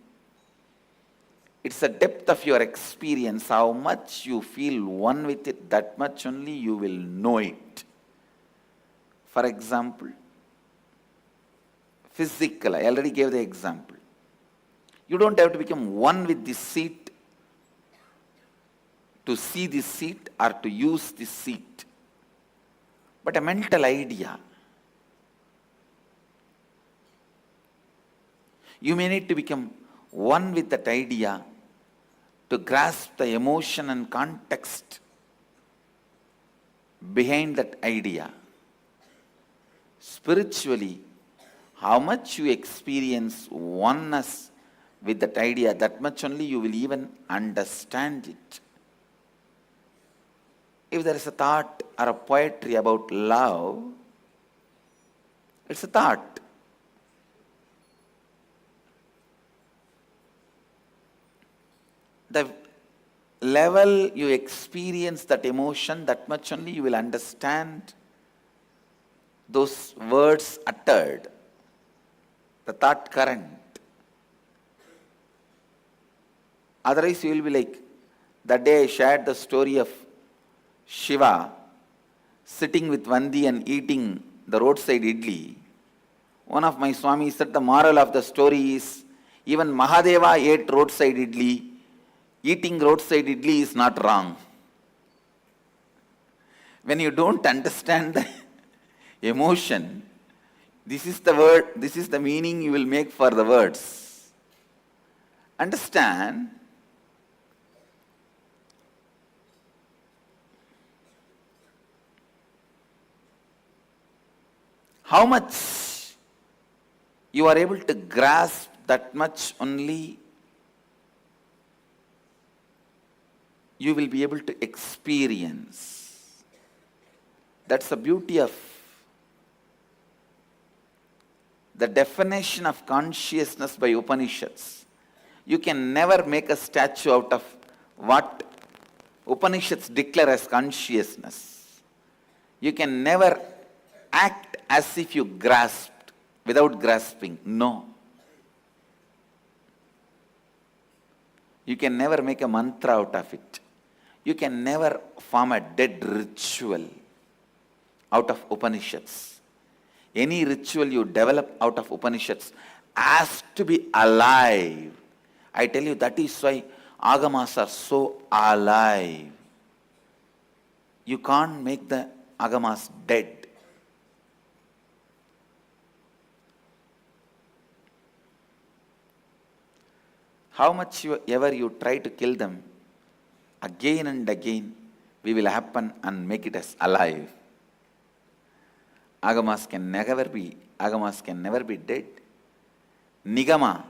it's the depth of your experience, how much you feel one with it, that much only you will know it. For example, physical, I already gave the example. You don't have to become one with this seat to see this seat or to use this seat, but a mental idea. You may need to become one with that idea to grasp the emotion and context behind that idea. Spiritually, how much you experience oneness with that idea, that much only you will even understand it. If there is a thought or a poetry about love, it's a thought. The level you experience that emotion, that much only you will understand those words uttered, the thought current. Otherwise, you will be like, that day I shared the story of Shiva sitting with Vandi and eating the roadside idli. One of my Swamis said the moral of the story is, even Mahadeva ate roadside idli. Eating roadside idli is not wrong. When you don't understand the emotion, this is the word, this is the meaning you will make for the words. Understand? How much you are able to grasp, that much only you will be able to experience. That's the beauty of the definition of consciousness by Upanishads. You can never make a statue out of what Upanishads declare as consciousness. You can never act as if you grasped without grasping. No. You can never make a mantra out of it. You can never form a dead ritual out of Upanishads. Any ritual you develop out of Upanishads has to be alive. I tell you, that is why Agamas are so alive. You can't make the Agamas dead. How much ever you try to kill them, again and again we will happen and make it as alive. Agamas can never be dead. Nigama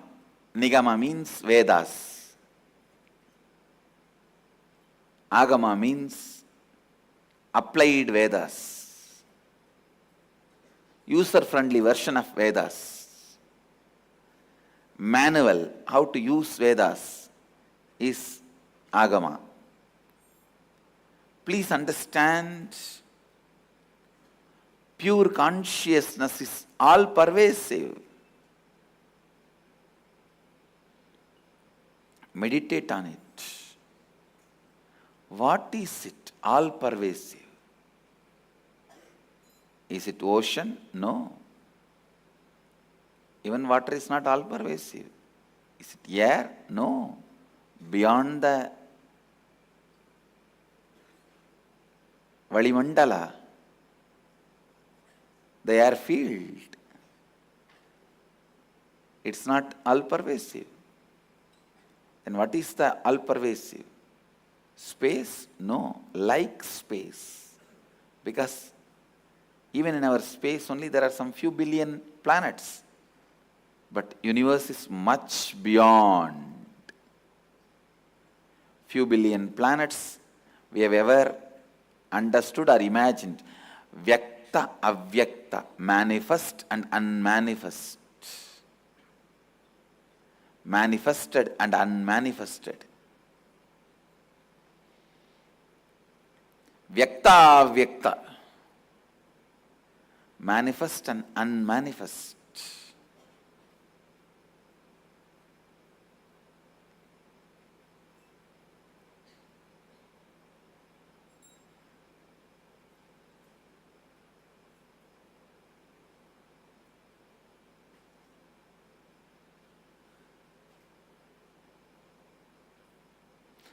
means Vedas. Agama means applied Vedas. User-friendly version of Vedas. Manual, how to use Vedas, is Agama. Please understand, pure consciousness is all pervasive. Meditate on it. What is it? All pervasive. Is it ocean? No. Even water is not all pervasive. Is it air? No. Beyond the Valimandala, the air field, it's not all pervasive. Then what is the all pervasive? Space? No. Like space. Because even in our space only there are some few billion planets. But universe is much beyond. Few billion planets we have ever understood or imagined. Vyakta, avyakta, manifest and unmanifest. Manifested and unmanifested. Vyakta, avyakta. Manifest and unmanifest.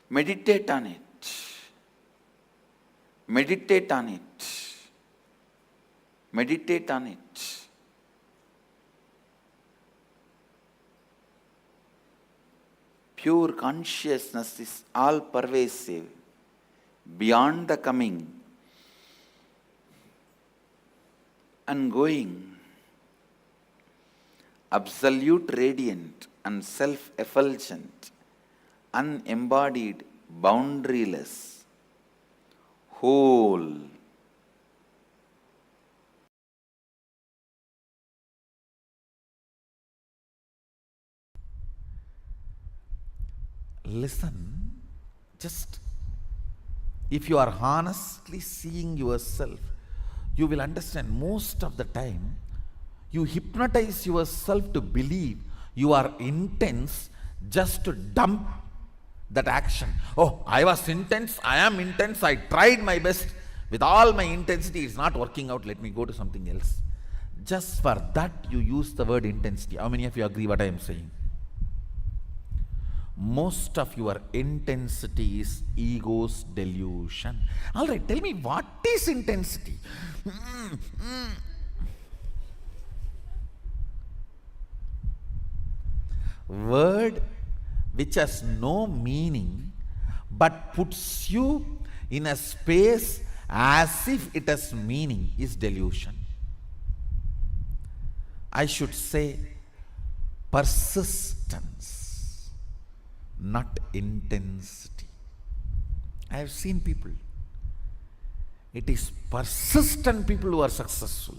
Meditate on it. Meditate on it. Meditate on it. Pure consciousness is all pervasive, beyond the coming and going, absolute radiant and self-effulgent, unembodied, boundaryless, whole. Listen, just if you are honestly seeing yourself, you will understand most of the time you hypnotize yourself to believe you are intense just to dump that action. Oh, I was intense, I am intense, I tried my best with all my intensity, it's not working out, let me go to something else. Just for that you use the word intensity. How many of you agree what I am saying? Most of your intensity is ego's delusion. All right, tell me, what is intensity? Word which has no meaning but puts you in a space as if it has meaning is delusion. I should say persistence, not intensity. I have seen people. It is persistent people who are successful,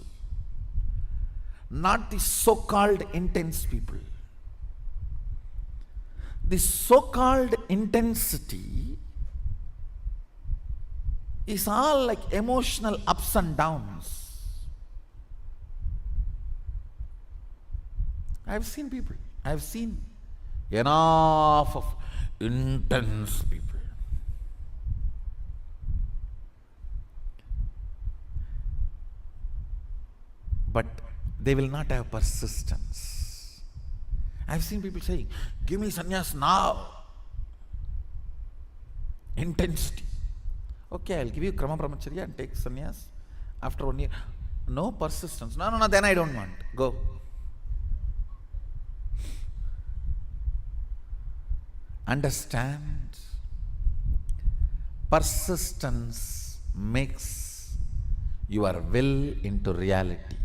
not the so-called intense people. The so-called intensity is all like emotional ups and downs. I have seen people. I have seen enough of intense people. But they will not have persistence. I have seen people saying, give me sannyas now. Intensity. Okay, I'll give you krama brahmacharya and take sannyas after 1 year. No persistence. No, then I don't want. Go. Understand, persistence makes your will into reality.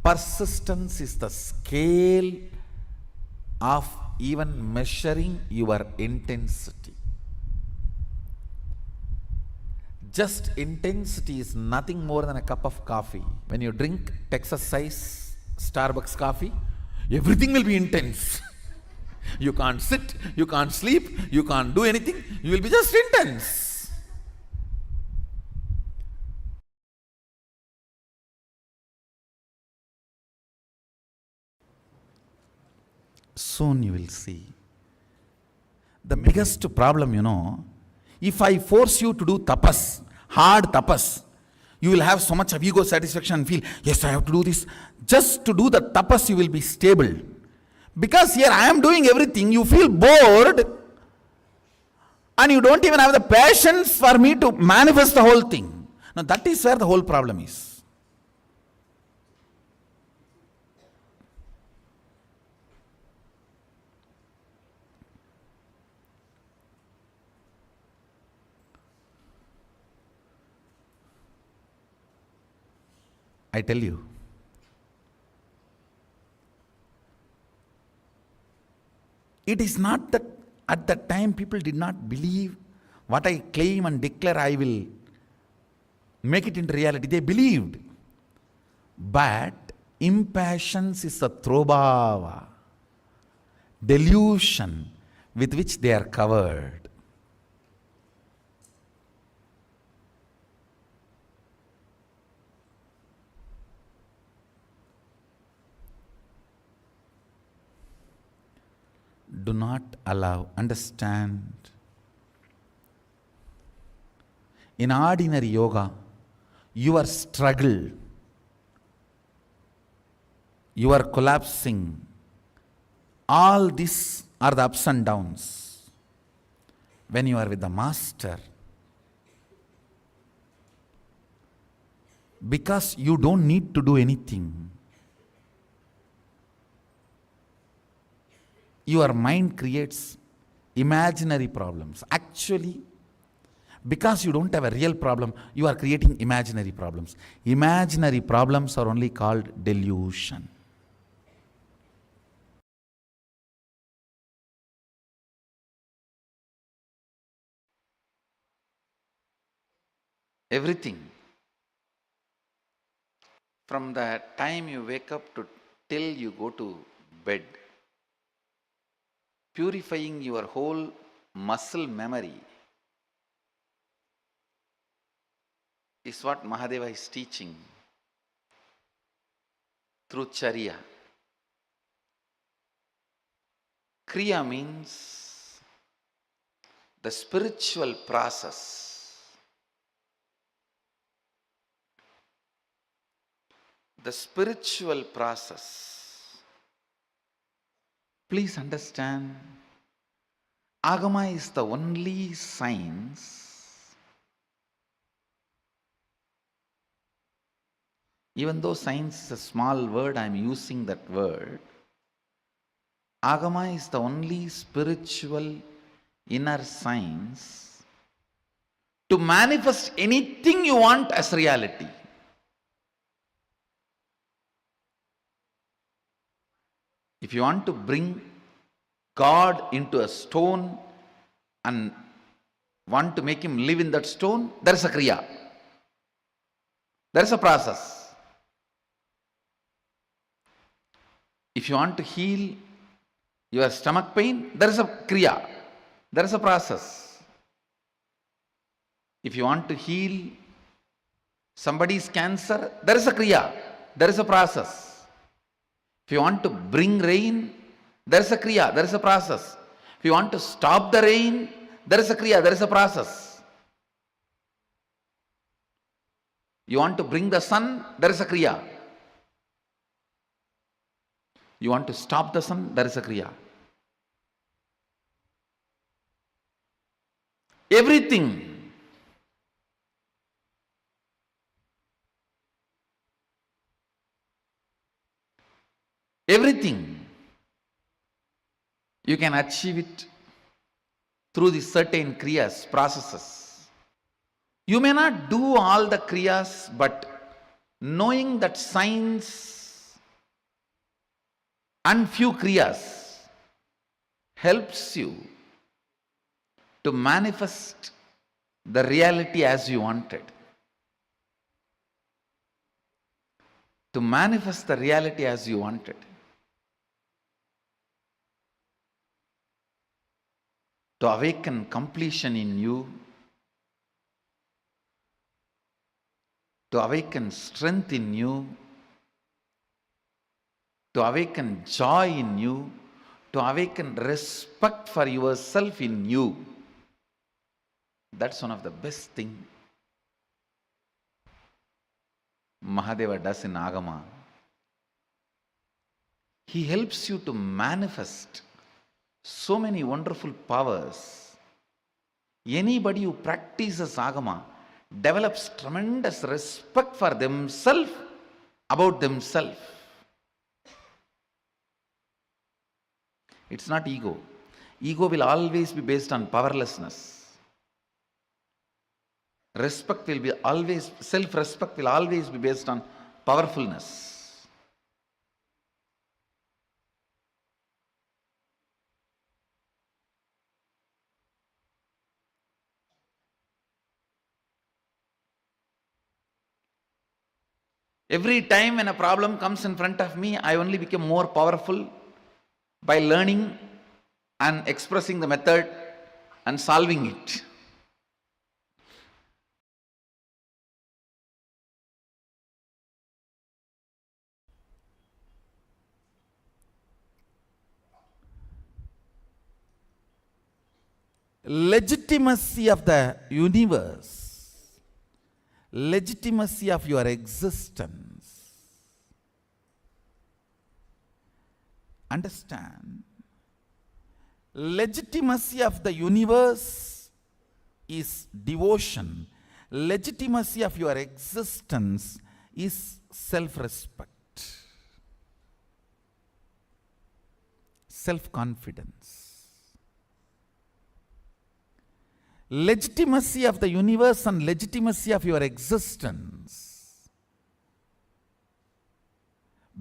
Persistence is the scale of even measuring your intensity. Just intensity is nothing more than a cup of coffee. When you drink Texas size Starbucks coffee, everything will be intense. You can't sit, you can't sleep, you can't do anything, you will be just intense. Soon you will see. The biggest problem, if I force you to do tapas, hard tapas, you will have so much of ego satisfaction and feel, yes, I have to do this. Just to do the tapas, you will be stable. Because here I am doing everything, you feel bored and you don't even have the patience for me to manifest the whole thing. Now that is where the whole problem is. I tell you, it is not that at that time people did not believe what I claim and declare I will make it into reality. They believed. But impatience is a throbhava, delusion with which they are covered. Do not allow, understand. In ordinary yoga, your struggle, your collapsing, all these are the ups and downs. When you are with the master, because you don't need to do anything, your mind creates imaginary problems. Actually, because you don't have a real problem, you are creating imaginary problems. Imaginary problems are only called delusion. Everything. From the time you wake up to till you go to bed, purifying your whole muscle memory is what Mahadeva is teaching through Charya. Kriya means the spiritual process. The spiritual process. Please understand, Agama is the only science. Even though science is a small word, I am using that word. Agama is the only spiritual inner science to manifest anything you want as reality. If you want to bring God into a stone and want to make him live in that stone, there is a kriya. There is a process. If you want to heal your stomach pain, there is a kriya. There is a process. If you want to heal somebody's cancer, there is a kriya. There is a process. If you want to bring rain, there is a kriya. There is a process. If you want to stop the rain, there is a kriya. There is a process. You want to bring the sun, there is a kriya. You want to stop the sun, there is a kriya. Everything. Everything. You can achieve it through the certain kriyas, processes. You may not do all the kriyas, but knowing that science and few kriyas helps you to manifest the reality as you wanted. To manifest the reality as you wanted. To awaken completion in you. To awaken strength in you. To awaken joy in you. To awaken respect for yourself in you. That's one of the best things Mahadeva does in Agama. He helps you to manifest so many wonderful powers. Anybody who practices Agama develops tremendous respect for themselves, about themselves. It's not ego. Ego will always be based on powerlessness. Respect will be always, self-respect will always be based on powerfulness. Every time when a problem comes in front of me, I only become more powerful by learning and expressing the method and solving it. Legitimacy of the universe, legitimacy of your existence. Understand, legitimacy of the universe is devotion. Legitimacy of your existence is self-respect, self-confidence. Legitimacy of the universe and legitimacy of your existence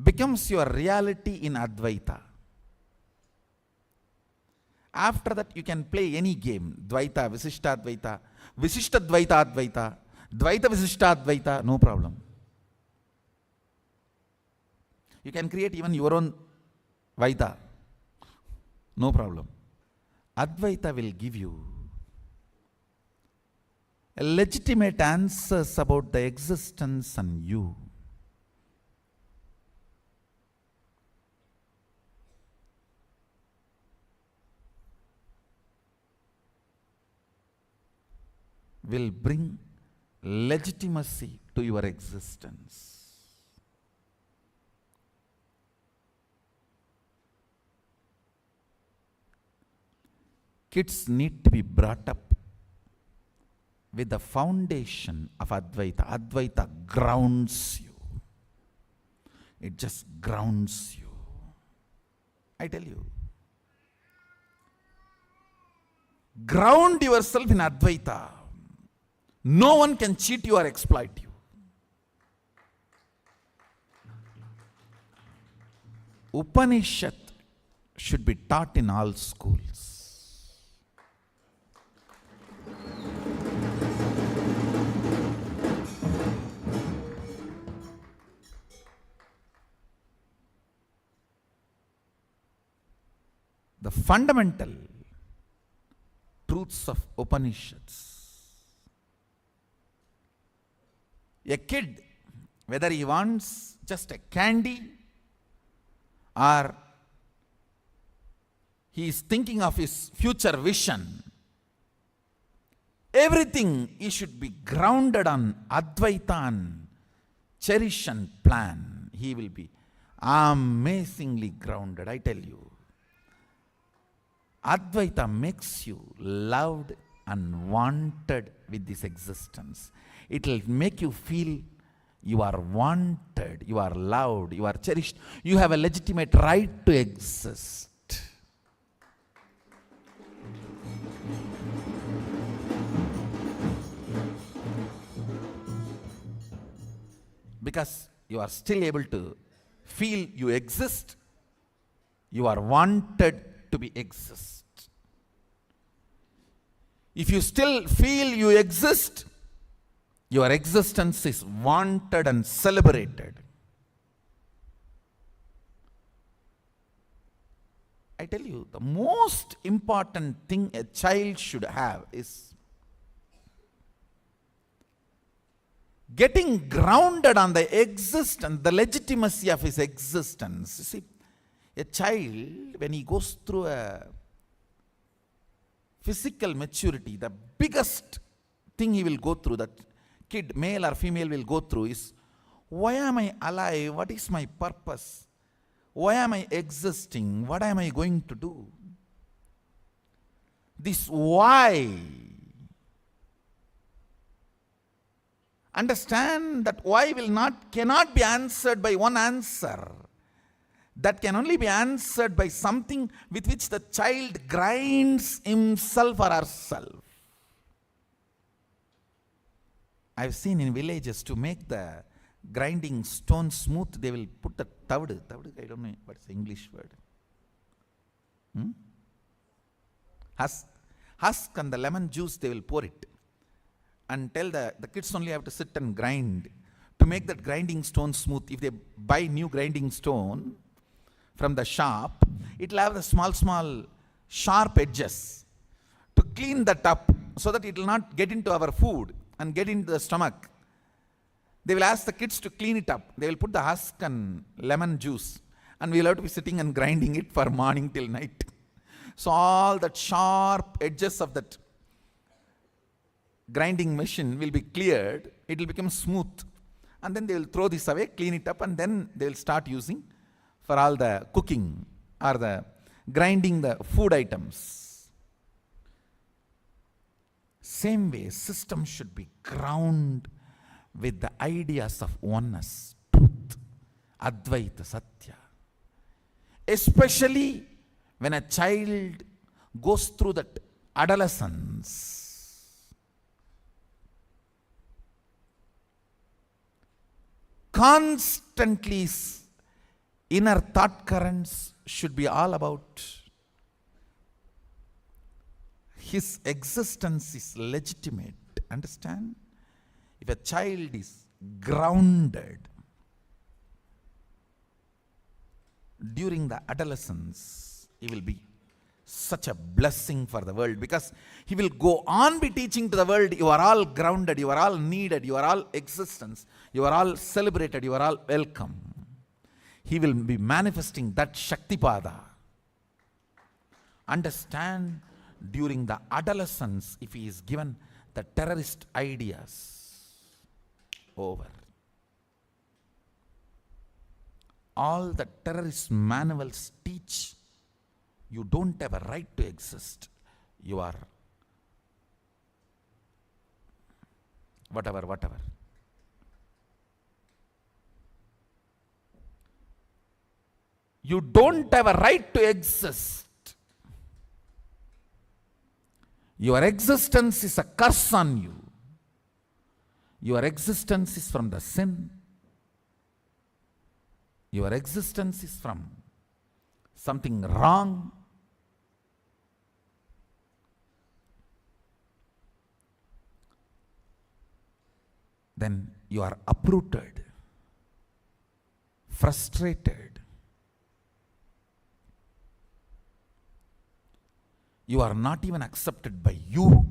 becomes your reality in Advaita. After that, you can play any game, Dvaita, Visishtadvaita, Visishtadvaita, Advaita, Dvaita Visishta Advaita, no problem. You can create even your own Vaita, no problem. Advaita will give you legitimate answers about the existence and you. Will bring legitimacy to your existence. Kids need to be brought up with the foundation of Advaita. Advaita grounds you. It just grounds you. I tell you. Ground yourself in Advaita. No one can cheat you or exploit you. Upanishad should be taught in all schools. The fundamental truths of Upanishads. A kid, whether he wants just a candy or he is thinking of his future vision, everything he should be grounded on Advaita and cherish and plan. He will be amazingly grounded, I tell you. Advaita makes you loved and wanted with this existence. It will make you feel you are wanted, you are loved, you are cherished. You have a legitimate right to exist. Because you are still able to feel you exist, you are wanted to be exist. If you still feel you exist, your existence is wanted and celebrated. I tell you, the most important thing a child should have is getting grounded on the existence, the legitimacy of his existence. You see, a child, when he goes through a physical maturity, the biggest thing he will go through, that kid, male or female, will go through is, why am I alive? What is my purpose? Why am I existing? What am I going to do? This why. Understand that why cannot be answered by one answer. That can only be answered by something with which the child grinds himself or herself. I've seen in villages, to make the grinding stone smooth, they will put the tavd. Tavd, I don't know what's the English word. Husk and the lemon juice, they will pour it. And tell the kids only have to sit and grind to make that grinding stone smooth. If they buy new grinding stone from the shop, it will have the small sharp edges. To clean that up so that it will not get into our food and get into the stomach, they will ask the kids to clean it up. They will put the husk and lemon juice, and we will have to be sitting and grinding it for morning till night. So all that sharp edges of that grinding machine will be cleared. It will become smooth, and then they will throw this away, clean it up, and then they will start using for all the cooking or the grinding the food items. Same way, system should be grounded with the ideas of oneness, truth, Advaita, Satya. Especially when a child goes through that adolescence. Constantly inner thought currents should be all about his existence is legitimate. Understand? If a child is grounded during the adolescence, he will be such a blessing for the world, because he will go on be teaching to the world, you are all grounded, you are all needed, you are all existence, you are all celebrated, you are all welcome. He will be manifesting that Shaktipada. Understand, during the adolescence, if he is given the terrorist ideas, over. All the terrorist manuals teach you don't have a right to exist. You are whatever. You don't have a right to exist. Your existence is a curse on you. Your existence is from the sin. Your existence is from something wrong. Then you are uprooted, frustrated. You are not even accepted by you.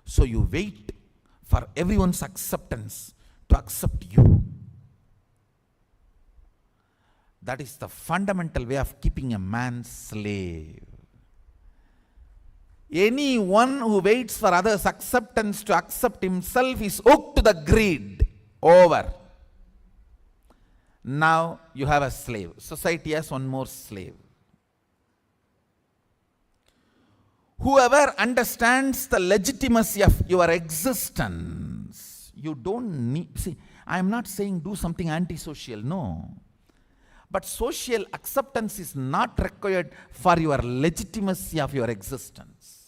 So you wait for everyone's acceptance to accept you. That is the fundamental way of keeping a man slave. Anyone who waits for others' acceptance to accept himself is hooked to the greed. Over. Now you have a slave. Society has one more slave. Whoever understands the legitimacy of your existence, you don't need, see, I am not saying do something antisocial, no. But social acceptance is not required for your legitimacy of your existence.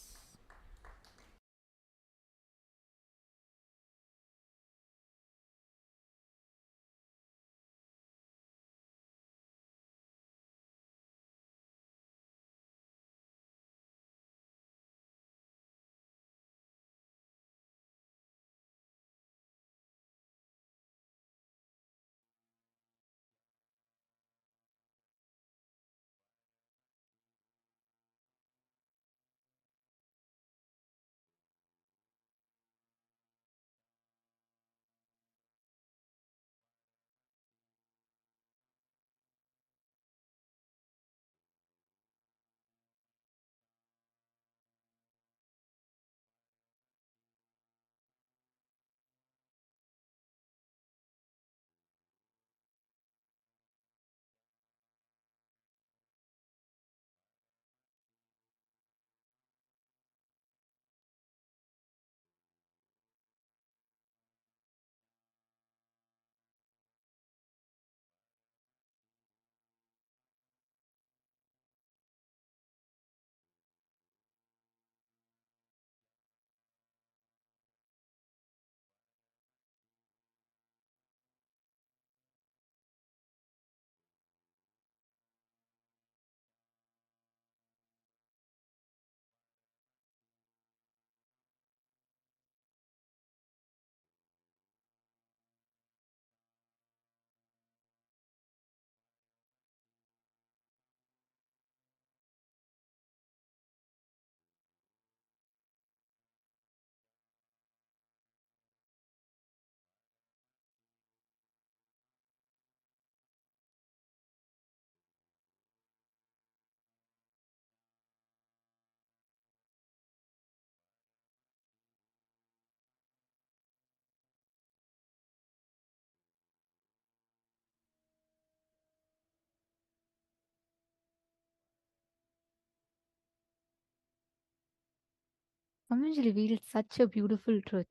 Anuj revealed such a beautiful truth.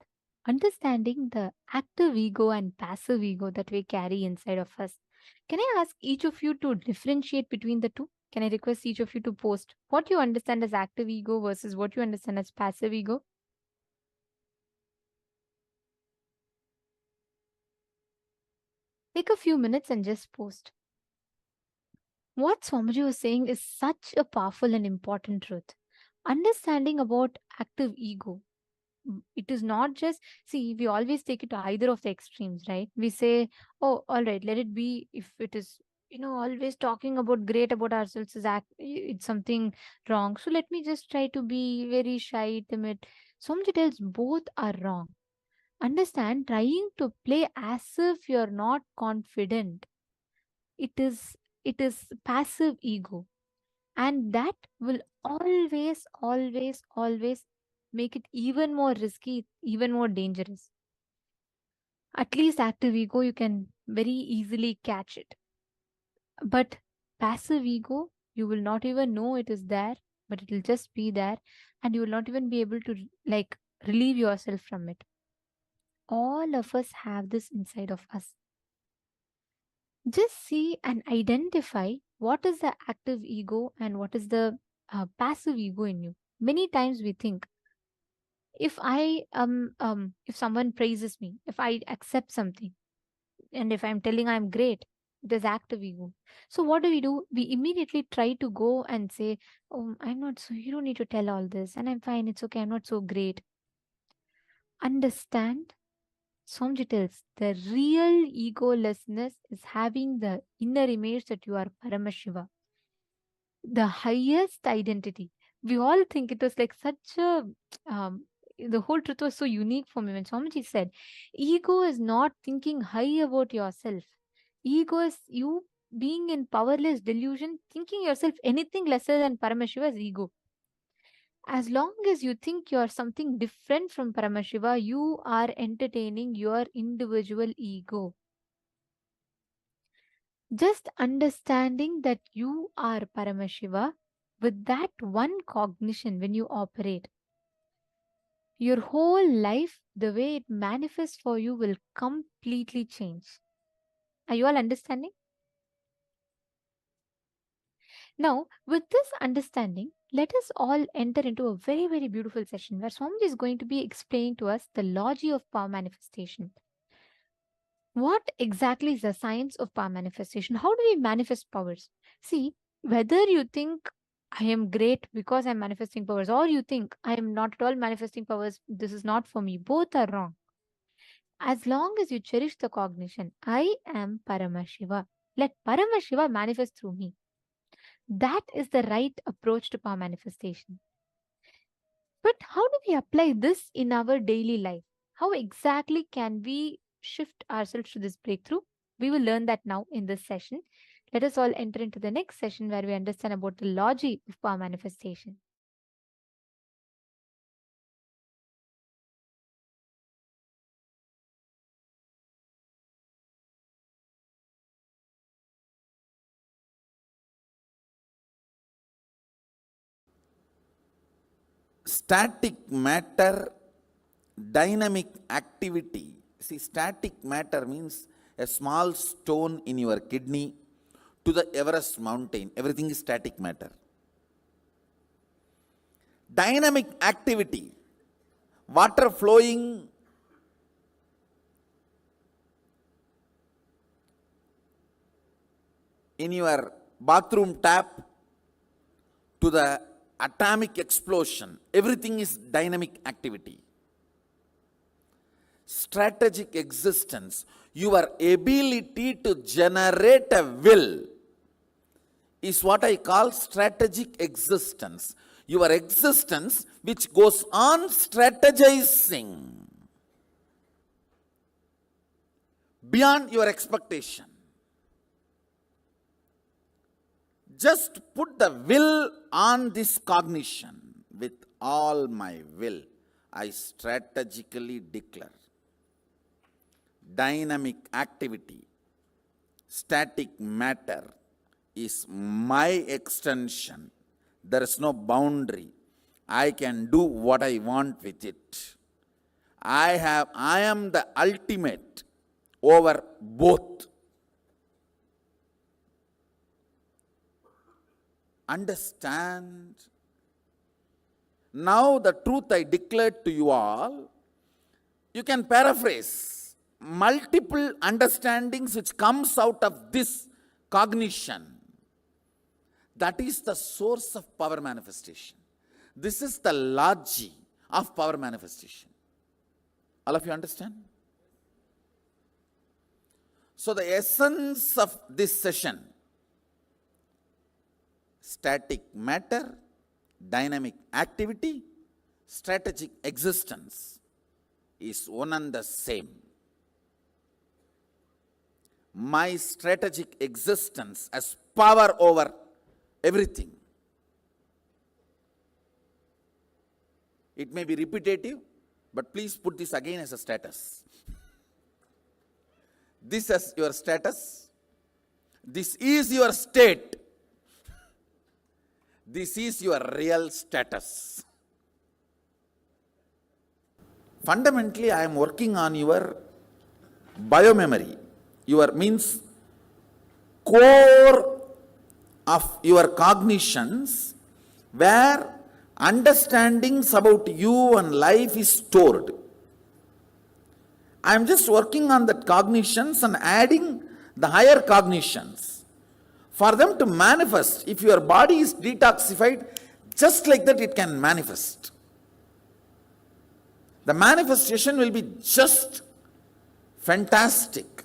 Understanding the active ego and passive ego that we carry inside of us. Can I ask each of you to differentiate between the two? Can I request each of you to post what you understand as active ego versus what you understand as passive ego? Take a few minutes and just post. What Swamiji was saying is such a powerful and important truth. Understanding about active ego. it is not just, see, we always take it to either of the extremes, right? We say, oh, all right, let it be. If it is, always talking about great about ourselves is it's something wrong. So let me just try to be very shy, timid. Somebody tells both are wrong. Understand, trying to play as if you're not confident, it is passive ego, and that will always make it even more risky, even more dangerous. At least active ego, you can very easily catch it, but passive ego, you will not even know it is there, but it will just be there, and you will not even be able to like relieve yourself from it. All of us have this inside of us. Just see and identify what is the active ego and what is the passive ego in you. Many times we think, if someone praises me, if I accept something, and if I'm telling I'm great, it is active ego. So what do? We immediately try to go and say, oh, I'm not so, you don't need to tell all this, and I'm fine, it's okay, I'm not so great. Understand, Somji tells, the real egolessness is having the inner image that you are Paramashiva, the highest identity. We all think it was like such a, the whole truth was so unique for me when Swamiji said, ego is not thinking high about yourself. Ego is you being in powerless delusion, thinking yourself anything lesser than Paramashiva is ego. As long as you think you are something different from Paramashiva, you are entertaining your individual ego. Just understanding that you are Paramashiva, with that one cognition when you operate, your whole life, the way it manifests for you, will completely change. Are you all understanding? Now, with this understanding, let us all enter into a very, very beautiful session where Swamiji is going to be explaining to us the logic of power manifestation. What exactly is the science of power manifestation? How do we manifest powers? See, whether you think I am great because I'm manifesting powers, or you think I am not at all manifesting powers, this is not for me, both are wrong. As long as you cherish the cognition, I am Paramashiva, let Paramashiva manifest through me. That is the right approach to power manifestation. But how do we apply this in our daily life? How exactly can we shift ourselves to this breakthrough? We will learn that now in this session. Let us all enter into the next session where we understand about the logic of power manifestation. Static matter, dynamic activity. See, static matter means a small stone in your kidney to the Everest mountain. Everything is static matter. Dynamic activity, water flowing in your bathroom tap to the atomic explosion. Everything is dynamic activity. Strategic existence, your ability to generate a will, is what I call strategic existence. Your existence which goes on strategizing beyond your expectation. Just put the will on this cognition. With all my will, I strategically declare. Dynamic activity, static matter is my extension. There is no boundary. I can do what I want with it. I am the ultimate over both. Understand? Now the truth I declared to you all, you can paraphrase multiple understandings which comes out of this cognition. That is the source of power manifestation. This is the logic of power manifestation. All of you understand? So the essence of this session, static matter, dynamic activity, strategic existence, is one and the same. My strategic existence has power over everything. It may be repetitive, but please put this again as a status. This as your status. This is your state. This is your real status. Fundamentally, I am working on your biomemory. Your means core of your cognitions, where understandings about you and life is stored. I am just working on the cognitions and adding the higher cognitions for them to manifest. If your body is detoxified, just like that it can manifest. The manifestation will be just fantastic.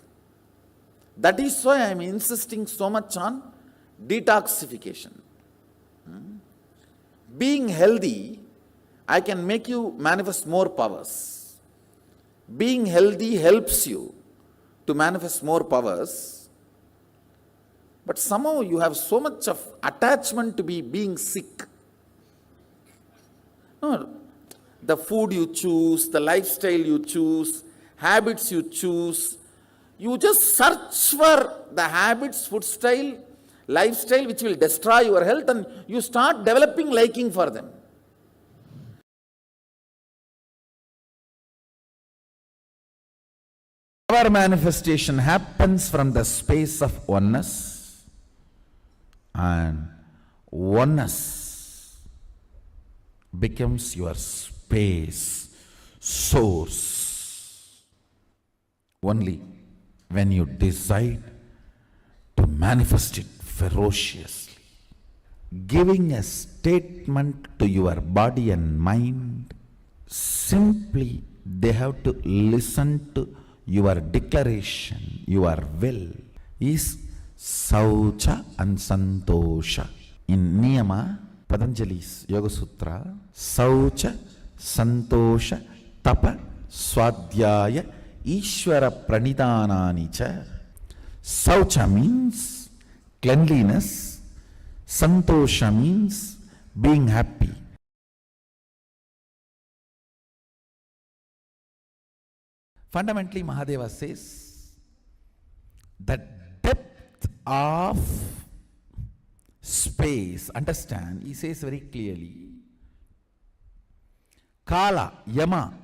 That is why I am insisting so much on detoxification. Being healthy, I can make you manifest more powers. Being healthy helps you to manifest more powers. But somehow you have so much of attachment to being sick. No, the food you choose, the lifestyle you choose, habits you choose, you just search for the habits, food style, lifestyle which will destroy your health, and you start developing liking for them. Our manifestation happens from the space of oneness, and oneness becomes your space, source. Only when you decide to manifest it ferociously, giving a statement to your body and mind, simply they have to listen to your declaration, your will, is Saucha and Santosha. In Niyama, Patanjali's Yoga Sutra, Saucha, Santosha, Tapa, Swadhyaya, Ishvara Pranidhanani cha. Saucha means cleanliness, Santosha means being happy. Fundamentally, Mahadeva says that depth of space, understand, he says very clearly, Kala, Yama,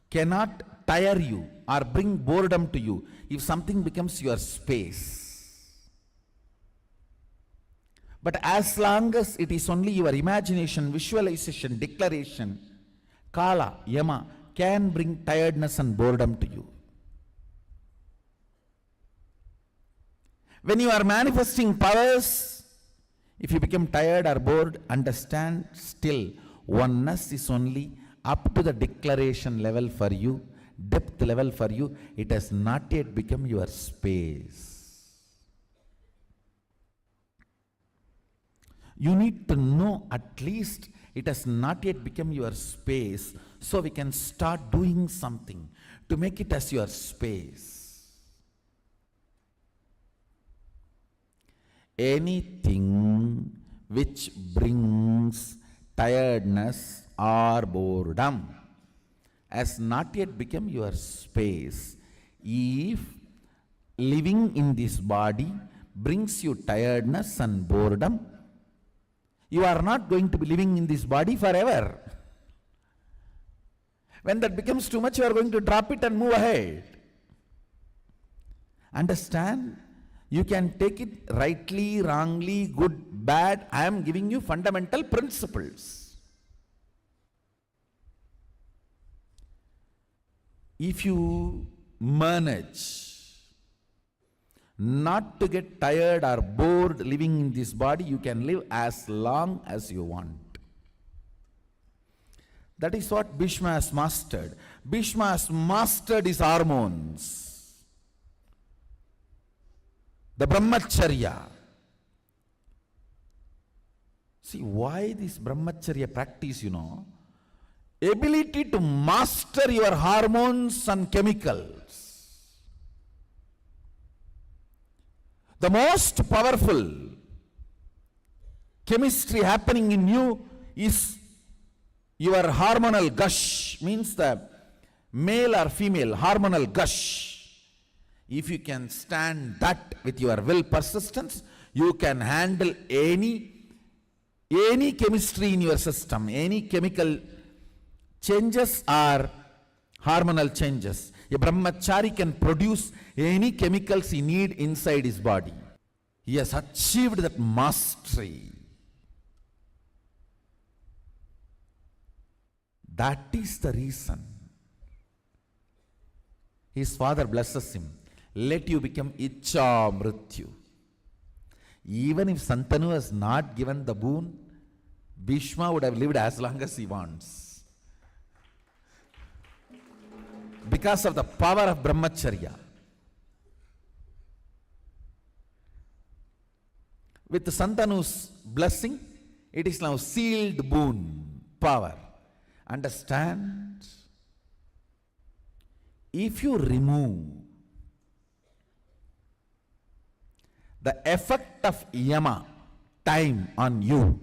cannot tire you or bring boredom to you if something becomes your space. But as long as it is only your imagination, visualization, declaration, Kala, Yama, can bring tiredness and boredom to you. When you are manifesting powers, if you become tired or bored, understand still oneness is only up to the declaration level for you, depth level for you. It has not yet become your space. You need to know at least it has not yet become your space, so we can start doing something to make it as your space. Anything which brings tiredness or boredom has not yet become your space. If living in this body brings you tiredness and boredom, you are not going to be living in this body forever. When that becomes too much, you are going to drop it and move ahead. Understand? You can take it rightly, wrongly, good, bad. I am giving you fundamental principles. If you manage not to get tired or bored living in this body, you can live as long as you want. That is what Bhishma has mastered. Bhishma has mastered his hormones. The brahmacharya. See why this brahmacharya practice, ability to master your hormones and chemicals. The most powerful chemistry happening in you is your hormonal gush, means the male or female hormonal gush. If you can stand that with your will persistence, you can handle any chemistry in your system, any chemical changes or hormonal changes. A brahmachari can produce any chemicals he needs inside his body. He has achieved that mastery. That is the reason his father blesses him. Let you become Icha Mrityu. Even if Santanu has not given the boon, Bhishma would have lived as long as he wants. Because of the power of brahmacharya. With Santanu's blessing, it is now sealed boon, power. Understand? If you remove the effect of yama, time on you,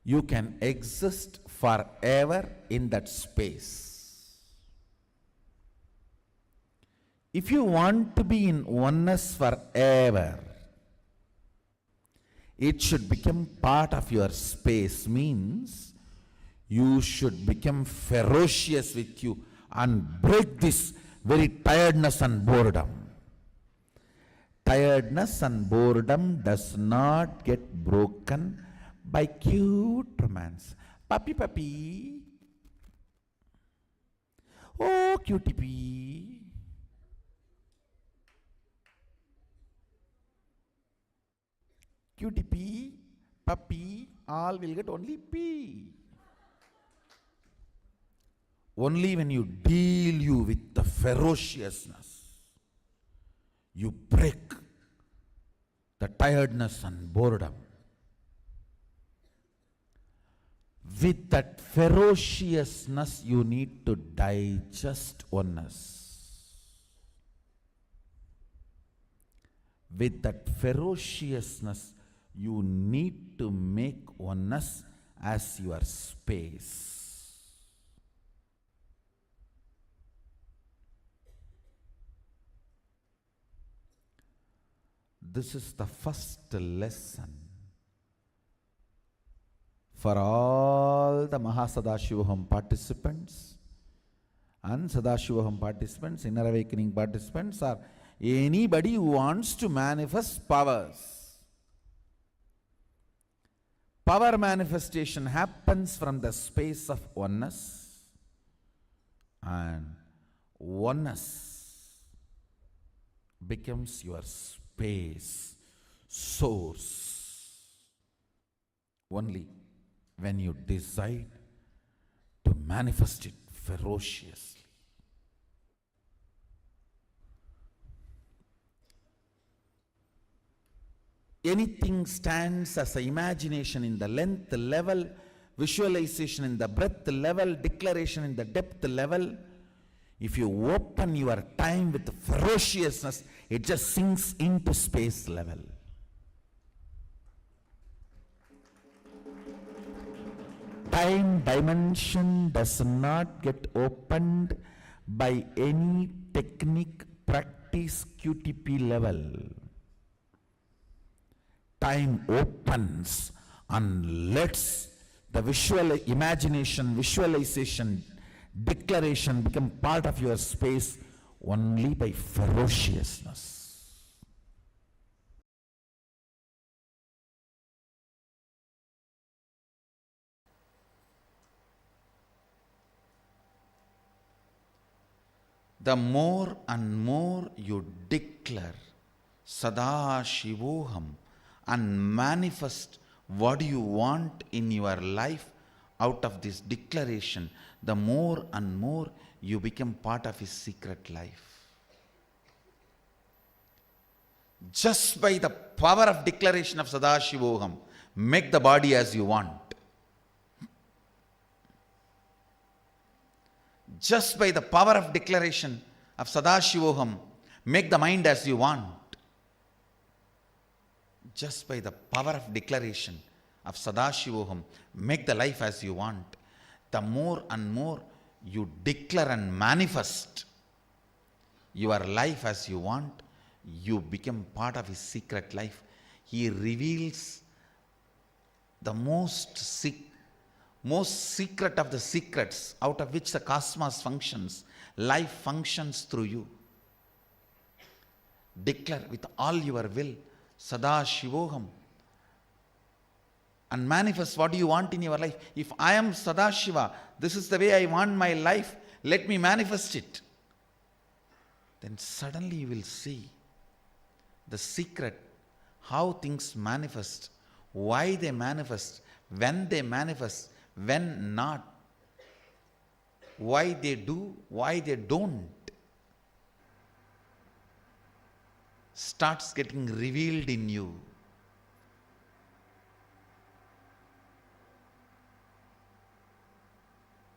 you can exist forever in that space. If you want to be in oneness forever, it should become part of your space, means you should become ferocious with you and break this very tiredness and boredom. Tiredness and boredom does not get broken by cute romance. Puppy, puppy. Oh, cutie pee. Cutie pee, puppy, all will get only pee. Only when you deal you with the ferociousness, you break the tiredness and boredom. With that ferociousness, you need to digest oneness. With that ferociousness, you need to make oneness as your space. This is the first lesson for all the Mahasadashivoham participants and Sadashivoham participants, inner awakening participants, or anybody who wants to manifest powers. Power manifestation happens from the space of oneness, and oneness becomes your space, source, only when you decide to manifest it ferociously. Anything stands as an imagination in the length level, visualization in the breadth level, declaration in the depth level. If you open your time with ferociousness, it just sinks into space level. Time dimension does not get opened by any technique, practice, QTP level. Time opens and lets the visual imagination, visualization, declaration become part of your space only by ferociousness. The more and more you declare Sadashivoham and manifest what do you want in your life out of this declaration, the more and more you become part of his secret life. Just by the power of declaration of Sadashivoham, make the body as you want. Just by the power of declaration of Sadashivoham, make the mind as you want. Just by the power of declaration of Sadashivoham, make the life as you want. The more and more you declare and manifest your life as you want, you become part of his secret life. He reveals the most secret of the secrets out of which the cosmos functions. Life functions through you. Declare with all your will, Sadashivoham, and manifest what you want in your life. If I am Sadashiva, this is the way I want my life, let me manifest it. Then suddenly you will see the secret, how things manifest, why they manifest, when not, why they do, why they don't, starts getting revealed in you.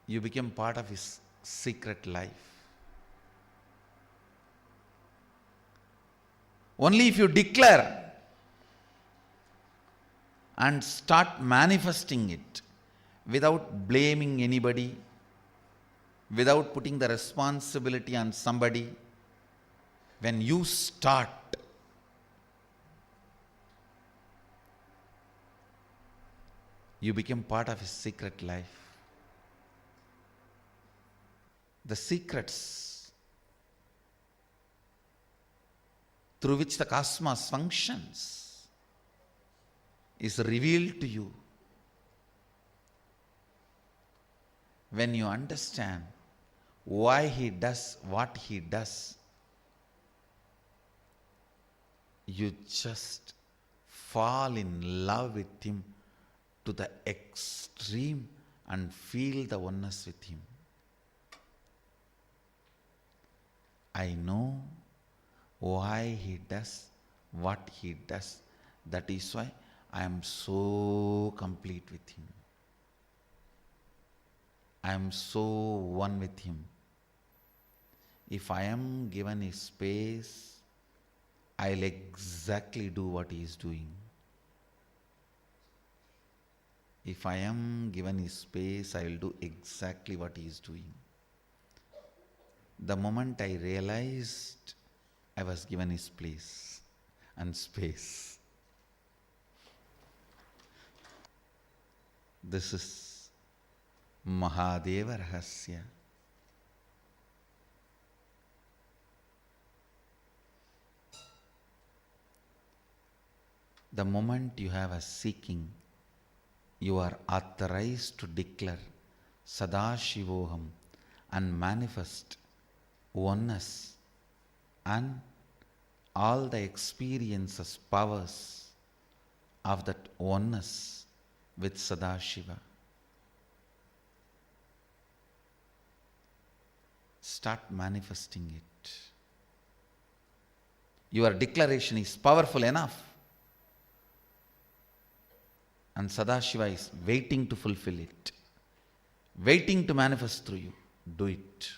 You become part of his secret life. Only if you declare and start manifesting it without blaming anybody, without putting the responsibility on somebody, when you start, you become part of his secret life. The secrets through which the cosmos functions is revealed to you when you understand why he does what he does. You just fall in love with him to the extreme and feel the oneness with him. I know why he does what he does. That is why I am so complete with him. I am so one with him. If I am given his space, I'll exactly do what he is doing. If I am given his space, I will do exactly what he is doing. The moment I realized I was given his place and space, this is Mahadeva Rahasya. The moment you have a seeking, you are authorized to declare Sadashivoham and manifest oneness and all the experiences, powers of that oneness with Sadashiva. Start manifesting it. Your declaration is powerful enough, and Sadashiva is waiting to fulfill it, waiting to manifest through you. Do it.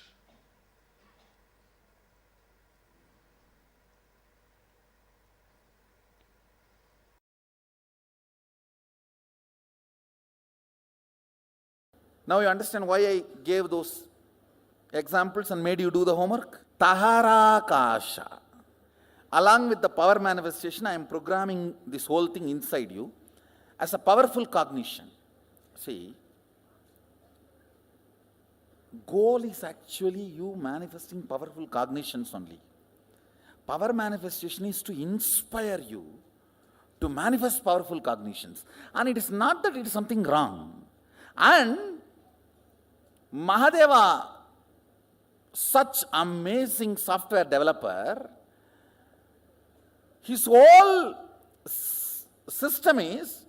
Now you understand why I gave those examples and made you do the homework? Taharakasha. Along with the power manifestation, I am programming this whole thing inside you as a powerful cognition. See, goal is actually you manifesting powerful cognitions only. Power manifestation is to inspire you to manifest powerful cognitions. And it is not that it is something wrong. And Mahadeva, such amazing software developer, his whole system is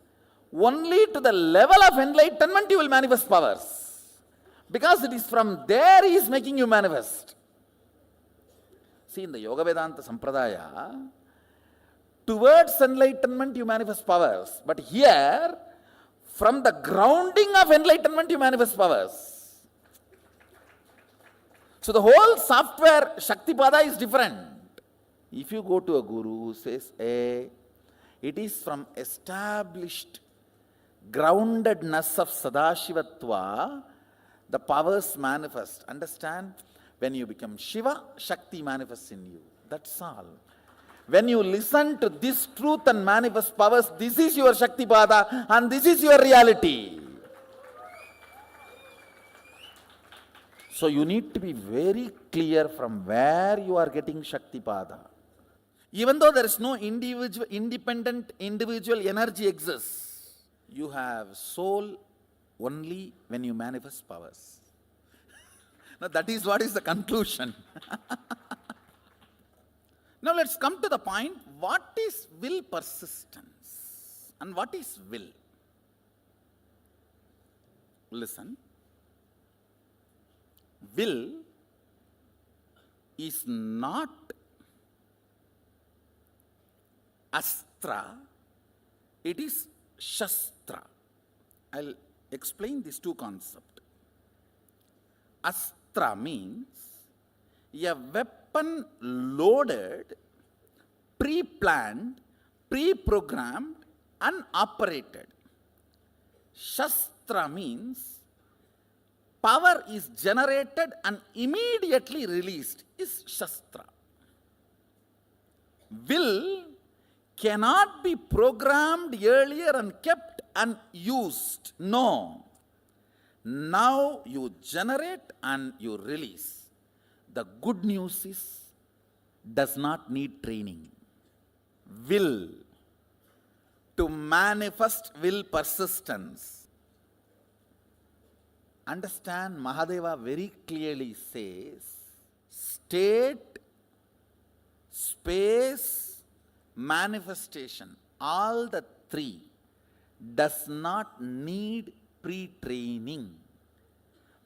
only to the level of enlightenment you will manifest powers. Because it is from there he is making you manifest. See, in the Yoga Vedanta Sampradaya, towards enlightenment you manifest powers. But here, from the grounding of enlightenment you manifest powers. So the whole software Shaktipada is different. If you go to a guru who says, hey, it is from established groundedness of Sadashivatva, the powers manifest. Understand? When you become Shiva, Shakti manifests in you. That's all. When you listen to this truth and manifest powers, this is your Shaktipada and this is your reality. So you need to be very clear from where you are getting Shaktipada. Even though there is no independent individual energy exists, you have soul only when you manifest powers. Now that is what is the conclusion. Now let's come to the point, what is will persistence and what is will? Listen. Will is not astra, it is shastra. I'll explain these two concepts. Astra means a weapon loaded, pre-planned, pre-programmed, and operated. Shastra means power is generated and immediately released, is Shastra. Will cannot be programmed earlier and kept and used. No. Now you generate and you release. The good news is, does not need training. Will. To manifest will persistence. Understand, Mahadeva very clearly says, state, space, manifestation, all the three does not need pre-training,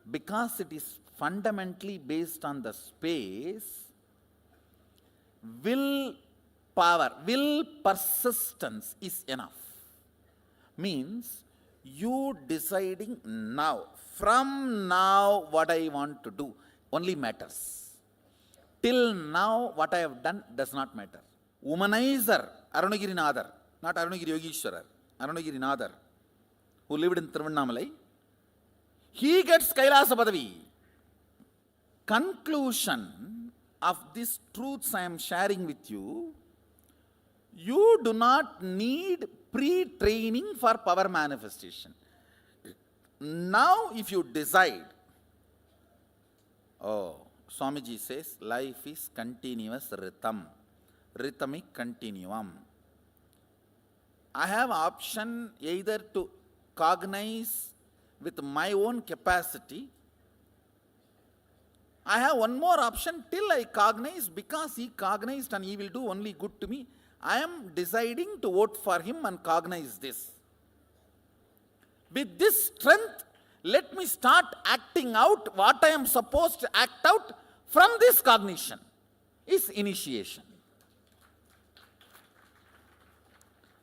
because it is fundamentally based on the space. Will power, will persistence is enough. Means you deciding now, from now what I want to do only matters. Till now what I have done does not matter. Womanizer, Arunagirinathar, not Arunagiri Yogeshwarar, Arunagirinathar, who lived in Tiruvannamalai, he gets Kailasa Padavi. Conclusion of these truths I am sharing with you, you do not need pre-training for power manifestation. Now if you decide, Swamiji says, life is continuous rhythm, rhythmic continuum. I have option either to cognize with my own capacity. I have one more option, till I cognize, because he cognized and he will do only good to me. I am deciding to vote for him and cognize this. With this strength, let me start acting out what I am supposed to act out from this cognition. Is initiation.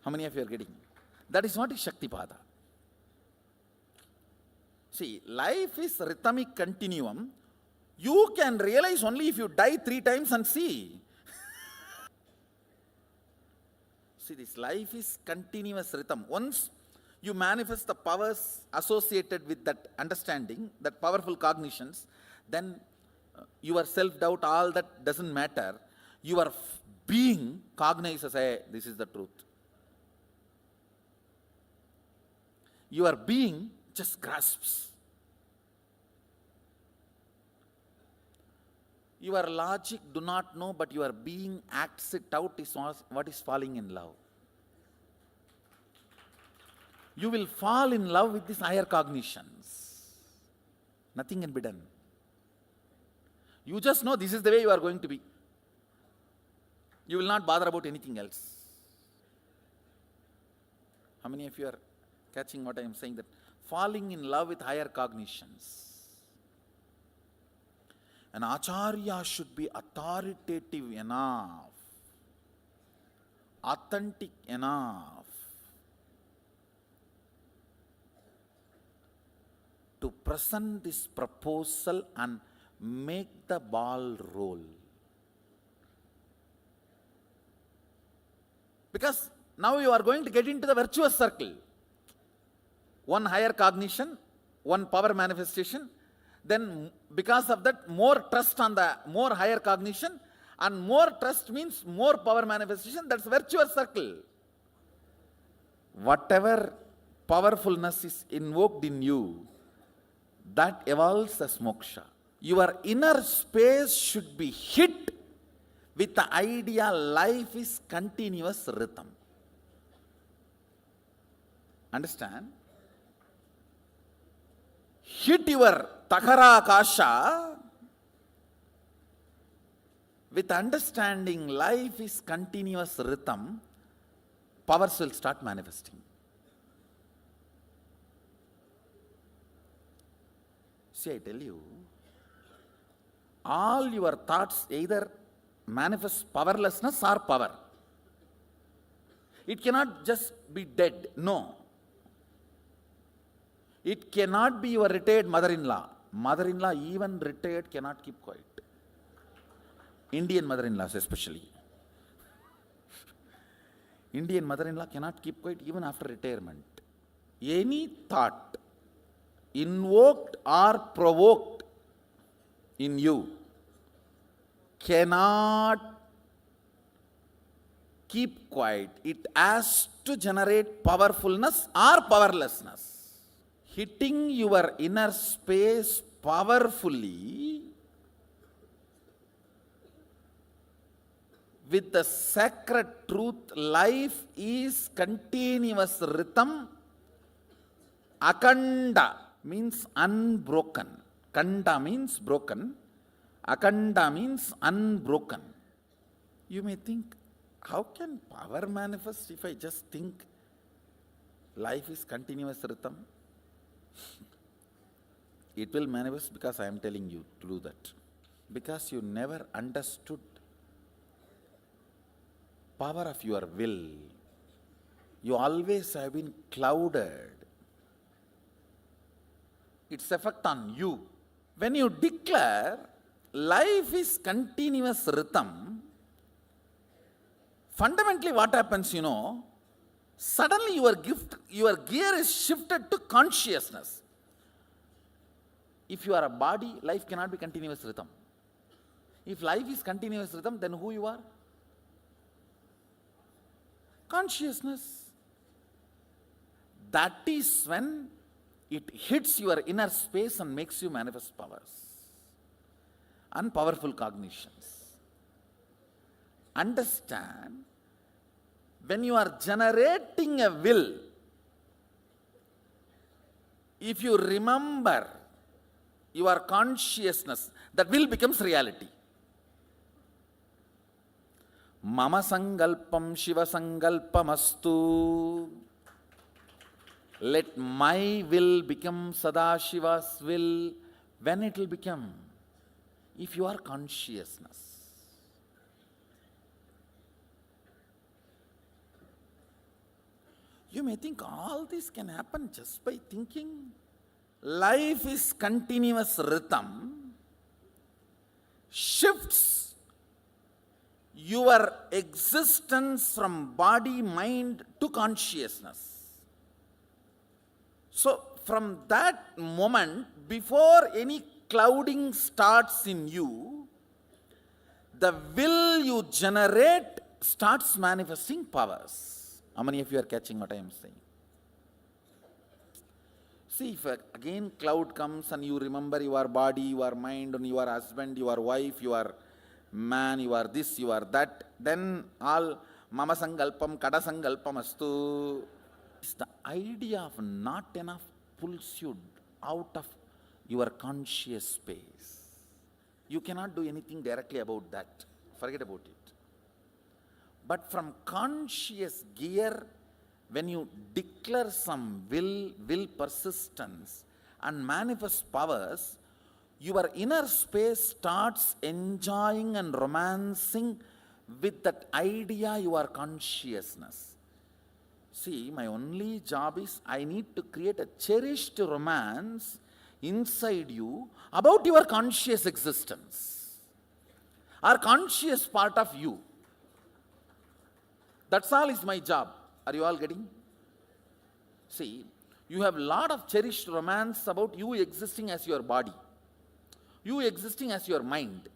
How many of you are getting? That is what is Shaktipada. See, life is rhythmic continuum. You can realize only if you die 3 times and see. See, this life is continuous rhythm. Once you manifest the powers associated with that understanding, that powerful cognitions, then your self-doubt, all that doesn't matter. Your being cognizes, hey, this is the truth. Your being just grasps. Your logic do not know, but your being acts it out, is what is falling in love. You will fall in love with these higher cognitions. Nothing can be done. You just know this is the way you are going to be. You will not bother about anything else. How many of you are Catching what I am saying? That falling in love with higher cognitions. An acharya should be authoritative enough, authentic enough to present this proposal and make the ball roll. Because now you are going to get into the virtuous circle. One higher cognition, one power manifestation, then because of that more trust on the more higher cognition, and more trust means more power manifestation. That's virtuous circle. Whatever powerfulness is invoked in you, that evolves as moksha. Your inner space should be hit with the idea life is continuous rhythm. Understand? Hit your takara kasha with understanding life is continuous rhythm, powers will start manifesting. See, I tell you, all your thoughts either manifest powerlessness or power. It cannot just be dead. No. It cannot be your retired mother-in-law. Mother-in-law, even retired, cannot keep quiet. Indian mother-in-laws especially. Indian mother-in-law cannot keep quiet even after retirement. Any thought invoked or provoked in you cannot keep quiet. It has to generate powerfulness or powerlessness. Hitting your inner space powerfully with the sacred truth, life is continuous rhythm. Akanda means unbroken. Kanda means broken. Akanda means unbroken. You may think, how can power manifest if I just think life is continuous rhythm? It will manifest because I am telling you to do that. Because you never understood power of your will. You always have been clouded. Its effect on you. When you declare life is continuous rhythm, fundamentally what happens, suddenly your gear is shifted to consciousness. If you are a body, life cannot be continuous rhythm. If life is continuous rhythm, then who you are? Consciousness. That is when it hits your inner space and makes you manifest powers and powerful cognitions. Understand, when you are generating a will, if you remember your consciousness, that will becomes reality. Mama sangalpam Shiva sangalpamastu. Let my will become Sadashiva's will. When it will become? If you are consciousness. You may think all this can happen just by thinking. Life is continuous rhythm. Shifts your existence from body, mind to consciousness. So, from that moment, before any clouding starts in you, the will you generate starts manifesting powers. How many of you are catching what I am saying? See, if again cloud comes and you remember your body, your mind, and your husband, your wife, your man, you are this, you are that, then all mama sangalpam, kada sangalpam astu. The idea of not enough pulls you out of your conscious space. You cannot do anything directly about that. Forget about it. But from conscious gear, when you declare some will persistence and manifest powers, your inner space starts enjoying and romancing with that idea, your consciousness. See, my only job is I need to create a cherished romance inside you about your conscious existence, or conscious part of you. That's all is my job. Are you all getting? See, you have a lot of cherished romance about you existing as your body, you existing as your mind.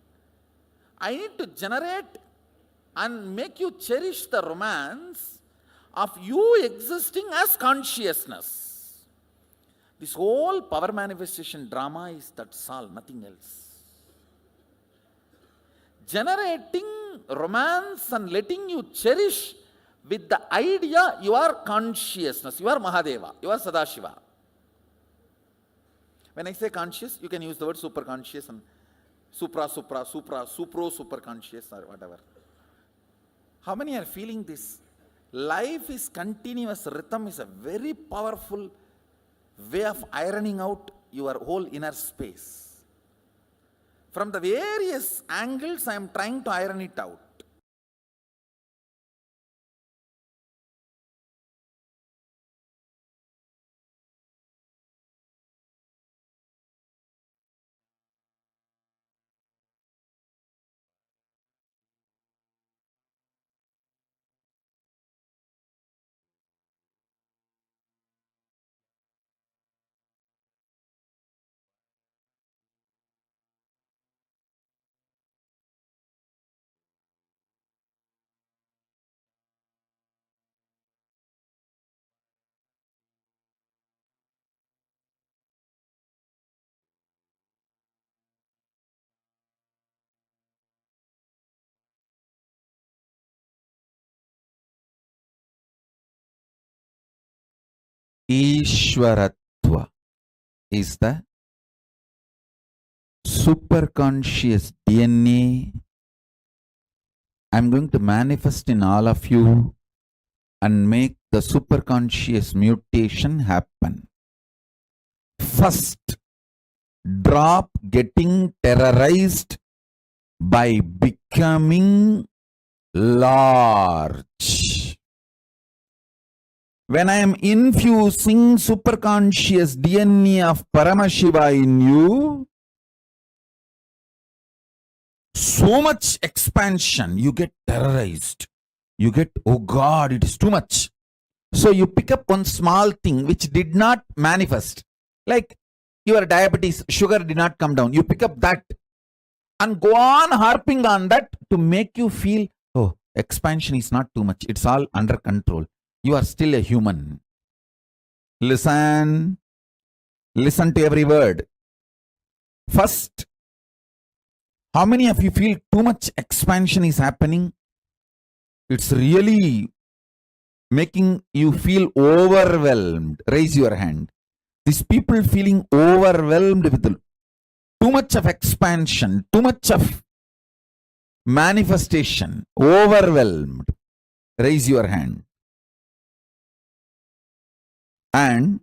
I need to generate and make you cherish the romance of you existing as consciousness. This whole power manifestation drama is that's all, nothing else. Generating romance and letting you cherish with the idea your consciousness, your Mahadeva, your Sadashiva. When I say conscious, you can use the word super conscious and super conscious or whatever. How many are feeling this? Life is continuous rhythm, is a very powerful way of ironing out your whole inner space. From the various angles, I am trying to iron it out. Ishwaratva is the superconscious DNA I'm going to manifest in all of you and make the superconscious mutation happen. First, drop getting terrorized by becoming large. When I am infusing superconscious DNA of Paramashiva in you, so much expansion, you get terrorized. You get, oh God, it is too much. So you pick up one small thing which did not manifest. Like your diabetes, sugar did not come down. You pick up that and go on harping on that to make you feel, oh, expansion is not too much. It's all under control. You are still a human. Listen to every word. First, how many of you feel too much expansion is happening? It's really making you feel overwhelmed. Raise your hand. These people feeling overwhelmed with too much of expansion, too much of manifestation, overwhelmed. Raise your hand. And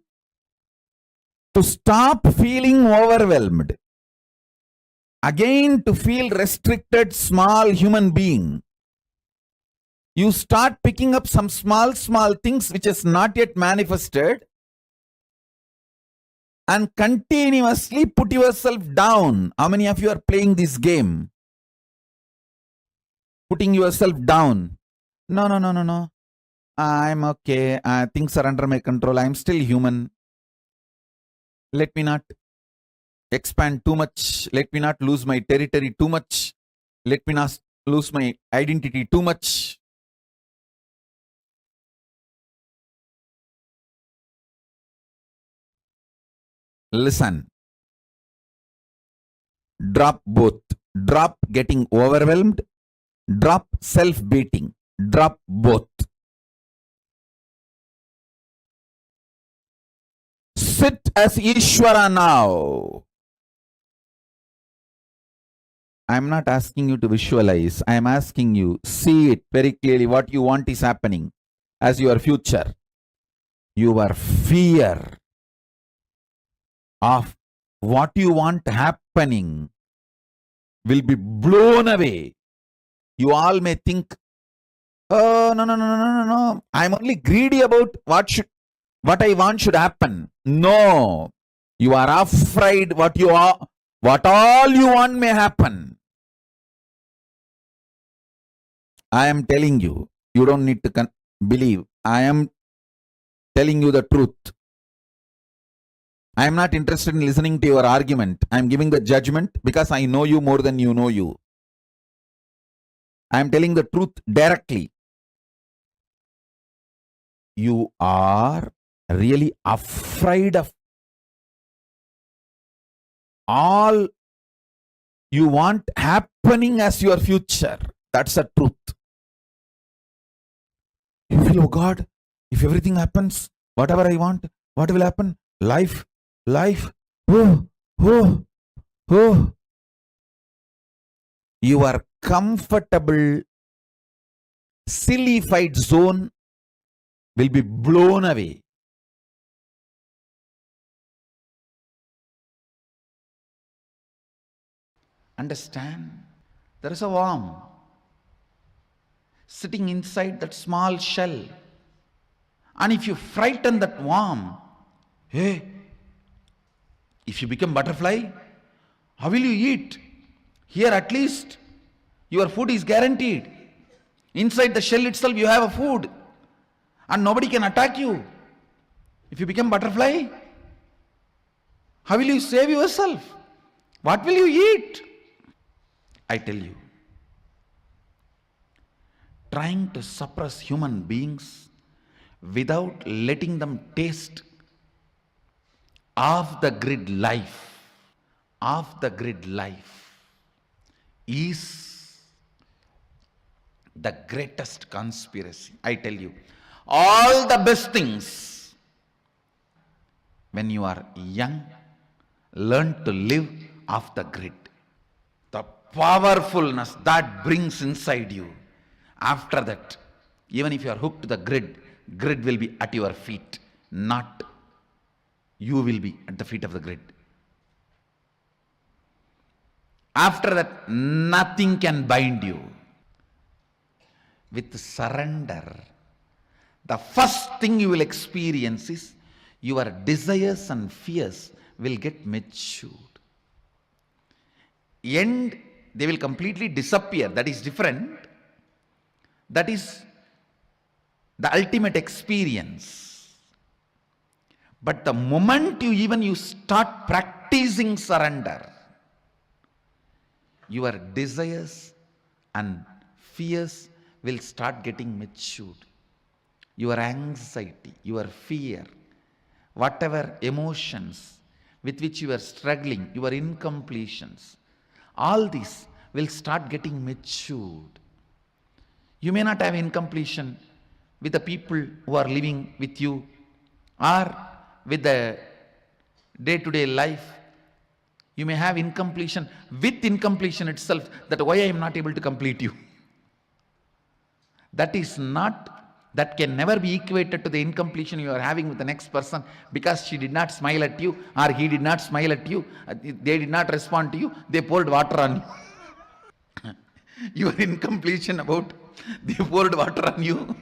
to stop feeling overwhelmed, again to feel restricted small human being, you start picking up some small things which is not yet manifested and continuously put yourself down. How many of you are playing this game? Putting yourself down. No. I'm okay. Things are under my control. I'm still human. Let me not expand too much. Let me not lose my territory too much. Let me not lose my identity too much. Listen. Drop both. Drop getting overwhelmed. Drop self-beating. Drop both. Sit as Ishvara now. I am not asking you to visualize. I am asking you, see it very clearly. What you want is happening as your future. your fear of what you want happening will be blown away. You all may think, oh, no. I'm only greedy about what I want should happen. No. You are afraid what all you want may happen. I am telling you, you don't need to believe. I am telling you the truth. I am not interested in listening to your argument. I am giving the judgment because I know you more than you know you. I am telling the truth directly. You are really afraid of all you want happening as your future. That's the truth. You feel, oh God, if everything happens, whatever I want, what will happen? Life, oh. Your comfortable, silly-fied zone will be blown away. Understand? There is a worm sitting inside that small shell. And if you frighten that worm, hey, if you become butterfly, how will you eat? Here at least your food is guaranteed. Inside the shell itself you have a food and nobody can attack you. If you become butterfly, how will you save yourself? What will you eat? I tell you, trying to suppress human beings without letting them taste off the grid life is the greatest conspiracy. I tell you, all the best things, when you are young, learn to live off the grid. The powerfulness that brings inside you. After that, even if you are hooked to the grid will be at your feet, not you will be at the feet of the grid. After that, nothing can bind you. With surrender, the first thing you will experience is your desires and fears will get matured. And they will completely disappear. That is different. That is the ultimate experience. But the moment you start practicing surrender, your desires and fears will start getting matured. Your anxiety, your fear, whatever emotions with which you are struggling, your incompletions, all these will start getting matured. You may not have incompletion with the people who are living with you or with the day-to-day life. You may have incompletion with incompletion itself, that why I am not able to complete you. That can never be equated to the incompletion you are having with the next person because she did not smile at you or he did not smile at you, they did not respond to you, they poured water on you. Your incompletion about they poured water on you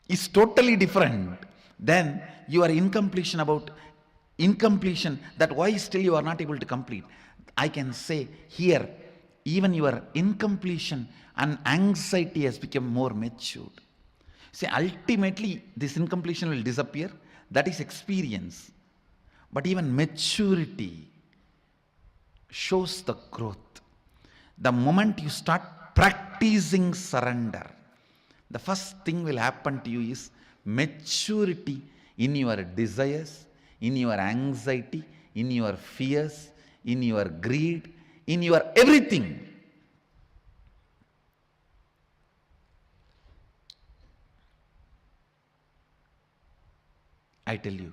is totally different than your incompletion that why still you are not able to complete. I can say here, even your incompletion and anxiety has become more matured. See, ultimately this incompletion will disappear. That is experience. But even maturity shows the growth. The moment you start practicing surrender, the first thing will happen to you is maturity in your desires, in your anxiety, in your fears, in your greed, in your everything. I tell you,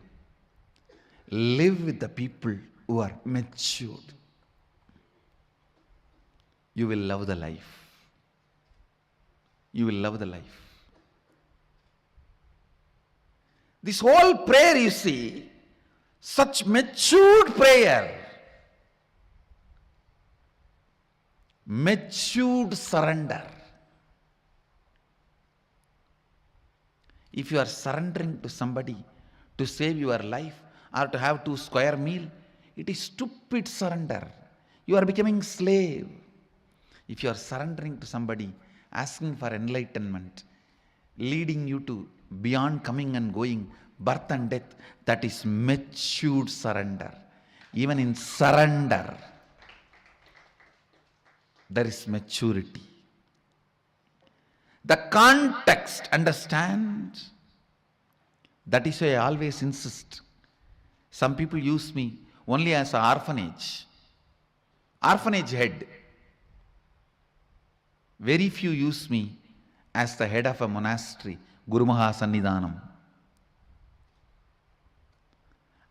live with the people who are matured. You will love the life. You will love the life. This whole prayer, you see, such matured prayer, matured surrender. If you are surrendering to somebody to save your life or to have 2 square meal, it is stupid surrender. You are becoming slave. If you are surrendering to somebody, asking for enlightenment, leading you to beyond coming and going, birth and death, that is matured surrender. Even in surrender, there is maturity. The context, understand? That is why I always insist. Some people use me only as an orphanage head. Very few use me as the head of a monastery, Guru Maha Sannidhanam.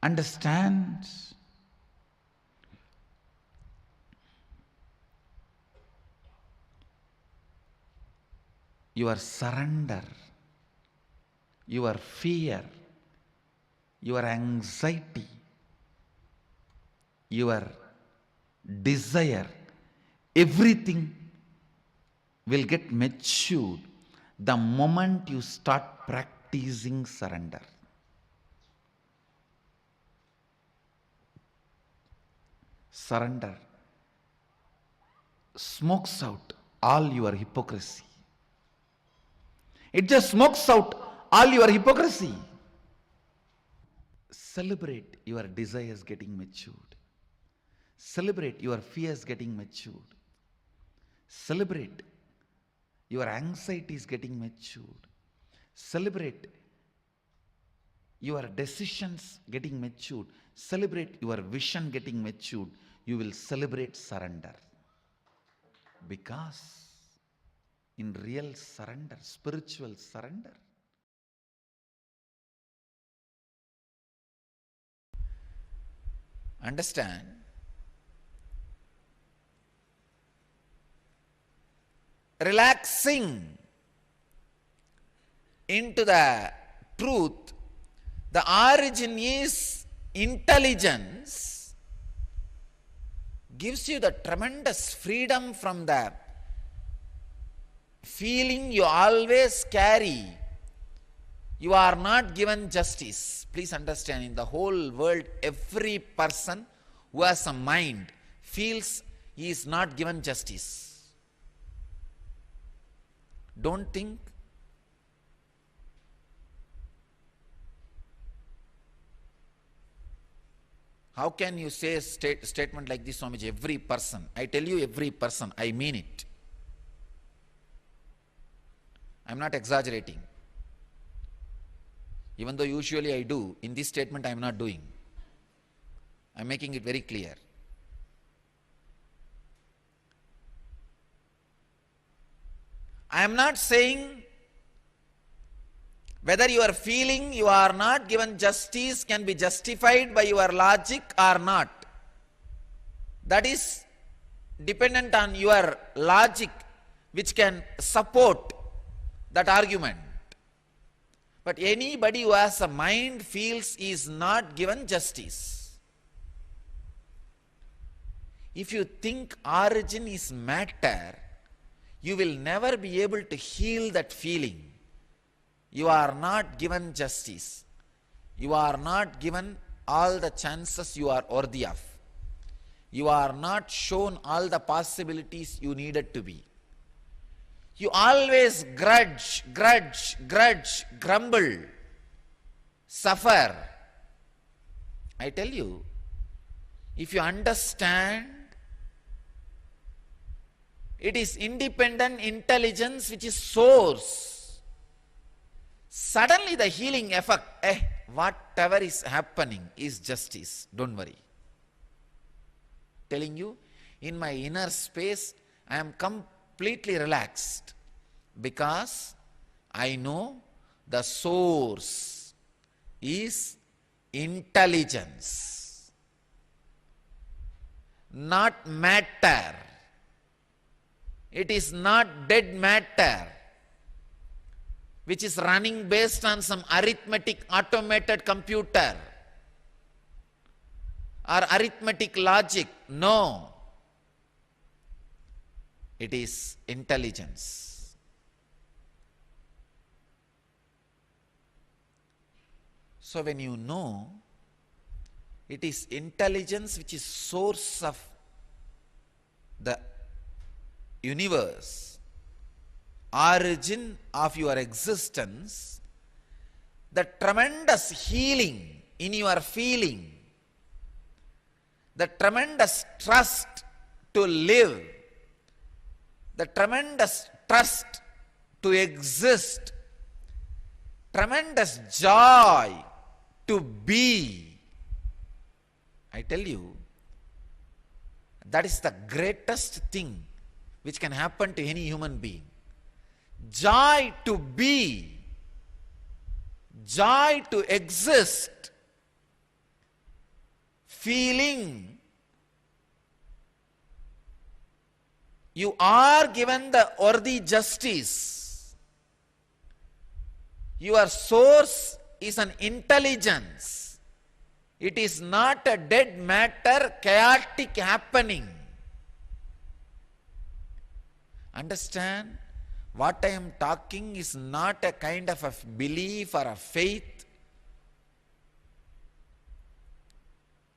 Understand? Your surrender, your fear, your anxiety, your desire, everything will get matured the moment you start practicing surrender. Surrender smokes out all your hypocrisy. It just smokes out all your hypocrisy. Celebrate your desires getting matured. Celebrate your fears getting matured. Celebrate your anxieties getting matured. Celebrate your decisions getting matured. Celebrate your vision getting matured. You will celebrate surrender. Because in real surrender, spiritual surrender, understand, relaxing into the truth, the origin is intelligence, gives you the tremendous freedom from the feeling you always carry. You are not given justice. Please understand, in the whole world, every person who has a mind feels he is not given justice. Don't think. How can you say a statement like this, Swamiji? Every person. I tell you, every person. I mean it. I am not exaggerating. Even though usually I do, in this statement I am not doing. I am making it very clear. I am not saying whether your feeling you are not given justice can be justified by your logic or not. That is dependent on your logic, which can support that argument. But anybody who has a mind feels he is not given justice. If you think origin is matter, you will never be able to heal that feeling. You are not given justice. You are not given all the chances you are worthy of. You are not shown all the possibilities you needed to be. You always grudge, grumble, suffer. I tell you, if you understand, it is independent intelligence which is source. Suddenly the healing effect, whatever is happening is justice. Don't worry. Telling you, in my inner space, I am completely relaxed because I know the source is intelligence, not matter. It is not dead matter which is running based on some arithmetic automated computer or arithmetic logic. No. It is intelligence. So when you know, it is intelligence which is source of the universe, origin of your existence, the tremendous healing in your feeling, the tremendous trust to live, the tremendous trust to exist, tremendous joy to be. I tell you, that is the greatest thing which can happen to any human being. Joy to be, joy to exist, feeling you are given the worthy justice. Your source is an intelligence. It is not a dead matter, chaotic happening. Understand? What I am talking is not a kind of a belief or a faith.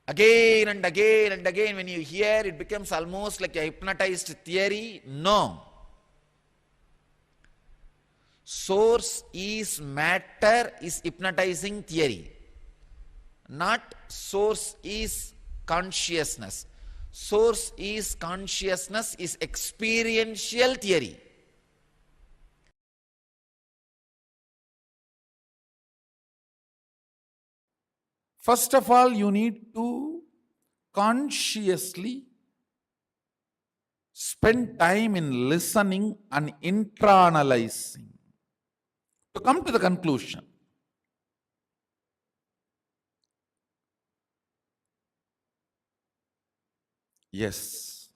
Again and again and again when you hear, it becomes almost like a hypnotized theory. No. Source is matter is hypnotizing theory. Not source is consciousness. Source is consciousness is experiential theory. First of all, you need to consciously spend time in listening and internalizing to come to the conclusion. Yes,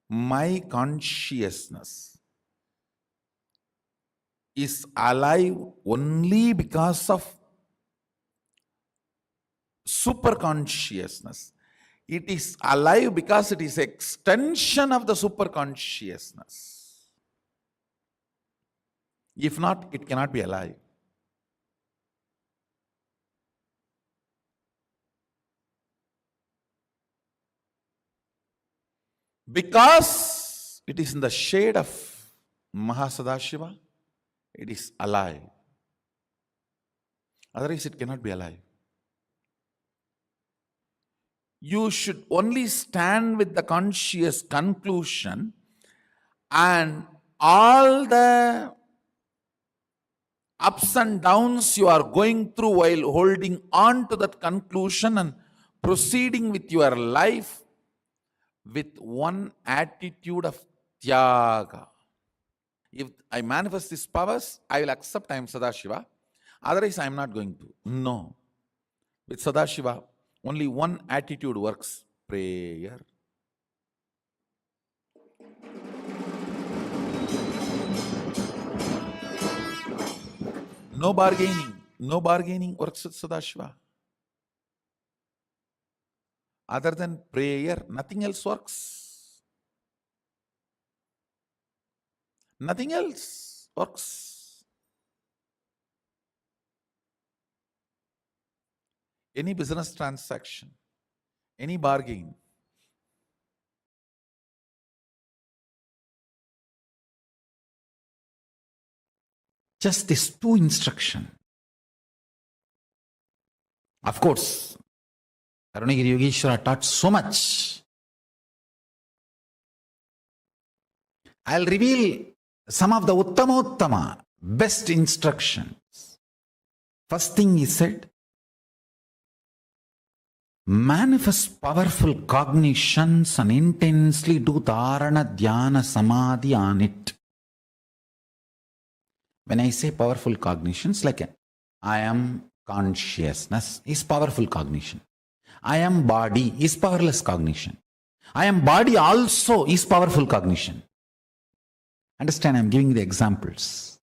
my consciousness is alive only because of superconsciousness. It is alive because it is extension of the superconsciousness. If not, it cannot be alive. Because it is in the shade of Mahasadashiva, it is alive. Otherwise, it cannot be alive. You should only stand with the conscious conclusion, and all the ups and downs you are going through while holding on to that conclusion and proceeding with your life with one attitude of Tyaga. If I manifest these powers, I will accept I am Sadashiva. Otherwise, I am not going to. No. With Sadashiva, only one attitude works: prayer. No bargaining. No bargaining works with Sadashiva. Other than prayer, nothing else works. Nothing else works. Any business transaction, any bargain, just these two instructions. Of course, Arunagiri Yogeshwara taught so much. I'll reveal some of the Uttama, best instructions. First thing he said, manifest powerful cognitions and intensely do dharana, dhyana, samadhi on it. When I say powerful cognitions, like I am consciousness is powerful cognition. I am body is powerless cognition. I am body also is powerful cognition. Understand, I am giving the examples.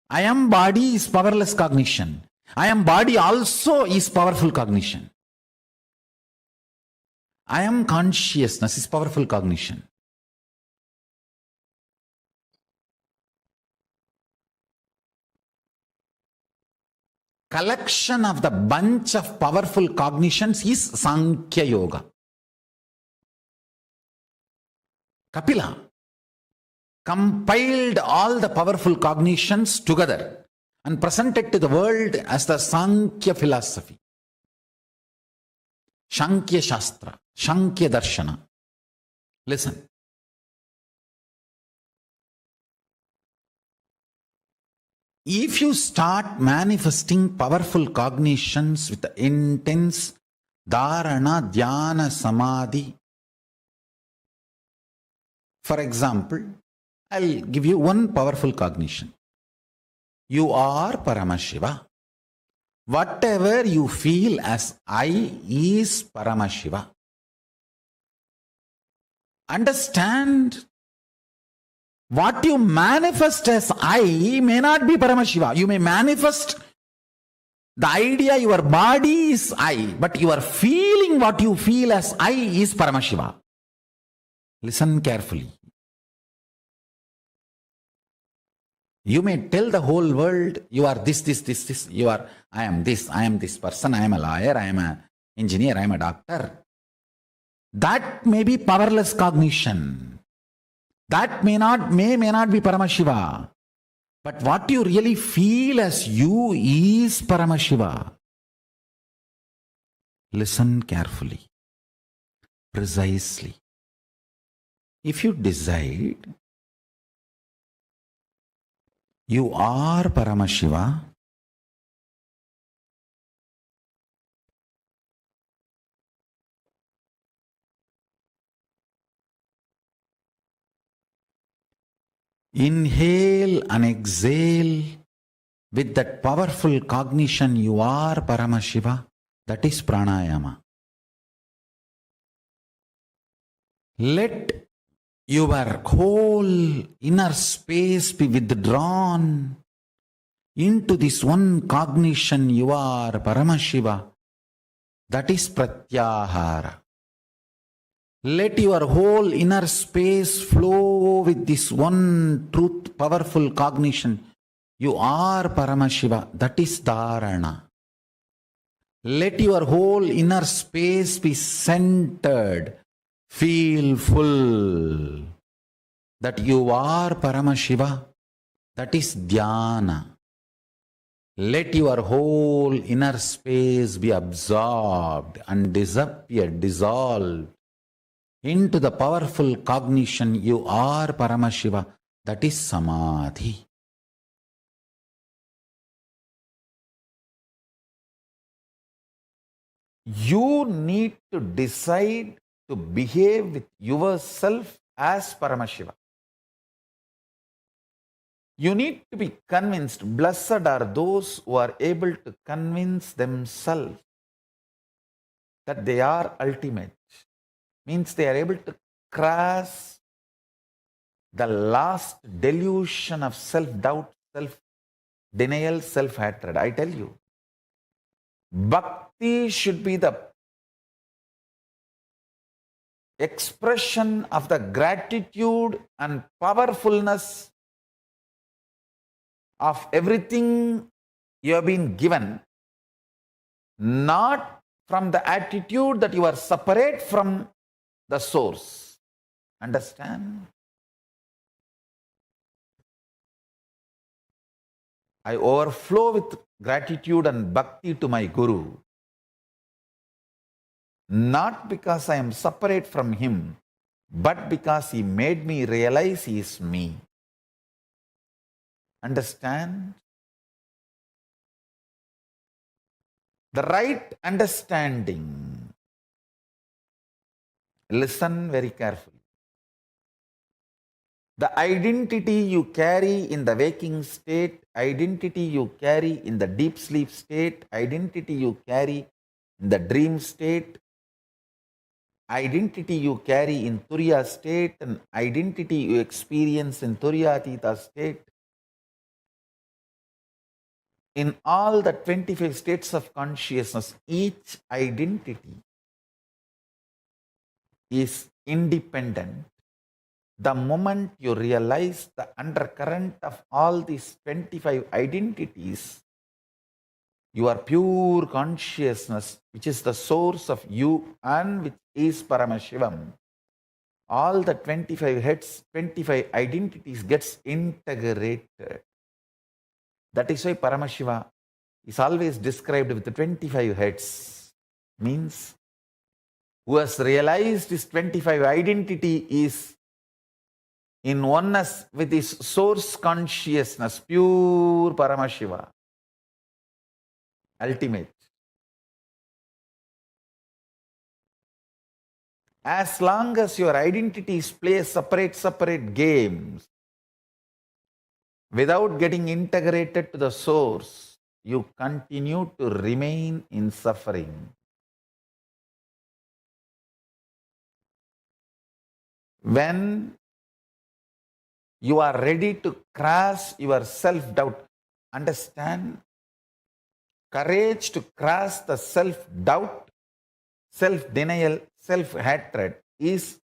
I am body is powerless cognition. I am body also is powerful cognition. I am consciousness is powerful cognition. Collection of the bunch of powerful cognitions is Sankhya Yoga. Kapila compiled all the powerful cognitions together and presented to the world as the Sankhya philosophy. Sankhya Shastra, Sankhya Darshana. Listen. If you start manifesting powerful cognitions with intense dharana, dhyana, samadhi, for example, I'll give you one powerful cognition. You are Paramashiva. Whatever you feel as I is Paramashiva. Understand, what you manifest as I may not be Paramashiva. You may manifest the idea your body is I, but you are feeling what you feel as I is Paramashiva. Listen carefully. You may tell the whole world you are this. You are, I am this person, I am a lawyer, I am an engineer, I am a doctor. That may be powerless cognition. That may not be Paramashiva. But what you really feel as you is Paramashiva. Listen carefully, precisely. If you decide you are Paramashiva, inhale and exhale with that powerful cognition you are Paramashiva. That is pranayama. Let your whole inner space be withdrawn into this one cognition you are Paramashiva. That is pratyahara. Let your whole inner space flow with this one truth, powerful cognition. You are Paramashiva. That is dharana. Let your whole inner space be centered. Feel full that you are Paramashiva. That is dhyana. Let your whole inner space be absorbed and disappear, dissolved into the powerful cognition you are Paramashiva. That is samadhi. You need to decide to behave with yourself as Paramashiva. You need to be convinced. Blessed are those who are able to convince themselves that they are ultimate. Means they are able to cross the last delusion of self-doubt, self-denial, self-hatred. I tell you, bhakti should be the expression of the gratitude and powerfulness of everything you have been given, not from the attitude that you are separate from the source. Understand? I overflow with gratitude and bhakti to my Guru, not because I am separate from him, but because he made me realize he is me. Understand? The right understanding. Listen very carefully. The identity you carry in the waking state, identity you carry in the deep sleep state, identity you carry in the dream state, identity you carry in Turiya state, and identity you experience in Turiyatita state, in all the 25 states of consciousness, each identity is independent. The moment you realize the undercurrent of all these 25 identities, your pure consciousness, which is the source of you and which is Paramashivam, all the 25 heads, 25 identities gets integrated. That is why Paramashiva is always described with the 25 heads. Means who has realized his 25 identity is in oneness with his source consciousness, pure Paramashiva, ultimate. As long as your identities play separate games, without getting integrated to the source, you continue to remain in suffering. When you are ready to cross your self-doubt, understand, courage to cross the self-doubt, self-denial, self-hatred is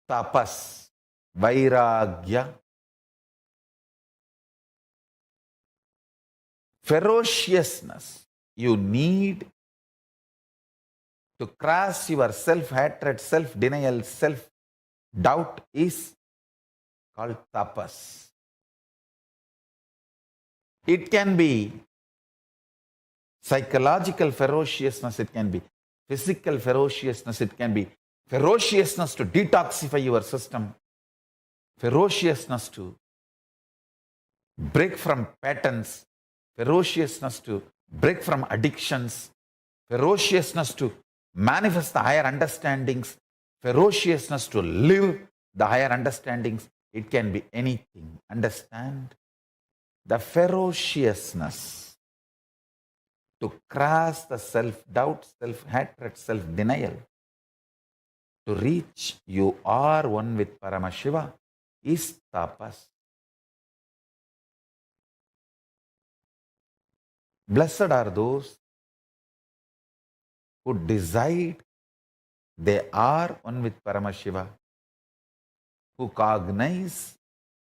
tapas, vairagya. Ferociousness you need to cross your self-hatred, self-denial, self-doubt is called tapas. It can be psychological ferociousness, it can be physical ferociousness, it can be ferociousness to detoxify your system, ferociousness to break from patterns, ferociousness to break from addictions, ferociousness to manifest the higher understandings, ferociousness to live the higher understandings. It can be anything. Understand? The ferociousness to cross the self-doubt, self-hatred, self-denial, to reach you are one with Paramashiva is tapas. Blessed are those who decide they are one with Paramashiva, who cognize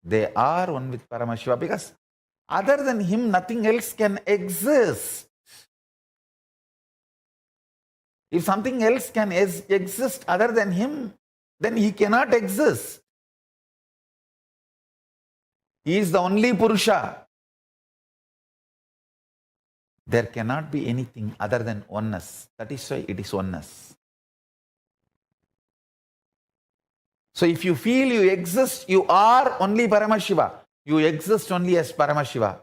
they are one with Paramashiva, because other than him nothing else can exist. If something else can exist other than him, then he cannot exist. He is the only Purusha. There cannot be anything other than oneness. That is why it is oneness. So if you feel you exist, you are only Paramashiva. You exist only as Paramashiva.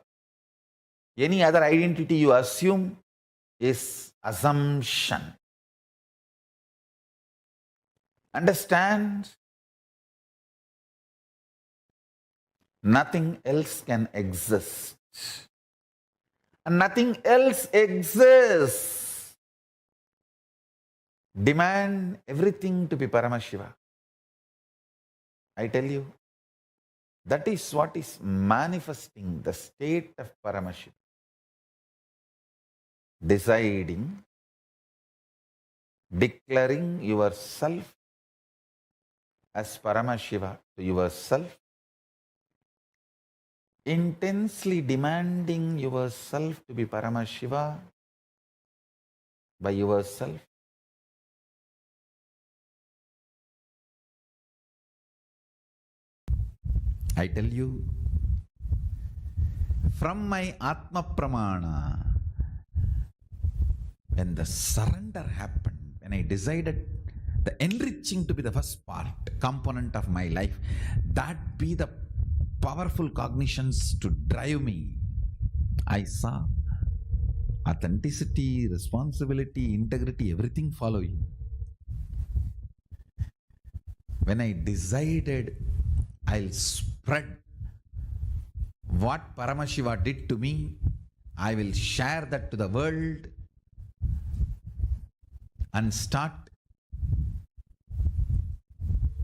Any other identity you assume is assumption. Understand? Nothing else can exist. And nothing else exists. Demand everything to be Paramashiva. I tell you, that is what is manifesting the state of Paramashiva. Deciding, declaring yourself as Paramashiva to yourself, intensely demanding yourself to be Paramashiva by yourself. I tell you, from my Atma Pramana, when the surrender happened, when I decided the enriching to be the first part, component of my life, that be the powerful cognitions to drive me, I saw authenticity, responsibility, integrity, everything following. When I decided I'll spread what Paramashiva did to me, I will share that to the world and start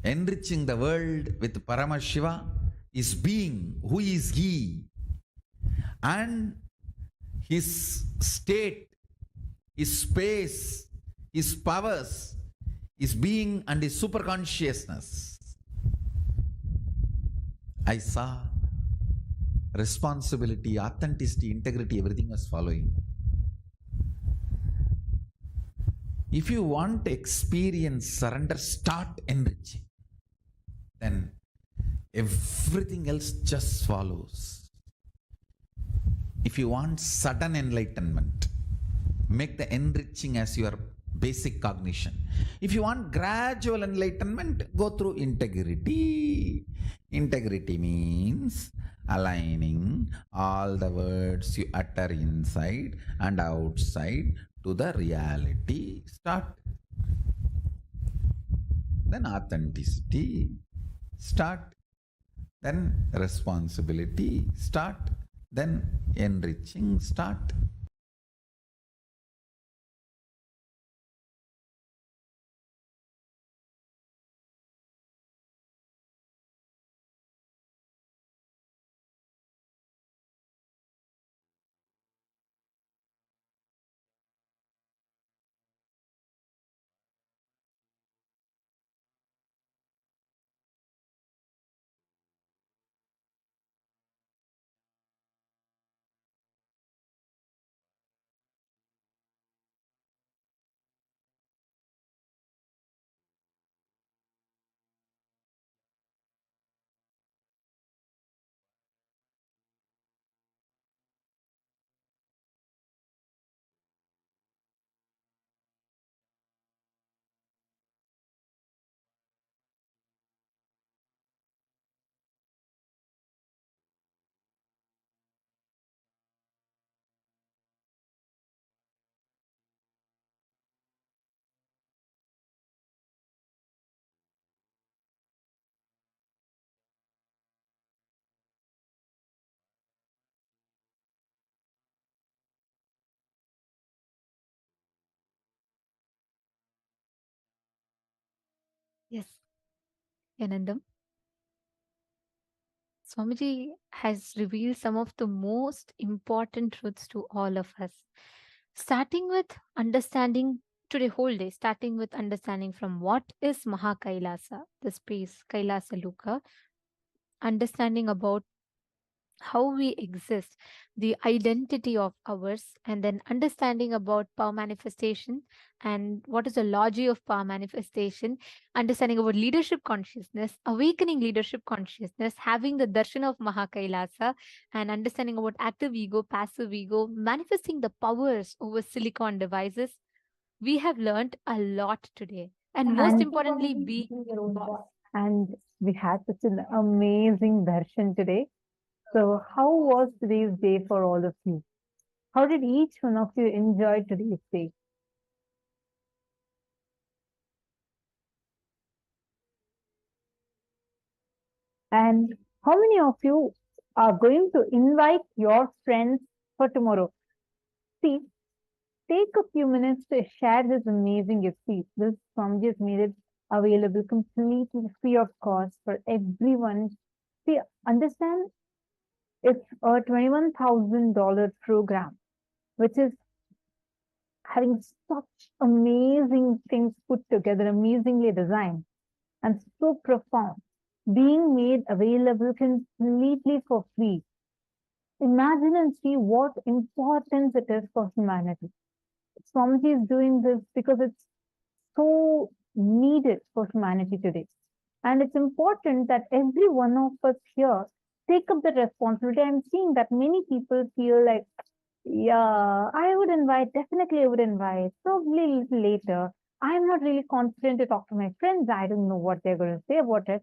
enriching the world with Paramashiva, is being, who is he, and his state, his space, his powers, his being and his superconsciousness. I saw responsibility, authenticity, integrity, everything was following. If you want to experience surrender, start enriching. Then everything else just follows. If you want sudden enlightenment, make the enriching as your basic cognition. If you want gradual enlightenment, go through integrity. Integrity means aligning all the words you utter inside and outside to the reality. Start. Then authenticity. Start. Then responsibility. Start. Then enriching. Start. Yes, Anandam. Swamiji has revealed some of the most important truths to all of us. Starting with understanding today, whole day, starting with understanding from what is Mahakailasa, the space, Kailasa Luka, understanding about how we exist, the identity of ours, and then understanding about power manifestation and what is the logic of power manifestation, understanding about leadership consciousness, awakening leadership consciousness, having the darshan of Mahakailasa, and understanding about active ego, passive ego, manifesting the powers over silicon devices. We have learned a lot today. And most importantly, be your own boss. And we had such an amazing darshan today. So, how was today's day for all of you? How did each one of you enjoy today's day? And how many of you are going to invite your friends for tomorrow? See, take a few minutes to share this amazing gift. This Swamiji has made it available completely free of cost for everyone. See, understand it's a $21,000 program, which is having such amazing things put together, amazingly designed, and so profound, being made available completely for free. Imagine and see what importance it is for humanity. Swamiji is doing this because it's so needed for humanity today. And it's important that every one of us here take up the responsibility. I'm seeing that many people feel like, yeah, I would invite, definitely I would invite, probably a little later. I'm not really confident to talk to my friends. I don't know what they're going to say about it.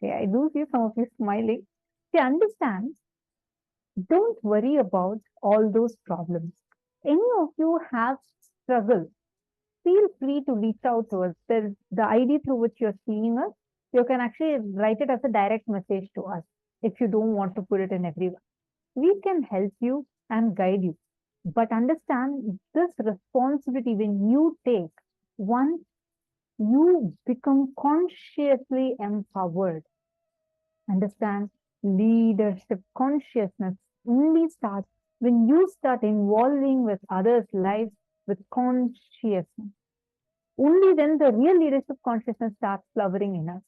Okay, I do see some of you smiling. See, understand, don't worry about all those problems. Any of you have struggle, feel free to reach out to us. There's the ID through which you're seeing us. You can actually write it as a direct message to us if you don't want to put it in everyone. We can help you and guide you. But understand this responsibility when you take, once you become consciously empowered. Understand leadership consciousness only starts when you start involving with others' lives with consciousness, only then the real leadership consciousness starts flowering in us.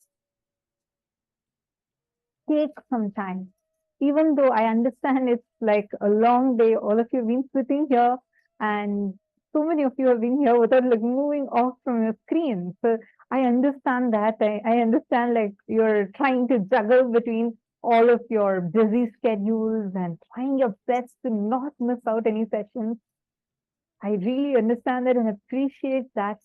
Take some time. Even though I understand it's like a long day, all of you have been sitting here and so many of you have been here without like moving off from your screen. So I understand that. I understand like you're trying to juggle between all of your busy schedules and trying your best to not miss out any sessions. I really understand that and appreciate that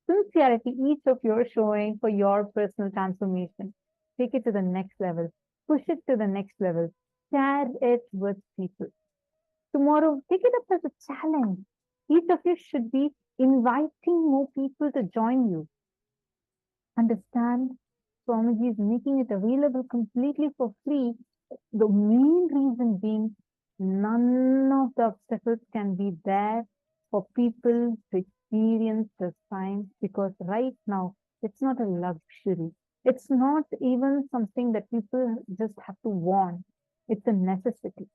sincerity each of you are showing for your personal transformation. Take it to the next level. Push it to the next level. Share it with people. Tomorrow, take it up as a challenge. Each of you should be inviting more people to join you. Understand, Swamiji is making it available completely for free. The main reason being, none of the obstacles can be there for people to experience this science, because right now it's not a luxury. It's not even something that people just have to want. It's a necessity.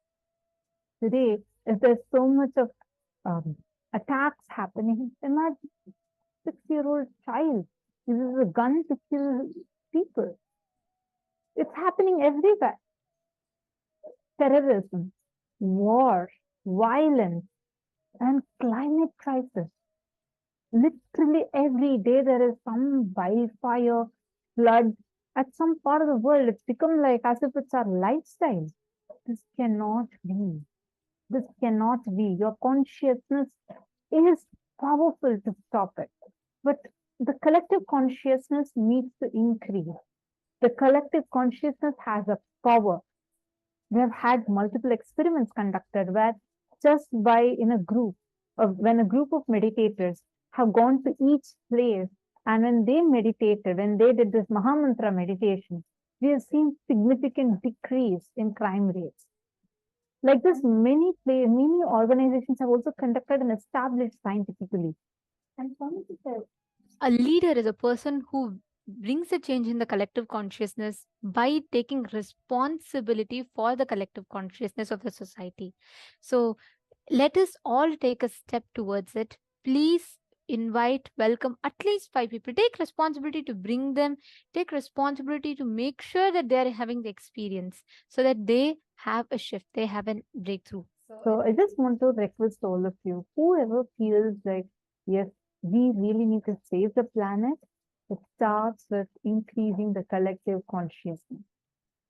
Today, if there's so much of attacks happening, imagine 6-year-old child uses a gun to kill people. It's happening everywhere. Terrorism, war, violence, and climate crisis. Literally every day there is some wildfire, flood at some part of the world. It's become like as if it's our lifestyle. This cannot be. This cannot be. Your consciousness is powerful to stop it. But the collective consciousness needs to increase. The collective consciousness has a power. We have had multiple experiments conducted where just by in a group, when a group of meditators have gone to each place, and when they meditated, when they did this Mahamantra meditation, we have seen significant decrease in crime rates. Like this, many organizations have also conducted and established scientifically. And a leader is a person who brings a change in the collective consciousness by taking responsibility for the collective consciousness of the society. So let us all take a step towards it. Please invite, welcome at least 5 people. Take responsibility to bring them, take responsibility to make sure that they are having the experience so that they have a shift, they have a breakthrough. So I just want to request all of you, whoever feels like, yes, we really need to save the planet, it starts with increasing the collective consciousness.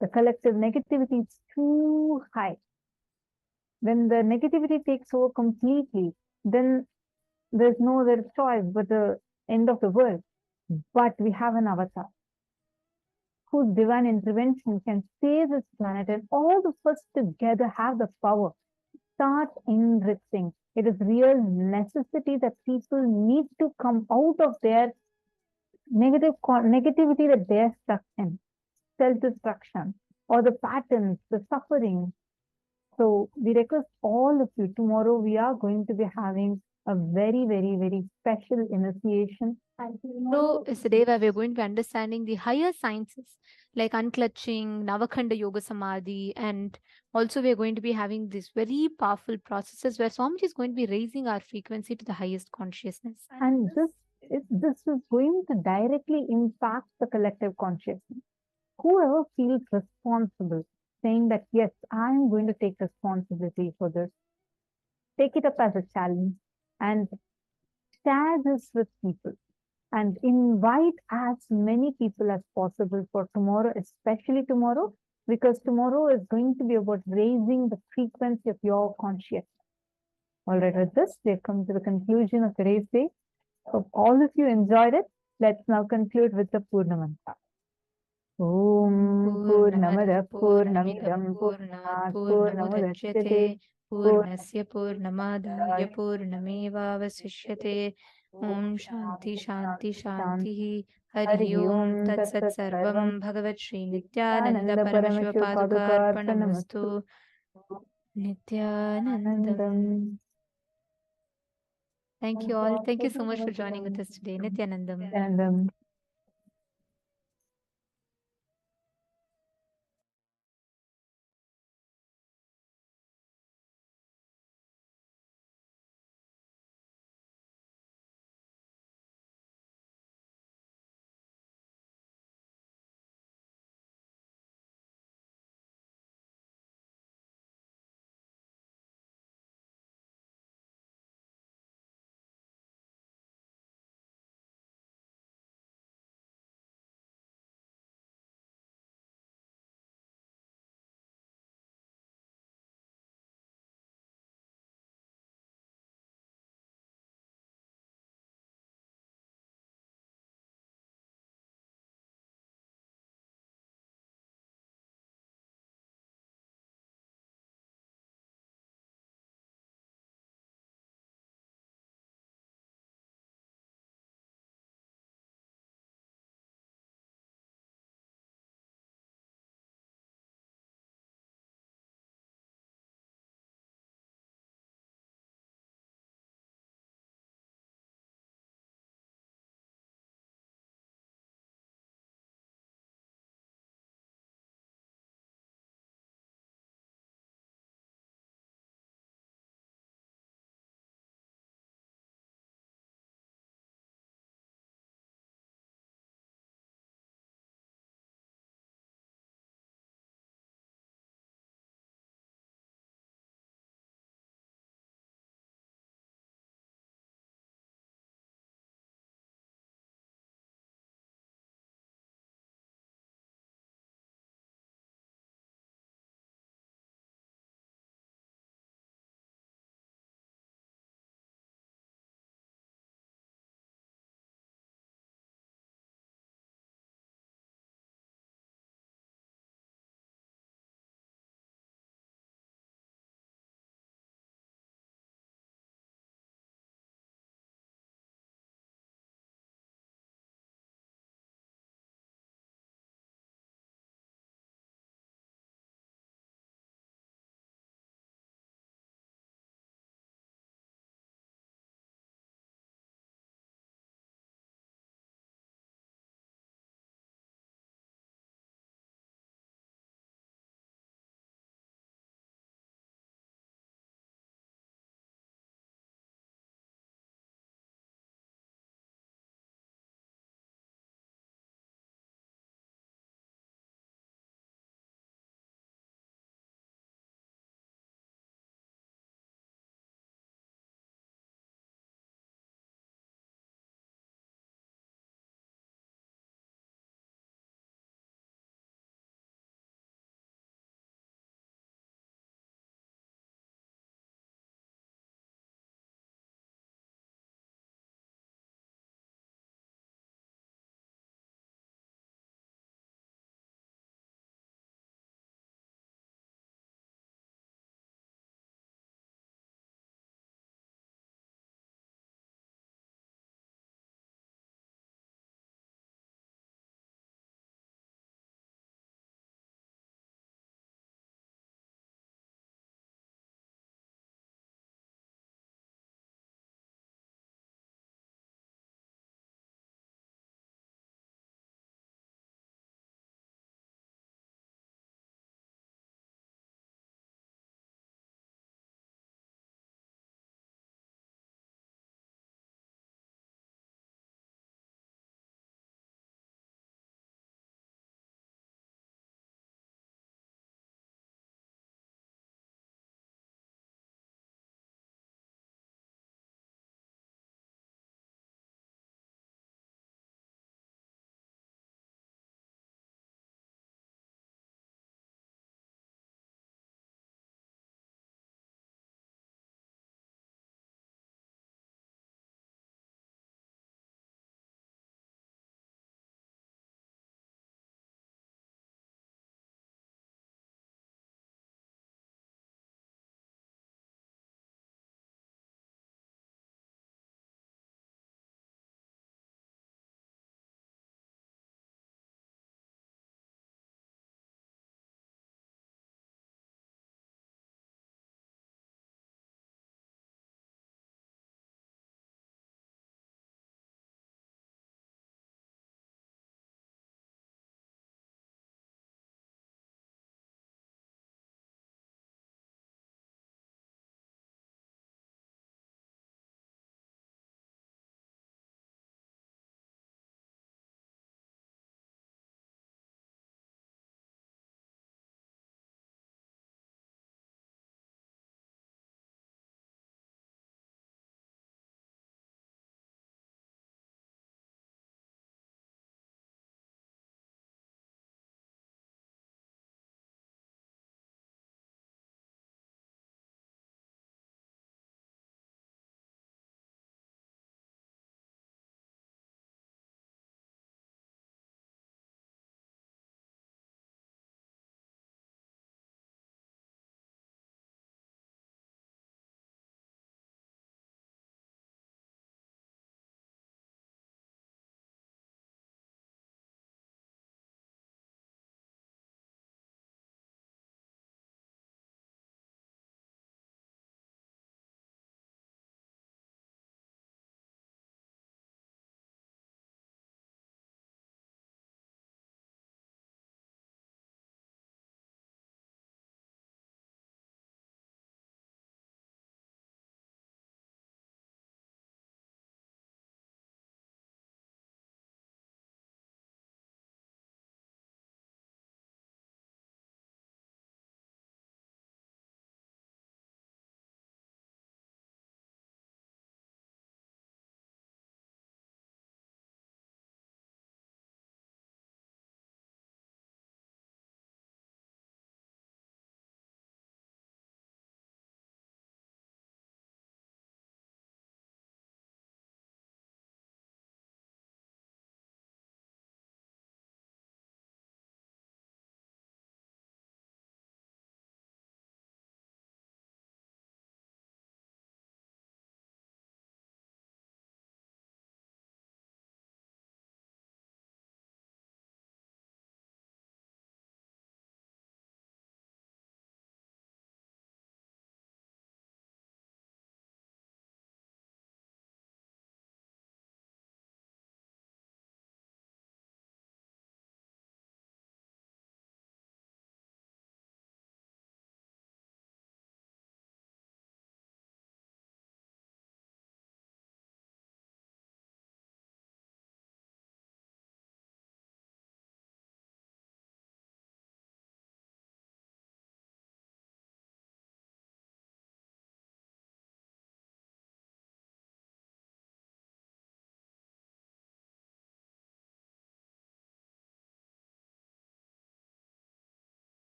The collective negativity is too high. When the negativity takes over completely, then there's no other choice but the end of the world. But we have an avatar whose divine intervention can save this planet, and all of us together have the power. Start enriching. It is real necessity that people need to come out of their negativity that they're stuck in, self-destruction, or the patterns, the suffering. So we request all of you, tomorrow we are going to be having a very, very, very special initiation. Tomorrow is the day where we're going to be understanding the higher sciences like unclutching, Navakhanda Yoga Samadhi, and also we're going to be having these very powerful processes where Swamiji is going to be raising our frequency to the highest consciousness. And this is going to directly impact the collective consciousness. Whoever feels responsible, saying that, yes, I'm going to take responsibility for this, take it up as a challenge and share this with people and invite as many people as possible for tomorrow, especially tomorrow, because tomorrow is going to be about raising the frequency of your consciousness. All right, with this, we have come to the conclusion of today's day. Hope all of you enjoyed it. Let's now conclude with the Purna Mantra. Om Purnamada Purnamidam Purnat Purnamudachyate Purnasya Purnamadaya Purnamevavasishyate. Om Shanti Shanti Shanti. Hari Om Tat Sat Sarvam Bhagavat Shri Nityananda Paramashiva Padukarpanamastu. Nityanandam. Thank you all. Thank you so much for joining with us today. Nityanandam.